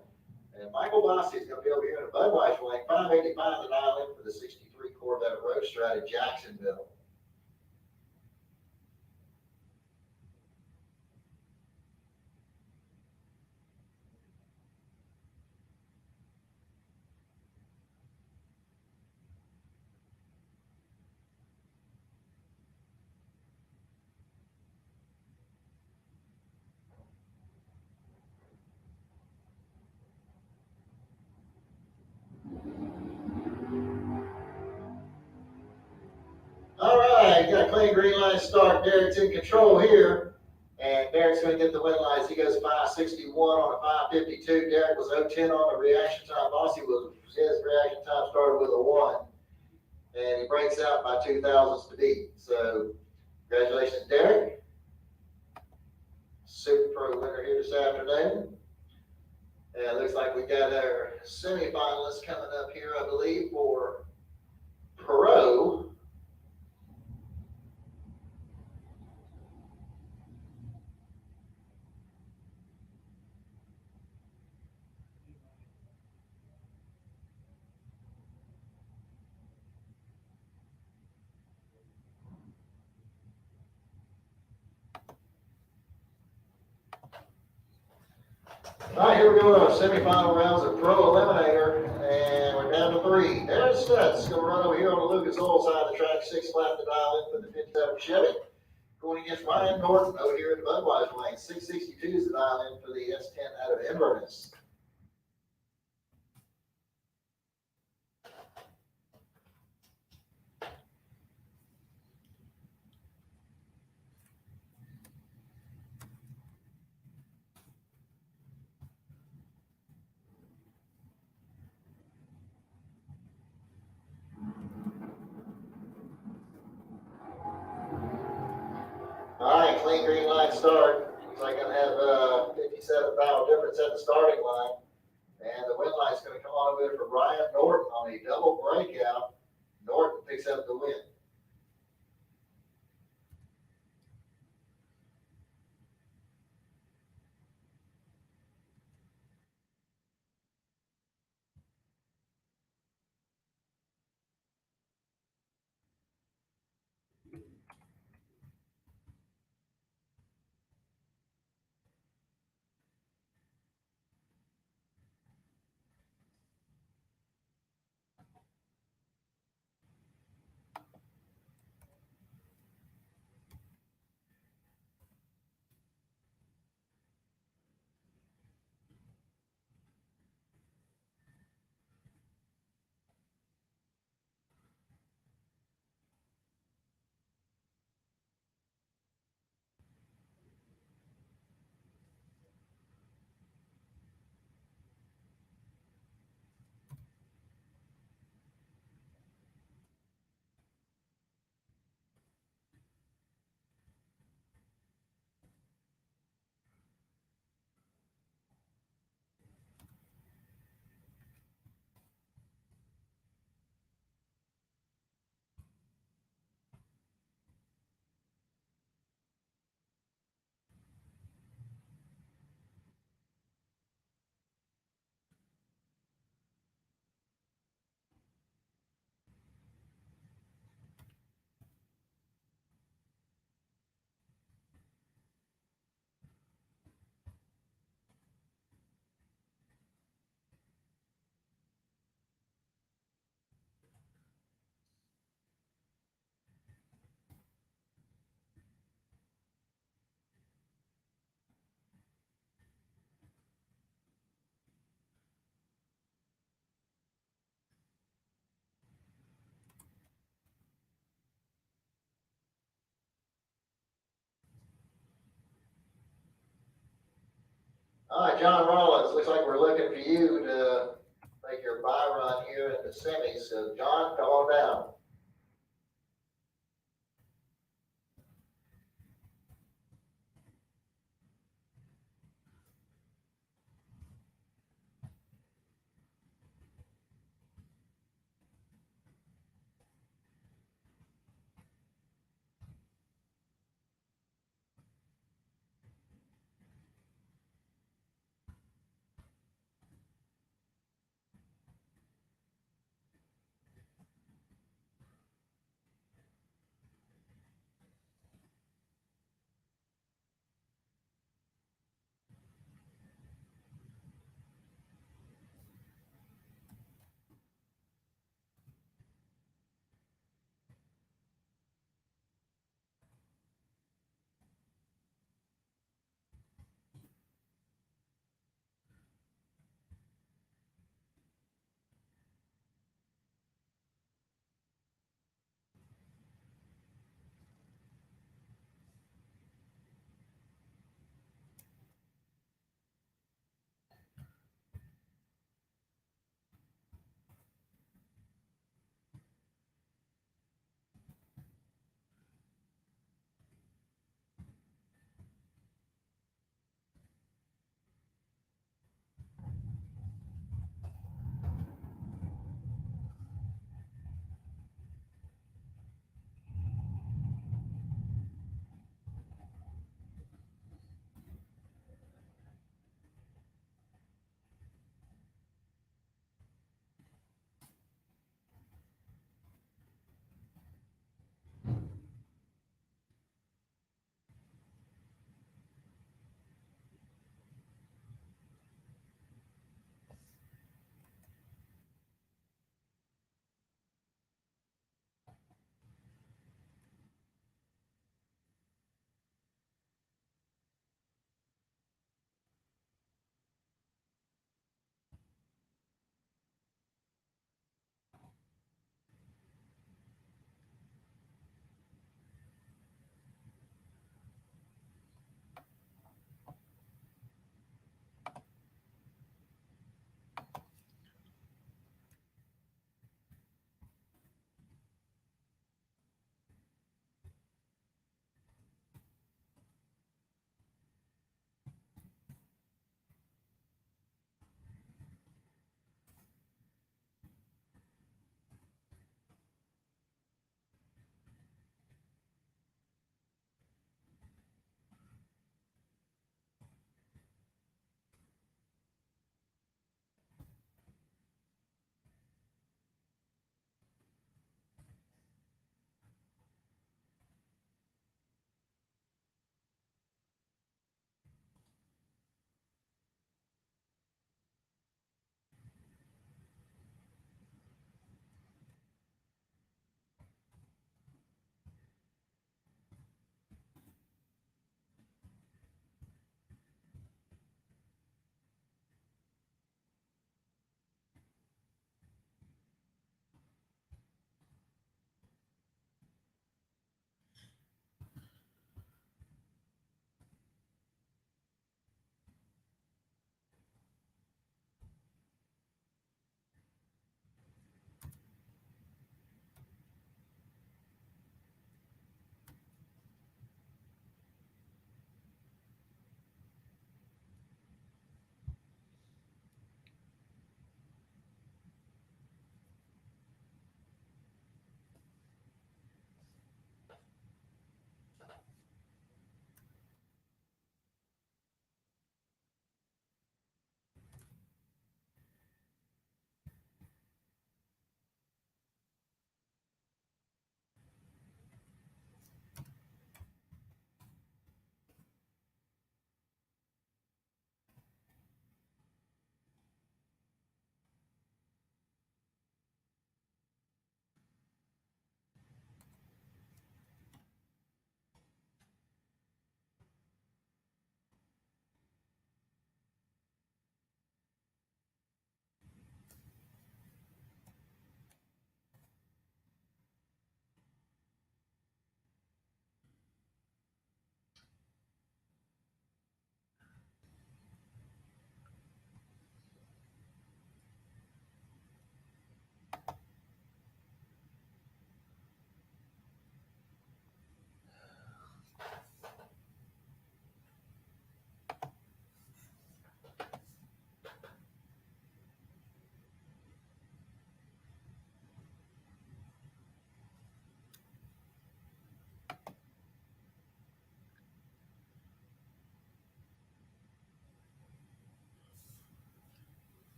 And Michael Bossi is going to be over here in a Budweiser lane. 585 the dial in for the 63 Corvette Roadster out of Jacksonville. All right, got a clean green line start. Derek's in control here. And Derek's going to get the win lines. He goes 561 on a 552. Derek was 010 on the reaction time. Bossy his reaction time started with a 1. And he breaks out by 2 thousandths to beat. So, congratulations, Derek. Super Pro winner here this afternoon. And it looks like we got our semifinalists coming up here, I believe, for Pro. All right, here we go with our semifinal rounds of Pro Eliminator, and we're down to 3. Aaron Stutz is going to run over here on the Lucas Oil side of the track, 6 flat to dial in for the 57 Chevy. Going against Ryan Norton over here at the Budweiser lane, 662 is the dial in for the S10 out of Inverness. All right, clean green line start. Looks like I'm going to have 57 pound difference at the starting line. And the win line is going to come on over there for Ryan Norton on a double breakout. Norton picks up the win. All right, John Rollins, looks like we're looking for you to make your bye run here in the semis. So, John, come on down.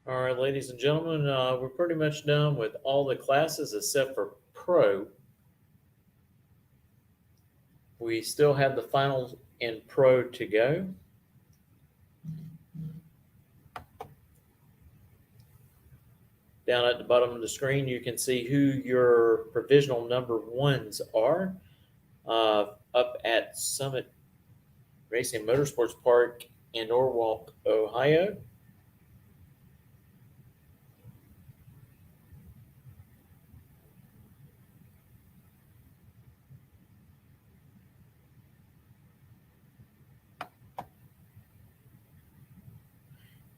All right, ladies and gentlemen, we're pretty much done with all the classes except for Pro. We still have the finals in Pro to go. Down at the bottom of the screen, you can see who your provisional number ones are. Up at Summit Racing Motorsports Park in Norwalk, Ohio.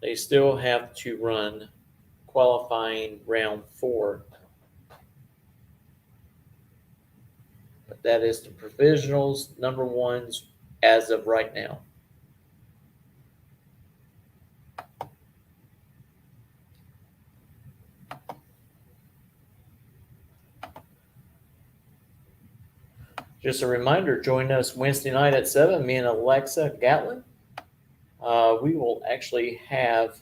They still have to run qualifying round 4. But that is the provisionals number ones as of right now. Just a reminder, join us Wednesday night at 7, me and Alexa Gatlin. We will actually have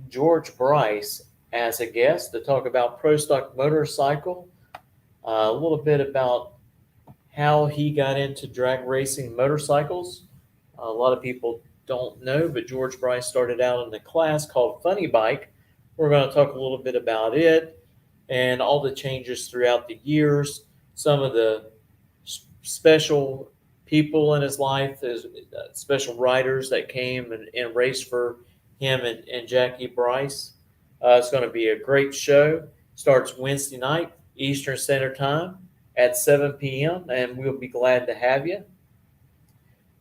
George Bryce as a guest to talk about Pro Stock Motorcycle, a little bit about how he got into drag racing motorcycles. A lot of people don't know, but George Bryce started out in a class called Funny Bike. We're going to talk a little bit about it and all the changes throughout the years, some of the special people in his life, special riders that came and raced for him and Jackie Bryce. It's going to be a great show. Starts Wednesday night, Eastern Standard Time at 7 p.m., and we'll be glad to have you.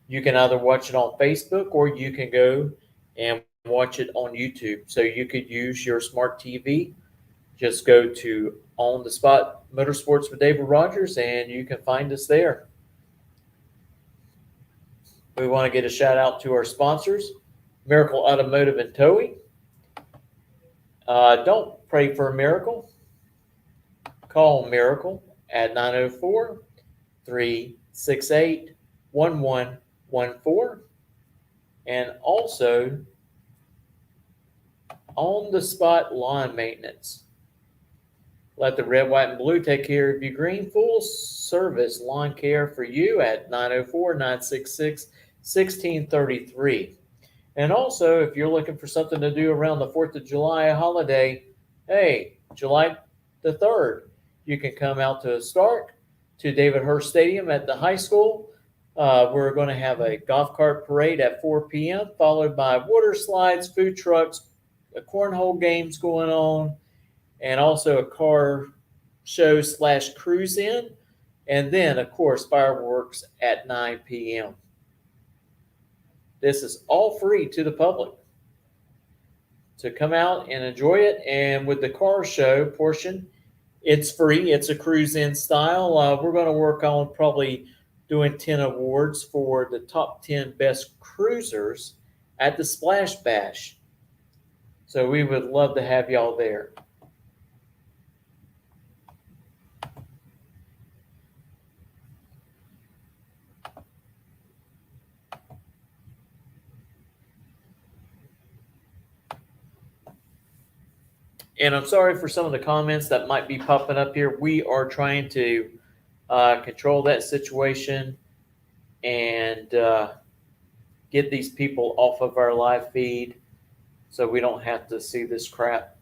You can either watch it on Facebook or you can go and watch it on YouTube. So you could use your smart TV. Just go to On the Spot Motorsports with David Rogers, and you can find us there. We want to get a shout out to our sponsors, Miracle Automotive and Towing. Don't pray for a miracle. Call Miracle at 904-368-1114. And also, On the Spot Lawn Maintenance. Let the red, white, and blue take care of your green. Full service lawn care for you at 904-966-1633. And also, if you're looking for something to do around the 4th of July holiday, hey, July the 3rd, you can come out to Stark, to David Hurst Stadium at the high school. We're going to have a golf cart parade at 4 p.m., followed by water slides, food trucks, cornhole games going on, and also a car show / cruise in. And then, of course, fireworks at 9 p.m. This is all free to the public. So come out and enjoy it. And with the car show portion, it's free. It's a cruise-in style. We're going to work on probably doing 10 awards for the top 10 best cruisers at the Splash Bash. So we would love to have y'all there. And I'm sorry for some of the comments that might be popping up here. We are trying to control that situation and get these people off of our live feed so we don't have to see this crap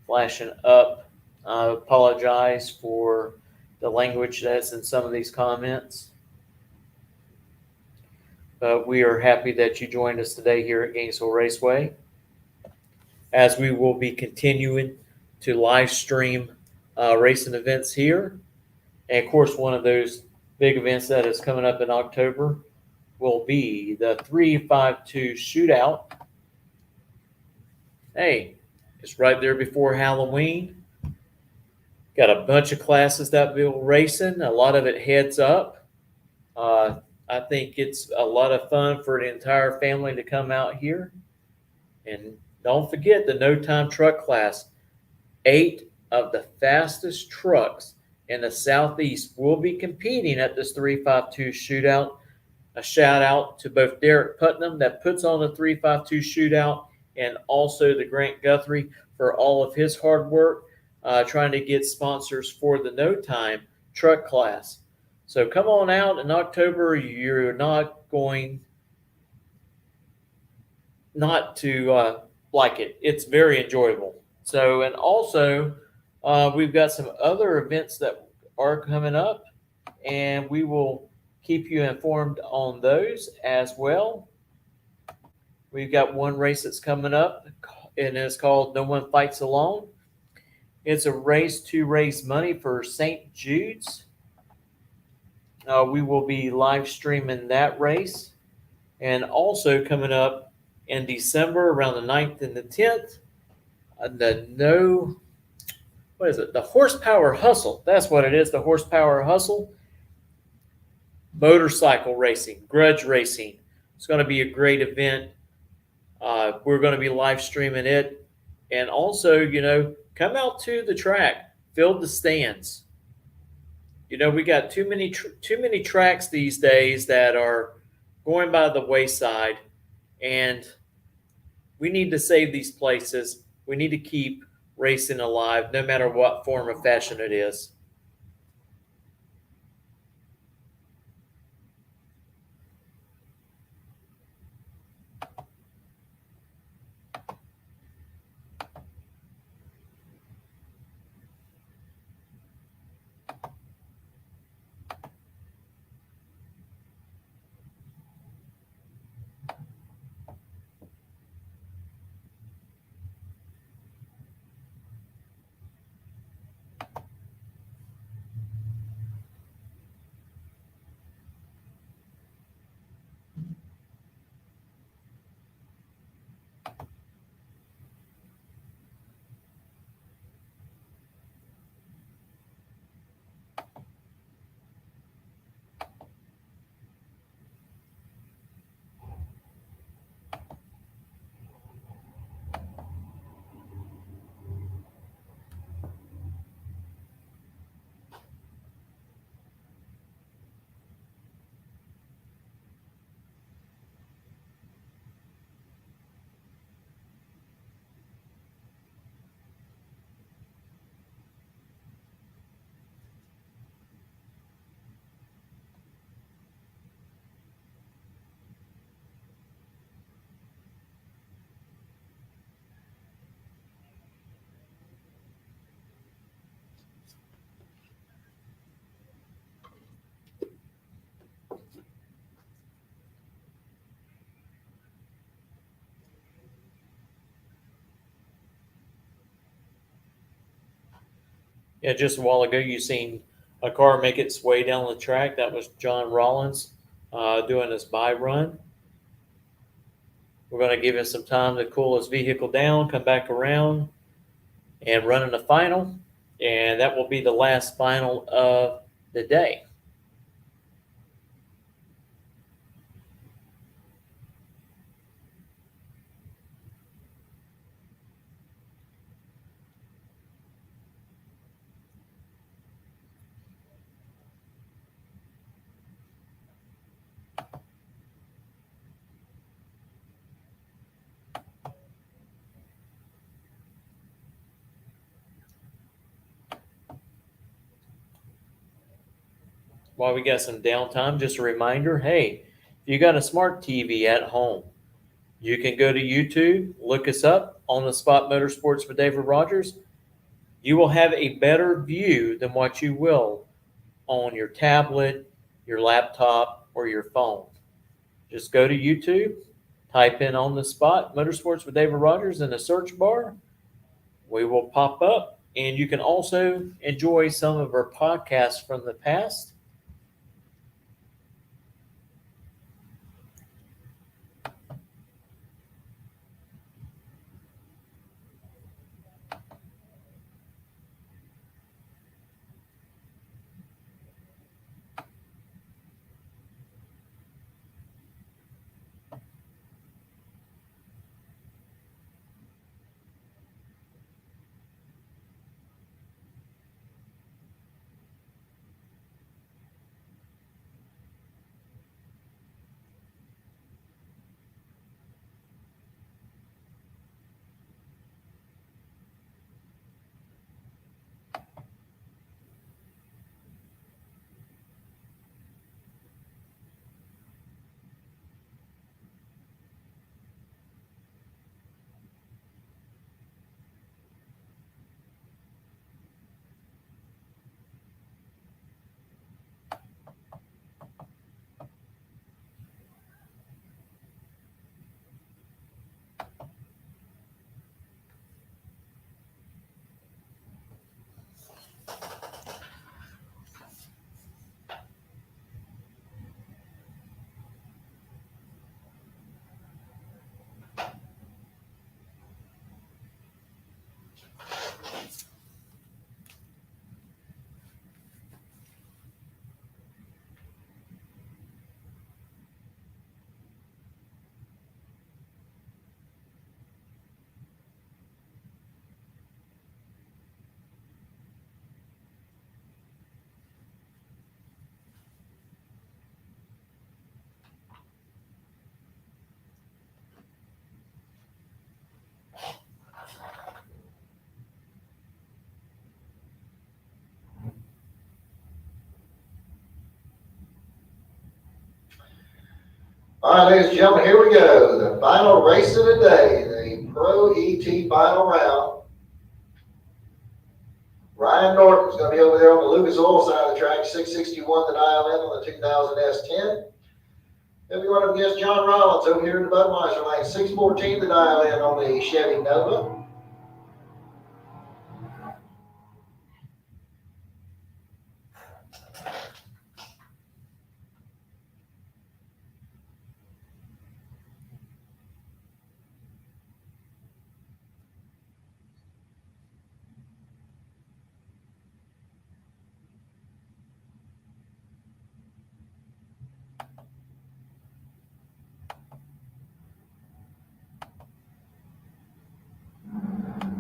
flashing up. I apologize for the language that's in some of these comments. But we are happy that you joined us today here at Gainesville Raceway, as we will be continuing to live stream racing events here. And of course, one of those big events that is coming up in October will be the 352 shootout. Hey, it's right there before Halloween. Got a bunch of classes that will be racing, a lot of it heads up. I think it's a lot of fun for the entire family to come out here. And don't forget the no-time truck class. 8 of the fastest trucks in the Southeast will be competing at this 352 shootout. a shout out to both Derek Putnam that puts on the 352 shootout and also to Grant Guthrie for all of his hard work trying to get sponsors for the No Time truck class. So come on out in October. You're not going not to like it. It's very enjoyable. So, and also we've got some other events that are coming up, and we will keep you informed on those as well. We've got one race that's coming up, and it's called No One Fights Alone. It's a race to raise money for St. Jude's. We will be live streaming that race. And also coming up in December around the 9th and the 10th, the Horsepower Hustle. That's what it is, the Horsepower Hustle. Motorcycle racing, grudge racing. It's going to be a great event. We're going to be live streaming it. And also, come out to the track, fill the stands. We got too many tracks these days that are going by the wayside, and we need to save these places. We need to keep racing alive, no matter what form of fashion it is. Yeah, just a while ago, you seen a car make its way down the track. That was John Rollins doing his bye run. We're going to give him some time to cool his vehicle down, come back around, and run in the final. And that will be the last final of the day. While we got some downtime, just a reminder, hey, if you got a smart TV at home, you can go to YouTube, look us up on the Spot Motorsports with David Rogers. You will have a better view than what you will on your tablet, your laptop, or your phone. Just go to YouTube, type in On the Spot Motorsports with David Rogers in the search bar. We will pop up, and you can also enjoy some of our podcasts from the past. All right, ladies and gentlemen, here we go. The final race of the day, the Pro ET final round. Ryan Norton's going to be over there on the Lucas Oil side of the track, 661 to dial in on the 2000 S10. Then we went up against John Rollins over here in the Budweiser lane, 614 to dial in on the Chevy Nova.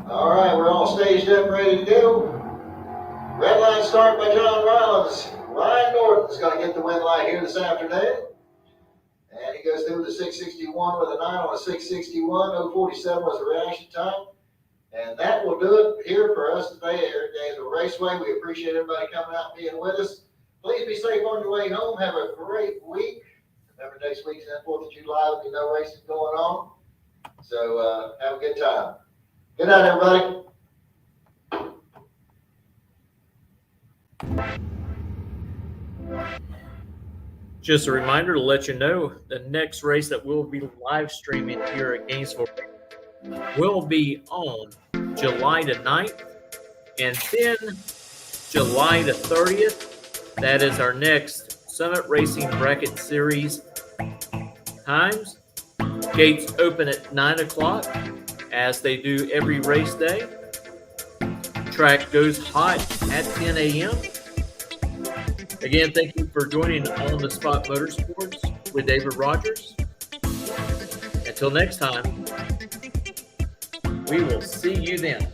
All right, we're all staged up, ready to go. Red line start by John Rollins. Ryan Norton's going to get the win light here this afternoon. And he goes through the 661 with a 9 on a 661. 047 was the reaction time. And that will do it here for us today at Gainesville Raceway. We appreciate everybody coming out and being with us. Please be safe on your way home. Have a great week. Remember, next week's the 4th of July. There'll be no racing going on. So have a good time. Good night, everybody. Just a reminder to let you know the next race that we'll be live streaming here at Gainesville will be on July the 9th and then July the 30th. That is our next Summit Racing Bracket Series times. Gates open at 9 o'clock as they do every race day. Track goes hot at 10 a.m. Again, thank you for joining On the Spot Motorsports with David Rogers. Until next time, we will see you then.